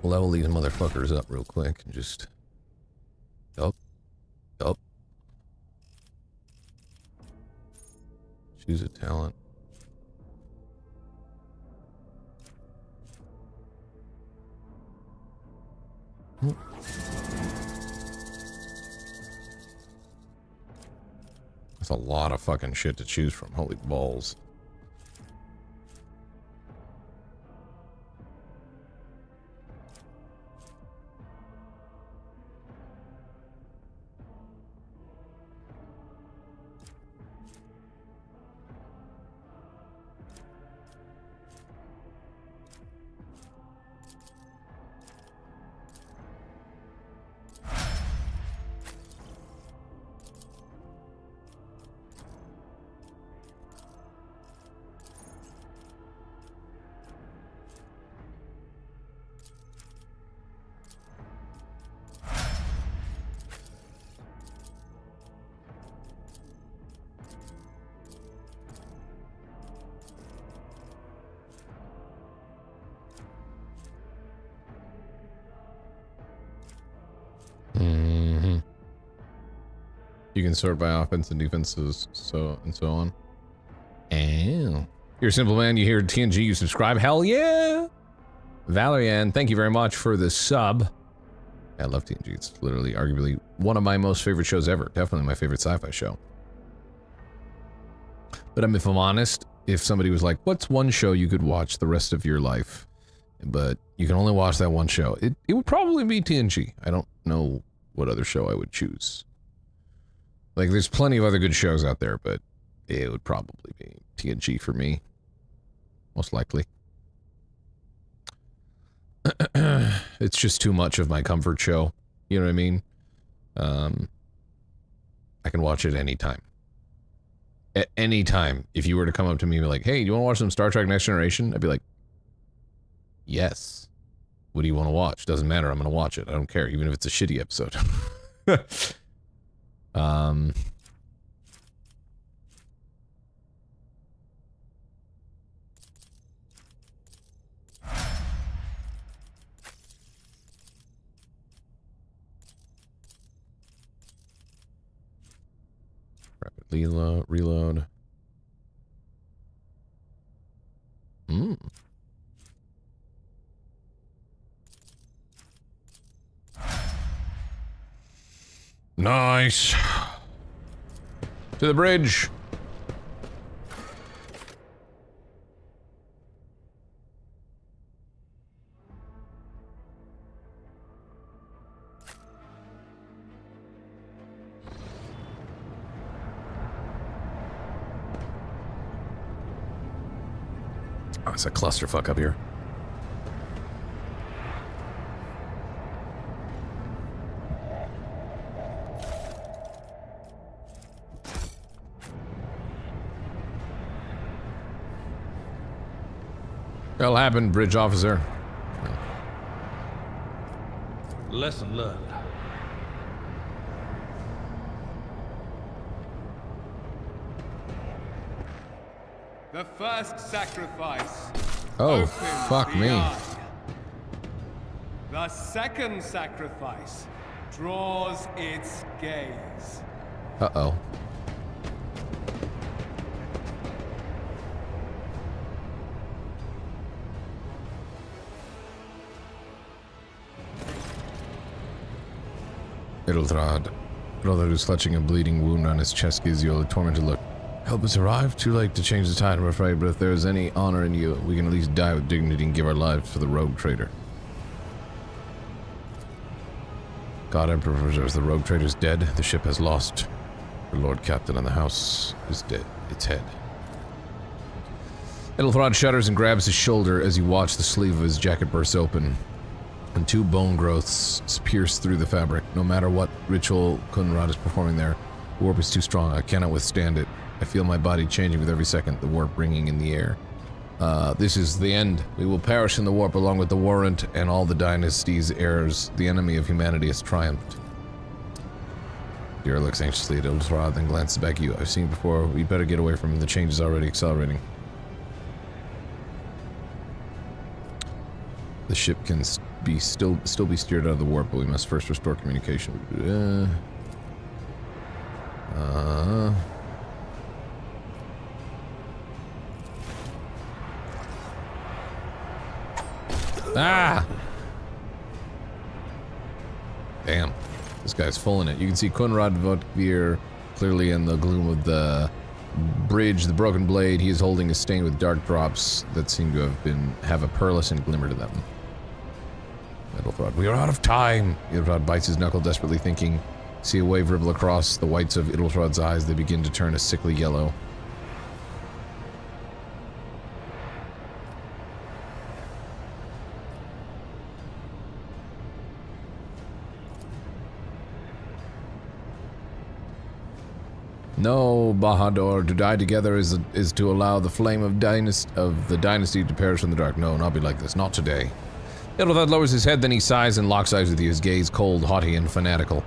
level these motherfuckers up real quick and just... Yup. Choose a talent. That's a lot of fucking shit to choose from. Holy balls. Mm-hmm. You can sort by offense and defenses, so on. Oh. You're a simple man, you hear TNG, you subscribe. Hell yeah! Valerian, thank you very much for the sub. I love TNG. It's literally, arguably, one of my most favorite shows ever. Definitely my favorite sci-fi show. But if I'm honest, if somebody was like, what's one show you could watch the rest of your life, but you can only watch that one show, it would probably be TNG. I don't know what other show I would choose. Like, there's plenty of other good shows out there, but it would probably be TNG for me. Most likely. It's just too much of my comfort show. You know what I mean? I can watch it anytime. At any time, if you were to come up to me and be like, hey, do you want to watch some Star Trek Next Generation? I'd be like, yes. What do you want to watch? Doesn't matter, I'm going to watch it. I don't care, even if it's a shitty episode. Rapid reload. Nice. To the bridge. Oh, it's a clusterfuck up here. That'll happen, bridge officer. Lesson learned. The first sacrifice. Oh, fuck the me. eye. The second sacrifice draws its gaze. Uh-oh. Ideltrad. Brother who's clutching a bleeding wound on his chest gives you a tormented look. Help us arrive? Too late to change the tide, I'm afraid, but if there is any honor in you, we can at least die with dignity and give our lives for the rogue trader. God Emperor preserves. The rogue trader's dead. The ship has lost. The Lord Captain and the house is dead. Its head. Ideltrad shudders and grabs his shoulder as you watch the sleeve of his jacket burst open, and two bone growths pierce through the fabric. No matter what ritual Kunrad is performing there, the warp is too strong. I cannot withstand it. I feel my body changing with every second, the warp ringing in the air. This is the end. We will perish in the warp along with the Warrant and all the dynasty's heirs. The enemy of humanity has triumphed. Dira looks anxiously at Ideltrad, then glances back at you. I've seen before. We'd better get away from him. The change is already accelerating. The ship can still be steered out of the warp, but we must first restore communication. Ah! Damn. This guy's full in it. You can see Kunrad Votkvir clearly in the gloom of the bridge, the broken blade. He is holding a stain with dark drops that seem to have a pearlescent glimmer to them. Ideltrad, we are out of time! Ideltrad bites his knuckle, desperately thinking. See a wave ripple across the whites of Ideltrad's eyes. They begin to turn a sickly yellow. No, Bahadur, to die together is to allow the flame of the dynasty to perish in the dark. No, not be like this. Not today. Ideltrad lowers his head, then he sighs and locks eyes with you, his gaze cold, haughty, and fanatical.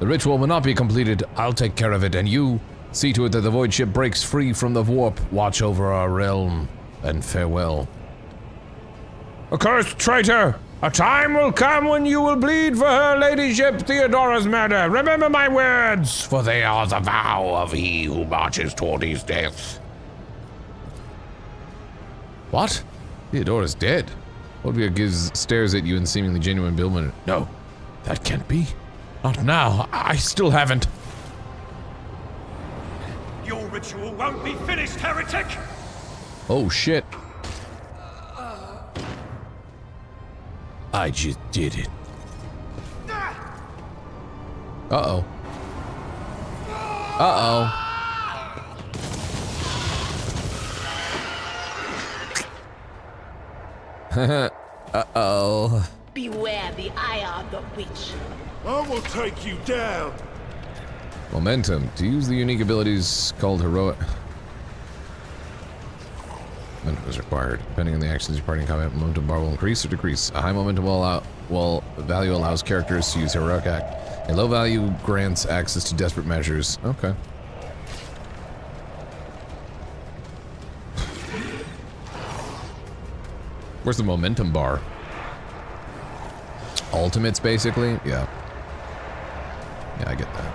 The ritual will not be completed. I'll take care of it, and you see to it that the void ship breaks free from the warp. Watch over our realm, and farewell. Accursed traitor! A time will come when you will bleed for her ladyship Theodora's murder. Remember my words, for they are the vow of he who marches toward his death. What? Theodora's dead. Olivia stares at you in seemingly genuine bewilderment. No, that can't be. Not now. I still haven't. Your ritual won't be finished, heretic! Oh shit. I just did it. Uh-oh. Uh-oh. Uh-oh. Beware the eye of the witch. I will take you down. Momentum. To use the unique abilities called heroic. Momentum is required. Depending on the actions your party in combat, momentum bar will increase or decrease. A high momentum value allows characters to use heroic act. A low value grants access to desperate measures. Okay. Where's the momentum bar? Ultimates, basically? Yeah. Yeah, I get that.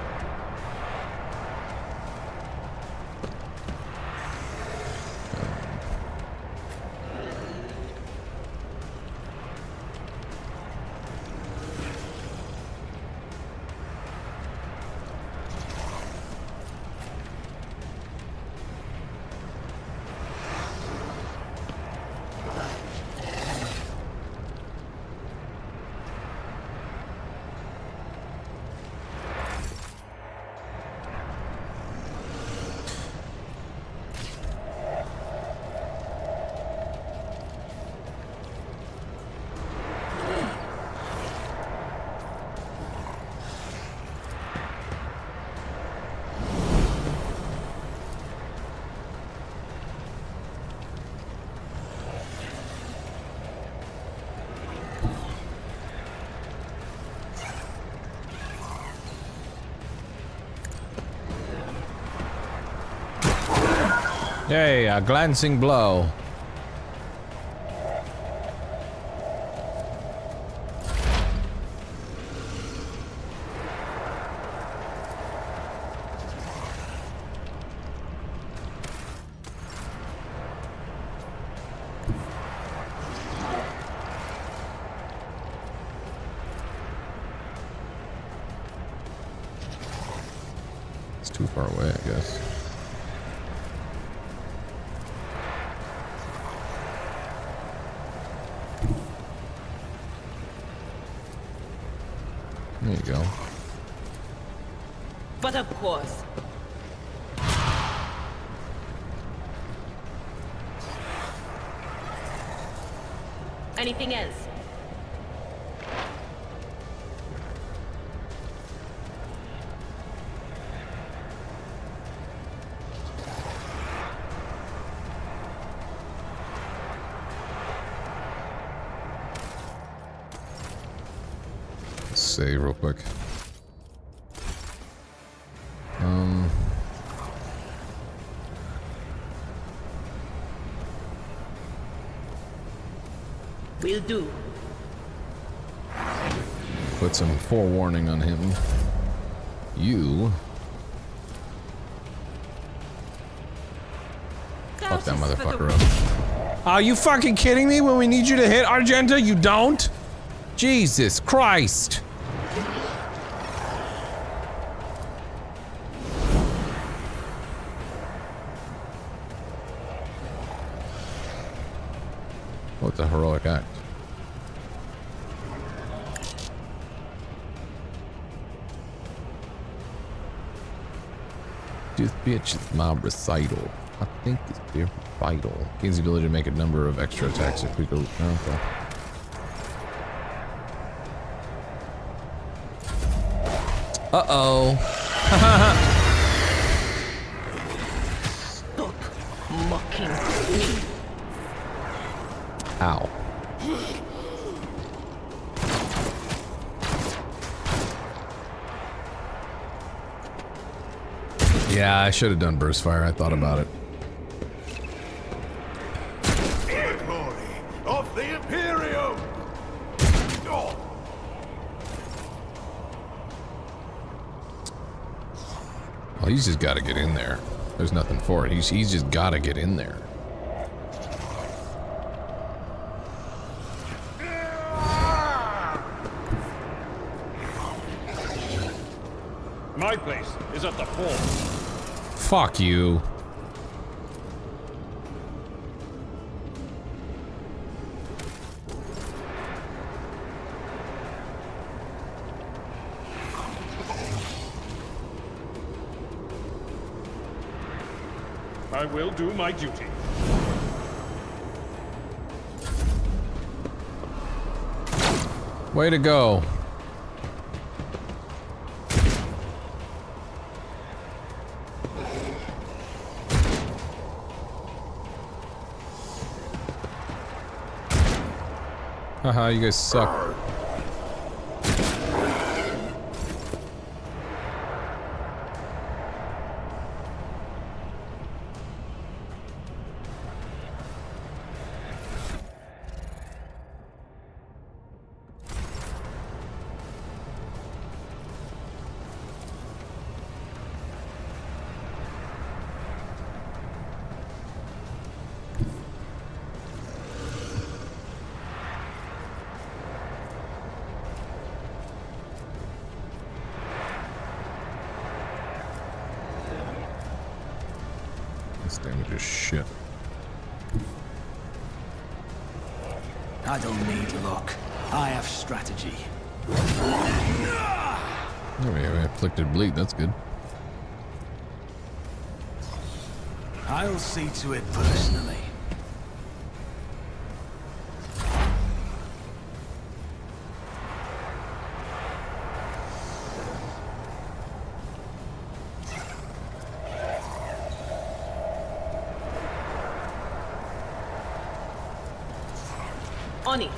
Yay, a glancing blow. It's too far away, I guess. There you go. But of course. Anything else? Save real quick. Will do. Put some forewarning on him. You. Fuck that motherfucker up. Are you fucking kidding me? When we need you to hit Argenta, you don't? Jesus Christ. What's a heroic act? This bitch is my recital. I think it's very vital. Gains the ability to make a number of extra attacks if we go. Okay. Uh-oh. Stop mocking me. Ow. Yeah, I should have done burst fire. I thought about it. Glory of the Imperium! Well, he's just got to get in there. There's nothing for it. He's just got to get in there. My place is at the fort. Fuck you. I will do my duty. Way to go. Haha, you guys suck. This damage is shit. I don't need luck. I have strategy. Oh, we have inflicted bleed, that's good. I'll see to it personally. On it.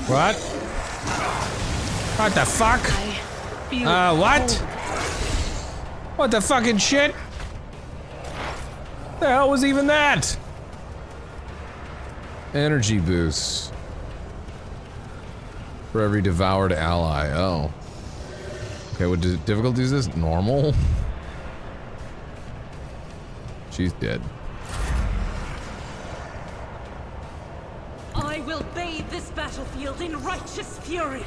What? What the fuck? What? What the fucking shit? The hell was even that? Energy boost. For every devoured ally. Oh. Okay, what difficulty is this? Normal? She's dead. I will bathe this battlefield in righteous fury.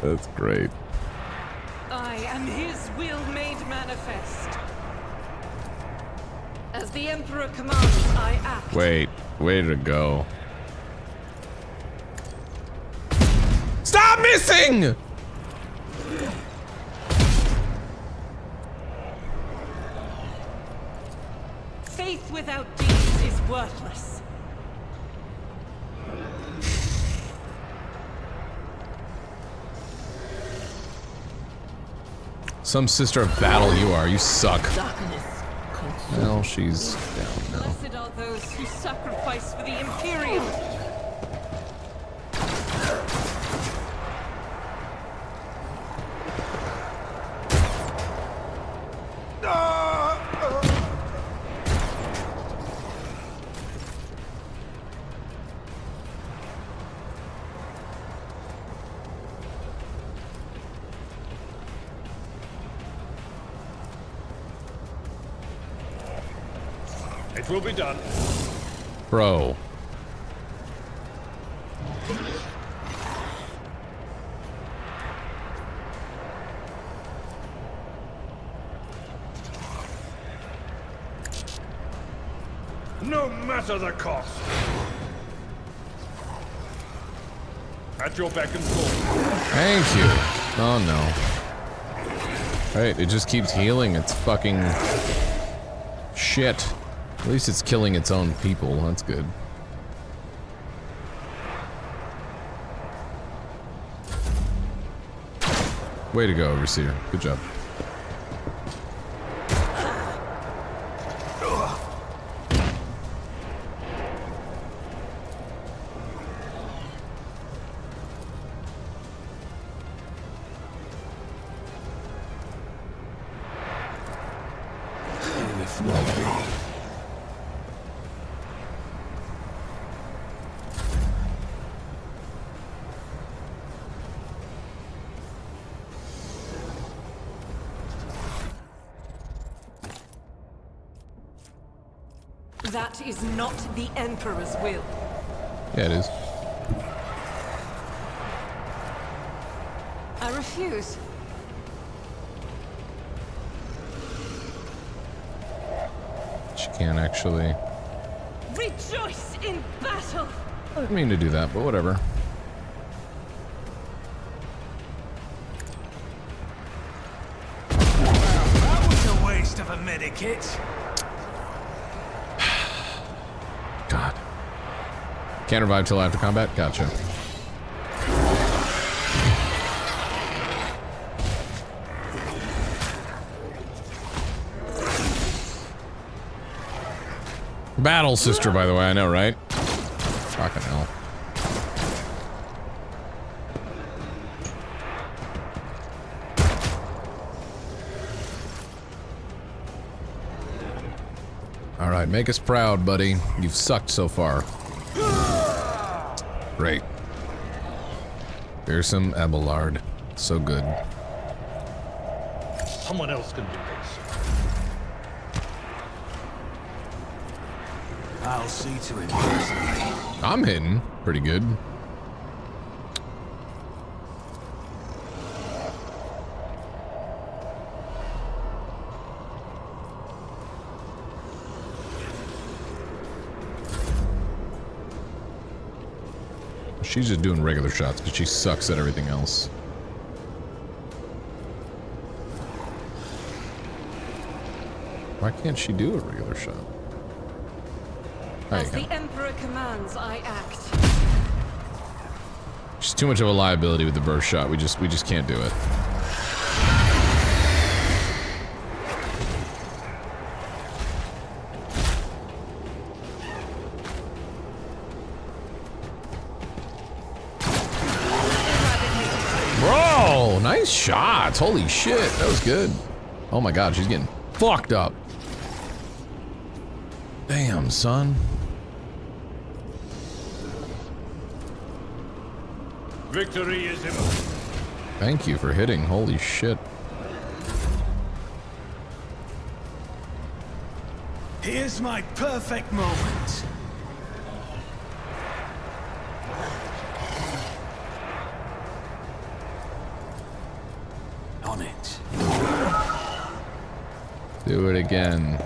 That's great. I am his will made manifest. As the Emperor commands, I act. Wait, way to go. Stop missing! Faith without deeds is worthless. Some sister of battle you are. You suck. Well, she's down now. Blessed are those who sacrifice for the Imperium. It will be done. Bro. No matter the cost. At your beck and call. Thank you. Oh no. Right, it just keeps healing. It's fucking shit. At least it's killing its own people. That's good. Way to go, Overseer. Good job. if not me. That is not the Emperor's will. Yeah, it is. I refuse. She can't actually. Rejoice in battle! I didn't mean to do that, but whatever. That was a waste of a medikit. God. Can't revive till after combat? Gotcha. Battle sister, by the way, I know, right? Fucking hell. Alright, make us proud, buddy. You've sucked so far. Great. Fearsome Abelard. So good. Someone else can do this. I'll see to it personally. I'm hitting pretty good. She's just doing regular shots because she sucks at everything else. Why can't she do a regular shot? As the Emperor commands, I act. She's too much of a liability with the burst shot. We just can't do it. Bro, nice shots. Holy shit, that was good. Oh my god, she's getting fucked up. Damn, son. Victory is imminent. Thank you for hitting. Holy shit. Here's my perfect moment. On it. Do it again.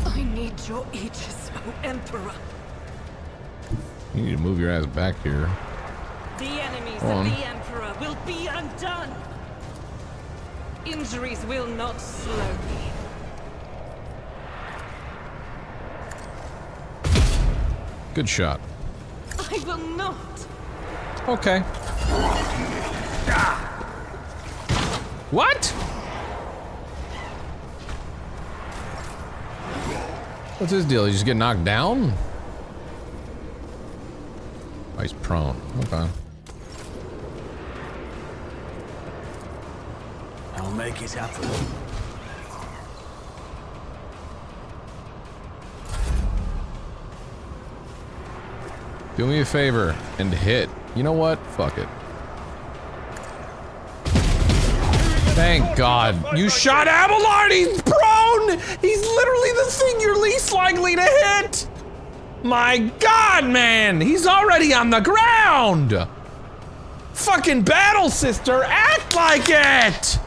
I need your aegis, O Emperor. You need to move your ass back here. The enemies Hold of on. the Emperor will be undone. Injuries will not slow me. Good shot. I will not. Okay. What? What's his deal? He just get knocked down? Oh, he's prone. Okay. I'll make it happen. Do me a favor and hit. You know what? Fuck it. Thank God. You shot Abelard! He's prone! He's literally the thing you're least likely to hit! My God, man! He's already on the ground! Fucking battle sister, act like it!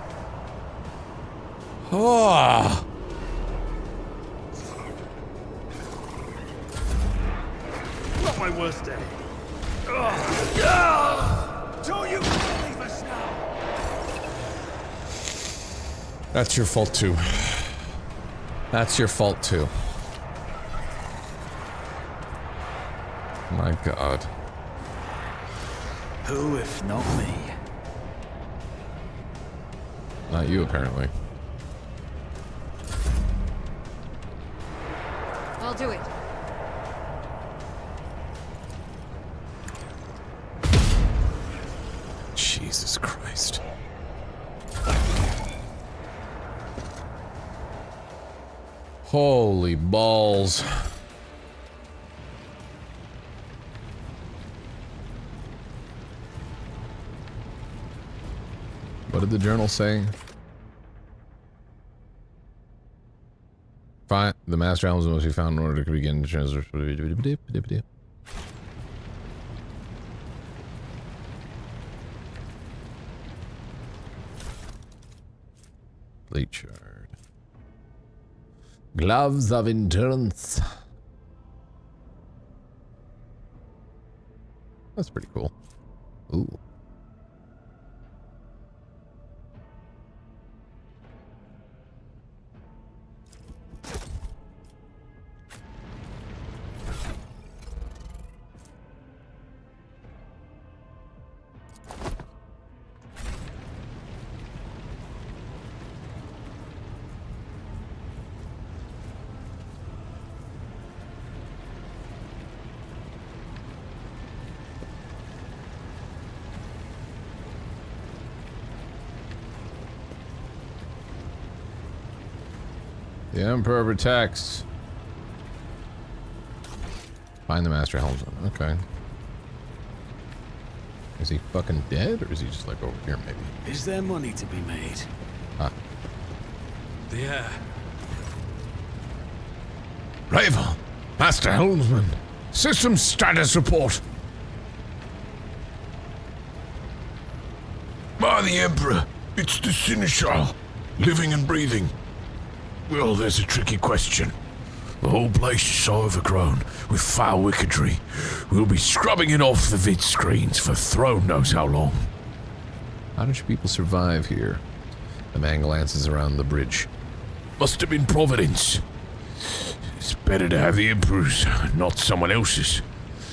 Oh. Not my worst day. Don't you believe us now? That's your fault too. That's your fault too. My God. Who if not me? Not you, apparently. I'll do it. Jesus Christ. Holy balls. What did the journal say? Fine. The master helms must be found in order to begin to transfer. Plate shard. Gloves of endurance. That's pretty cool. Ooh. The Emperor protects. Find the Master Helmsman. Okay. Is he fucking dead, or is he just like over here maybe? Is there money to be made? Huh. Yeah. Rival, Master Helmsman, system status report. By the Emperor, it's the Seneschal, living and breathing. Well, there's a tricky question. The whole place is so overgrown with foul wickedry. We'll be scrubbing it off the vid screens for throne knows how long. How did you people survive here? The man glances around the bridge. Must have been Providence. It's better to have the Emperor's, not someone else's.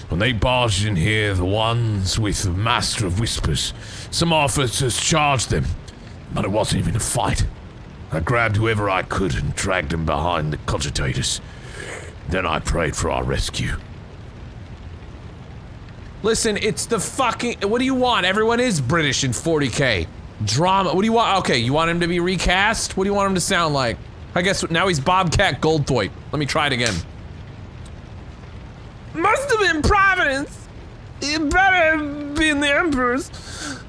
When they barged in here, the ones with the Master of Whispers, some officers charged them, but it wasn't even a fight. I grabbed whoever I could and dragged them behind the cogitators. Then I prayed for our rescue. Listen, it's the fucking... What do you want? Everyone is British in 40K. Drama. What do you want? Okay, you want him to be recast? What do you want him to sound like? I guess now he's Bobcat Goldthwait. Let me try it again. Must have been Providence. It better be in the Emperor's,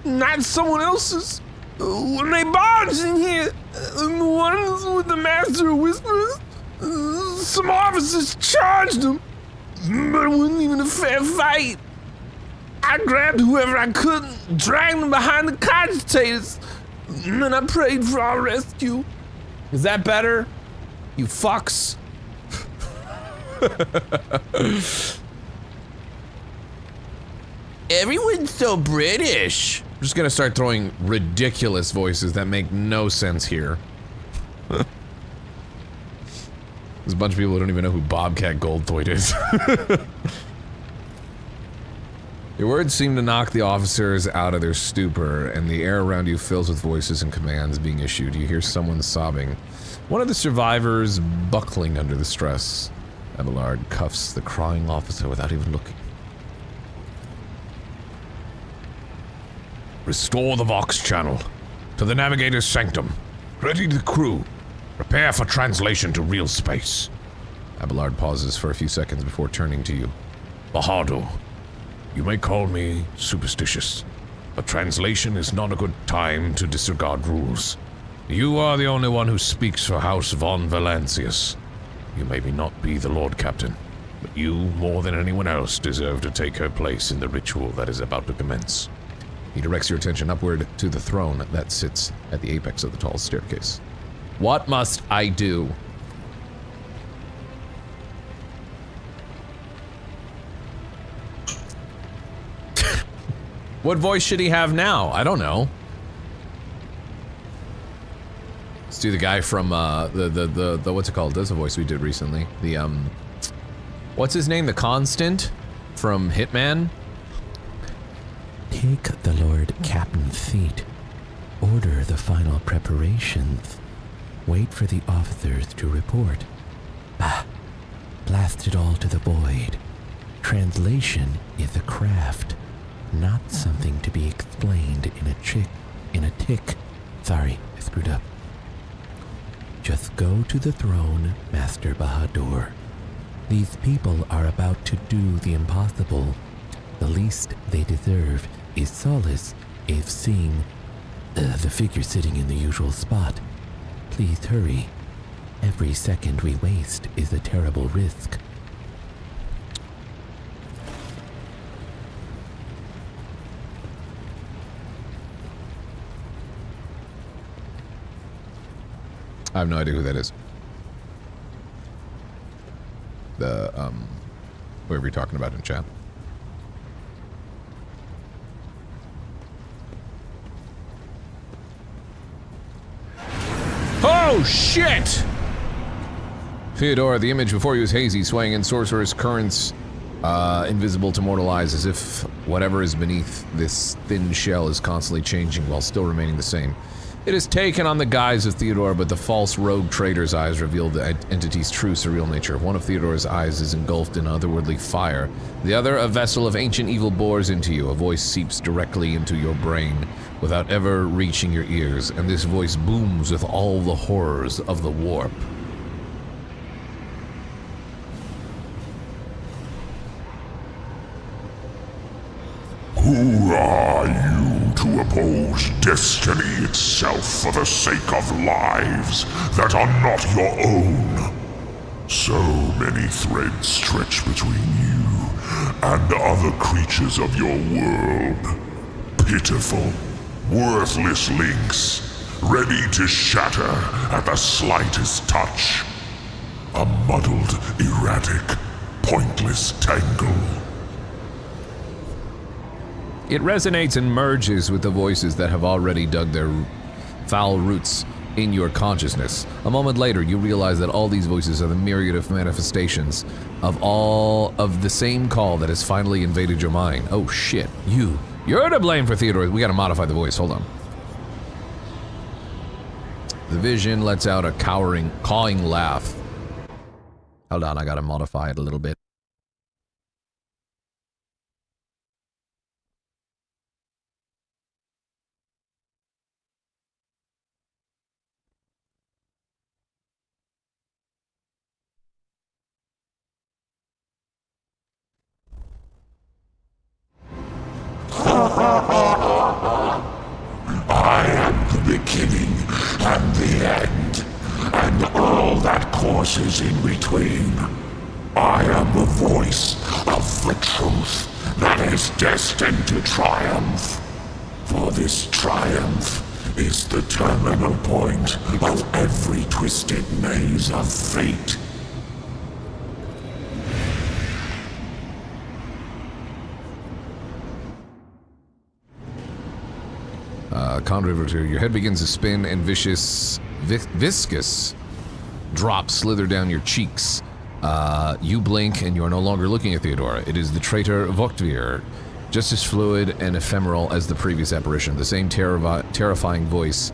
not someone else's. When they barged in here, the ones with the Master of Whispers, some officers charged them, but it wasn't even a fair fight. I grabbed whoever I could, dragged them behind the cogitators, and then I prayed for our rescue. Is that better? You fucks. Everyone's so British. I'm just gonna start throwing ridiculous voices that make no sense here. There's a bunch of people who don't even know who Bobcat Goldthwait is. Your words seem to knock the officers out of their stupor, and the air around you fills with voices and commands being issued. You hear someone sobbing. One of the survivors buckling under the stress. Abelard cuffs the crying officer without even looking. Restore the Vox channel to the navigator's sanctum. Ready the crew. Prepare for translation to real space. Abelard pauses for a few seconds before turning to you. Bahardo, you may call me superstitious, but translation is not a good time to disregard rules. You are the only one who speaks for House von Valancius. You may not be the Lord Captain, but you, more than anyone else, deserve to take her place in the ritual that is about to commence. He directs your attention upward to the throne that sits at the apex of the tall staircase. What must I do? What voice should he have now? I don't know. Let's do the guy from the what's it called? That's a voice we did recently. The what's his name? The Constant from Hitman. Take the Lord Captain's seat. Order the final preparations. Wait for the officers to report. Blast it all to the void. Translation is a craft, not something to be explained in a tick. Sorry, I screwed up. Just go to the throne, Master Bahadur. These people are about to do the impossible. The least they deserve is solace if seeing the figure sitting in the usual spot. Please hurry. Every second we waste is a terrible risk. I have no idea who that is. The, whoever you're talking about in chat. Oh, shit! Theodora, the image before you is hazy, swaying in sorcerer's currents, invisible to mortal eyes, as if whatever is beneath this thin shell is constantly changing while still remaining the same. It is taken on the guise of Theodora, but the false rogue trader's eyes reveal the entity's true surreal nature. One of Theodora's eyes is engulfed in otherworldly fire. The other, a vessel of ancient evil, bores into you. A voice seeps directly into your brain without ever reaching your ears, and this voice booms with all the horrors of the warp. Who are you to oppose destiny itself for the sake of lives that are not your own? So many threads stretch between you and other creatures of your world. Pitiful, worthless links, ready to shatter at the slightest touch. A muddled, erratic, pointless tangle. It resonates and merges with the voices that have already dug their foul roots in your consciousness. A moment later, you realize that all these voices are the myriad of manifestations of all of the same call that has finally invaded your mind. Oh shit, you're to blame for Theodore. We gotta modify the voice, hold on. The vision lets out a cawing laugh. Hold on, I gotta modify it a little bit. I am the beginning and the end, and all that courses in between. I am the voice of the truth that is destined to triumph. For this triumph is the terminal point of every twisted maze of fate. Contributor, your head begins to spin and viscous drops slither down your cheeks. You blink and you are no longer looking at Theodora. It is the traitor Voktvir, just as fluid and ephemeral as the previous apparition. The same terrifying voice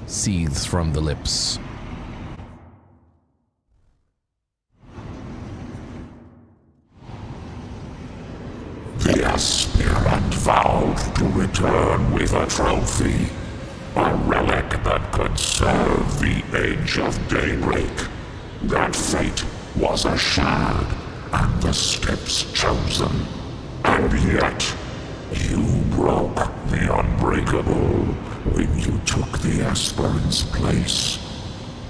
seethes from the lips. The aspirant vowed to return with a trophy, a relic that could serve the Age of Daybreak. That fate was a shard, and the steps chosen. And yet, you broke the unbreakable when you took the aspirant's place.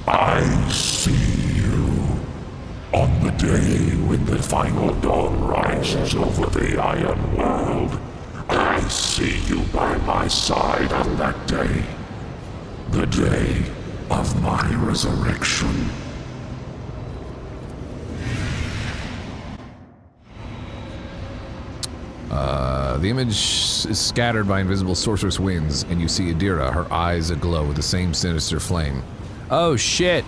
I see you. On the day when the final dawn rises over the Iron World, I see you by my side on that day. The day of my resurrection. The image is scattered by invisible sorceress winds, and you see Adira, her eyes aglow with the same sinister flame. Oh shit!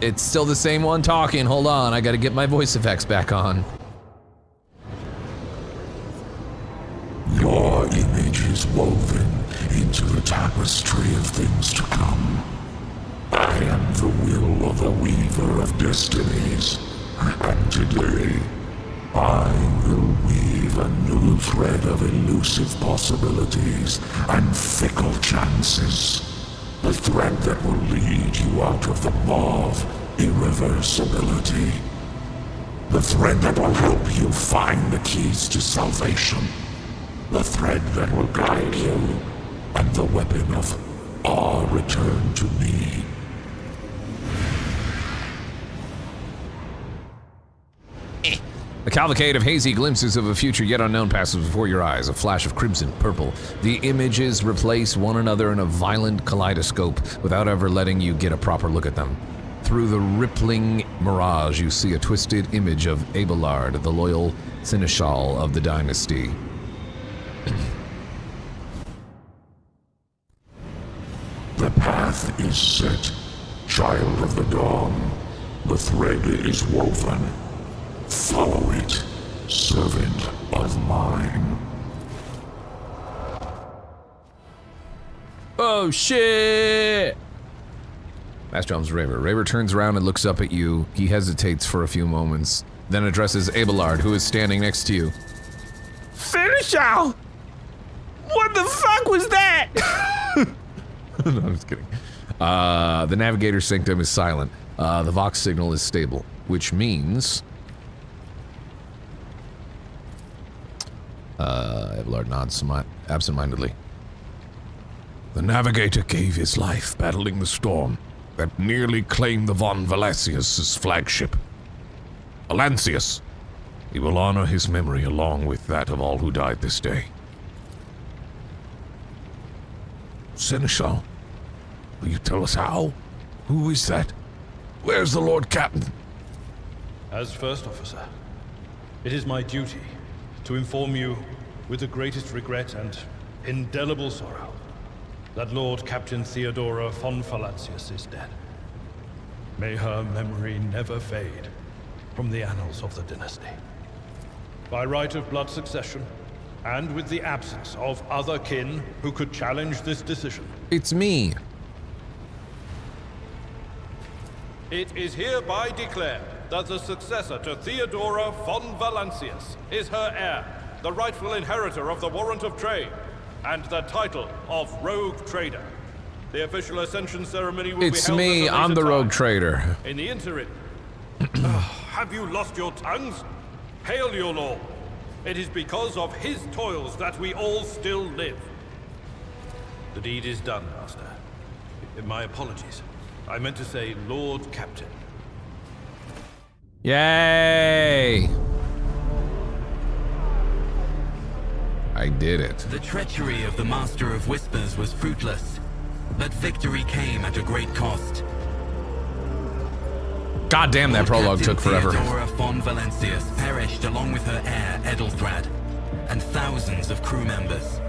It's still the same one talking. Hold on, I gotta get my voice effects back on. Your image is woven into the tapestry of things to come. I am the will of the weaver of destinies, and today I will weave a new thread of elusive possibilities and fickle chances. The thread that will lead you out of the maw of irreversibility. The thread that will help you find the keys to salvation. The thread that will guide you, and the weapon of our return to me. A cavalcade of hazy glimpses of a future yet unknown passes before your eyes, a flash of crimson, purple. The images replace one another in a violent kaleidoscope without ever letting you get a proper look at them. Through the rippling mirage, you see a twisted image of Abelard, the loyal seneschal of the dynasty. The path is set, child of the dawn. The thread is woven. Follow it, servant of mine. Oh shit! Master Helm's Raver. Raver turns around and looks up at you. He hesitates for a few moments, then addresses Abelard, who is standing next to you. Seneschal! What the fuck was that? No, I'm just kidding. The navigator sanctum is silent. The Vox signal is stable, which means... Abelard nods absent-mindedly. The navigator gave his life battling the storm that nearly claimed the von Valancius' flagship. Valancius. He will honor his memory along with that of all who died this day. Seneschal, will you tell us how? Who is that? Where's the Lord Captain? As First Officer, it is my duty to inform you with the greatest regret and indelible sorrow that Lord Captain Theodora von Valancius is dead. May her memory never fade from the annals of the dynasty. By right of blood succession, and with the absence of other kin who could challenge this decision. It's me. It is hereby declared that the successor to Theodora von Valancius is her heir, the rightful inheritor of the warrant of trade, and the title of Rogue Trader. The official ascension ceremony will be held It's me, I'm the Rogue Trader. in the interim. Have you lost your tongues? Hail your lord. It is because of his toils that we all still live. The deed is done, Master. My apologies. I meant to say Lord Captain. Yay! I did it. The treachery of the Master of Whispers was fruitless, but victory came at a great cost. God damn, that prologue took forever. Theodora von Valancius perished along with her heir, Edelthrad, and thousands of crew members.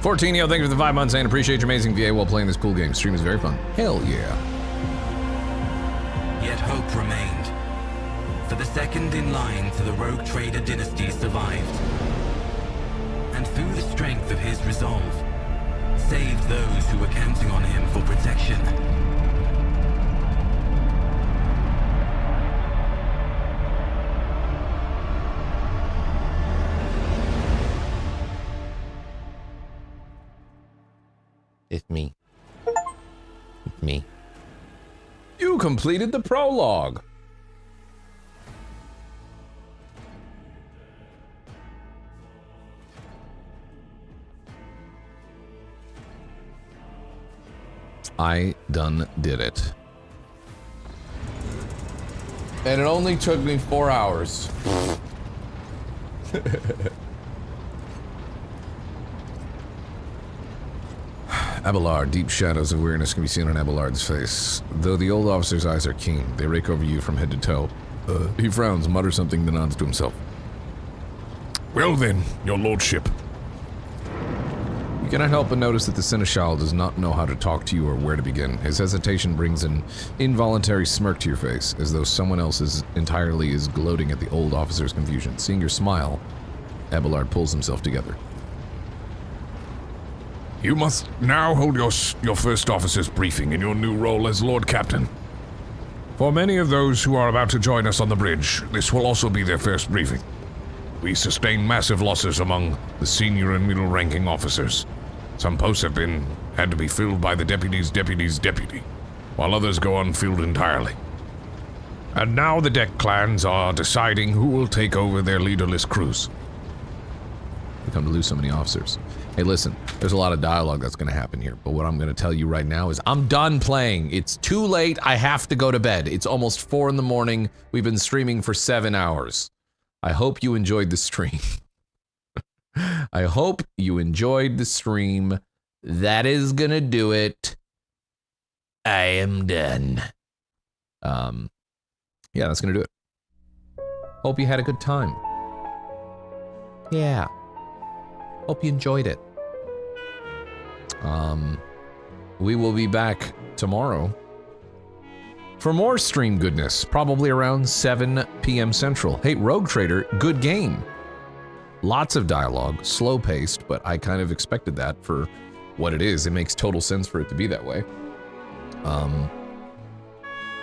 Fortinio, thank you for the 5 months and appreciate your amazing VA while playing this cool game. Stream is very fun. Hell yeah. Yet hope remained. For the second in line to the Rogue Trader dynasty survived. And through the strength of his resolve, saved those who were counting on him for protection. It's me. It's me. You completed the prologue. I done did it. And it only took me 4 hours. Abelard, deep shadows of weariness can be seen on Abelard's face. Though the old officer's eyes are keen, they rake over you from head to toe. He frowns, mutters something, then nods to himself. Well then, your lordship. You cannot help but notice that the Seneschal does not know how to talk to you or where to begin. His hesitation brings an involuntary smirk to your face, as though someone else entirely is gloating at the old officer's confusion. Seeing your smile, Abelard pulls himself together. You must now hold your first officer's briefing in your new role as Lord Captain. For many of those who are about to join us on the bridge, this will also be their first briefing. We sustained massive losses among the senior and middle-ranking officers. Some posts had to be filled by the deputy's deputy, while others go unfilled entirely. And now the deck clans are deciding who will take over their leaderless crews. We come to lose so many officers. Hey, listen, there's a lot of dialogue that's going to happen here, but what I'm going to tell you right now is I'm done playing. It's too late. I have to go to bed. It's almost 4 in the morning. We've been streaming for 7 hours. I hope you enjoyed the stream. I hope you enjoyed the stream. That is going to do it. I am done. Yeah, that's going to do it. Hope you had a good time. Yeah. Hope you enjoyed it. We will be back tomorrow for more stream goodness, probably around 7 p.m. Central. Hey, Rogue Trader, good game. Lots of dialogue, slow-paced, but I kind of expected that for what it is. It makes total sense for it to be that way.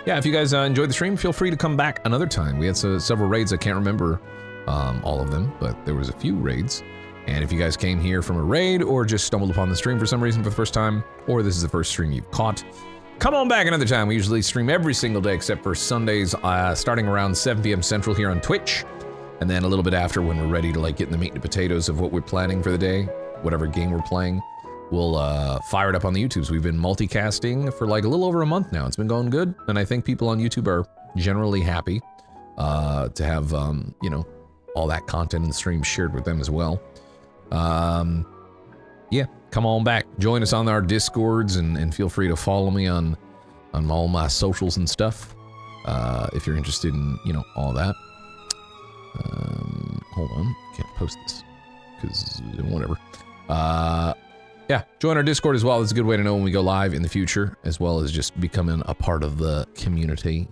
Yeah, if you guys enjoyed the stream, feel free to come back another time. We had several raids. I can't remember all of them, but there was a few raids. And if you guys came here from a raid or just stumbled upon the stream for some reason for the first time, or this is the first stream you've caught, come on back another time. We usually stream every single day except for Sundays, starting around 7 p.m. Central here on Twitch. And then a little bit after, when we're ready to like get in the meat and potatoes of what we're planning for the day, whatever game we're playing, we'll fire it up on the YouTubes. We've been multicasting for like a little over a month now. It's been going good, and I think people on YouTube are generally happy to have, you know, all that content in the stream shared with them as well. Yeah, come on back. Join us on our Discords, and feel free to follow me on all my socials and stuff if you're interested in, you know, all that. Hold on, can't post this because whatever. Yeah, join our Discord as well. It's a good way to know when we go live in the future, as well as just becoming a part of the community.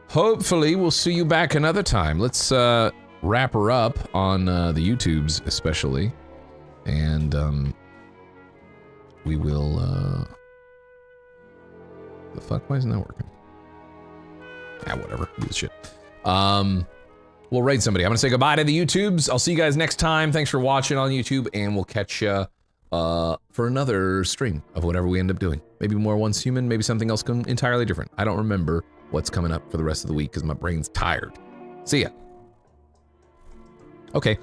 Hopefully we'll see you back another time. Let's wrap her up on the YouTubes especially, and we will the fuck, why isn't that working? Ah, whatever, do the shit. We'll raid somebody. I'm gonna say goodbye to the YouTubes. I'll see you guys next time. Thanks for watching on YouTube, and we'll catch you for another stream of whatever we end up doing. Maybe more Once Human, maybe something else entirely different. I don't remember what's coming up for the rest of the week because my brain's tired. See ya. Okay,